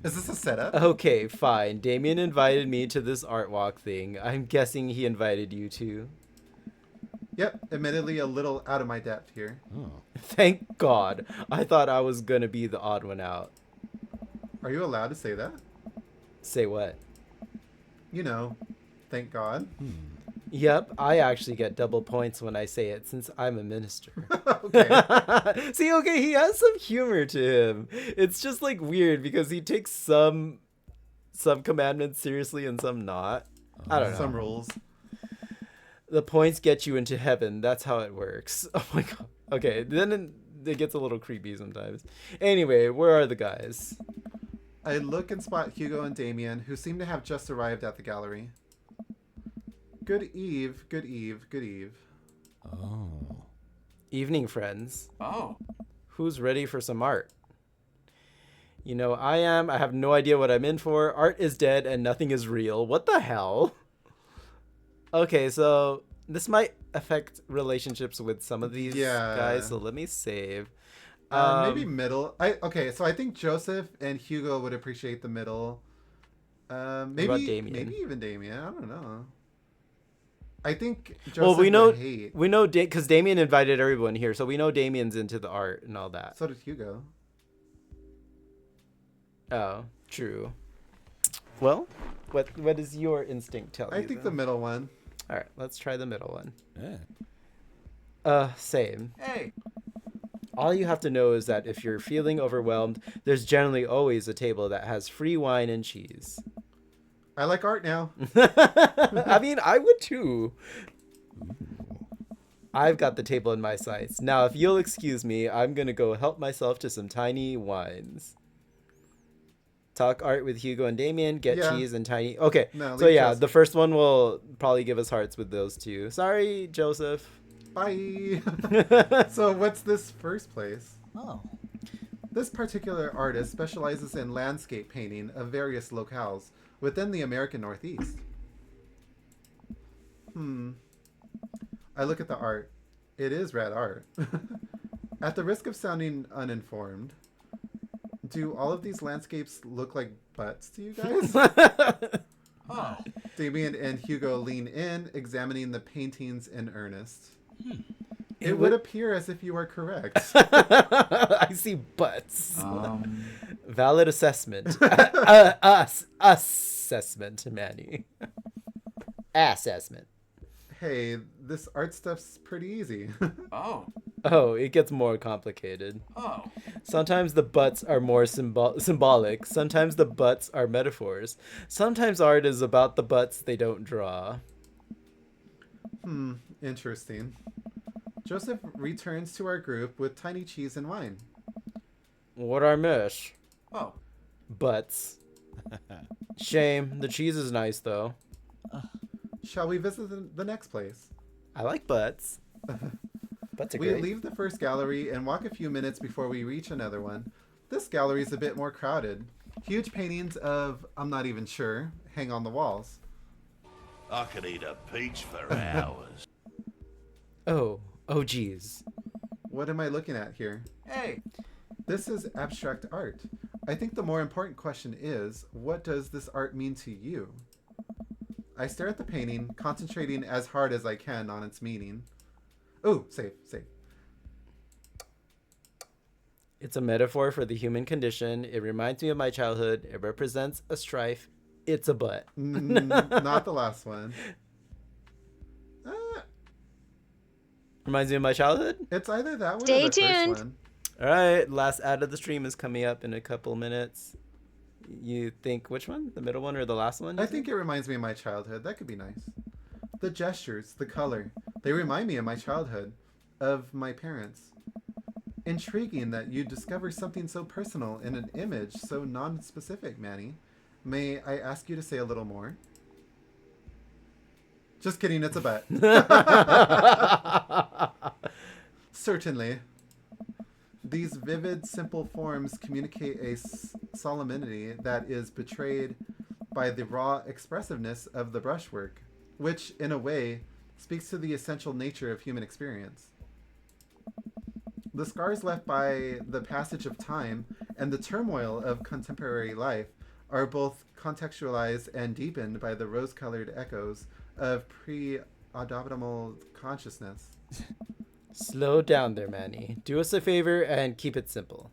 Is this a setup? Okay, fine. Damien invited me to this art walk thing. I'm guessing he invited you too. Yep, admittedly a little out of my depth here. Oh. Thank God. I thought I was gonna be the odd one out. Are you allowed to say that? Say what? You know, thank God. Yep, I actually get double points when I say it since I'm a minister. Okay. See, okay, he has some humor to him. It's just like weird because he takes some commandments seriously and some not. I don't know. Some rules. The points get you into heaven. That's how it works. Oh my God. Okay, then it gets a little creepy sometimes. Anyway, where are the guys? I look and spot Hugo and Damien, who seem to have just arrived at the gallery. Good eve, good eve, good eve. Oh. Evening, friends. Oh. Who's ready for some art? You know, I am. I have no idea what I'm in for. Art is dead and nothing is real. What the hell? Okay, so this might affect relationships with some of these guys, so let me save. Maybe middle. Okay, so I think Joseph and Hugo would appreciate the middle. Maybe even Damien. I don't know. I think Joseph would hate. We know because Damien invited everyone here, so we know Damien's into the art and all that. So did Hugo. Oh, true. Well, what does your instinct tell you? I think the middle one. All right, let's try the middle one. Yeah. Same. Hey. All you have to know is that if you're feeling overwhelmed, there's generally always a table that has free wine and cheese. I like art now. I mean, I would too. I've got the table in my sights. Now, if you'll excuse me, I'm going to go help myself to some tiny wines. Talk art with Hugo and Damien, get cheese and tiny... Okay, no, so yeah, the first one will probably give us hearts with those two. Sorry, Joseph. Bye. So what's this first place? Oh. This particular artist specializes in landscape painting of various locales within the American Northeast. I look at the art. It is rad art. At the risk of sounding uninformed, do all of these landscapes look like butts to you guys? Oh. Damien and Hugo lean in, examining the paintings in earnest. It would would appear as if you are correct. I see butts. Valid assessment. Assessment, Manny. Assessment. Hey, this art stuff's pretty easy. Oh. Oh, it gets more complicated. Oh. Sometimes the butts are more symbolic. Sometimes the butts are metaphors. Sometimes art is about the butts they don't draw. Interesting. Joseph returns to our group with tiny cheese and wine. What I miss? Oh. Butts. Shame. The cheese is nice, though. Shall we visit the next place? I like butts. Butts are We great. leave the first gallery and walk a few minutes before we reach another one. This gallery is a bit more crowded. Huge paintings of, I'm not even sure, hang on the walls. I could eat a peach for hours. Oh geez. What am I looking at here? Hey. This is abstract art. I think the more important question is, what does this art mean to you? I stare at the painting, concentrating as hard as I can on its meaning. Oh, save. It's a metaphor for the human condition. It reminds me of my childhood. It represents a strife. It's a butt. Not the last one. Reminds me of my childhood? It's either that one Stay or the tuned. first one. All right, last ad of the stream is coming up in a couple minutes. You think which one? The middle one or the last one? I think it reminds me of my childhood. That could be nice. The gestures, the color, they remind me of my childhood, of my parents. Intriguing that you discover something so personal in an image so non-specific, Manny. May I ask you to say a little more? Just kidding, it's a bet. Certainly. These vivid, simple forms communicate a solemnity that is betrayed by the raw expressiveness of the brushwork, which, in a way, speaks to the essential nature of human experience. The scars left by the passage of time and the turmoil of contemporary life are both contextualized and deepened by the rose-colored echoes of pre-adoptimal consciousness. Slow down there, Manny. Do us a favor and keep it simple.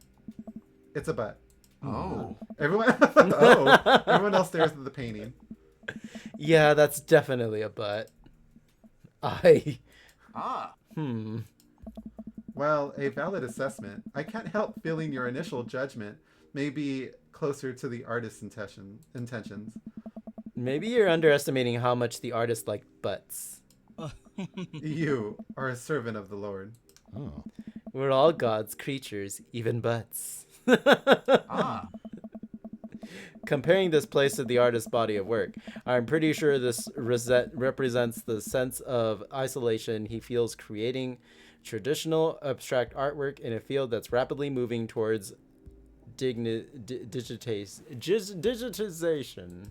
It's a butt. Oh. Everyone else stares at the painting. Yeah, that's definitely a butt. Well, a valid assessment. I can't help feeling your initial judgment may be closer to the artist's intentions. Maybe you're underestimating how much the artist liked butts. You are a servant of the Lord. Oh. We're all God's creatures, even butts. Comparing this place to the artist's body of work, I'm pretty sure this represents the sense of isolation he feels creating traditional abstract artwork in a field that's rapidly moving towards digitization.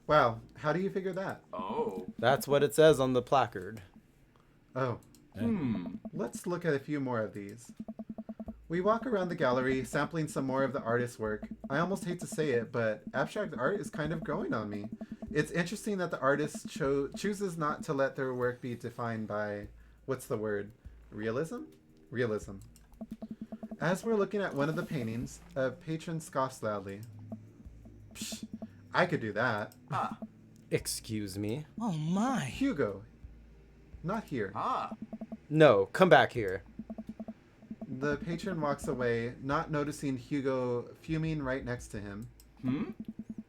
Wow, how do you figure that? Oh. That's what it says on the placard. Oh. Let's look at a few more of these. We walk around the gallery, sampling some more of the artist's work. I almost hate to say it, but abstract art is kind of growing on me. It's interesting that the artist chooses not to let their work be defined by, what's the word? Realism? Realism. As we're looking at one of the paintings, a patron scoffs loudly. Psh, I could do that. Excuse me? Oh my. Hugo. Not here. No, come back here. The patron walks away, not noticing Hugo fuming right next to him.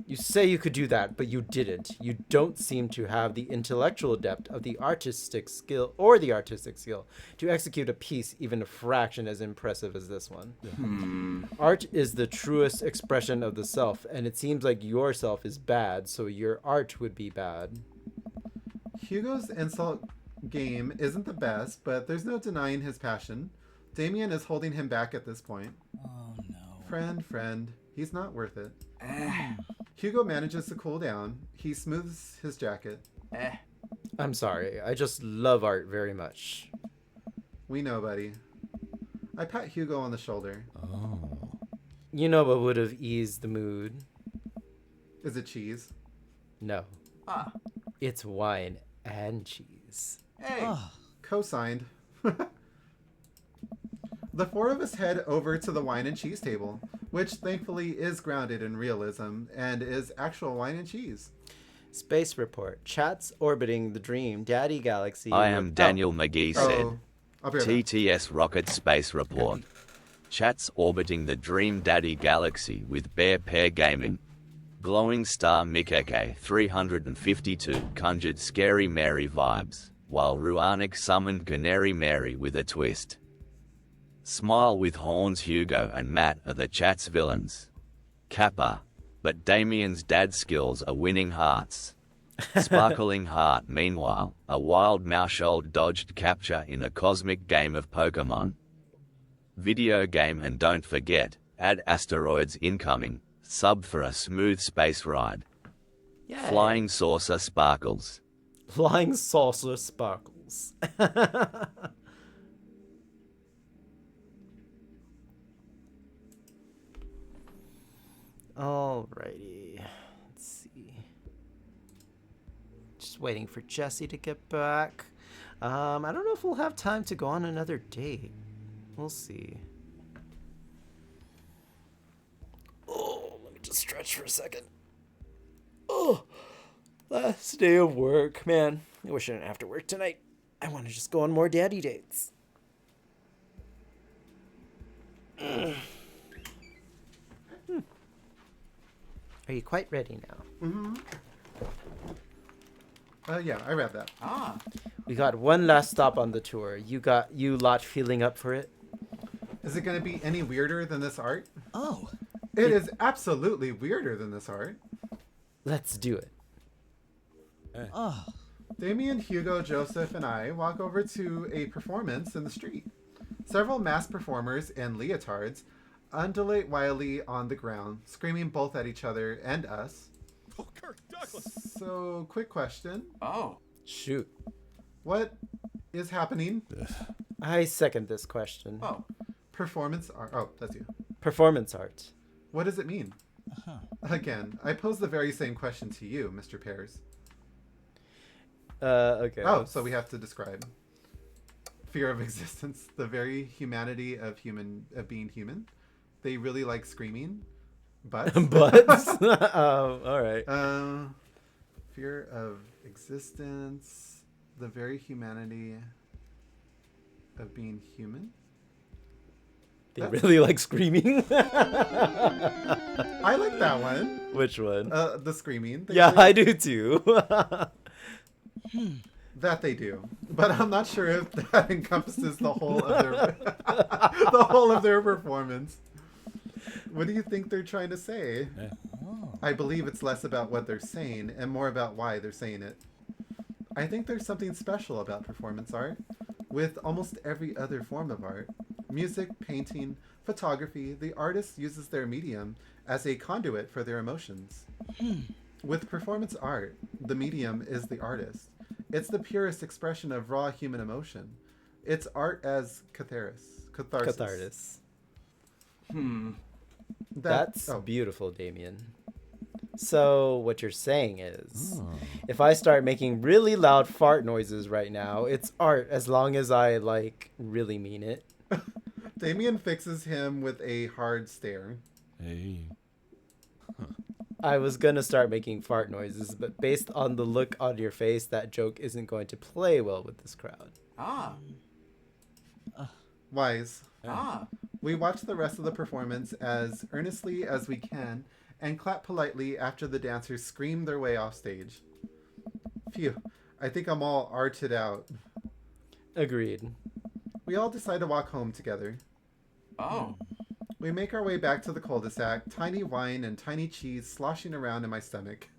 You say you could do that, but you didn't. You don't seem to have the intellectual depth of the artistic skill to execute a piece even a fraction as impressive as this one. Art is the truest expression of the self, and it seems like your self is bad, so your art would be bad. Hugo's insult game isn't the best, but there's no denying his passion. Damien is holding him back at this point. Oh no. Friend, he's not worth it. Hugo manages to cool down. He smooths his jacket. I'm sorry. I just love art very much. We know, buddy. I pat Hugo on the shoulder. Oh. You know what would have eased the mood? Is it cheese? No. Ah. It's wine and cheese. Hey. Oh, Co-signed. The four of us head over to the wine and cheese table, which thankfully is grounded in realism and is actual wine and cheese. Space report. Chats orbiting the DreamDaddy galaxy. I am Daniel McGee said. I'll be right back. TTS Rocket Space Report. Chats orbiting the DreamDaddy galaxy with Bear Pair Gaming. Glowing Star Mikeke 352 conjured Scary Mary vibes, while Ruanik summoned Canary Mary with a twist. Smile with Horns Hugo and Matt are the chat's villains. Kappa. But Damien's dad skills are winning hearts. Sparkling Heart, meanwhile, a wild Maushold dodged capture in a cosmic game of Pokemon. Video game, and don't forget, add asteroids incoming, sub for a smooth space ride. Yay. Flying Saucer Sparkles. Flying Saucer Sparkles. Alrighty. Let's see. Just waiting for Jesse to get back. I don't know if we'll have time to go on another date. We'll see. Oh, let me just stretch for a second. Oh, last day of work. Man, I wish I didn't have to work tonight. I want to just go on more daddy dates. Are you quite ready now? Mm-hmm. Yeah, I read that. Ah. We got one last stop on the tour. You lot feeling up for it? Is it going to be any weirder than this art? Oh. It is absolutely weirder than this art. Let's do it. Oh. Damien, Hugo, Joseph, and I walk over to a performance in the street. Several masked performers in leotards undulate wildly on the ground, screaming both at each other and us. Oh, Kirk Douglas. So, quick question. Oh. Shoot. What is happening? I second this question. Oh. Performance art. Oh, that's you. Performance art. What does it mean? Again, I pose the very same question to you, Mr. Pears. Okay. Oh, so we have to describe fear of existence, the very humanity of being human. They really like screaming. Butts. Butts? All right. Fear of existence, the very humanity of being human. They really like screaming. I like that one. Which one? The screaming. Yeah, I do too. That they do, but I'm not sure if that encompasses the whole of their the whole of their performance. What do you think they're trying to say? I believe it's less about what they're saying and more about why they're saying it. I think there's something special about performance art, with almost every other form of art. Music, painting, photography, the artist uses their medium as a conduit for their emotions. With performance art, the medium is the artist. It's the purest expression of raw human emotion. It's art as catharsis. That's beautiful, Damien. So what you're saying is, if I start making really loud fart noises right now, it's art as long as I, like, really mean it. Damien fixes him with a hard stare. Hey. I was gonna start making fart noises, but based on the look on your face, that joke isn't going to play well with this crowd. Ah. Wise. Ah. We watch the rest of the performance as earnestly as we can and clap politely after the dancers scream their way off stage. Phew, I think I'm all arted out. Agreed. We all decide to walk home together. Oh. We make our way back to the cul-de-sac, tiny wine and tiny cheese sloshing around in my stomach.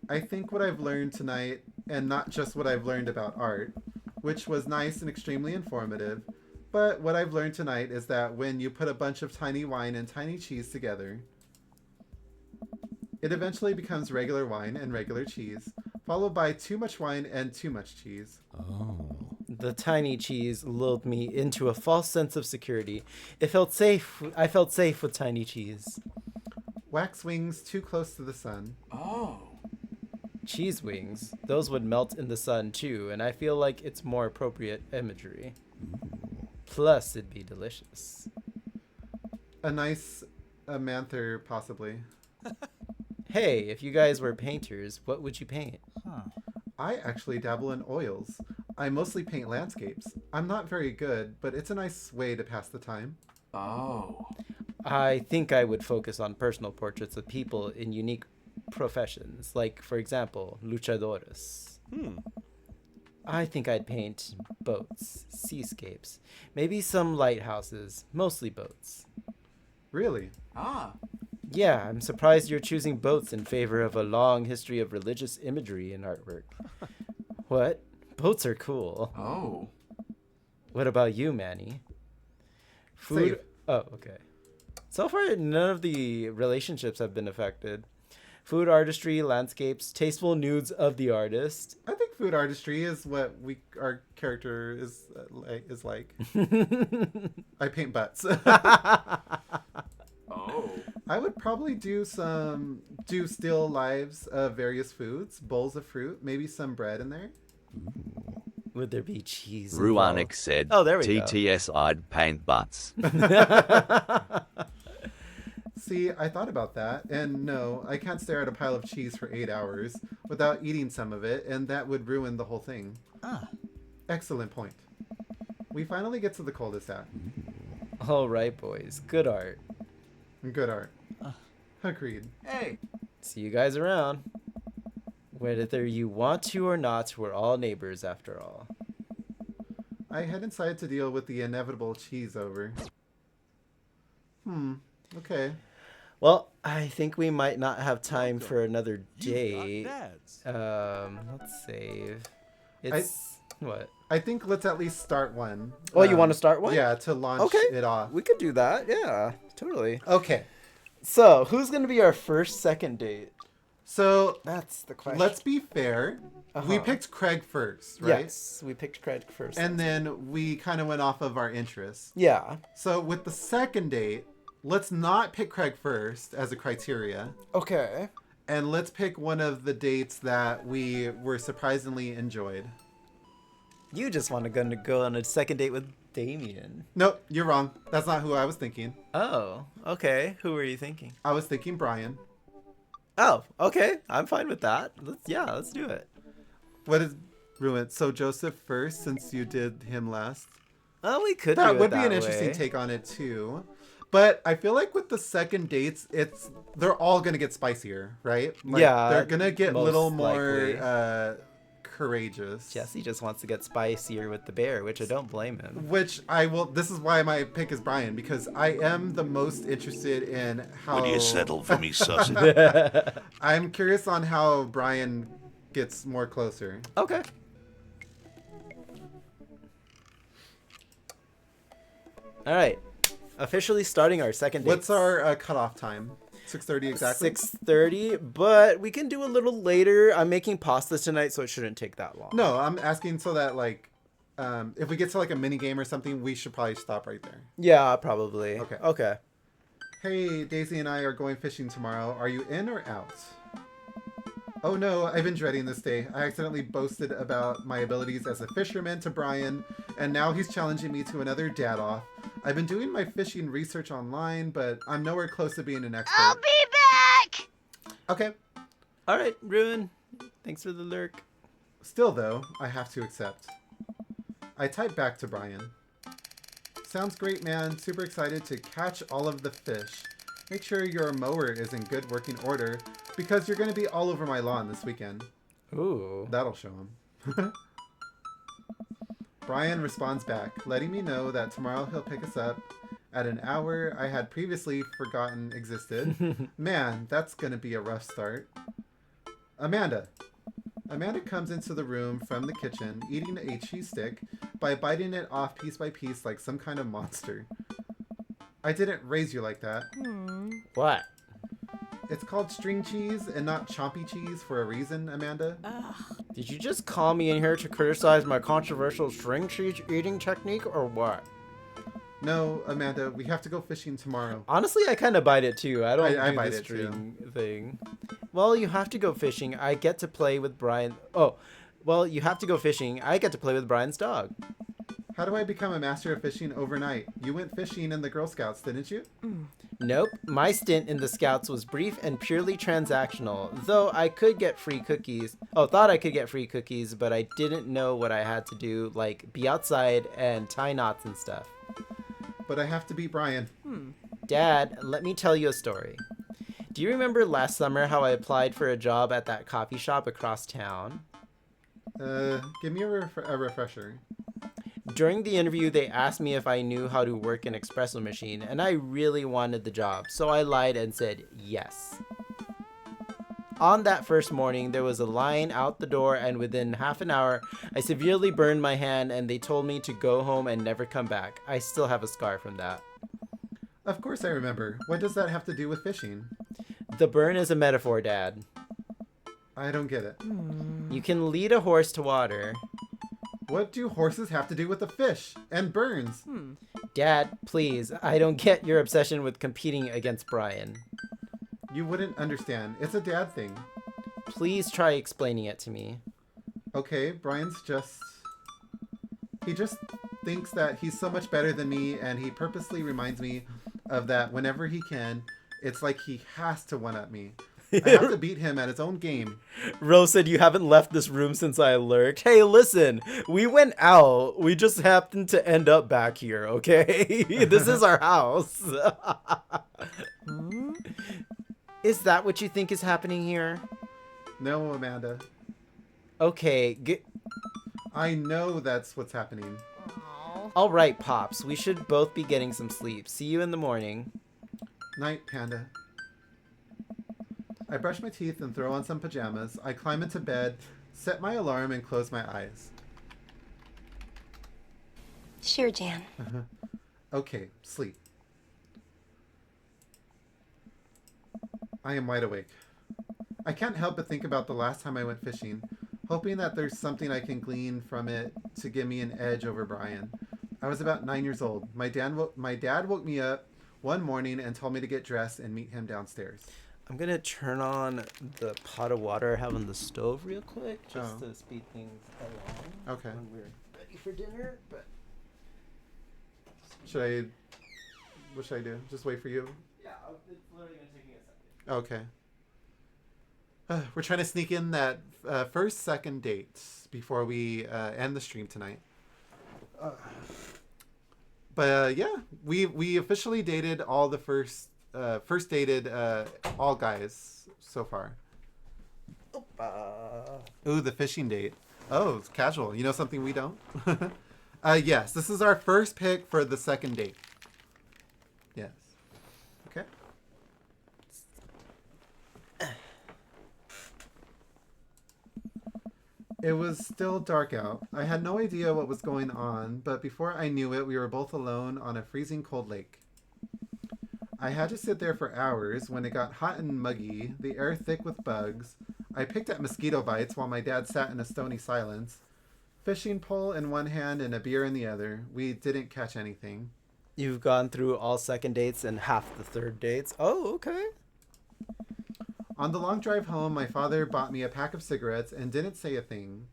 I think what I've learned tonight, and not just what I've learned about art, which was nice and extremely informative, but what I've learned tonight is that when you put a bunch of tiny wine and tiny cheese together, It eventually becomes regular wine and regular cheese, followed by too much wine and too much cheese. Oh. The tiny cheese lulled me into a false sense of security. It felt safe. I felt safe with tiny cheese. Wax wings too close to the sun. Oh. Cheese wings. Those would melt in the sun too, and I feel like it's more appropriate imagery. Plus, it'd be delicious. A nice amanther, possibly. Hey, if you guys were painters, what would you paint? I actually dabble in oils. I mostly paint landscapes. I'm not very good, but it's a nice way to pass the time. Oh. I think I would focus on personal portraits of people in unique professions, like, for example, luchadores. I think I'd paint boats, seascapes, maybe some lighthouses, mostly boats. Really? Ah. Yeah, I'm surprised you're choosing boats in favor of a long history of religious imagery in artwork. What? Boats are cool. Oh. What about you, Manny? Food. Safe. Oh, okay. So far, none of the relationships have been affected. Food artistry, landscapes, tasteful nudes of the artist. I think food artistry is what our character is like. I paint butts. Oh. I would probably do still lives of various foods, bowls of fruit, maybe some bread in there. Would there be cheese? Ruanik said, Oh, there we go. TTS I'd paint butts. See, I thought about that, and no, I can't stare at a pile of cheese for 8 hours without eating some of it, and that would ruin the whole thing. Ah. Excellent point. We finally get to the cul-de-sac. All right, boys. Good art. Good art. Agreed. Hey. See you guys around. Whether you want to or not, we're all neighbors after all. I head inside to deal with the inevitable cheese over. Okay. Well, I think we might not have time for another You've date. got dads. Let's save. It's what? I think let's at least start one. Oh, you want to start one? Yeah, to launch it off. We could do that. Yeah, totally. Okay. So, who's gonna be our first second date? So that's the question. Let's be fair. We picked Craig first, right? Yes, we picked Craig first. And then we kind of went off of our interests. Yeah. So with the second date, let's not pick Craig first as a criteria. Okay. And let's pick one of the dates that we were surprisingly enjoyed. You just want to go on a second date with Damien. Nope, you're wrong. That's not who I was thinking. Oh, okay. Who were you thinking? I was thinking Brian. Oh, okay. I'm fine with that. Let's do it. What is ruined? So Joseph first, since you did him last. Oh, we could. That do would it be an that interesting way. take on it too. But I feel like with the second dates, they're all gonna get spicier, right? Like, Yeah, they're gonna get a most little likely. more courageous. Jesse just wants to get spicier with the bear, which I don't blame him. Which I will. This is why my pick is Brian, because I am the most interested in how. Will you settle for me, sausage? I'm curious on how Brian gets more closer. Okay. All right. Officially starting our second date. What's our cutoff time? 6:30 exactly. 6:30, but we can do a little later. I'm making pasta tonight, so it shouldn't take that long. No, I'm asking so that like, if we get to like a mini game or something, we should probably stop right there. Yeah, probably. Okay. Okay. Hey, Daisy and I are going fishing tomorrow. Are you in or out? Oh no, I've been dreading this day. I accidentally boasted about my abilities as a fisherman to Brian, and now he's challenging me to another dad-off. I've been doing my fishing research online, but I'm nowhere close to being an expert. I'll be back! Okay. All right, Ruin. Thanks for the lurk. Still, though, I have to accept. I type back to Brian. Sounds great, man. Super excited to catch all of the fish. Make sure your mower is in good working order, because you're going to be all over my lawn this weekend. Ooh. That'll show him. Brian responds back, letting me know that tomorrow he'll pick us up at an hour I had previously forgotten existed. Man, that's going to be a rough start. Amanda. Amanda comes into the room from the kitchen, eating a cheese stick by biting it off piece by piece like some kind of monster. I didn't raise you like that. What? It's called string cheese and not chompy cheese for a reason, Amanda. Did you just call me in here to criticize my controversial string cheese eating technique or what? No, Amanda, we have to go fishing tomorrow. Honestly, I kind of bite it too. I don't I do bite the it too. string thing. Well, you have to go fishing. I get to play with Brian. Oh, well, you have to go fishing. I get to play with Brian's dog. How do I become a master of fishing overnight? You went fishing in the Girl Scouts, didn't you? Nope. My stint in the Scouts was brief and purely transactional. Though I could get free cookies. Oh, thought I could get free cookies, but I didn't know what I had to do, like be outside and tie knots and stuff. But I have to beat Brian. Dad, let me tell you a story. Do you remember last summer how I applied for a job at that coffee shop across town? Give me a refresher. During the interview, they asked me if I knew how to work an espresso machine, and I really wanted the job, so I lied and said yes. On that first morning, there was a line out the door, and within half an hour, I severely burned my hand, and they told me to go home and never come back. I still have a scar from that. Of course I remember. What does that have to do with fishing? The burn is a metaphor, Dad. I don't get it. You can lead a horse to water. What do horses have to do with the fish and burns? Dad, please, I don't get your obsession with competing against Brian. You wouldn't understand. It's a dad thing. Please try explaining it to me. Okay, Brian's just... He just thinks that he's so much better than me, and he purposely reminds me of that whenever he can. It's like he has to one-up me. I have to beat him at his own game. Rose said you haven't left this room since I lurked. Hey, listen, we went out. We just happened to end up back here, okay? This is our house. Is that what you think is happening here? No, Amanda. Okay, I know that's what's happening. All right, Pops. We should both be getting some sleep. See you in the morning. Night, Panda. I brush my teeth and throw on some pajamas. I climb into bed, set my alarm, and close my eyes. Sure, Jan. Okay, sleep. I am wide awake. I can't help but think about the last time I went fishing, hoping that there's something I can glean from it to give me an edge over Brian. I was about 9 years old. My dad woke me up one morning and told me to get dressed and meet him downstairs. I'm going to turn on the pot of water I have on the stove real quick, just to speed things along. Okay. When we're ready for dinner, but... What should I do? Just wait for you? Yeah, it's literally going to take me a second. Okay. We're trying to sneak in that first, second dates before we end the stream tonight. But yeah, we officially dated all the first dated all guys so far. Ooh, the fishing date. Oh, it's casual. You know something we don't? Yes, this is our first pick for the second date. Yes. Okay. It was still dark out. I had no idea what was going on, but before I knew it, we were both alone on a freezing cold lake. I had to sit there for hours when it got hot and muggy, the air thick with bugs. I picked at mosquito bites while my dad sat in a stony silence. Fishing pole in one hand and a beer in the other. We didn't catch anything. You've gone through all second dates and half the third dates. Oh, okay. On the long drive home, my father bought me a pack of cigarettes and didn't say a thing.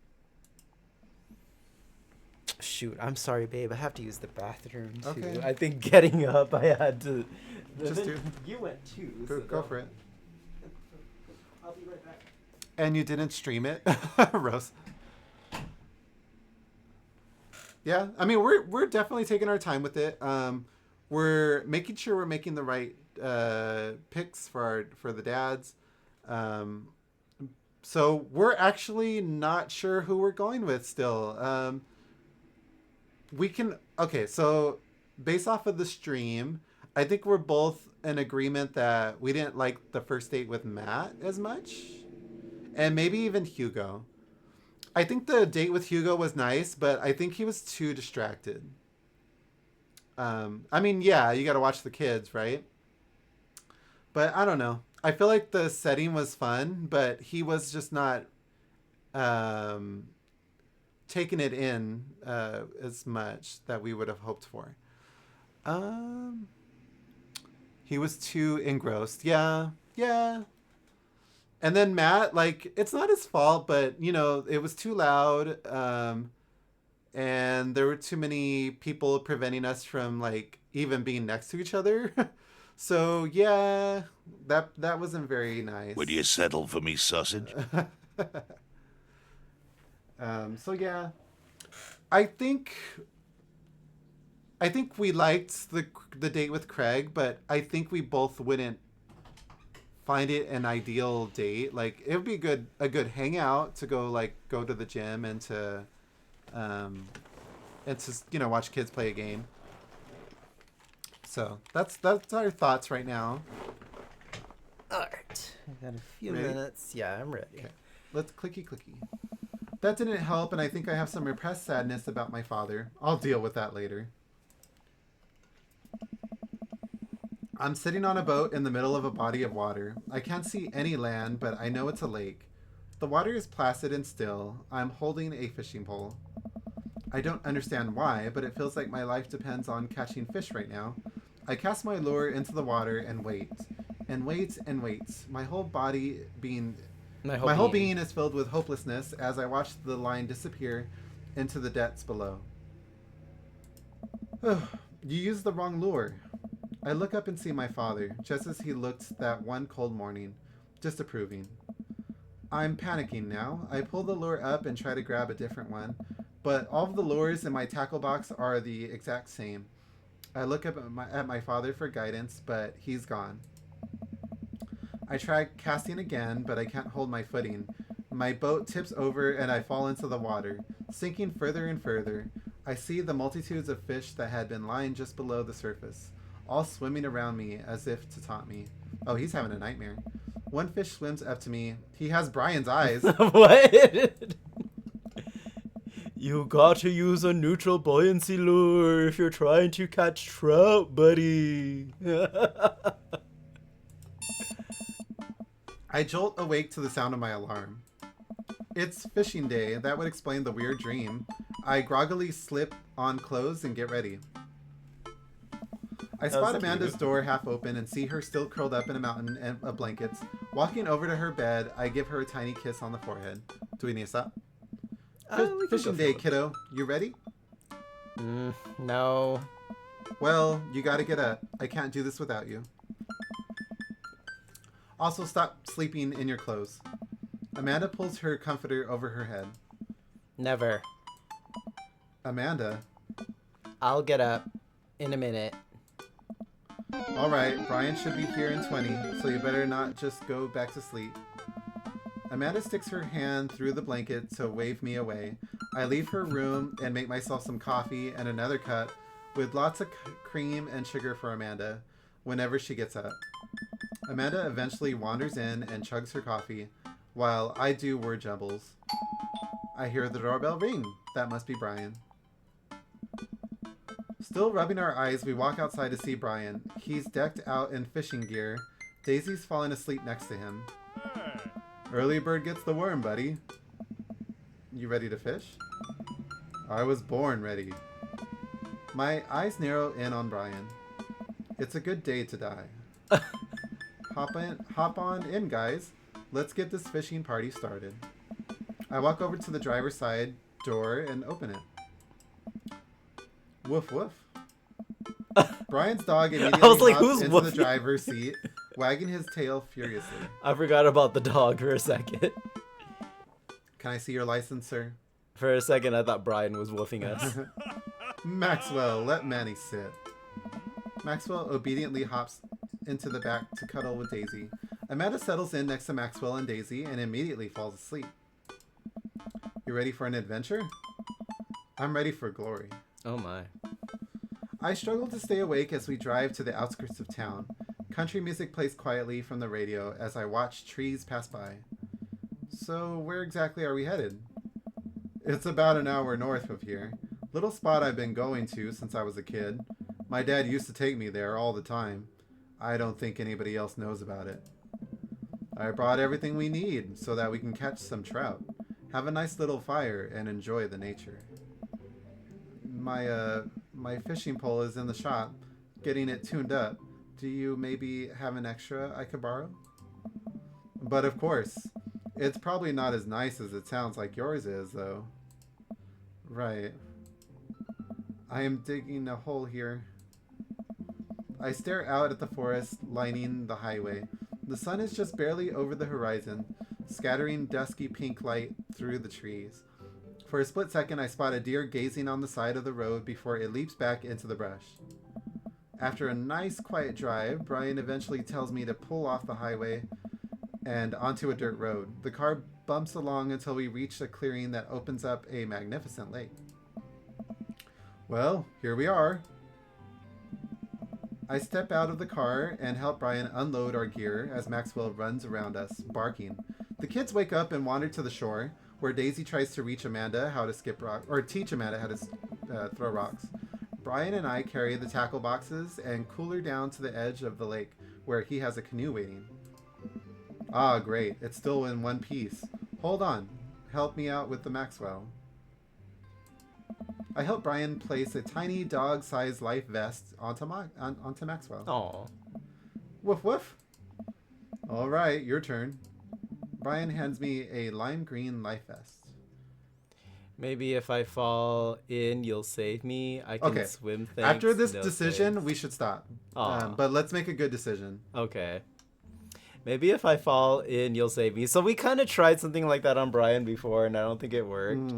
Shoot, I'm sorry, babe. I have to use the bathroom, too. Okay. I think getting up, I had to... Just do. You went, too. Go for it. I'll be right back. And you didn't stream it? Rose. Yeah, I mean, we're definitely taking our time with it. We're making sure we're making the right picks for the dads. So we're actually not sure who we're going with still. Okay, so based off of the stream, I think we're both in agreement that we didn't like the first date with Matt as much. And maybe even Hugo. I think the date with Hugo was nice, but I think he was too distracted. I mean, yeah, you got to watch the kids, right? But I don't know. I feel like the setting was fun, but he was just not taking it in as much that we would have hoped for. He was too engrossed. Yeah. And then Matt, like, it's not his fault, but, you know, it was too loud. And there were too many people preventing us from, like, even being next to each other. So, yeah, that wasn't very nice. Would you settle for me sausage? So, yeah. I think we liked the date with Craig, but I think we both wouldn't find it an ideal date. Like, it would be a good hangout to go to the gym and to you know, watch kids play a game. So that's our thoughts right now. All right, I got a few Ready? minutes. Yeah, I'm ready. Okay. Let's clicky. That didn't help, and I think I have some repressed sadness about my father. I'll deal with that later. I'm sitting on a boat in the middle of a body of water. I can't see any land, but I know it's a lake. The water is placid and still. I'm holding a fishing pole. I don't understand why, but it feels like my life depends on catching fish right now. I cast my lure into the water and wait. And wait and wait. My whole being is filled with hopelessness as I watch the line disappear into the depths below. You used the wrong lure. I look up and see my father, just as he looked that one cold morning, disapproving. I'm panicking now. I pull the lure up and try to grab a different one, but all of the lures in my tackle box are the exact same. I look up at my father for guidance, but he's gone. I try casting again, but I can't hold my footing. My boat tips over and I fall into the water, sinking further and further. I see the multitudes of fish that had been lying just below the surface, all swimming around me as if to taunt me. Oh, he's having a nightmare. One fish swims up to me. He has Brian's eyes. What? You got to use a neutral buoyancy lure if you're trying to catch trout, buddy. I jolt awake to the sound of my alarm. It's fishing day. That would explain the weird dream. I groggily slip on clothes and get ready. I spot Amanda's door half open and see her still curled up in a mountain of blankets. Walking over to her bed, I give her a tiny kiss on the forehead. Do we need to stop? Fishing day, kiddo. You ready? No. Well, you gotta get up. I can't do this without you. Also, stop sleeping in your clothes. Amanda pulls her comforter over her head. Never. Amanda. I'll get up in a minute. Alright, Brian should be here in 20, so you better not just go back to sleep. Amanda sticks her hand through the blanket to wave me away. I leave her room and make myself some coffee and another cup with lots of cream and sugar for Amanda whenever she gets up. Amanda eventually wanders in and chugs her coffee, while I do word jumbles. I hear the doorbell ring. That must be Brian. Still rubbing our eyes, we walk outside to see Brian. He's decked out in fishing gear. Daisy's falling asleep next to him. Early bird gets the worm, buddy. You ready to fish? I was born ready. My eyes narrow in on Brian. It's a good day to die. Hop on in, guys. Let's get this fishing party started. I walk over to the driver's side door and open it. Woof woof. Brian's dog immediately hops into the driver's seat, wagging his tail furiously. I forgot about the dog for a second. Can I see your license, sir? For a second, I thought Brian was woofing us. Maxwell, let Manny sit. Maxwell obediently hops into the back to cuddle with Daisy. Amanda settles in next to Maxwell and Daisy and immediately falls asleep. You ready for an adventure? I'm ready for glory. Oh my. I struggle to stay awake as we drive to the outskirts of town. Country music plays quietly from the radio as I watch trees pass by. So where exactly are we headed? It's about an hour north of here. Little spot I've been going to since I was a kid. My dad used to take me there all the time. I don't think anybody else knows about it. I brought everything we need so that we can catch some trout, have a nice little fire, and enjoy the nature. My fishing pole is in the shop, getting it tuned up. Do you maybe have an extra I could borrow? But of course, it's probably not as nice as it sounds like yours is, though. Right. I am digging a hole here. I stare out at the forest lining the highway. The sun is just barely over the horizon, scattering dusky pink light through the trees. For a split second, I spot a deer gazing on the side of the road before it leaps back into the brush. After a nice quiet drive, Brian eventually tells me to pull off the highway and onto a dirt road. The car bumps along until we reach a clearing that opens up a magnificent lake. Well, here we are. I step out of the car and help Brian unload our gear as Maxwell runs around us, barking. The kids wake up and wander to the shore, where Daisy tries to reach Amanda how to skip rock, or teach Amanda how to throw rocks. Brian and I carry the tackle boxes and cooler down to the edge of the lake, where he has a canoe waiting. Ah, great. It's still in one piece. Hold on. Help me out with the Maxwell. I help Brian place a tiny dog-sized life vest onto Maxwell. Aw. Woof woof. All right, your turn. Brian hands me a lime green life vest. Maybe if I fall in, you'll save me. I can swim things. After this decision, we should stop. But let's make a good decision. Okay. Maybe if I fall in, you'll save me. So we kind of tried something like that on Brian before, and I don't think it worked.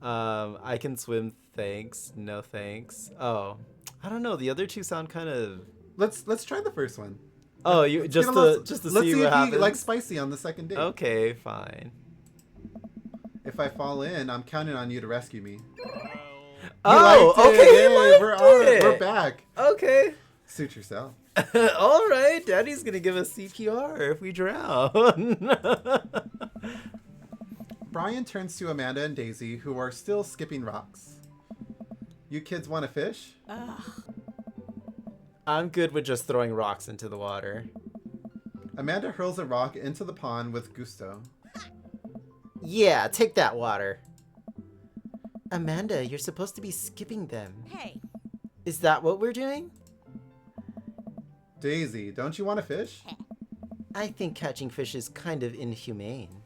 I can swim, thanks. No thanks. Oh, I don't know. The other two sound kind of... Let's try the first one. Oh, you just to see what happens? If you like spicy on the second date. Okay, fine. If I fall in, I'm counting on you to rescue me. Oh, okay. We're back. Okay. Suit yourself. All right, Daddy's gonna give us CPR if we drown. Brian turns to Amanda and Daisy, who are still skipping rocks. You kids want to fish? I'm good with just throwing rocks into the water. Amanda hurls a rock into the pond with gusto. Yeah, take that water. Amanda, you're supposed to be skipping them. Hey. Is that what we're doing? Daisy, don't you want to fish? I think catching fish is kind of inhumane.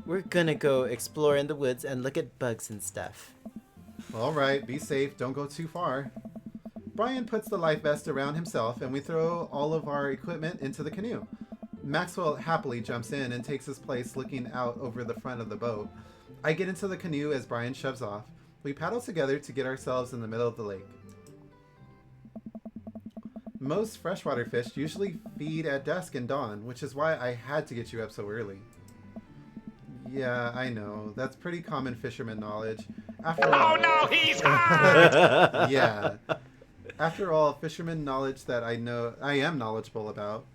We're gonna go explore in the woods and look at bugs and stuff. All right, be safe. Don't go too far. Brian puts the life vest around himself and we throw all of our equipment into the canoe. Maxwell happily jumps in and takes his place looking out over the front of the boat. I get into the canoe as Brian shoves off. We paddle together to get ourselves in the middle of the lake. Most freshwater fish usually feed at dusk and dawn, which is why I had to get you up so early. Yeah, I know. That's pretty common fisherman knowledge. After all... no, he's hot! Yeah. After all, fisherman knowledge that I am knowledgeable about.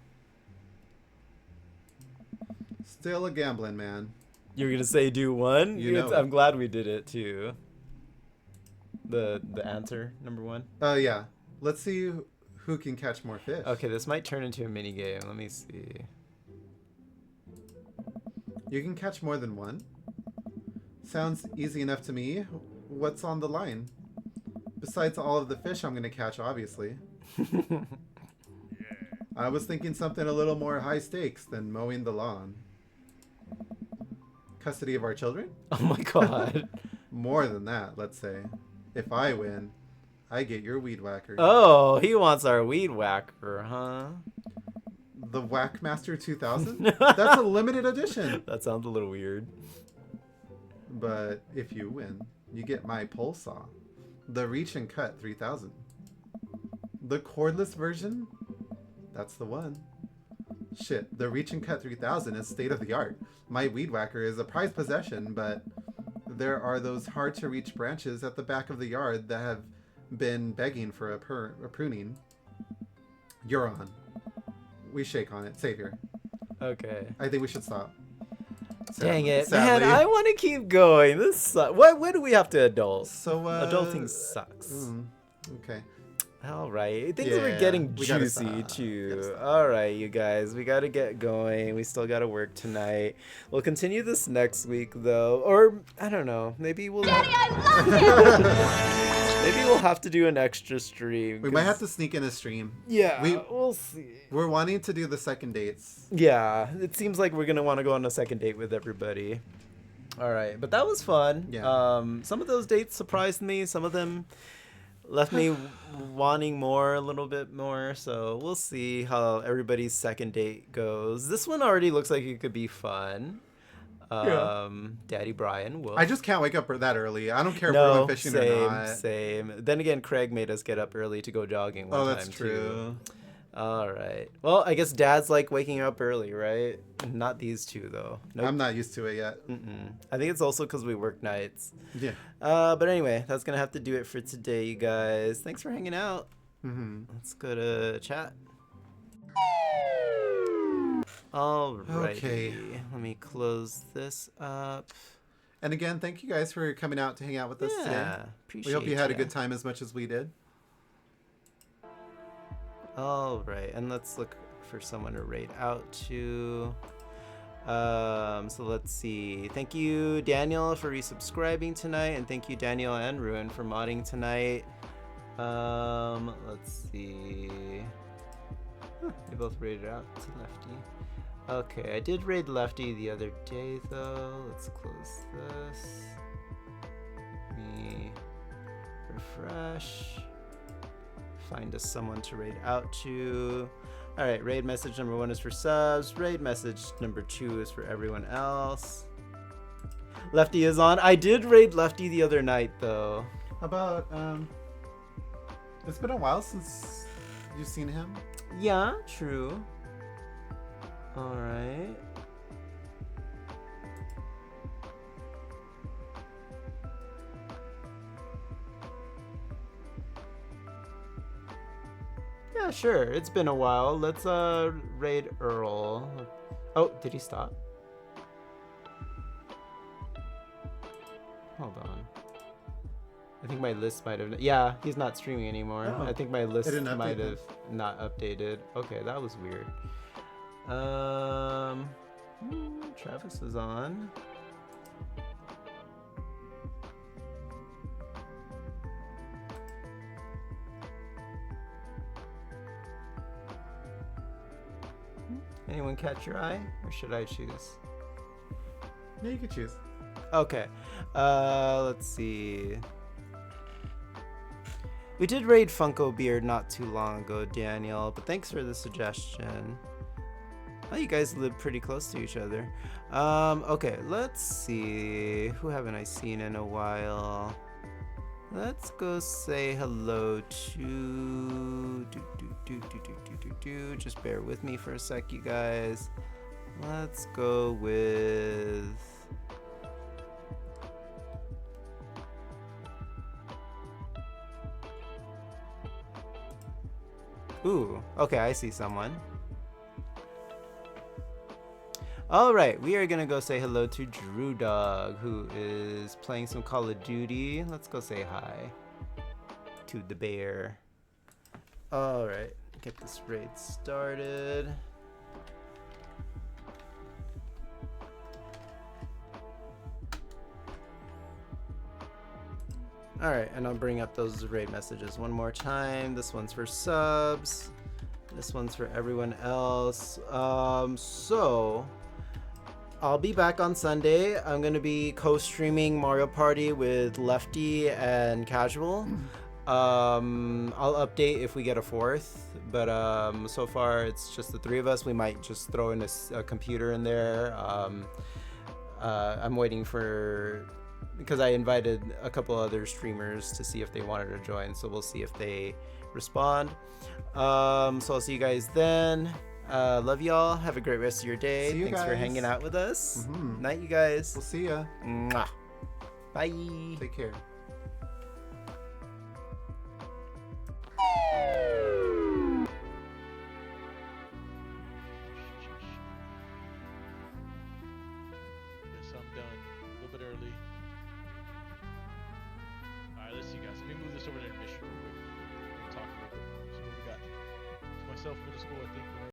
Still a gambling man. You were gonna say do one? You know I'm glad we did it too. The answer, number one? Oh, yeah. Let's see who can catch more fish. Okay, this might turn into a mini game. Let me see. You can catch more than one. Sounds easy enough to me. What's on the line? Besides all of the fish I'm going to catch, obviously. I was thinking something a little more high stakes than mowing the lawn. Custody of our children? Oh my god. More than that, let's say. If I win, I get your weed whacker. Oh, he wants our weed whacker, huh? The Whackmaster 2000? That's a limited edition. That sounds a little weird. But if you win, you get my pole saw. The Reach and Cut 3000. The cordless version? That's the one. Shit, the Reach and Cut 3000 is state of the art. My weed whacker is a prized possession, but there are those hard to reach branches at the back of the yard that have been begging for a pruning. You're on. We shake on it. Savior. Okay. I think we should stop. Dang it, Sadly. man! I want to keep going. This sucks. Why do we have to adult? So adulting sucks. Okay. All right, things are getting we gotta juicy stop. too. All right, you guys, we gotta get going. We still gotta work tonight. We'll continue this next week though, or I don't know. Maybe we'll. Daddy, I love maybe we'll have to do an extra stream. We might have to sneak in a stream. Yeah, we'll see. We're wanting to do the second dates. Yeah, it seems like we're gonna want to go on a second date with everybody. All right, but that was fun. Yeah. Some of those dates surprised me. Some of them left me wanting more, a little bit more. So we'll see how everybody's second date goes. This one already looks like it could be fun. Daddy Brian will. I just can't wake up that early. I don't care if we're going fishing or not. Same. Then again, Craig made us get up early to go jogging one time that's true. too. All right. Well, I guess Dad's like waking up early, right? Not these two though. Nope. I'm not used to it yet. I think it's also because we work nights. Yeah. But anyway, that's gonna have to do it for today, you guys. Thanks for hanging out. Let's go to chat. All right. Okay. Let me close this up. And again, thank you guys for coming out to hang out with us today. We hope appreciate you had a ya. good time as much as we did. All right, and let's look for someone to rate out to. So let's see. Thank you, Daniel, for resubscribing tonight, and thank you, Daniel and Ruin, for modding tonight. Let's see. They both rated out to Lefty. Okay, I did raid Lefty the other day, though. Let's close this. Let me refresh. Find us someone to raid out to. All right, raid message number 1 is for subs. Raid message number 2 is for everyone else. Lefty is on. I did raid Lefty the other night, though. How about, it's been a while since you've seen him. Yeah, true. All right. Yeah, sure. It's been a while. Let's raid Earl. Oh, did he stop? Hold on. I think my list might have. Yeah, he's not streaming anymore. Oh, I think my list it didn't update might then. have not updated. Okay, that was weird. Travis is on. Anyone catch your eye, or should I choose? Yeah, you could choose. Okay. Let's see. We did raid Funko Beard not too long ago, Daniel, but thanks for the suggestion. Oh, you guys live pretty close to each other. Okay, let's see. Who haven't I seen in a while? Let's go say hello to... Just bear with me for a sec, you guys. Let's go with... Ooh, okay, I see someone. All right, we are gonna go say hello to Drew Dog, who is playing some Call of Duty. Let's go say hi to the bear. All right, get this raid started. All right, and I'll bring up those raid messages one more time. This one's for subs. This one's for everyone else. So I'll be back on Sunday. I'm gonna be co-streaming Mario Party with Lefty and Casual. I'll update if we get a fourth, but so far it's just the 3 of us. We might just throw in a computer in there. I'm waiting for, because I invited a couple other streamers to see if they wanted to join, so we'll see if they respond. So I'll see you guys then. Love y'all. Have a great rest of your day. Thanks for hanging out with us. Night, you guys. We'll see ya. Mwah. Bye. Take care. Yes, I'm done. A little bit early. Alright, let's see, guys. Let me move this over to intermission real quick. We'll talk real quick. myself middle school, I think, whenever